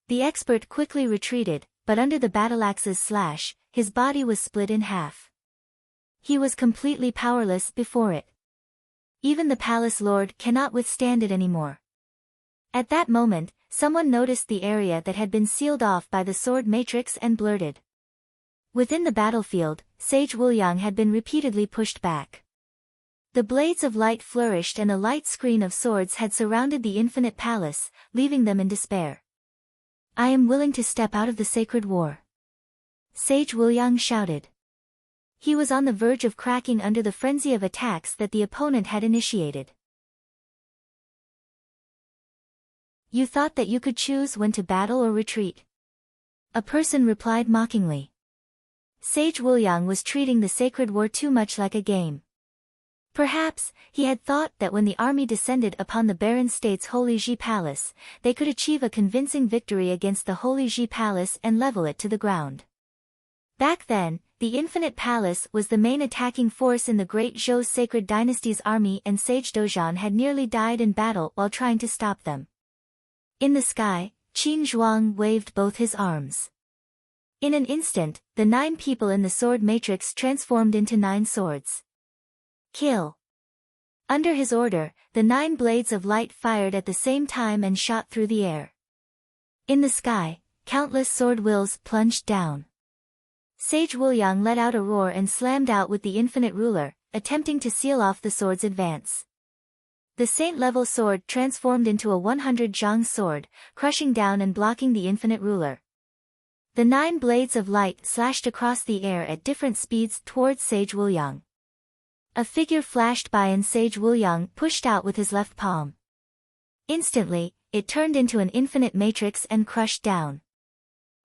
Speaker 1: The expert quickly retreated, but under the battle axe's slash, his body was split in half. He was completely powerless before it. Even the palace lord cannot withstand it anymore. At that moment, someone noticed the area that had been sealed off by the sword matrix and blurted. Within the battlefield, Sage Wuliang had been repeatedly pushed back. The blades of light flourished and a light screen of swords had surrounded the Infinite Palace, leaving them in despair. "I am willing to step out of the sacred war," Sage Wuliang shouted. He was on the verge of cracking under the frenzy of attacks that the opponent had initiated. "You thought that you could choose when to battle or retreat?" a person replied mockingly. Sage Wuliang was treating the sacred war too much like a game. Perhaps, he had thought that when the army descended upon the barren state's Holy Ji Palace, they could achieve a convincing victory against the Holy Ji Palace and level it to the ground. Back then, the Infinite Palace was the main attacking force in the Great Zhou Sacred Dynasty's army and Sage Dozhan had nearly died in battle while trying to stop them. In the sky, Qin Zhuang waved both his arms. In an instant, the 9 people in the sword matrix transformed into 9 swords. Kill. Under his order, the 9 blades of light fired at the same time and shot through the air. In the sky, countless sword wills plunged down. Sage Wuliang let out a roar and slammed out with the infinite ruler, attempting to seal off the sword's advance. The saint-level sword transformed into a 100 zhang sword, crushing down and blocking the infinite ruler. The 9 blades of light slashed across the air at different speeds towards Sage Wuliang. A figure flashed by and Sage Wuliang pushed out with his left palm. Instantly, it turned into an infinite matrix and crushed down.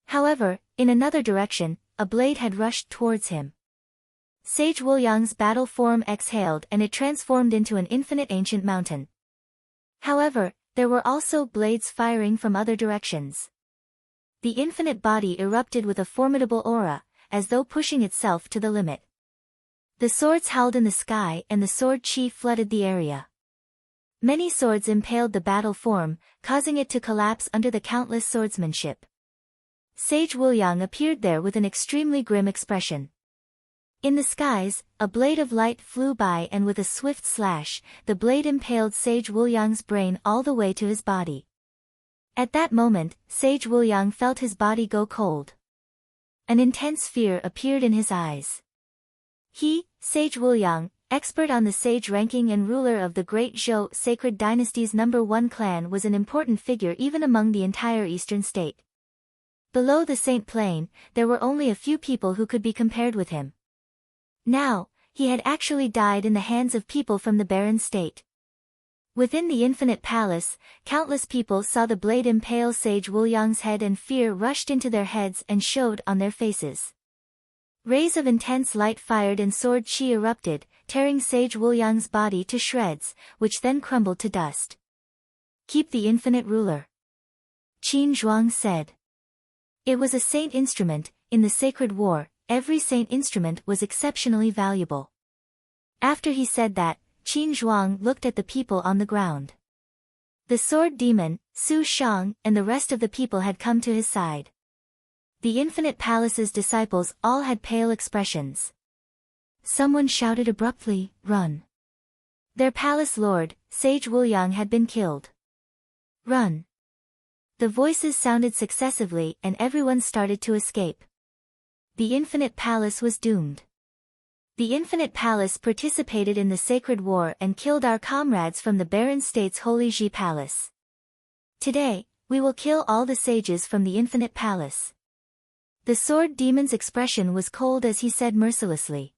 Speaker 1: However, in another direction, a blade had rushed towards him. Sage Wuliang's battle form exhaled and it transformed into an infinite ancient mountain. However, there were also blades firing from other directions. The infinite body erupted with a formidable aura, as though pushing itself to the limit. The swords howled in the sky and the sword chi flooded the area. Many swords impaled the battle form, causing it to collapse under the countless swordsmanship. Sage Wuliang appeared there with an extremely grim expression. In the skies, a blade of light flew by and with a swift slash, the blade impaled Sage Wuliang's brain all the way to his body. At that moment, Sage Wuliang felt his body go cold. An intense fear appeared in his eyes. He, Sage Wuliang, expert on the sage ranking and ruler of the Great Zhou Sacred Dynasty's #1 clan, was an important figure even among the entire eastern state. Below the Saint Plain, there were only a few people who could be compared with him. Now, he had actually died in the hands of people from the barren state. Within the Infinite Palace, countless people saw the blade impale Sage Wuliang's head and fear rushed into their heads and showed on their faces. Rays of intense light fired and sword chi erupted, tearing Sage Wuliang's body to shreds, which then crumbled to dust. "Keep the infinite ruler," Qin Zhuang said. It was a saint instrument. In the sacred war, every saint instrument was exceptionally valuable. After he said that, Qin Zhuang looked at the people on the ground. The sword demon, Su Shang, and the rest of the people had come to his side. The Infinite Palace's disciples all had pale expressions. Someone shouted abruptly, "Run!" Their palace lord, Sage Wuliang, had been killed. "Run!" The voices sounded successively and everyone started to escape. The Infinite Palace was doomed. The Infinite Palace participated in the sacred war and killed our comrades from the barren state's holy Ji Palace. Today, we will kill all the sages from the Infinite Palace. The sword demon's expression was cold as he said mercilessly.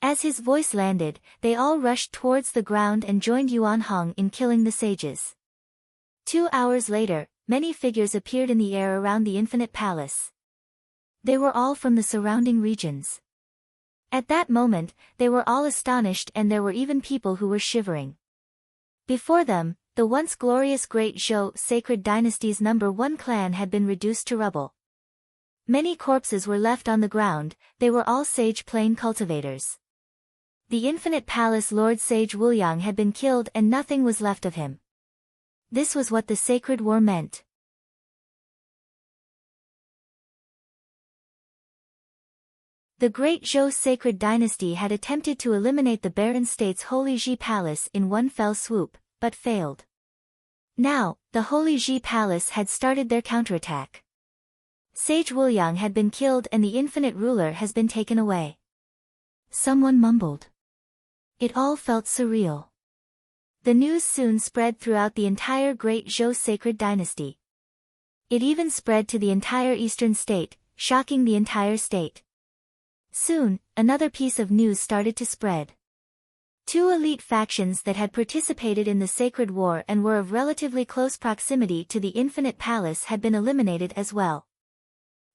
Speaker 1: As his voice landed, they all rushed towards the ground and joined Yuan Hong in killing the sages. 2 hours later, many figures appeared in the air around the Infinite Palace. They were all from the surrounding regions. At that moment, they were all astonished and there were even people who were shivering. Before them, the once glorious Great Zhou sacred dynasty's #1 clan had been reduced to rubble. Many corpses were left on the ground, they were all sage plain cultivators. The Infinite Palace Lord Sage Wuliang had been killed and nothing was left of him. This was what the sacred war meant. The Great Zhou sacred dynasty had attempted to eliminate the barren state's Holy Ji Palace in one fell swoop, but failed. Now, the Holy Ji Palace had started their counterattack. Sage Wuliang had been killed and the infinite ruler has been taken away. Someone mumbled. It all felt surreal. The news soon spread throughout the entire Great Zhou sacred dynasty. It even spread to the entire eastern state, shocking the entire state. Soon, another piece of news started to spread. 2 elite factions that had participated in the sacred war and were of relatively close proximity to the Infinite Palace had been eliminated as well.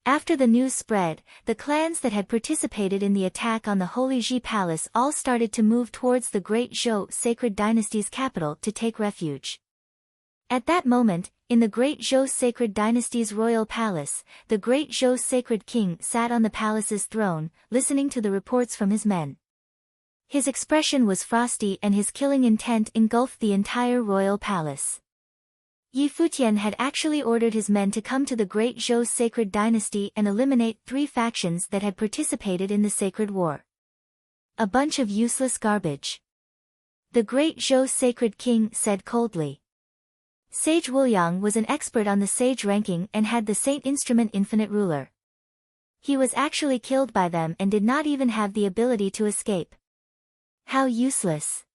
Speaker 1: After the news spread, the clans that had participated in the attack on the Holy Ji Palace all started to move towards the Great Zhou sacred dynasty's capital to take refuge. At that moment, in the Great Zhou sacred dynasty's royal palace, the Great Zhou sacred king sat on the palace's throne, listening to the reports from his men. His expression was frosty and his killing intent engulfed the entire royal palace. Futian had actually ordered his men to come to the Great Zhou sacred dynasty and eliminate 3 factions that had participated in the sacred war. A bunch of useless garbage. The Great Zhou sacred king said coldly. Sage Wuliang was an expert on the sage ranking and had the Saint Instrument Infinite Ruler. He was actually killed by them and did not even have the ability to escape. How useless.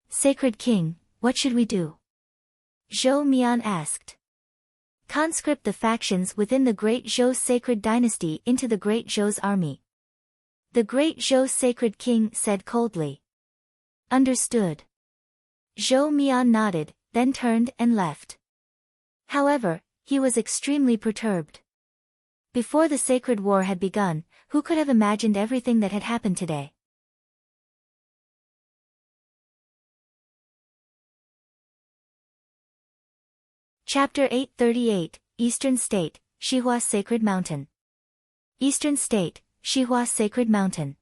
Speaker 1: Sacred King, what should we do? Zhou Mian asked. Conscript the factions within the Great Zhou sacred dynasty into the Great Zhou's army. The Great Zhou sacred king said coldly. Understood. Zhou Mian nodded, then turned and left. However, he was extremely perturbed. Before the sacred war had begun, who could have imagined everything that had happened today? Chapter 838, Eastern State, Shihua Sacred Mountain. Eastern State, Shihua Sacred Mountain.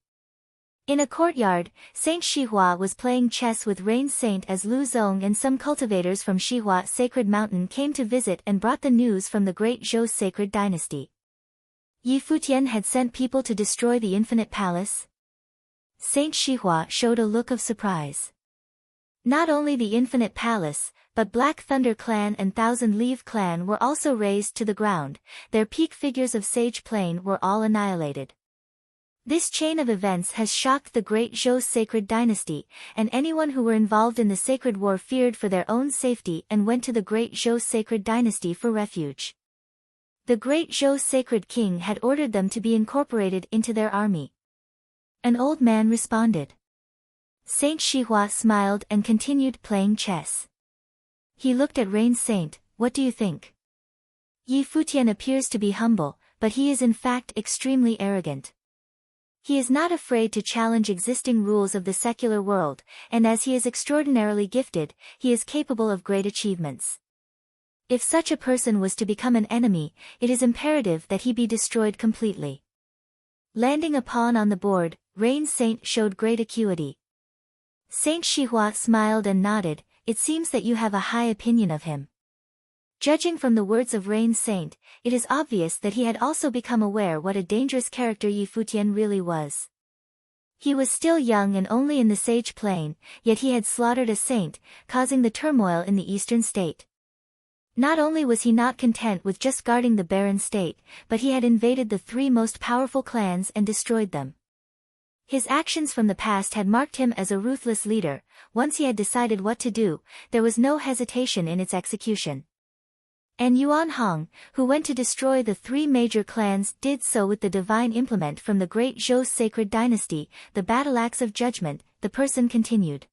Speaker 1: In a courtyard, Saint Shihua was playing chess with Rain Saint as Lu Zong and some cultivators from Shihua Sacred Mountain came to visit and brought the news from the Great Zhou Sacred Dynasty. Futian had sent people to destroy the Infinite Palace? Saint Shihua showed a look of surprise. Not only the Infinite Palace, but Black Thunder Clan and Thousand Leaf Clan were also razed to the ground, their peak figures of Sage Plain were all annihilated. This chain of events has shocked the Great Zhou Sacred Dynasty, and anyone who were involved in the sacred war feared for their own safety and went to the Great Zhou Sacred Dynasty for refuge. The Great Zhou Sacred King had ordered them to be incorporated into their army. An old man responded. Saint Shihua smiled and continued playing chess. He looked at Rain Saint, what do you think? Futian appears to be humble, but he is in fact extremely arrogant. He is not afraid to challenge existing rules of the secular world, and as he is extraordinarily gifted, he is capable of great achievements. If such a person was to become an enemy, it is imperative that he be destroyed completely. Landing a pawn on the board, Rain Saint showed great acuity. Saint Shihua smiled and nodded, it seems that you have a high opinion of him. Judging from the words of Rain Saint, it is obvious that he had also become aware what a dangerous character Futian really was. He was still young and only in the Sage Plain, yet he had slaughtered a saint, causing the turmoil in the eastern state. Not only was he not content with just guarding the barren state, but he had invaded the 3 most powerful clans and destroyed them. His actions from the past had marked him as a ruthless leader. Once he had decided what to do, there was no hesitation in its execution. And Yuan Hong, who went to destroy the three major clans, did so with the divine implement from the great Zhou sacred dynasty, the battle axe of judgment. The person continued.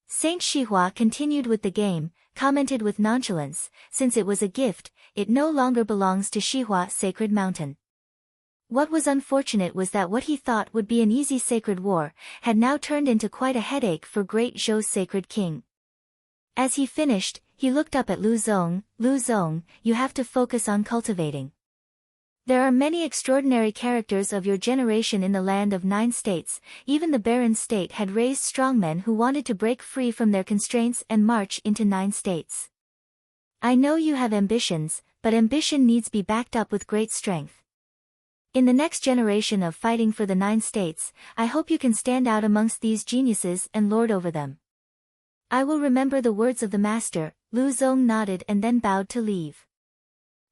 Speaker 1: Saint Shihua continued with the game, commented with nonchalance, since it was a gift, it no longer belongs to Shihua sacred mountain. What was unfortunate was that what he thought would be an easy sacred war, had now turned into quite a headache for great Zhou's sacred king. As he finished, he looked up at Lu Zong. Lu Zong, you have to focus on cultivating. There are many extraordinary characters of your generation in the land of 9 states. Even the barren state had raised strongmen who wanted to break free from their constraints and march into 9 states. I know you have ambitions, but ambition needs be backed up with great strength. In the next generation of fighting for the 9 states, I hope you can stand out amongst these geniuses and lord over them. I will remember the words of the master. Lu Zong nodded and then bowed to leave.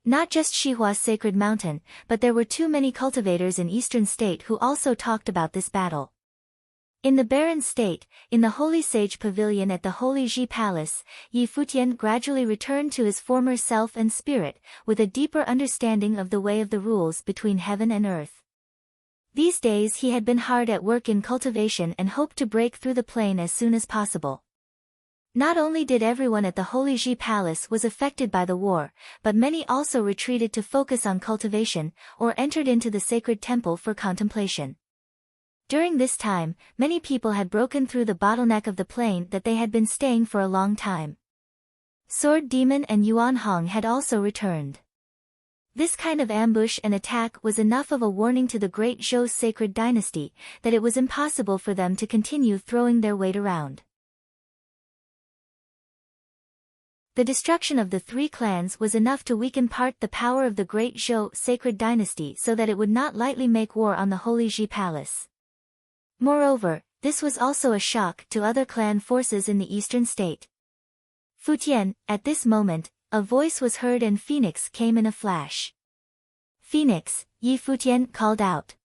Speaker 1: Not just Shihua's sacred mountain, but there were too many cultivators in eastern state who also talked about this battle. In the barren state, in the holy sage pavilion at the Holy Ji Palace, Yi Futian gradually returned to his former self and spirit, with a deeper understanding of the way of the rules between heaven and earth. These days he had been hard at work in cultivation and hoped to break through the plane as soon as possible. Not only did everyone at the Holy Ji Palace was affected by the war, but many also retreated to focus on cultivation, or entered into the sacred temple for contemplation. During this time, many people had broken through the bottleneck of the plane that they had been staying for a long time. Sword Demon and Yuan Hong had also returned. This kind of ambush and attack was enough of a warning to the great Zhou sacred dynasty, that it was impossible for them to continue throwing their weight around. The destruction of the 3 clans was enough to weaken part the power of the great Zhou sacred dynasty so that it would not lightly make war on the Holy Ji Palace. Moreover, this was also a shock to other clan forces in the eastern state. Futian, at this moment, a voice was heard and Phoenix came in a flash. Phoenix, Yi Futian called out.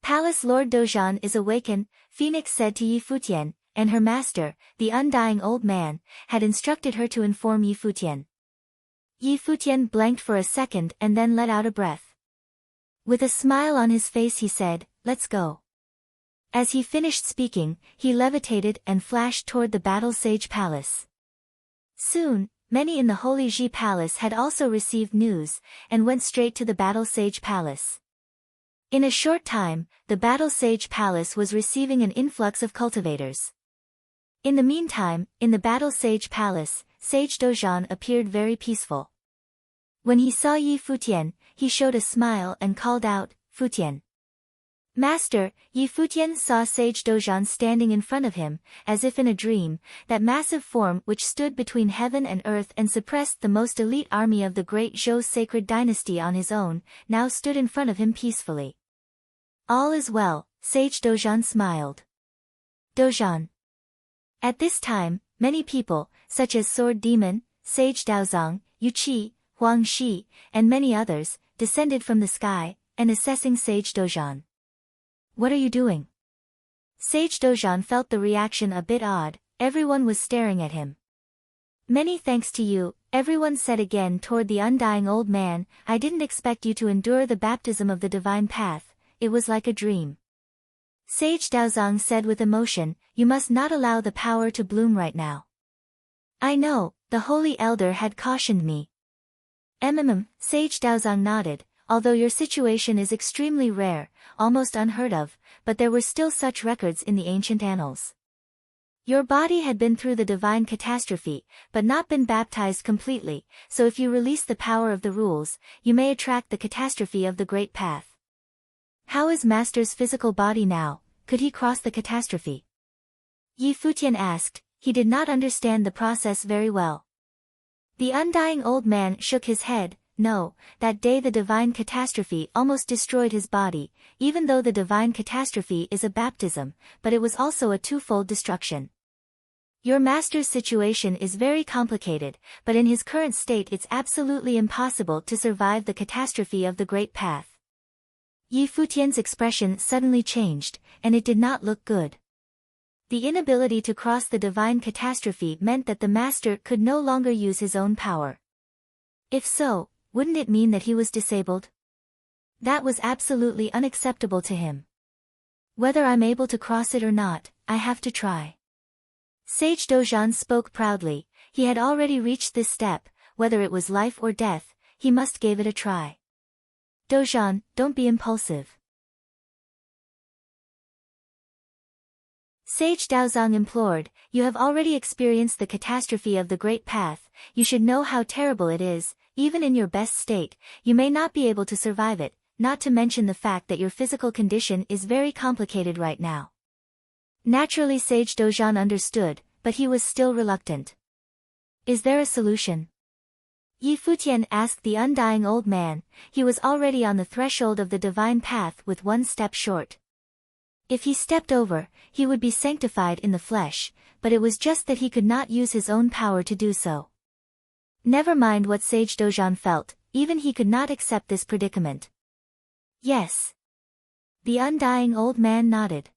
Speaker 1: Palace Lord Dozhan is awakened, Phoenix said to Yi Futian, and her master, the undying old man, had instructed her to inform Yi Futian. Yi Futian blanked for a second and then let out a breath. With a smile on his face he said, "Let's go." As he finished speaking, he levitated and flashed toward the Battle Sage Palace. Soon, many in the Holy Ji Palace had also received news, and went straight to the Battle Sage Palace. In a short time, the Battle Sage Palace was receiving an influx of cultivators. In the meantime, in the Battle Sage Palace, Sage Dozhan appeared very peaceful. When he saw Yi Futian, he showed a smile and called out, "Futian." Master, Yi Futian saw Sage Dozhan standing in front of him, as if in a dream. That massive form which stood between heaven and earth and suppressed the most elite army of the great Zhou sacred dynasty on his own, now stood in front of him peacefully. All is well, Sage Dozhan smiled. Dozhan. At this time, many people, such as Sword Demon, Sage Daozong, Yu Qi, Huang Shi, and many others, descended from the sky, and assessing Sage Dozhan. What are you doing? Sage Dozhan felt the reaction a bit odd, everyone was staring at him. Many thanks to you, everyone said again toward the undying old man, I didn't expect you to endure the baptism of the divine path, it was like a dream. Sage Daozong said with emotion, you must not allow the power to bloom right now. I know, the holy elder had cautioned me. Sage Daozong nodded, although your situation is extremely rare, almost unheard of, but there were still such records in the ancient annals. Your body had been through the divine catastrophe, but not been baptized completely, so if you release the power of the rules, you may attract the catastrophe of the great path. How is Master's physical body now, could he cross the catastrophe? Yi Futian asked, he did not understand the process very well. The undying old man shook his head, no, that day the divine catastrophe almost destroyed his body, even though the divine catastrophe is a baptism, but it was also a twofold destruction. Your master's situation is very complicated, but in his current state it's absolutely impossible to survive the catastrophe of the great path. Yi Futian's expression suddenly changed, and it did not look good. The inability to cross the divine catastrophe meant that the master could no longer use his own power. If so, wouldn't it mean that he was disabled? That was absolutely unacceptable to him. Whether I'm able to cross it or not, I have to try. Sage Dozhan spoke proudly. He had already reached this step, whether it was life or death, he must give it a try. Dozhan, don't be impulsive. Sage Daozang implored, you have already experienced the catastrophe of the Great Path, you should know how terrible it is, even in your best state, you may not be able to survive it, not to mention the fact that your physical condition is very complicated right now. Naturally Sage Dozhan understood, but he was still reluctant. Is there a solution? Yi Futian asked the undying old man. He was already on the threshold of the divine path with one step short. If he stepped over, he would be sanctified in the flesh, but it was just that he could not use his own power to do so. Never mind what Sage Dozhan felt, even he could not accept this predicament. Yes. The undying old man nodded.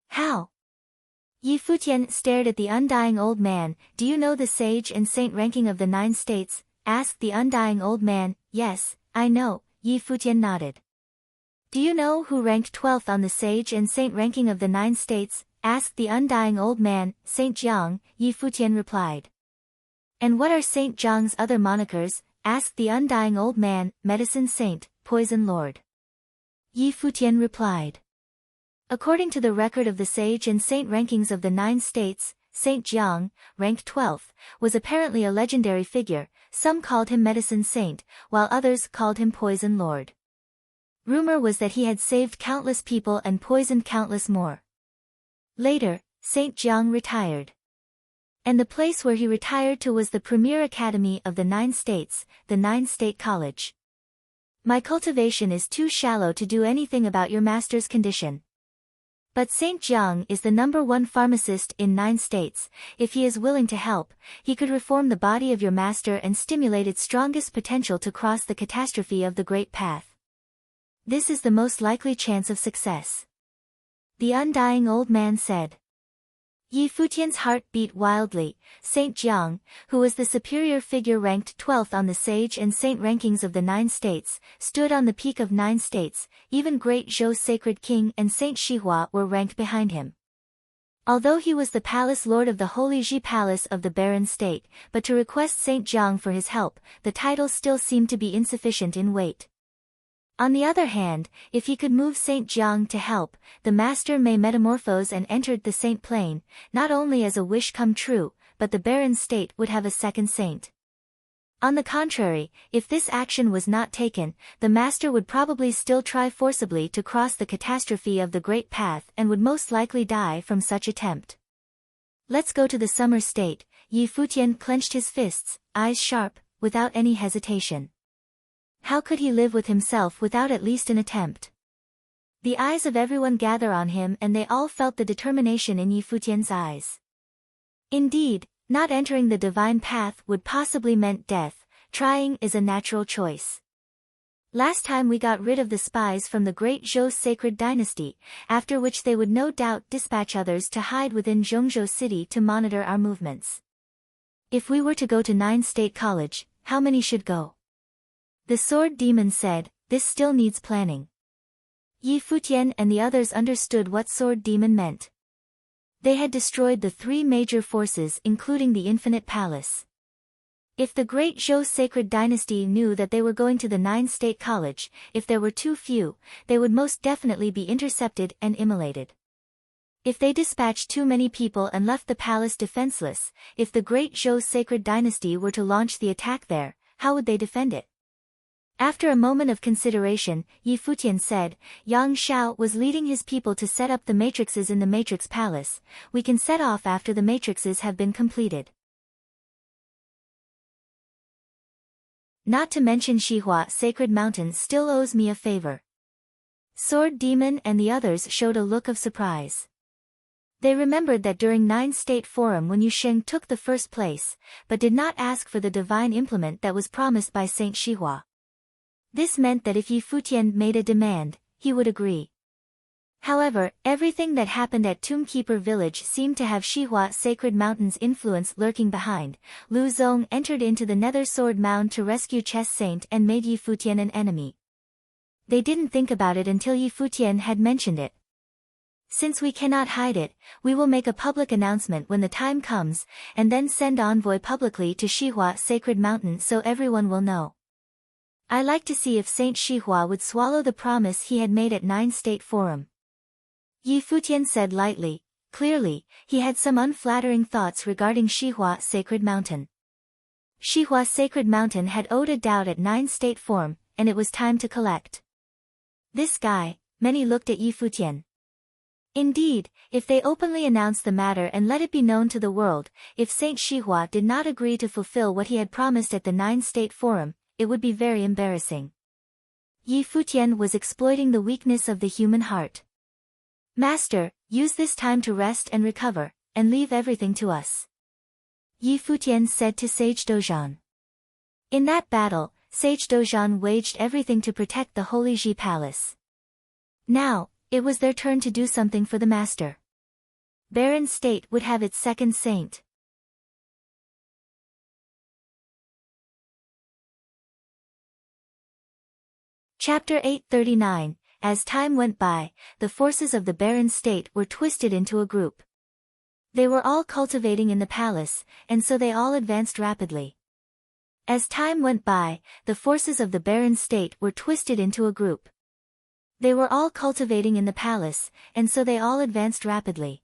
Speaker 1: How? Yi Futian stared at the undying old man. Do you know the sage and saint ranking of the 9 states? Asked the undying old man. Yes, I know, Yi Futian nodded. Do you know who ranked 12th on the sage and saint ranking of the 9 states? Asked the undying old man. Saint Jiang, Yi Futian replied. And what are Saint Jiang's other monikers? Asked the undying old man. Medicine Saint, Poison Lord. Yi Futian replied. According to the record of the sage and saint rankings of the 9 states, Saint Jiang, ranked 12th, was apparently a legendary figure. Some called him Medicine Saint, while others called him Poison Lord. Rumor was that he had saved countless people and poisoned countless more. Later, Saint Jiang retired. And the place where he retired to was the premier academy of the 9 states, the 9-state college. My cultivation is too shallow to do anything about your master's condition. But Saint Jiang is the #1 pharmacist in 9 states, if he is willing to help, he could reform the body of your master and stimulate its strongest potential to cross the catastrophe of the Great Path. This is the most likely chance of success. The undying old man said. Yi Futian's heart beat wildly. Saint Jiang, who was the superior figure ranked 12th on the sage and saint rankings of the 9 states, stood on the peak of 9 states, even Great Zhou's Sacred King and Saint Shihua were ranked behind him. Although he was the palace lord of the Holy Ji Palace of the Barren State, but to request Saint Jiang for his help, the title still seemed to be insufficient in weight. On the other hand, if he could move Saint Jiang to help, the master may metamorphose and entered the saint plane, not only as a wish come true, but the barren state would have a second saint. On the contrary, if this action was not taken, the master would probably still try forcibly to cross the catastrophe of the Great Path and would most likely die from such attempt. Let's go to the summer state. Yi Futian clenched his fists, eyes sharp, without any hesitation. How could he live with himself without at least an attempt? The eyes of everyone gather on him and they all felt the determination in Yi Futian's eyes. Indeed, not entering the divine path would possibly meant death. Trying is a natural choice. Last time we got rid of the spies from the Great Zhou sacred dynasty, after which they would no doubt dispatch others to hide within Zhongzhou city to monitor our movements. If we were to go to 9-state college, how many should go? The sword demon said, this still needs planning. Yi Futian and the others understood what sword demon meant. They had destroyed the 3 major forces including the Infinite Palace. If the Great Zhou sacred dynasty knew that they were going to the 9-state college, if there were too few, they would most definitely be intercepted and immolated. If they dispatched too many people and left the palace defenseless, if the Great Zhou sacred dynasty were to launch the attack there, how would they defend it? After a moment of consideration, Yi Futian said, Yang Xiao was leading his people to set up the matrices in the Matrix Palace. We can set off after the matrices have been completed. Not to mention Shihua Sacred Mountain still owes me a favor. Sword Demon and the others showed a look of surprise. They remembered that during 9-state forum when Yu Sheng took the first place, but did not ask for the divine implement that was promised by Saint Shihua. This meant that if Yi Futian made a demand, he would agree. However, everything that happened at Tombkeeper village seemed to have Xihua Sacred Mountain's influence lurking behind. Lu Zong entered into the Nether Sword Mound to rescue Chess Saint and made Yi Futian an enemy. They didn't think about it until Yi Futian had mentioned it. Since we cannot hide it, we will make a public announcement when the time comes, and then send envoy publicly to Xihua Sacred Mountain so everyone will know. I like to see if Saint Xihua would swallow the promise he had made at 9 State Forum. Yi Futian said lightly. Clearly, he had some unflattering thoughts regarding Xihua Sacred Mountain. Xihua Sacred Mountain had owed a doubt at 9 State Forum, and it was time to collect. This guy, many looked at Yi Futian. Indeed, if they openly announced the matter and let it be known to the world, if Saint Xihua did not agree to fulfill what he had promised at the 9 State Forum, it would be very embarrassing. Yi Futian was exploiting the weakness of the human heart. Master, use this time to rest and recover, and leave everything to us. Yi Futian said to Sage Dozhan. In that battle, Sage Dozhan waged everything to protect the Holy Ji Palace. Now, it was their turn to do something for the master. Barren State would have its second saint. Chapter 839. As time went by, the forces of the Barren State were twisted into a group. They were all cultivating in the palace, and so they all advanced rapidly. As time went by, the forces of the Barren State were twisted into a group. They were all cultivating in the palace, and so they all advanced rapidly.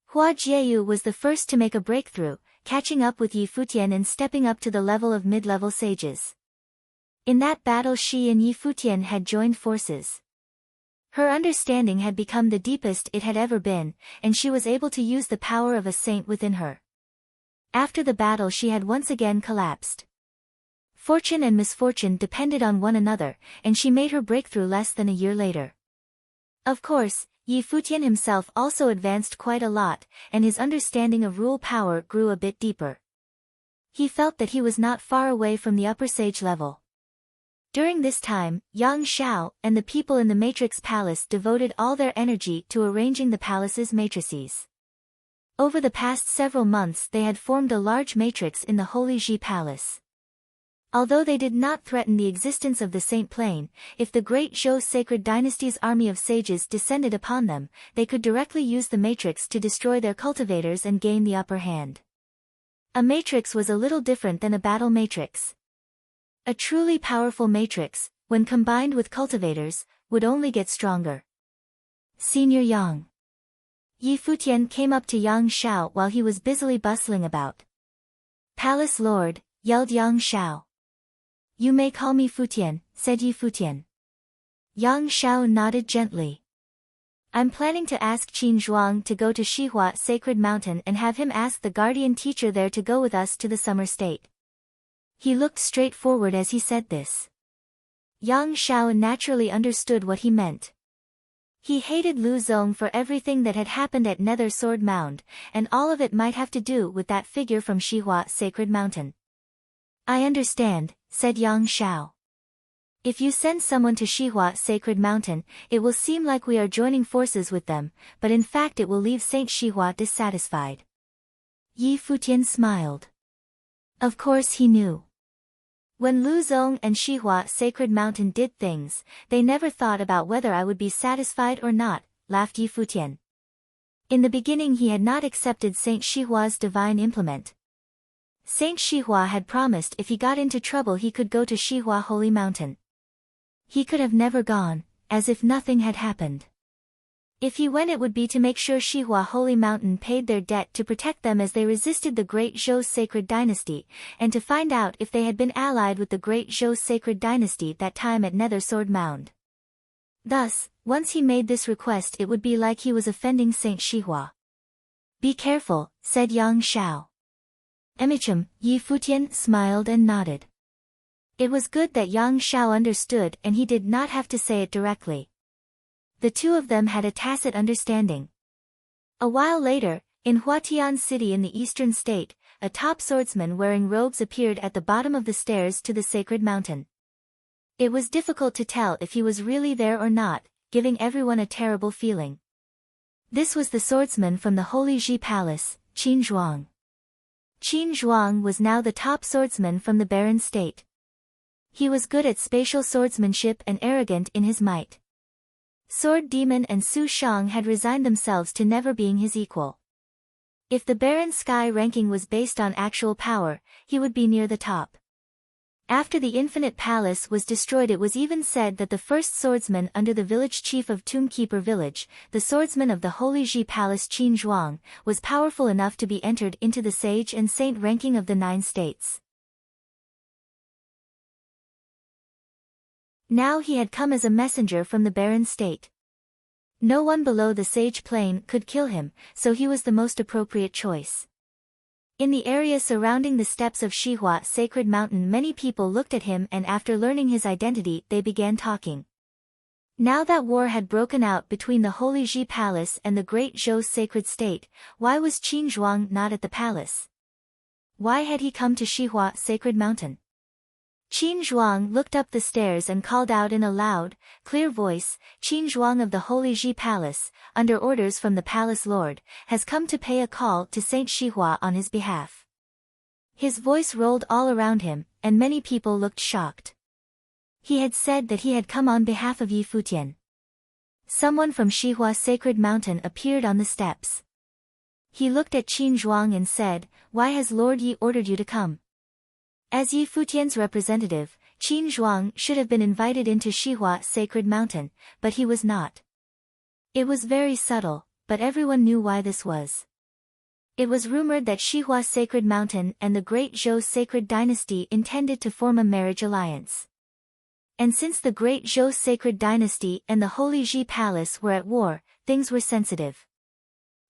Speaker 1: Hua Jieyu was the first to make a breakthrough, catching up with Yi Futian and stepping up to the level of mid-level sages. In that battle she and Yi Futian had joined forces. Her understanding had become the deepest it had ever been, and she was able to use the power of a saint within her. After the battle she had once again collapsed. Fortune and misfortune depended on one another, and she made her breakthrough less than a year later. Of course, Yi Futian himself also advanced quite a lot, and his understanding of rule power grew a bit deeper. He felt that he was not far away from the upper sage level. During this time, Yang Xiao and the people in the Matrix Palace devoted all their energy to arranging the palace's matrices. Over the past several months they had formed a large matrix in the Holy Ji Palace. Although they did not threaten the existence of the Saint Plane, if the Great Zhou Sacred Dynasty's army of sages descended upon them, they could directly use the matrix to destroy their cultivators and gain the upper hand. A matrix was a little different than a battle matrix. A truly powerful matrix, when combined with cultivators, would only get stronger. Senior Yang. Yi Futian came up to Yang Xiao while he was busily bustling about. Palace Lord, yelled Yang Xiao. You may call me Futian, said Yi Futian. Yang Xiao nodded gently. I'm planning to ask Qin Zhuang to go to Xihua Sacred Mountain and have him ask the guardian teacher there to go with us to the summer state. He looked straight forward as he said this. Yang Xiao naturally understood what he meant. He hated Lu Zong for everything that had happened at Nether Sword Mound, and all of it might have to do with that figure from Xihua Sacred Mountain. I understand, said Yang Xiao. If you send someone to Xihua Sacred Mountain, it will seem like we are joining forces with them, but in fact it will leave Saint Xihua dissatisfied. Yi Futian smiled. Of course he knew. When Lu Zong and Xihua Sacred Mountain did things, they never thought about whether I would be satisfied or not, laughed Yi Futian. In the beginning he had not accepted Saint Xihua's divine implement. Saint Xihua had promised if he got into trouble he could go to Xihua Holy Mountain. He could have never gone, as if nothing had happened. If he went it would be to make sure Xihua Holy Mountain paid their debt to protect them as they resisted the Great Zhou Sacred Dynasty, and to find out if they had been allied with the Great Zhou Sacred Dynasty that time at Nether Sword Mound. Thus, once he made this request it would be like he was offending Saint Xihua. Be careful, said Yang Xiao. Emichum, Yi Futian smiled and nodded. It was good that Yang Xiao understood and he did not have to say it directly. The two of them had a tacit understanding. A while later, in Futian City in the eastern state, a top swordsman wearing robes appeared at the bottom of the stairs to the sacred mountain. It was difficult to tell if he was really there or not, giving everyone a terrible feeling. This was the swordsman from the Holy Ji Palace, Qin Zhuang. Qin Zhuang was now the top swordsman from the barren state. He was good at spatial swordsmanship and arrogant in his might. Sword Demon and Su Shang had resigned themselves to never being his equal. If the barren sky ranking was based on actual power, he would be near the top. After the Infinite Palace was destroyed, it was even said that the first swordsman under the village chief of Tombkeeper Village, the swordsman of the Holy Ji Palace Qin Zhuang, was powerful enough to be entered into the sage and saint ranking of the 9 states. Now he had come as a messenger from the barren state. No one below the sage plane could kill him, so he was the most appropriate choice. In the area surrounding the steps of Shihua Sacred Mountain, many people looked at him, and after learning his identity they began talking. Now that war had broken out between the Holy Ji Palace and the Great Zhou Sacred State, why was Qin Zhuang not at the palace? Why had he come to Shihua Sacred Mountain? Qin Zhuang looked up the stairs and called out in a loud, clear voice, "Qin Zhuang of the Holy Ji Palace, under orders from the Palace Lord, has come to pay a call to Saint Shihua on his behalf." His voice rolled all around him, and many people looked shocked. He had said that he had come on behalf of Yi Futian. Someone from Shihua Sacred Mountain appeared on the steps. He looked at Qin Zhuang and said, "Why has Lord Yi ordered you to come?" As Yi Futian's representative, Qin Zhuang should have been invited into Shihua Sacred Mountain, but he was not. It was very subtle, but everyone knew why this was. It was rumored that Shihua Sacred Mountain and the Great Zhou Sacred Dynasty intended to form a marriage alliance. And since the Great Zhou Sacred Dynasty and the Holy Ji Palace were at war, things were sensitive.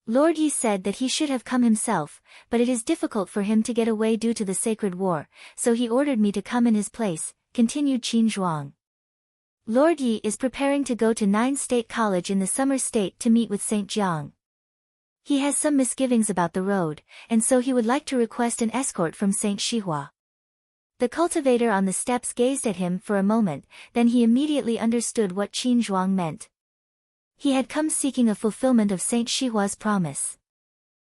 Speaker 1: Lord Yi said that he should have come himself, but it is difficult for him to get away due to the sacred war, so he ordered me to come in his place, continued Qin Zhuang. Lord Yi is preparing to go to 9 State College in the Summer State to meet with Saint Jiang. He has some misgivings about the road, and so he would like to request an escort from Saint Shihua. The cultivator on the steps gazed at him for a moment, then he immediately understood what Qin Zhuang meant. He had come seeking a fulfillment of Saint Shihua's promise.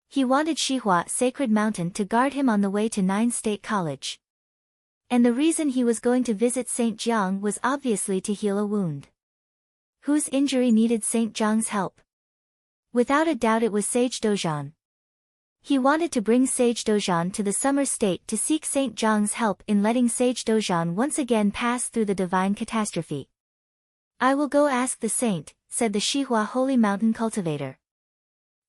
Speaker 1: He wanted Shihua Sacred Mountain to guard him on the way to 9 State College. And the reason he was going to visit Saint Jiang was obviously to heal a wound. Whose injury needed Saint Jiang's help? Without a doubt it was Sage Dozhan. He wanted to bring Sage Dozhan to the Summer State to seek Saint Jiang's help in letting Sage Dozhan once again pass through the divine catastrophe. "I will go ask the saint," said the Shihua Holy Mountain cultivator.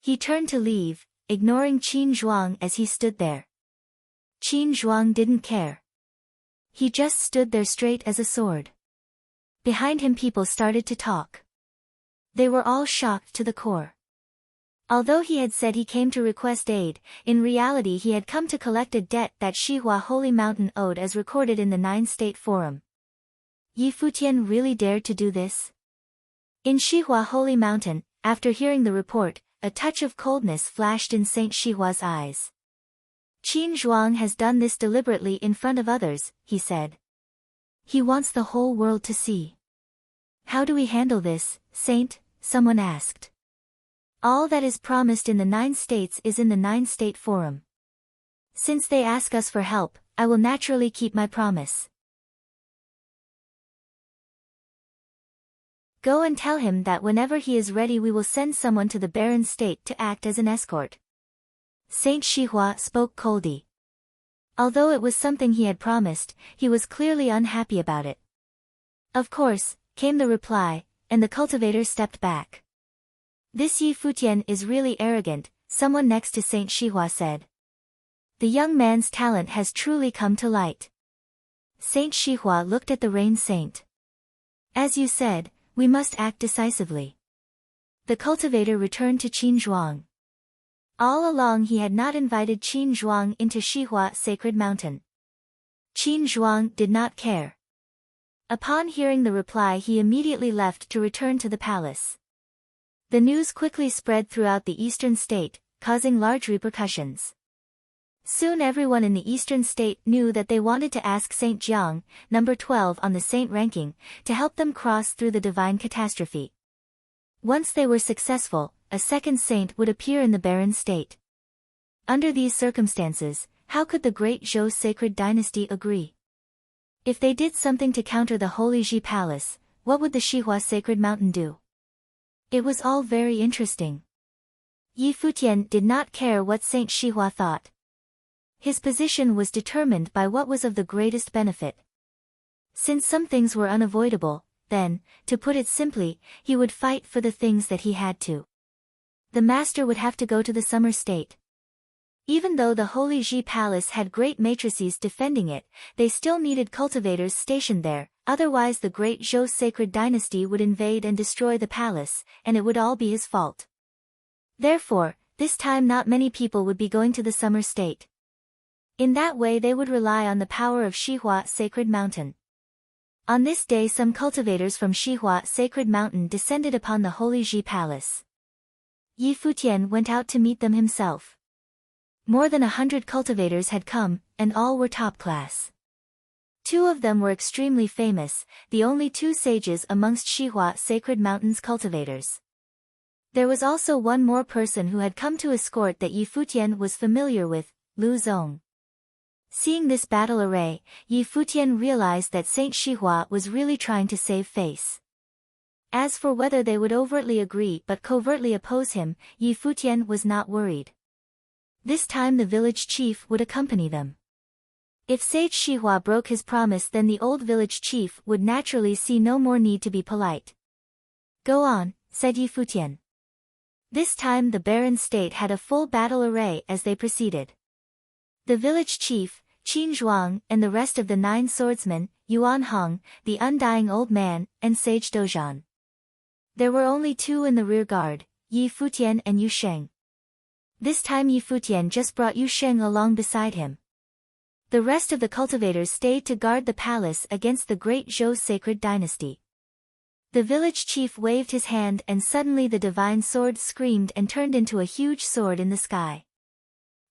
Speaker 1: He turned to leave, ignoring Qin Zhuang as he stood there. Qin Zhuang didn't care. He just stood there straight as a sword. Behind him people started to talk. They were all shocked to the core. Although he had said he came to request aid, in reality he had come to collect a debt that Shihua Holy Mountain owed as recorded in the 9 State Forum. Yi Futian really dared to do this? In Shihua Holy Mountain, after hearing the report, a touch of coldness flashed in Saint Shihua's eyes. "Qin Zhuang has done this deliberately in front of others," he said. "He wants the whole world to see." "How do we handle this, Saint?" someone asked. "All that is promised in the 9 states is in the 9 State Forum. Since they ask us for help, I will naturally keep my promise. Go and tell him that whenever he is ready we will send someone to the barren state to act as an escort." Saint Shihua spoke coldly. Although it was something he had promised, he was clearly unhappy about it. "Of course," came the reply, and the cultivator stepped back. "This Yi Futian is really arrogant," someone next to Saint Shihua said. "The young man's talent has truly come to light." Saint Shihua looked at the rain saint. "As you said, we must act decisively." The cultivator returned to Qin Zhuang. All along he had not invited Qin Zhuang into Shihua Sacred Mountain. Qin Zhuang did not care. Upon hearing the reply he immediately left to return to the palace. The news quickly spread throughout the eastern state, causing large repercussions. Soon everyone in the eastern state knew that they wanted to ask Saint Jiang, number 12 on the saint ranking, to help them cross through the divine catastrophe. Once they were successful, a second saint would appear in the barren state. Under these circumstances, how could the great Zhou sacred dynasty agree? If they did something to counter the Holy Ji Palace, what would the Xihua sacred mountain do? It was all very interesting. Yi Futian did not care what Saint Xihua thought. His position was determined by what was of the greatest benefit. Since some things were unavoidable, then, to put it simply, he would fight for the things that he had to. The master would have to go to the summer state. Even though the Holy Ji Palace had great matrices defending it, they still needed cultivators stationed there, otherwise the great Zhou sacred dynasty would invade and destroy the palace, and it would all be his fault. Therefore, this time not many people would be going to the summer state. In that way they would rely on the power of Xihua sacred mountain. On this day some cultivators from Xihua sacred mountain descended upon the Holy Ji Palace. Yi Futian went out to meet them himself. More than 100 cultivators had come, and all were top class. 2 of them were extremely famous, the only 2 sages amongst Xihua sacred mountain's cultivators. There was also one more person who had come to escort that Yi Futian was familiar with, Lu Zong. Seeing this battle array, Yi Futian realized that Saint Xihua was really trying to save face. As for whether they would overtly agree but covertly oppose him, Yi Futian was not worried. This time the village chief would accompany them. If Sage Xihua broke his promise, then the old village chief would naturally see no more need to be polite. Go on, said Yi Futian. This time the barren state had a full battle array as they proceeded. The village chief, Qin Zhuang, and the rest of the 9 swordsmen, Yuan Hong, the undying old man, and Sage Dozhan. There were only 2 in the rear guard, Yi Futian and Yu Sheng. This time Yi Futian just brought Yu Sheng along beside him. The rest of the cultivators stayed to guard the palace against the great Zhou sacred dynasty. The village chief waved his hand and suddenly the divine sword screamed and turned into a huge sword in the sky.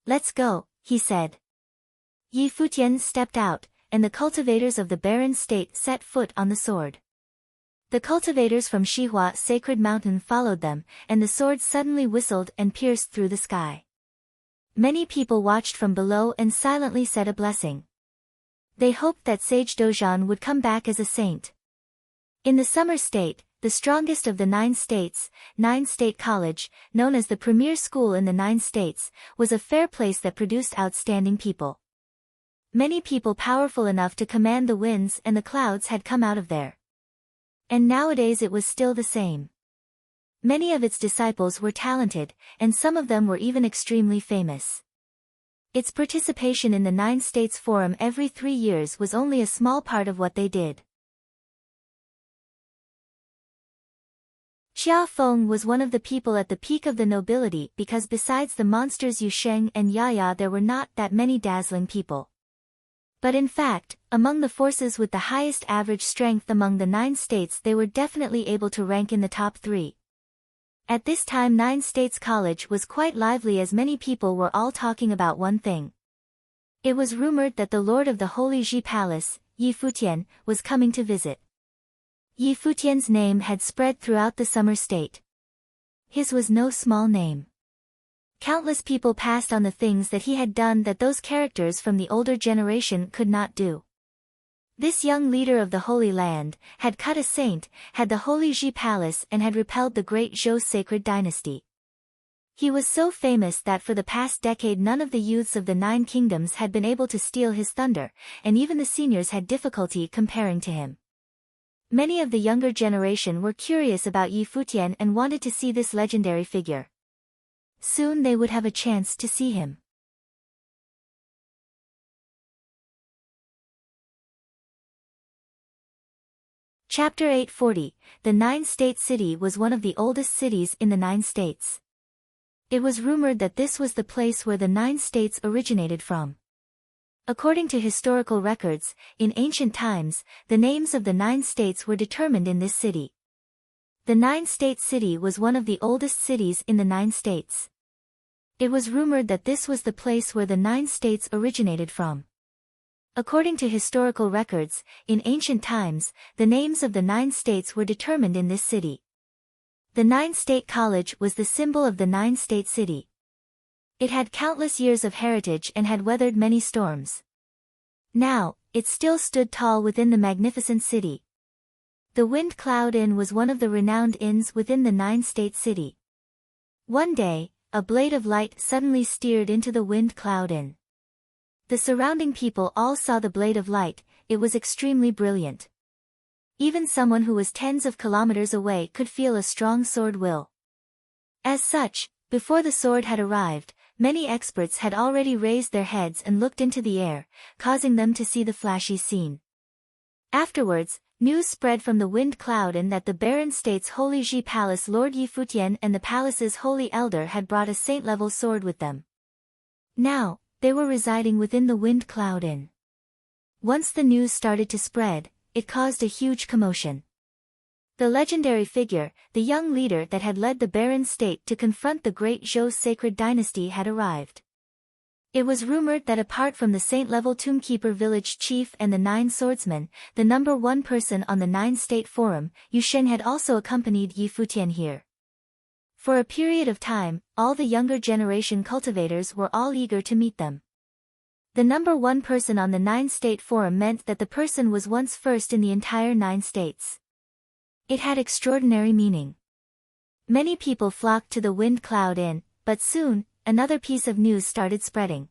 Speaker 1: Let's go, he said. Yi Futian stepped out, and the cultivators of the barren state set foot on the sword. The cultivators from Xihua sacred mountain followed them, and the sword suddenly whistled and pierced through the sky. Many people watched from below and silently said a blessing. They hoped that Sage Dozhan would come back as a saint. In the summer state, the strongest of the 9 states, 9 State College, known as the premier school in the 9 states, was a fair place that produced outstanding people. Many people powerful enough to command the winds and the clouds had come out of there. And nowadays it was still the same. Many of its disciples were talented, and some of them were even extremely famous. Its participation in the 9 States Forum every 3 years was only a small part of what they did. Xia Feng was one of the people at the peak of the nobility because besides the monsters Yu Sheng and Yaya there were not that many dazzling people. But in fact, among the forces with the highest average strength among the 9 states they were definitely able to rank in the top 3. At this time 9 States College was quite lively as many people were all talking about one thing. It was rumored that the Lord of the Holy Ji Palace, Yi Futian, was coming to visit. Yi Futian's name had spread throughout the summer state. His was no small name. Countless people passed on the things that he had done that those characters from the older generation could not do. This young leader of the Holy Land had cut a saint, had the Holy Ji Palace and had repelled the great Zhou sacred dynasty. He was so famous that for the past decade none of the youths of the 9 kingdoms had been able to steal his thunder, and even the seniors had difficulty comparing to him. Many of the younger generation were curious about Yi Futian and wanted to see this legendary figure. Soon they would have a chance to see him. Chapter 840, the 9-state city was one of the oldest cities in the 9 states. It was rumored that this was the place where the 9 states originated from. According to historical records, in ancient times, the names of the 9 states were determined in this city. The 9-state city was one of the oldest cities in the 9 states. It was rumored that this was the place where the 9 states originated from. According to historical records, in ancient times, the names of the 9 states were determined in this city. The 9-state college was the symbol of the 9-state city. It had countless years of heritage and had weathered many storms. Now, it still stood tall within the magnificent city. The Wind Cloud Inn was one of the renowned inns within the 9-state city. One day, a blade of light suddenly steered into the Wind Cloud Inn. The surrounding people all saw the blade of light. It was extremely brilliant. Even someone who was tens of kilometers away could feel a strong sword will. As such, before the sword had arrived, many experts had already raised their heads and looked into the air, causing them to see the flashy scene. Afterwards, news spread from the Wind Cloud Inn that the barren state's holy Ji Palace Lord Yi Futian and the palace's holy elder had brought a saint-level sword with them. Now, they were residing within the Wind Cloud Inn. Once the news started to spread, it caused a huge commotion. The legendary figure, the young leader that had led the barren state to confront the great Zhou sacred dynasty had arrived. It was rumored that apart from the saint-level tombkeeper village chief and the 9 swordsmen, the number 1 person on the 9-state forum, Yu Shen had also accompanied Yi Futian here. For a period of time, all the younger generation cultivators were all eager to meet them. The number 1 person on the 9-state forum meant that the person was once first in the entire 9 states. It had extraordinary meaning. Many people flocked to the Wind Cloud Inn, but soon, another piece of news started spreading.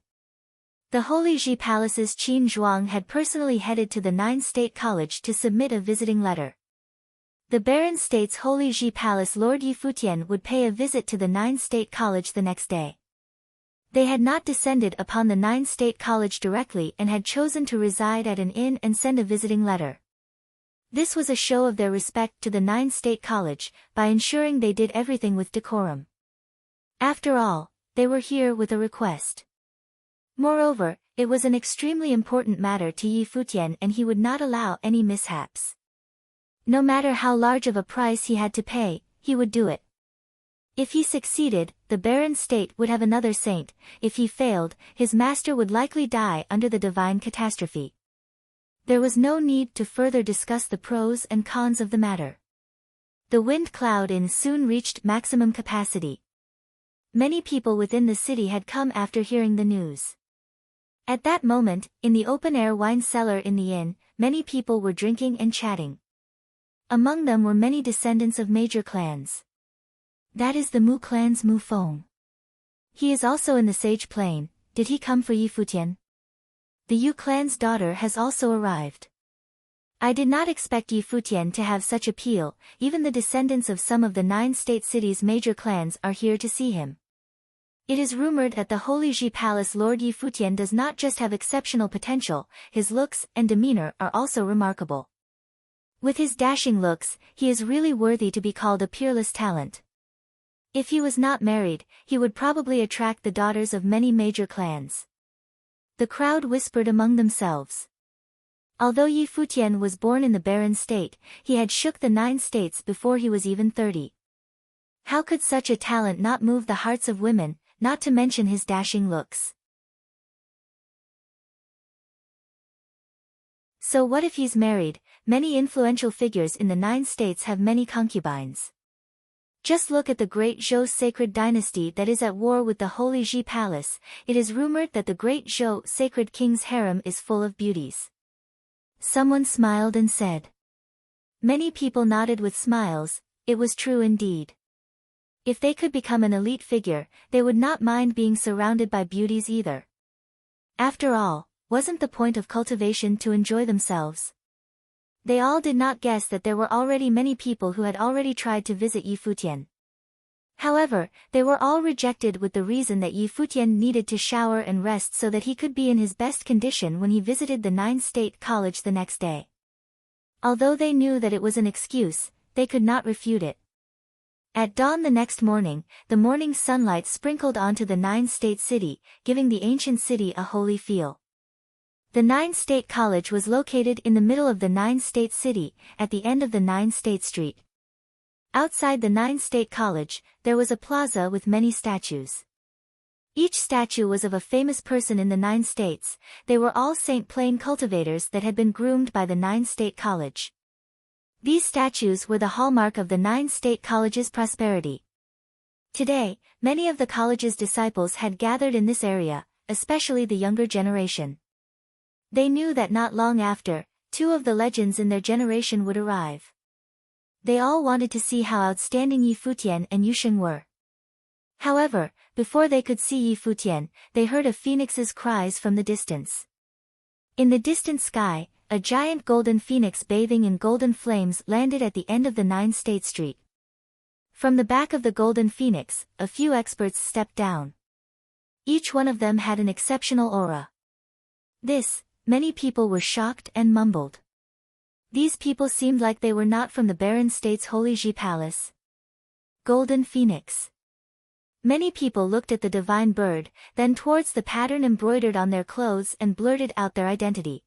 Speaker 1: The Holy Ji Palace's Qin Zhuang had personally headed to the 9-state college to submit a visiting letter. The barren state's Holy Ji Palace Lord Yi Futian would pay a visit to the 9-state college the next day. They had not descended upon the 9-state college directly and had chosen to reside at an inn and send a visiting letter. This was a show of their respect to the 9-state college, by ensuring they did everything with decorum. After all, they were here with a request. Moreover, it was an extremely important matter to Yi Futian and he would not allow any mishaps. No matter how large of a price he had to pay, he would do it. If he succeeded, the barren state would have another saint. If he failed, his master would likely die under the divine catastrophe. There was no need to further discuss the pros and cons of the matter. The Wind Cloud Inn soon reached maximum capacity. Many people within the city had come after hearing the news. At that moment, in the open-air wine cellar in the inn, many people were drinking and chatting. Among them were many descendants of major clans. That is the Mu clan's Mu Feng. He is also in the Sage Plain. Did he come for Yi Futian? The Yu clan's daughter has also arrived. I did not expect Yi Futian to have such appeal. Even the descendants of some of the 9-state cities' major clans are here to see him. It is rumored that the Holy Ji Palace Lord Yi Futian does not just have exceptional potential, his looks and demeanor are also remarkable. With his dashing looks, he is really worthy to be called a peerless talent. If he was not married, he would probably attract the daughters of many major clans. The crowd whispered among themselves. Although Yi Futian was born in the barren state, he had shook the 9 states before he was even 30. How could such a talent not move the hearts of women, not to mention his dashing looks? So what if he's married? Many influential figures in the 9 states have many concubines. Just look at the great Zhou sacred dynasty that is at war with the Holy Ji Palace. It is rumored that the great Zhou sacred king's harem is full of beauties. Someone smiled and said. Many people nodded with smiles. It was true indeed. If they could become an elite figure, they would not mind being surrounded by beauties either. After all, wasn't the point of cultivation to enjoy themselves? They all did not guess that there were already many people who had already tried to visit Yi Futian. However, they were all rejected with the reason that Yi Futian needed to shower and rest so that he could be in his best condition when he visited the 9-state college the next day. Although they knew that it was an excuse, they could not refute it. At dawn the next morning, the morning sunlight sprinkled onto the 9-state city, giving the ancient city a holy feel. The 9-state college was located in the middle of the 9-state city, at the end of the 9-state street. Outside the 9-state college, there was a plaza with many statues. Each statue was of a famous person in the 9 states. They were all St. Plain cultivators that had been groomed by the 9-state college. These statues were the hallmark of the 9-state college's prosperity. Today, many of the college's disciples had gathered in this area, especially the younger generation. They knew that not long after, 2 of the legends in their generation would arrive. They all wanted to see how outstanding Yi Futian and Yusheng were. However, before they could see Yi Futian, they heard a phoenix's cries from the distance. In the distant sky, a giant golden phoenix bathing in golden flames landed at the end of the 9-state street. From the back of the golden phoenix, a few experts stepped down. Each one of them had an exceptional aura. Many people were shocked and mumbled. These people seemed like they were not from the barren state's holy Ji palace. Golden Phoenix. Many people looked at the divine bird, then towards the pattern embroidered on their clothes and blurted out their identity.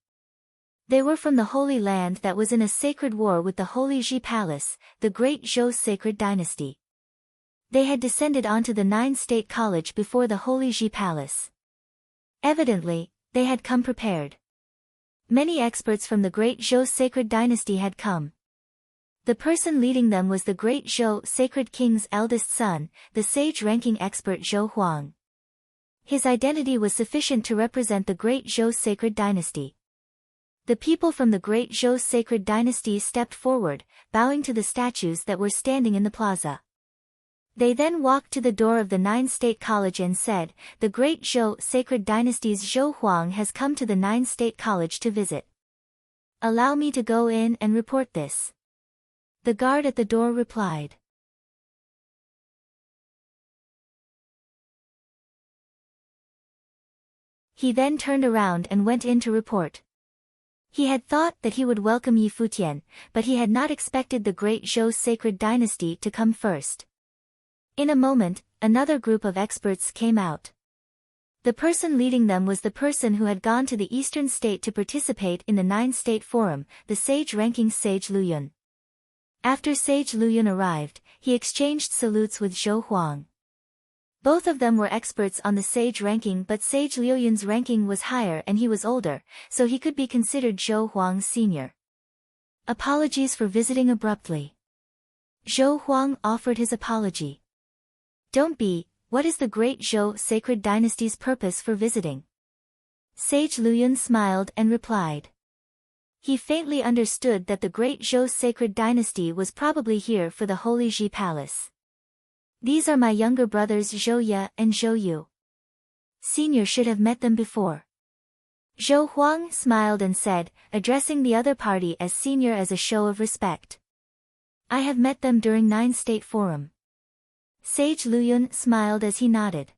Speaker 1: They were from the Holy Land that was in a sacred war with the Holy Ji Palace, the Great Zhou sacred dynasty. They had descended onto the 9-state college before the Holy Ji Palace. Evidently, they had come prepared. Many experts from the Great Zhou sacred dynasty had come. The person leading them was the Great Zhou sacred king's eldest son, the sage-ranking expert Zhou Huang. His identity was sufficient to represent the Great Zhou sacred dynasty. The people from the Great Zhou sacred dynasty stepped forward, bowing to the statues that were standing in the plaza. They then walked to the door of the 9-state college and said, "The Great Zhou sacred dynasty's Zhou Huang has come to the 9-state college to visit. Allow me to go in and report this." The guard at the door replied. He then turned around and went in to report. He had thought that he would welcome Yi Futian, but he had not expected the Great Zhou sacred dynasty to come first. In a moment, another group of experts came out. The person leading them was the person who had gone to the eastern state to participate in the 9-state forum, the sage-ranking Sage Luyun. After Sage Luyun arrived, he exchanged salutes with Zhou Huang. Both of them were experts on the sage ranking, but Sage Luyun's ranking was higher and he was older, so he could be considered Zhou Huang's senior. Apologies for visiting abruptly. Zhou Huang offered his apology. Don't be, what is the Great Zhou sacred dynasty's purpose for visiting? Sage Luyun smiled and replied. He faintly understood that the Great Zhou sacred dynasty was probably here for the Holy Ji Palace. These are my younger brothers Zhou Ye and Zhou Yu. Senior should have met them before. Zhou Huang smiled and said, addressing the other party as senior as a show of respect. I have met them during 9-state forum. Sage Luyun smiled as he nodded.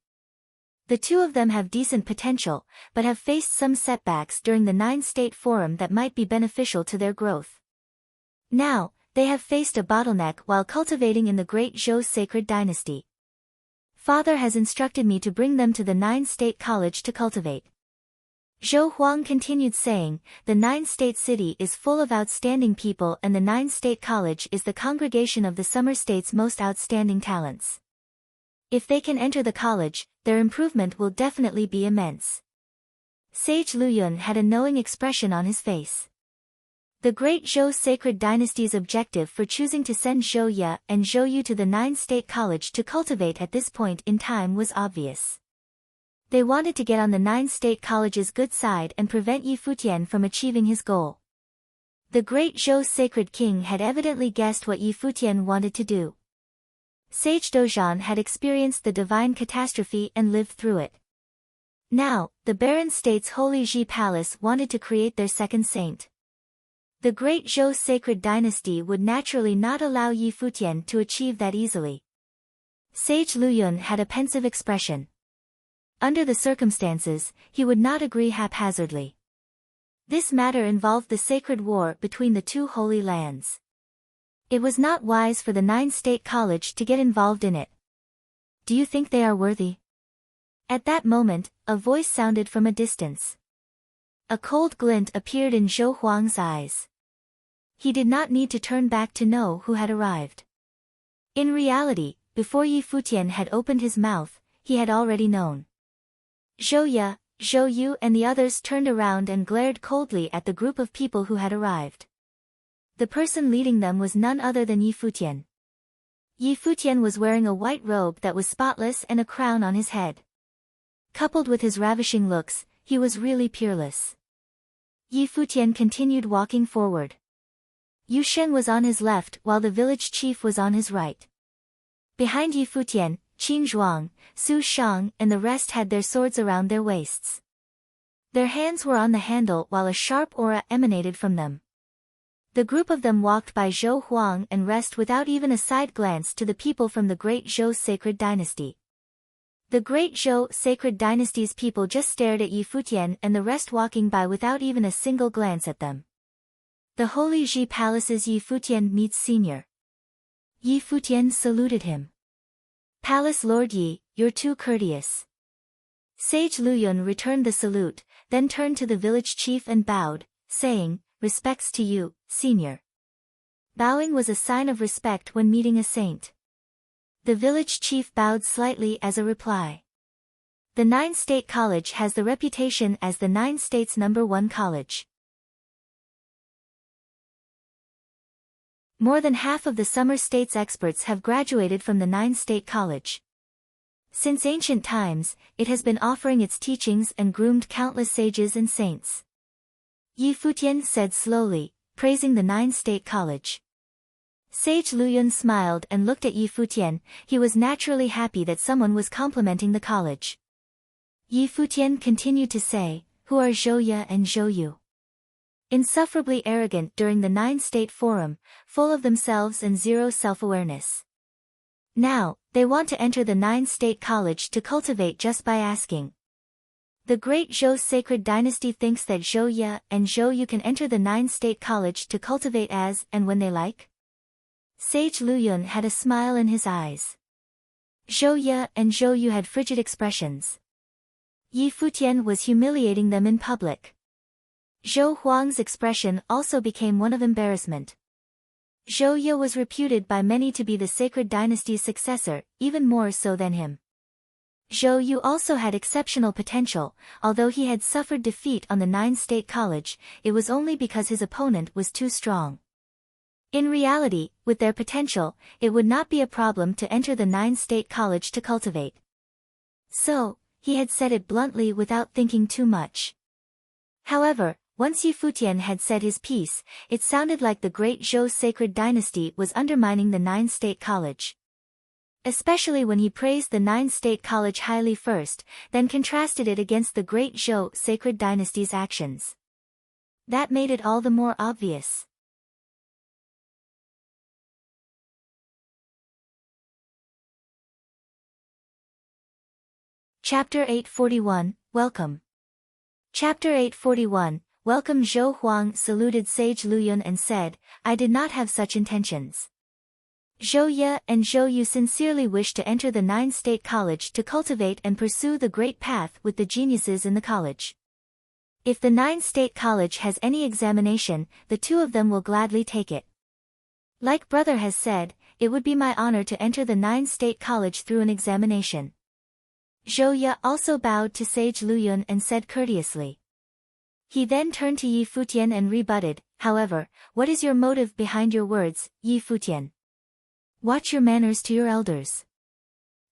Speaker 1: The 2 of them have decent potential, but have faced some setbacks during the 9-state forum that might be beneficial to their growth. Now, they have faced a bottleneck while cultivating in the Great Zhou sacred dynasty. Father has instructed me to bring them to the 9-state college to cultivate. Zhou Huang continued saying, the 9-state city is full of outstanding people and the 9-state college is the congregation of the Summer State's most outstanding talents. If they can enter the college, their improvement will definitely be immense. Sage Luyun had a knowing expression on his face. The Great Zhou sacred dynasty's objective for choosing to send Zhou Ye and Zhou Yu to the 9-state college to cultivate at this point in time was obvious. They wanted to get on the 9-state college's good side and prevent Yi Futian from achieving his goal. The Great Zhou sacred king had evidently guessed what Yi Futian wanted to do. Sage Dozhan had experienced the divine catastrophe and lived through it. Now, the barren state's Holy Ji Palace wanted to create their second saint. The Great Zhou sacred dynasty would naturally not allow Yi Futian to achieve that easily. Sage Luyun had a pensive expression. Under the circumstances, he would not agree haphazardly. This matter involved the sacred war between the 2 holy lands. It was not wise for the 9-state college to get involved in it. Do you think they are worthy? At that moment, a voice sounded from a distance. A cold glint appeared in Zhou Huang's eyes. He did not need to turn back to know who had arrived. In reality, before Yi Futian had opened his mouth, he had already known. Zhou Zhou Yu and the others turned around and glared coldly at the group of people who had arrived. The person leading them was none other than Futian. Futian was wearing a white robe that was spotless and a crown on his head. Coupled with his ravishing looks, he was really peerless. Futian continued walking forward. Yu Sheng was on his left while the village chief was on his right. Behind Futian, Qin Zhuang, Su Shang and the rest had their swords around their waists. Their hands were on the handle while a sharp aura emanated from them. The group of them walked by Zhou Huang and rest without even a side glance to the people from the Great Zhou Sacred Dynasty. The Great Zhou Sacred Dynasty's people just stared at Futian and the rest walking by without even a single glance at them. The Holy Ji Palace's Futian meets Senior. Futian saluted him. Palace Lord Yi, you're too courteous. Sage Luyun returned the salute, then turned to the village chief and bowed, saying, respects to you, Senior. Bowing was a sign of respect when meeting a saint. The village chief bowed slightly as a reply. The Nine State College has the reputation as the Nine States' #1 college. More than half of the Summer States experts have graduated from the Nine State College. Since ancient times, it has been offering its teachings and groomed countless sages and saints. Futian said slowly, praising the Nine State College. Sage Luyun smiled and looked at Futian. He was naturally happy that someone was complimenting the college. Futian continued to say, who are Zhou and Zhou Yu? Insufferably arrogant during the Nine State Forum, full of themselves and zero self-awareness. Now, they want to enter the Nine State College to cultivate just by asking. The Great Zhou Sacred Dynasty thinks that Zhou and Zhou Yu can enter the Nine State College to cultivate as and when they like? Sage Luyun had a smile in his eyes. Zhou and Zhou Yu had frigid expressions. Futian was humiliating them in public. Zhou Huang's expression also became one of embarrassment. Zhou was reputed by many to be the Sacred Dynasty's successor, even more so than him. Zhou Yu also had exceptional potential. Although he had suffered defeat on the Nine State College, it was only because his opponent was too strong. In reality, with their potential, it would not be a problem to enter the Nine State College to cultivate. So, he had said it bluntly without thinking too much. However, once Futian had said his piece, it sounded like the Great Zhou Sacred Dynasty was undermining the Nine State College. Especially when he praised the Nine State College highly first, then contrasted it against the Great Zhou Sacred Dynasty's actions. That made it all the more obvious. Chapter 841, Welcome. Chapter 841, Welcome. Zhou Huang saluted Sage Luyun and said, I did not have such intentions. Zhou and Zhou Yu sincerely wished to enter the Nine State College to cultivate and pursue the great path with the geniuses in the college. If the Nine State College has any examination, the two of them will gladly take it. Like brother has said, it would be my honor to enter the Nine State College through an examination. Zhou also bowed to Sage Luyun and said courteously. He then turned to Futian and rebutted, however, what is your motive behind your words, Futian? Watch your manners to your elders.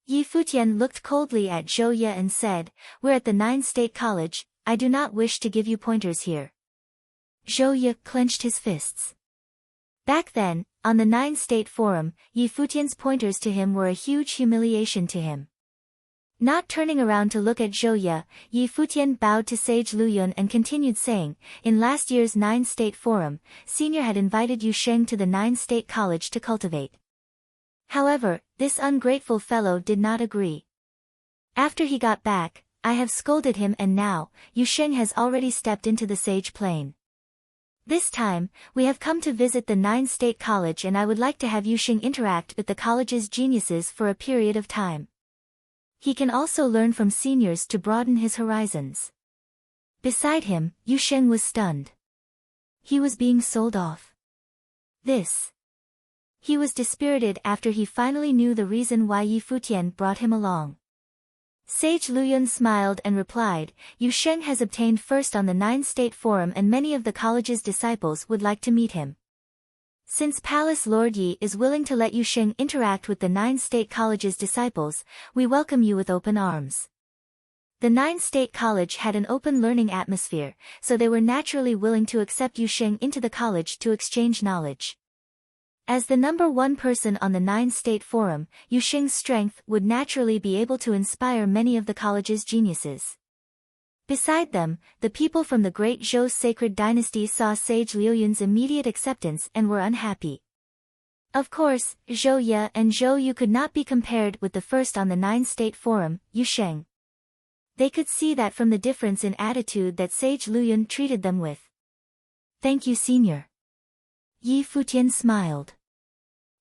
Speaker 1: Futian looked coldly at Zhou and said, we're at the Nine State College, I do not wish to give you pointers here. Zhou clenched his fists. Back then, on the Nine State Forum, Futian's pointers to him were a huge humiliation to him. Not turning around to look at Zhou Futian bowed to Sage Luyun and continued saying, in last year's Nine State Forum, Senior had invited Yu Sheng to the Nine State College to cultivate. However, this ungrateful fellow did not agree. After he got back, I have scolded him and now, Yu Sheng has already stepped into the sage plane. This time, we have come to visit the Nine State College and I would like to have Yu Sheng interact with the college's geniuses for a period of time. He can also learn from seniors to broaden his horizons. Beside him, Yu Sheng was stunned. He was being sold off. He was dispirited after he finally knew the reason why Futian brought him along. Sage Luyun smiled and replied, Yu Sheng has obtained first on the 9-state forum and many of the college's disciples would like to meet him. Since Palace Lord Yi is willing to let Yu Sheng interact with the 9-state college's disciples, we welcome you with open arms. The 9-state college had an open learning atmosphere, so they were naturally willing to accept Yu Sheng into the college to exchange knowledge. As the number one person on the 9-state forum, Yu Sheng's strength would naturally be able to inspire many of the college's geniuses. Beside them, the people from the great Zhou sacred dynasty saw Sage Liuyun's immediate acceptance and were unhappy. Of course, Zhou Ye and Zhou Yu could not be compared with the first on the 9-state forum, Yu Sheng. They could see that from the difference in attitude that Sage Luyun treated them with. Thank you, Senior. Yi Futian smiled.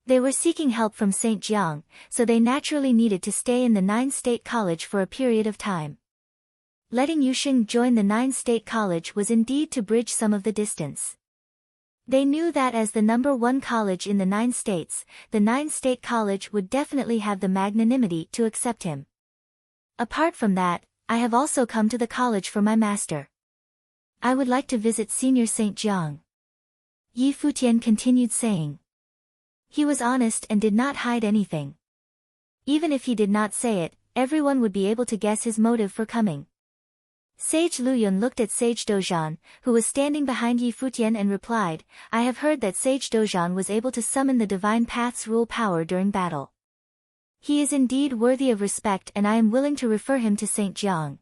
Speaker 1: They were seeking help from St. Jiang, so they naturally needed to stay in the 9-state college for a period of time. Letting Yu Sheng join the 9-state college was indeed to bridge some of the distance. They knew that as the number one college in the 9 states, the 9-state college would definitely have the magnanimity to accept him. Apart from that, I have also come to the college for my master. I would like to visit Senior St. Jiang. Yi Futian continued saying. He was honest and did not hide anything. Even if he did not say it, everyone would be able to guess his motive for coming. Sage Luyun looked at Sage Dozhan, who was standing behind Yi Futian and replied, I have heard that Sage Dozhan was able to summon the Divine Path's rule power during battle. He is indeed worthy of respect and I am willing to refer him to St. Jiang.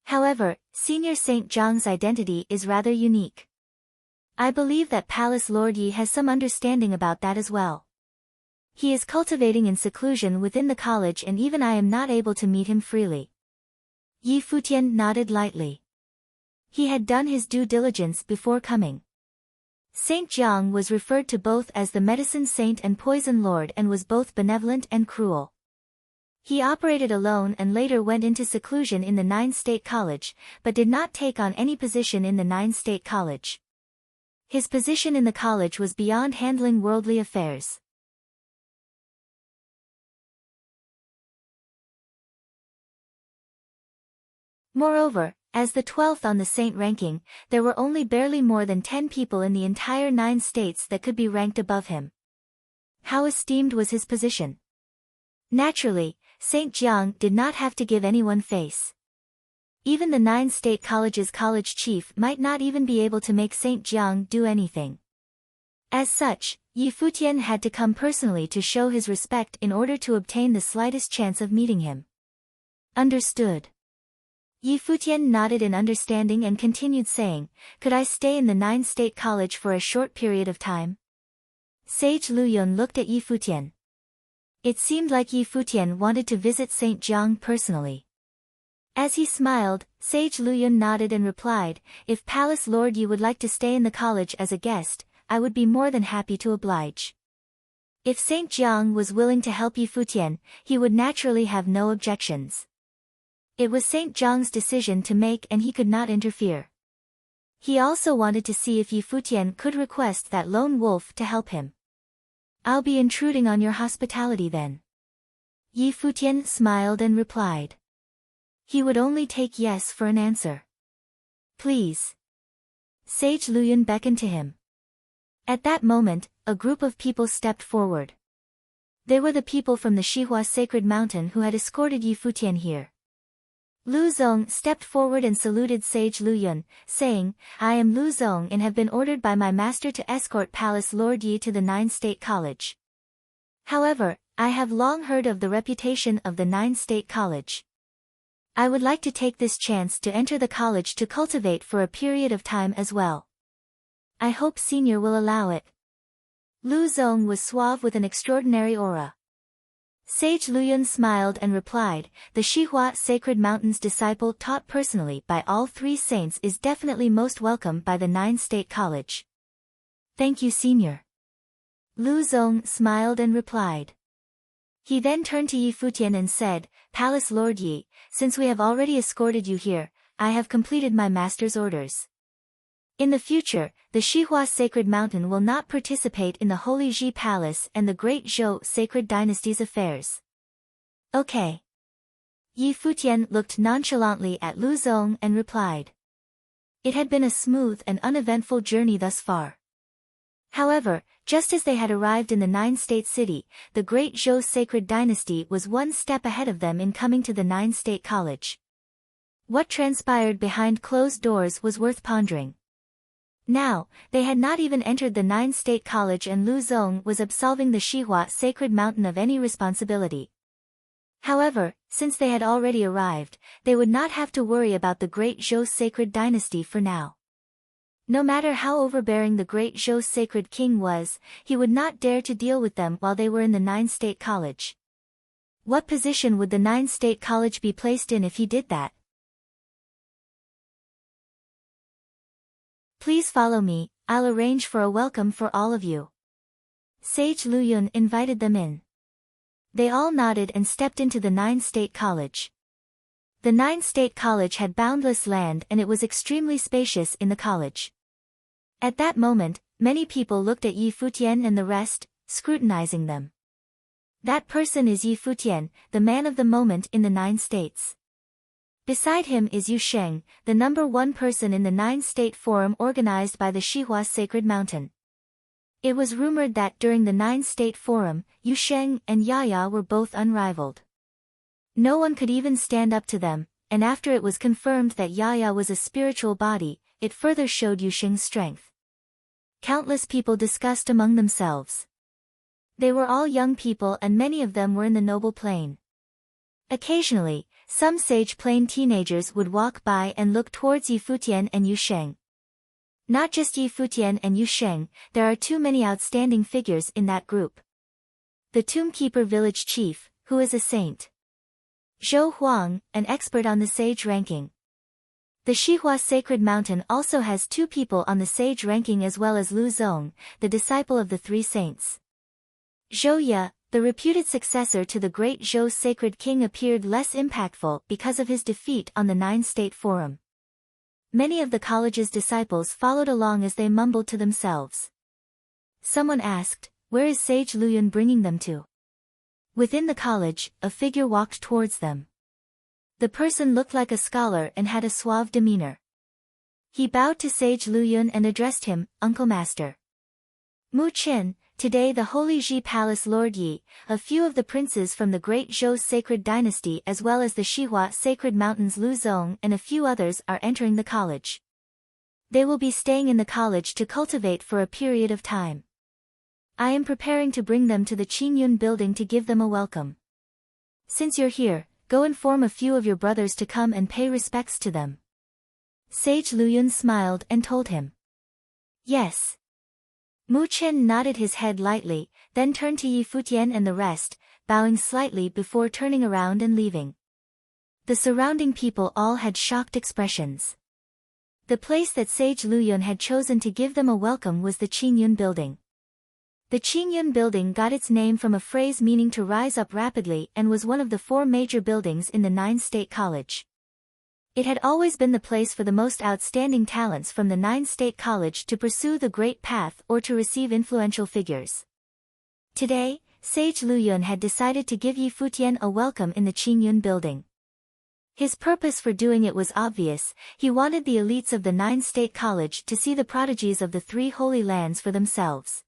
Speaker 1: However, Senior St. Jiang's identity is rather unique. I believe that Palace Lord Yi has some understanding about that as well. He is cultivating in seclusion within the college and even I am not able to meet him freely. Yi Futian nodded lightly. He had done his due diligence before coming. Saint Jiang was referred to both as the medicine saint and poison lord and was both benevolent and cruel. He operated alone and later went into seclusion in the 9-state college, but did not take on any position in the 9-state college. His position in the college was beyond handling worldly affairs. Moreover, as the 12th on the saint ranking, there were only barely more than 10 people in the entire 9 states that could be ranked above him. How esteemed was his position? Naturally, St. Jiang did not have to give anyone face. Even the 9-state college's college chief might not even be able to make St. Jiang do anything. As such, Yi Futian had to come personally to show his respect in order to obtain the slightest chance of meeting him. Understood. Yi Futian nodded in understanding and continued saying, could I stay in the 9-state college for a short period of time? Sage Luyun looked at Yi Futian. It seemed like Yi Futian wanted to visit St. Jiang personally. As he smiled, Sage Luyun nodded and replied, if Palace Lord Yi would like to stay in the college as a guest, I would be more than happy to oblige. If St. Jiang was willing to help Yi Futian, he would naturally have no objections. It was St. Jiang's decision to make and he could not interfere. He also wanted to see if Yi Futian could request that lone wolf to help him. I'll be intruding on your hospitality then. Yi Futian smiled and replied. He would only take yes for an answer. Please. Sage Luyun beckoned to him. At that moment, a group of people stepped forward. They were the people from the Shihua Sacred Mountain who had escorted Yi Futian here. Lu Zong stepped forward and saluted Sage Luyun, saying, I am Lu Zong and have been ordered by my master to escort Palace Lord Yi to the 9-state college. However, I have long heard of the reputation of the 9-state college. I would like to take this chance to enter the college to cultivate for a period of time as well. I hope Senior will allow it. Lu Zong was suave with an extraordinary aura. Sage Luyun smiled and replied, the Shihua Sacred Mountain's disciple taught personally by all 3 saints is definitely most welcome by the 9-state college. Thank you, Senior. Lu Zong smiled and replied. He then turned to Yi Futian and said, Palace Lord Yi, since we have already escorted you here, I have completed my master's orders. In the future, the Shihua Sacred Mountain will not participate in the Holy Ji Palace and the Great Zhou Sacred Dynasty's affairs. Okay. Yi Futian looked nonchalantly at Lu Zong and replied. It had been a smooth and uneventful journey thus far. However, just as they had arrived in the nine-state city, the great Zhou sacred dynasty was one step ahead of them in coming to the nine-state college. What transpired behind closed doors was worth pondering. Now, they had not even entered the nine-state college and Lu Zong was absolving the Xihua sacred mountain of any responsibility. However, since they had already arrived, they would not have to worry about the great Zhou sacred dynasty for now. No matter how overbearing the great Zhou sacred king was, he would not dare to deal with them while they were in the nine-state college. What position would the nine-state college be placed in if he did that? Please follow me, I'll arrange for a welcome for all of you. Sage Luyun invited them in. They all nodded and stepped into the nine-state college. The nine-state college had boundless land and it was extremely spacious in the college. At that moment, many people looked at Yi Futian and the rest, scrutinizing them. That person is Yi Futian, the man of the moment in the nine states. Beside him is Yu Sheng, the number one person in the nine-state forum organized by the Xihua Sacred Mountain. It was rumored that during the nine-state forum, Yu Sheng and Yaya were both unrivaled. No one could even stand up to them, and after it was confirmed that Yaya was a spiritual body, it further showed Yu Sheng's strength. Countless people discussed among themselves. They were all young people and many of them were in the noble plane. Occasionally, some sage plane teenagers would walk by and look towards Yi Futian and Yu Sheng. Not just Yi Futian and Yu Sheng, there are too many outstanding figures in that group. The Tombkeeper village chief, who is a saint. Zhou Huang, an expert on the sage ranking. The Xihua Sacred Mountain also has two people on the sage ranking as well as Lu Zong, the disciple of the three saints. Zhou Ye, the reputed successor to the great Zhou sacred king, appeared less impactful because of his defeat on the nine-state forum. Many of the college's disciples followed along as they mumbled to themselves. Someone asked, "Where is Sage Luyun bringing them to?" Within the college, a figure walked towards them. The person looked like a scholar and had a suave demeanor. He bowed to Sage Luyun and addressed him, "Uncle Master." Mu Qin, today the Holy Ji Palace Lord Yi, a few of the princes from the great Zhou sacred dynasty as well as the Xihua sacred mountains Lu Zong and a few others are entering the college. They will be staying in the college to cultivate for a period of time. I am preparing to bring them to the Qingyun building to give them a welcome. Since you're here, go inform a few of your brothers to come and pay respects to them. Sage Luyun smiled and told him. Yes. Mu Qin nodded his head lightly, then turned to Yi Futian and the rest, bowing slightly before turning around and leaving. The surrounding people all had shocked expressions. The place that Sage Luyun had chosen to give them a welcome was the Qingyun building. The Qingyun building got its name from a phrase meaning to rise up rapidly and was one of the four major buildings in the nine-state college. It had always been the place for the most outstanding talents from the nine-state college to pursue the great path or to receive influential figures. Today, Sage Luyun had decided to give Yi Futian a welcome in the Qingyun building. His purpose for doing it was obvious. He wanted the elites of the nine-state college to see the prodigies of the three holy lands for themselves.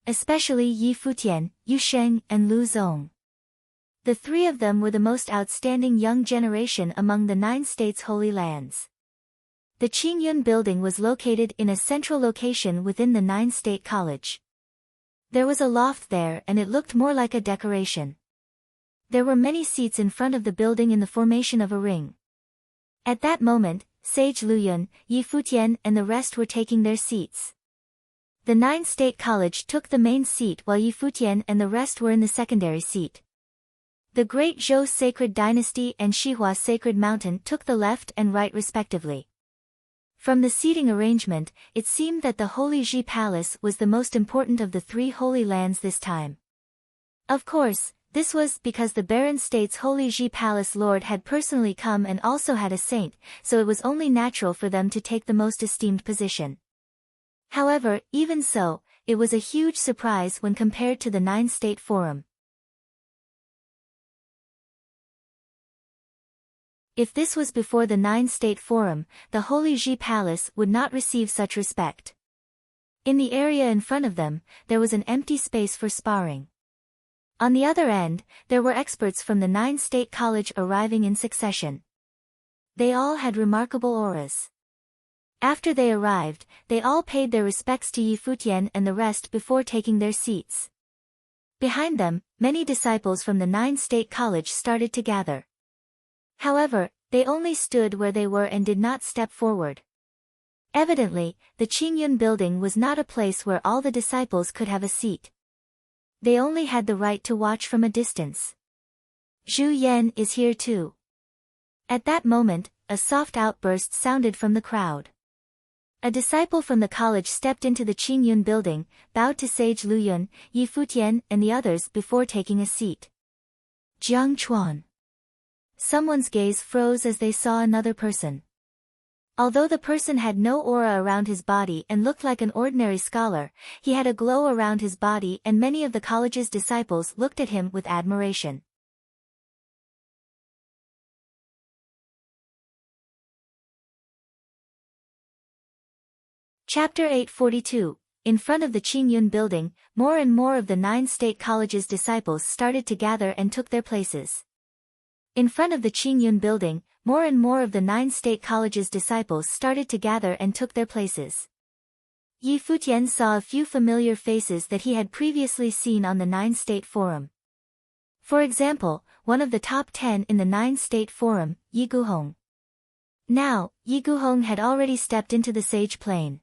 Speaker 1: Especially Yi Futian, Yu Sheng, and Lu Zong. The three of them were the most outstanding young generation among the nine states' holy lands. The Qingyun building was located in a central location within the nine-state college. There was a loft there and it looked more like a decoration. There were many seats in front of the building in the formation of a ring. At that moment, Sage Luyun, Yi Futian and the rest were taking their seats. The nine-state college took the main seat while Yi Futian and the rest were in the secondary seat. The great Zhou sacred dynasty and Xihua sacred mountain took the left and right respectively. From the seating arrangement, it seemed that the Holy Ji Palace was the most important of the three holy lands this time. Of course, this was because the Baron State's Holy Ji Palace Lord had personally come and also had a saint, so it was only natural for them to take the most esteemed position. However, even so, it was a huge surprise when compared to the nine-state forum. If this was before the Nine-State Forum, the Holy Ji Palace would not receive such respect. In the area in front of them, there was an empty space for sparring. On the other end, there were experts from the Nine-State College arriving in succession. They all had remarkable auras. After they arrived, they all paid their respects to Yi Futian and the rest before taking their seats. Behind them, many disciples from the Nine-State College started to gather. However, they only stood where they were and did not step forward. Evidently, the Qingyun building was not a place where all the disciples could have a seat. They only had the right to watch from a distance. Zhu Yan is here too. At that moment, a soft outburst sounded from the crowd. A disciple from the college stepped into the Qingyun building, bowed to Sage Luyun, Yi Futian and the others before taking a seat. Jiang Chuan. Someone's gaze froze as they saw another person. Although the person had no aura around his body and looked like an ordinary scholar, he had a glow around his body and many of the college's disciples looked at him with admiration. Chapter 842. In front of the Qingyun building, more and more of the Nine-State College's disciples started to gather and took their places. In front of the Qingyun building, more and more of the Nine-State College's disciples started to gather and took their places. Yi Futian saw a few familiar faces that he had previously seen on the Nine-State Forum. For example, one of the top 10 in the Nine-State Forum, Yi Guhong. Now, Yi Guhong had already stepped into the sage plane.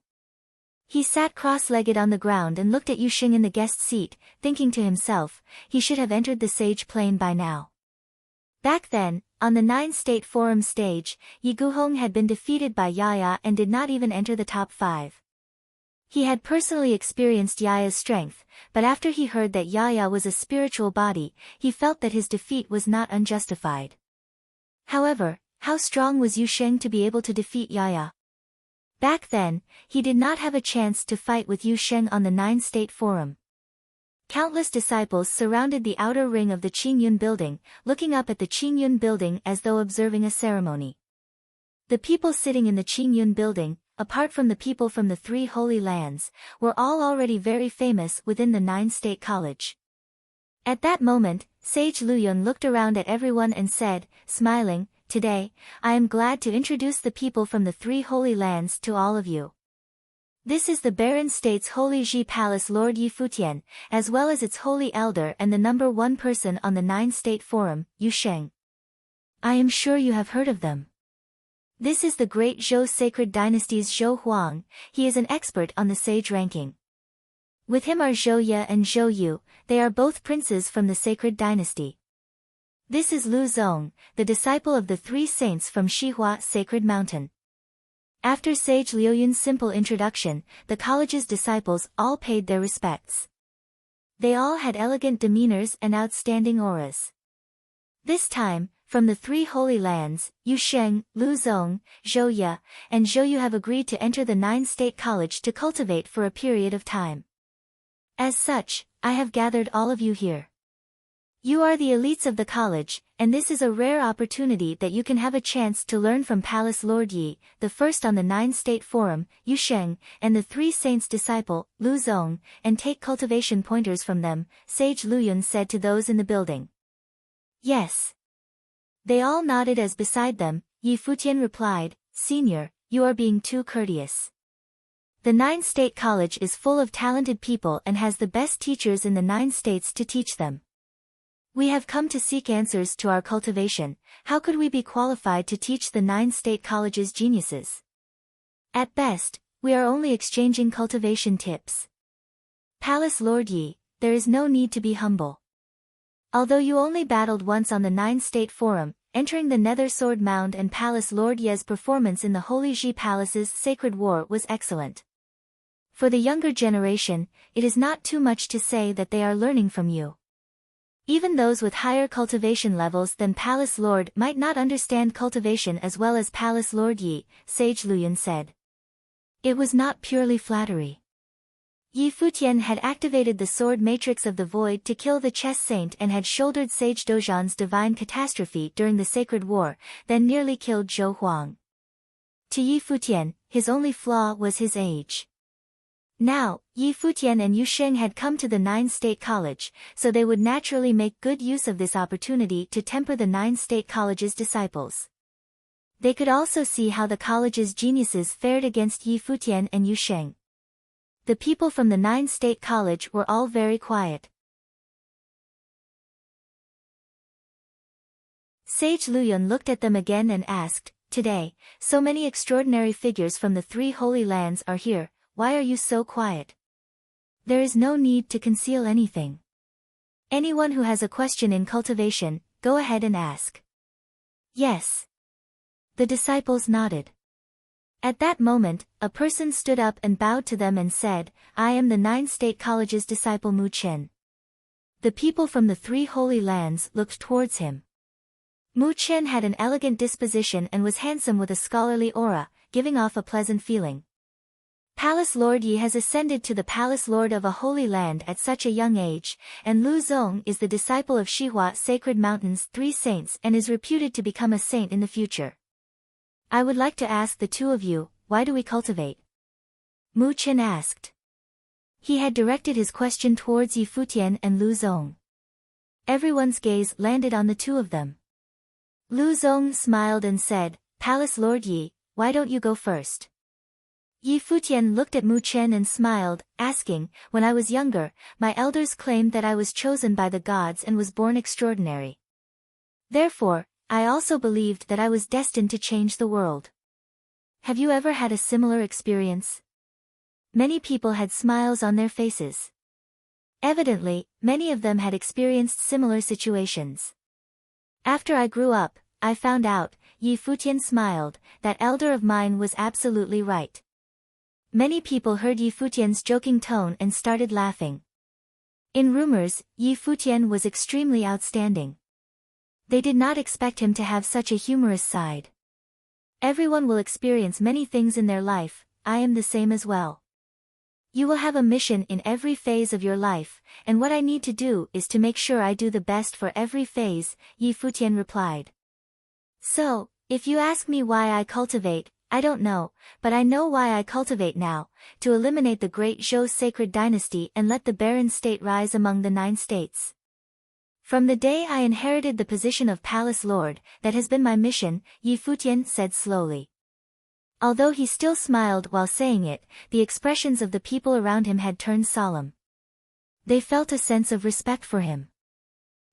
Speaker 1: He sat cross-legged on the ground and looked at Yu Xing in the guest seat, thinking to himself, he should have entered the sage plane by now. Back then, on the Nine-State Forum stage, Yi Guhong had been defeated by Yaya and did not even enter the top 5. He had personally experienced Yaya's strength, but after he heard that Yaya was a spiritual body, he felt that his defeat was not unjustified. However, how strong was Yu Sheng to be able to defeat Yaya? Back then, he did not have a chance to fight with Yu Sheng on the Nine-State Forum. Countless disciples surrounded the outer ring of the Qingyun building, looking up at the Qingyun building as though observing a ceremony. The people sitting in the Qingyun building, apart from the people from the 3 Holy Lands, were all already very famous within the Nine-State College. At that moment, Sage Luyun looked around at everyone and said, smiling, "Today, I am glad to introduce the people from the 3 Holy Lands to all of you. This is the Barren State's Holy Ji Palace Lord Yi Futian, as well as its Holy Elder and the number 1 person on the Nine-State Forum, Yu Sheng. I am sure you have heard of them. This is the great Zhou Sacred Dynasty's Zhou Huang, he is an expert on the sage ranking. With him are Zhou Ye and Zhou Yu, they are both princes from the Sacred Dynasty. This is Lu Zong, the disciple of the 3 saints from Shihua Sacred Mountain." After Sage Liuyun's simple introduction, the college's disciples all paid their respects. They all had elegant demeanors and outstanding auras. This time, from the 3 Holy Lands, Yu Sheng, Lu Zong, Zhou Ye, and Zhou Yu have agreed to enter the Nine-State College to cultivate for a period of time. As such, I have gathered all of you here. You are the elites of the college, and this is a rare opportunity that you can have a chance to learn from Palace Lord Yi, the first on the Nine-State Forum, Yu Sheng, and the 3 saints' disciple, Lu Zong, and take cultivation pointers from them, Sage Luyun said to those in the building. Yes. They all nodded as beside them, Yi Futian replied, "Senior, you are being too courteous. The Nine-State College is full of talented people and has the best teachers in the 9 states to teach them. We have come to seek answers to our cultivation. How could we be qualified to teach the 9-State College's geniuses? At best, we are only exchanging cultivation tips. Palace Lord Yi, there is no need to be humble. Although you only battled once on the 9-State Forum, entering the Nether Sword Mound and Palace Lord Ye's performance in the Holy Ji Palace's Sacred War was excellent. For the younger generation, it is not too much to say that they are learning from you. Even those with higher cultivation levels than Palace Lord might not understand cultivation as well as Palace Lord Yi, Sage Luyun said. It was not purely flattery. Yi Futian had activated the sword matrix of the void to kill the chess saint and had shouldered Sage Dozhan's divine catastrophe during the Sacred War, then nearly killed Zhou Huang. To Yi Futian, his only flaw was his age. Now, Yi Futian and Yu Sheng had come to the Nine State College, so they would naturally make good use of this opportunity to temper the Nine State College's disciples. They could also see how the college's geniuses fared against Yi Futian and Yu Sheng. The people from the Nine State College were all very quiet. Sage Luyun looked at them again and asked, "Today, so many extraordinary figures from the three holy lands are here, why are you so quiet? There is no need to conceal anything. Anyone who has a question in cultivation, go ahead and ask." "Yes." The disciples nodded. At that moment, a person stood up and bowed to them and said, "I am the Nine State College's disciple Mu Chen." The people from the three holy lands looked towards him. Mu Chen had an elegant disposition and was handsome with a scholarly aura, giving off a pleasant feeling. Palace Lord Yi has ascended to the Palace Lord of a holy land at such a young age, and Lu Zong is the disciple of Shihua Sacred Mountain's three saints and is reputed to become a saint in the future. I would like to ask the two of you, why do we cultivate? Mu Chen asked. He had directed his question towards Yi Futian and Lu Zong. Everyone's gaze landed on the two of them. Lu Zong smiled and said, "Palace Lord Yi, why don't you go first?" Yi Futian looked at Mu Chen and smiled, asking, "When I was younger, my elders claimed that I was chosen by the gods and was born extraordinary. Therefore, I also believed that I was destined to change the world. Have you ever had a similar experience?" Many people had smiles on their faces. Evidently, many of them had experienced similar situations. "After I grew up, I found out," Yi Futian smiled, "that elder of mine was absolutely right." Many people heard Yi Futian's joking tone and started laughing. In rumors, Yi Futian was extremely outstanding. They did not expect him to have such a humorous side. Everyone will experience many things in their life, I am the same as well. You will have a mission in every phase of your life, and what I need to do is to make sure I do the best for every phase, Yi Futian replied. So, if you ask me why I cultivate, I don't know, but I know why I cultivate now, to eliminate the great Zhou sacred dynasty and let the barren state rise among the 9 states. From the day I inherited the position of Palace Lord, that has been my mission, Yi Futian said slowly. Although he still smiled while saying it, the expressions of the people around him had turned solemn. They felt a sense of respect for him.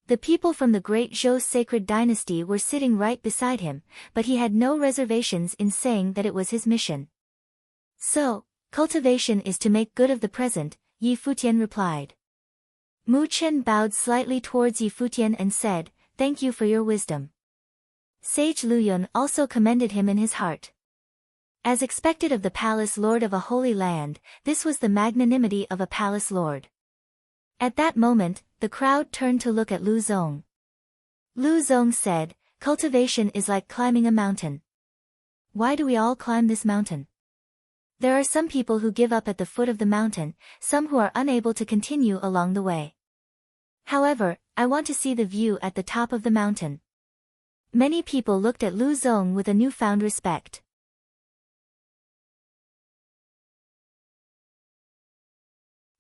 Speaker 1: The people from the great Zhou sacred dynasty were sitting right beside him, but he had no reservations in saying that it was his mission. So, cultivation is to make good of the present, Yi Futian replied. Mu Chen bowed slightly towards Yi Futian and said, "Thank you for your wisdom." Sage Luyun also commended him in his heart. As expected of the Palace Lord of a holy land, this was the magnanimity of a Palace Lord. At that moment, the crowd turned to look at Lu Zong. Lu Zong said, "Cultivation is like climbing a mountain. Why do we all climb this mountain? There are some people who give up at the foot of the mountain, some who are unable to continue along the way. However, I want to see the view at the top of the mountain." Many people looked at Lu Zong with a newfound respect.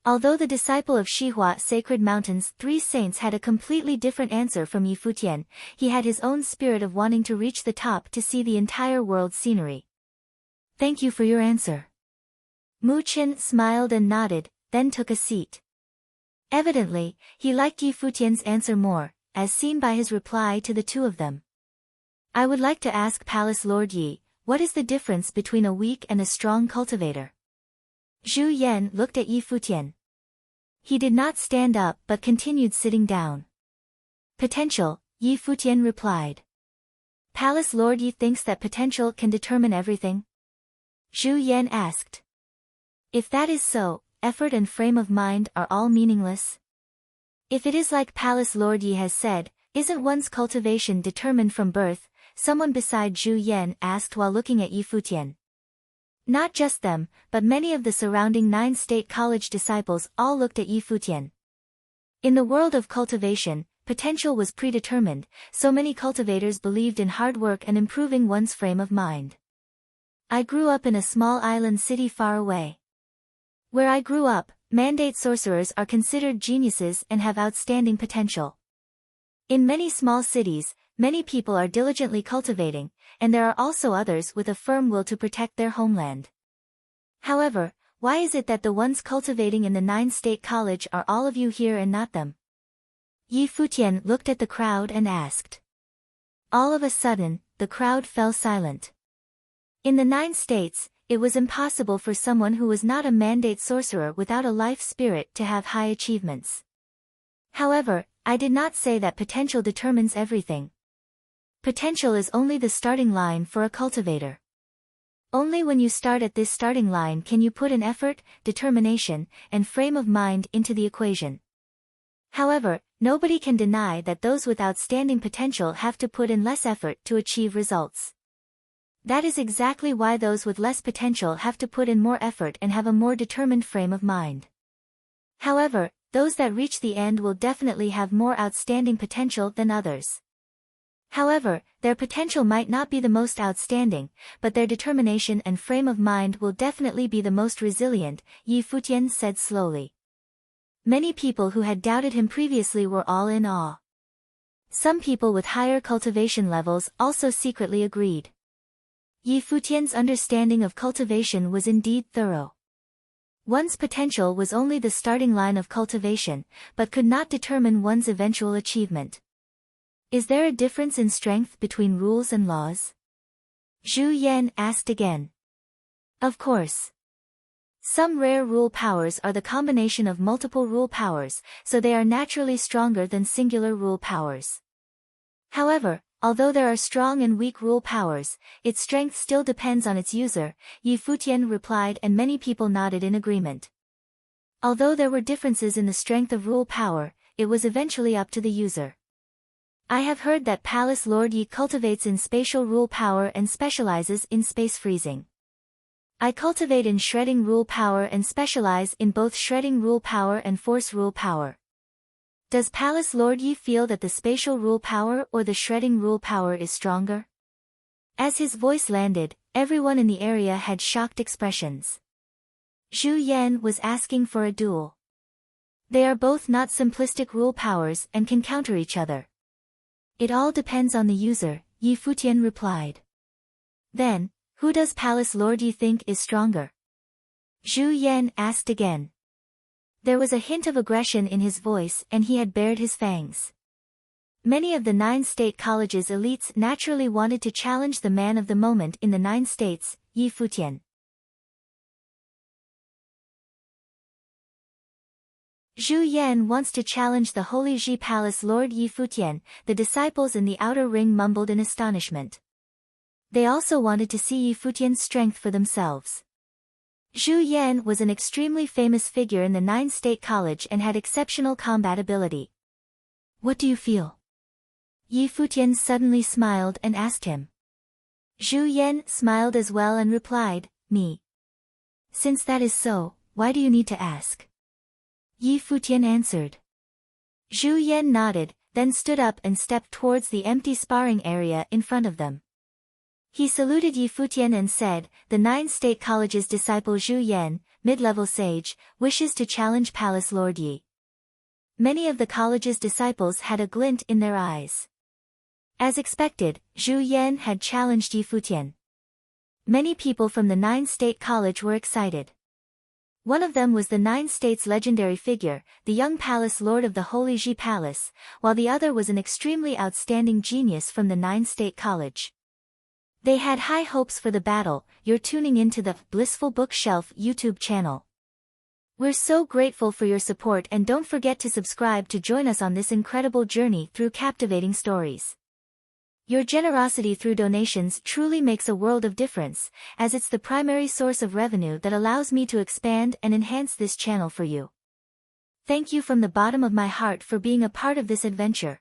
Speaker 1: Although the disciple of Shihua Sacred Mountain's 3 saints had a completely different answer from Yi Futian, he had his own spirit of wanting to reach the top to see the entire world's scenery. "Thank you for your answer." Mu Chen smiled and nodded, then took a seat. Evidently, he liked Yi Futian's answer more, as seen by his reply to the two of them. "I would like to ask Palace Lord Yi, what is the difference between a weak and a strong cultivator?" Zhu Yan looked at Yi Futian. He did not stand up but continued sitting down. "Potential," Yi Futian replied. "Palace Lord Yi thinks that potential can determine everything?" Zhu Yan asked. "If that is so, effort and frame of mind are all meaningless? If it is like Palace Lord Yi has said, isn't one's cultivation determined from birth?" Someone beside Zhu Yan asked while looking at Yi Futian. Not just them, but many of the surrounding 9 state college disciples all looked at Yi Futian. In the world of cultivation, potential was predetermined, so many cultivators believed in hard work and improving one's frame of mind. I grew up in a small island city far away. Where I grew up, mandate sorcerers are considered geniuses and have outstanding potential. In many small cities, many people are diligently cultivating, and there are also others with a firm will to protect their homeland. However, why is it that the ones cultivating in the 9 state college are all of you here and not them? Yi Futian looked at the crowd and asked. All of a sudden, the crowd fell silent. In the 9 states, it was impossible for someone who was not a mandate sorcerer without a life spirit to have high achievements. However, I did not say that potential determines everything. Potential is only the starting line for a cultivator. Only when you start at this starting line can you put an effort, determination, and frame of mind into the equation. However, nobody can deny that those with outstanding potential have to put in less effort to achieve results. That is exactly why those with less potential have to put in more effort and have a more determined frame of mind. However, those that reach the end will definitely have more outstanding potential than others. However, their potential might not be the most outstanding, but their determination and frame of mind will definitely be the most resilient, Yi Futian said slowly. Many people who had doubted him previously were all in awe. Some people with higher cultivation levels also secretly agreed. Yi Futian's understanding of cultivation was indeed thorough. One's potential was only the starting line of cultivation, but could not determine one's eventual achievement. Is there a difference in strength between rules and laws? Zhu Yan asked again. Of course. Some rare rule powers are the combination of multiple rule powers, so they are naturally stronger than singular rule powers. However, although there are strong and weak rule powers, its strength still depends on its user, Yi Futian replied, and many people nodded in agreement. Although there were differences in the strength of rule power, it was eventually up to the user. I have heard that Palace Lord Yi cultivates in spatial rule power and specializes in space freezing. I cultivate in shredding rule power and specialize in both shredding rule power and force rule power. Does Palace Lord Yi feel that the spatial rule power or the shredding rule power is stronger? As his voice landed, everyone in the area had shocked expressions. Zhu Yan was asking for a duel. They are both not simplistic rule powers and can counter each other. It all depends on the user, Yi Futian replied. Then, who does Palace Lord Yi think is stronger? Zhu Yan asked again. There was a hint of aggression in his voice and he had bared his fangs. Many of the 9 state colleges' elites naturally wanted to challenge the man of the moment in the 9 states, Yi Futian. Zhu Yan wants to challenge the Holy Ji Palace Lord Yi Futian, the disciples in the outer ring mumbled in astonishment. They also wanted to see Yi Futian's strength for themselves. Zhu Yan was an extremely famous figure in the 9 state college and had exceptional combat ability. What do you feel? Yi Futian suddenly smiled and asked him. Zhu Yan smiled as well and replied, me. Since that is so, why do you need to ask? Yi Futian answered. Zhu Yan nodded, then stood up and stepped towards the empty sparring area in front of them. He saluted Yi Futian and said, the 9 state college's disciple Zhu Yan, mid-level sage, wishes to challenge Palace Lord Yi. Many of the college's disciples had a glint in their eyes. As expected, Zhu Yan had challenged Yi Futian. Many people from the 9 state college were excited. One of them was the 9 states' legendary figure, the young palace lord of the Holy Ji Palace, while the other was an extremely outstanding genius from the 9 state college. They had high hopes for the battle. You're tuning into the Blissful Bookshelf YouTube channel. We're so grateful for your support and don't forget to subscribe to join us on this incredible journey through captivating stories. Your generosity through donations truly makes a world of difference, as it's the primary source of revenue that allows me to expand and enhance this channel for you. Thank you from the bottom of my heart for being a part of this adventure.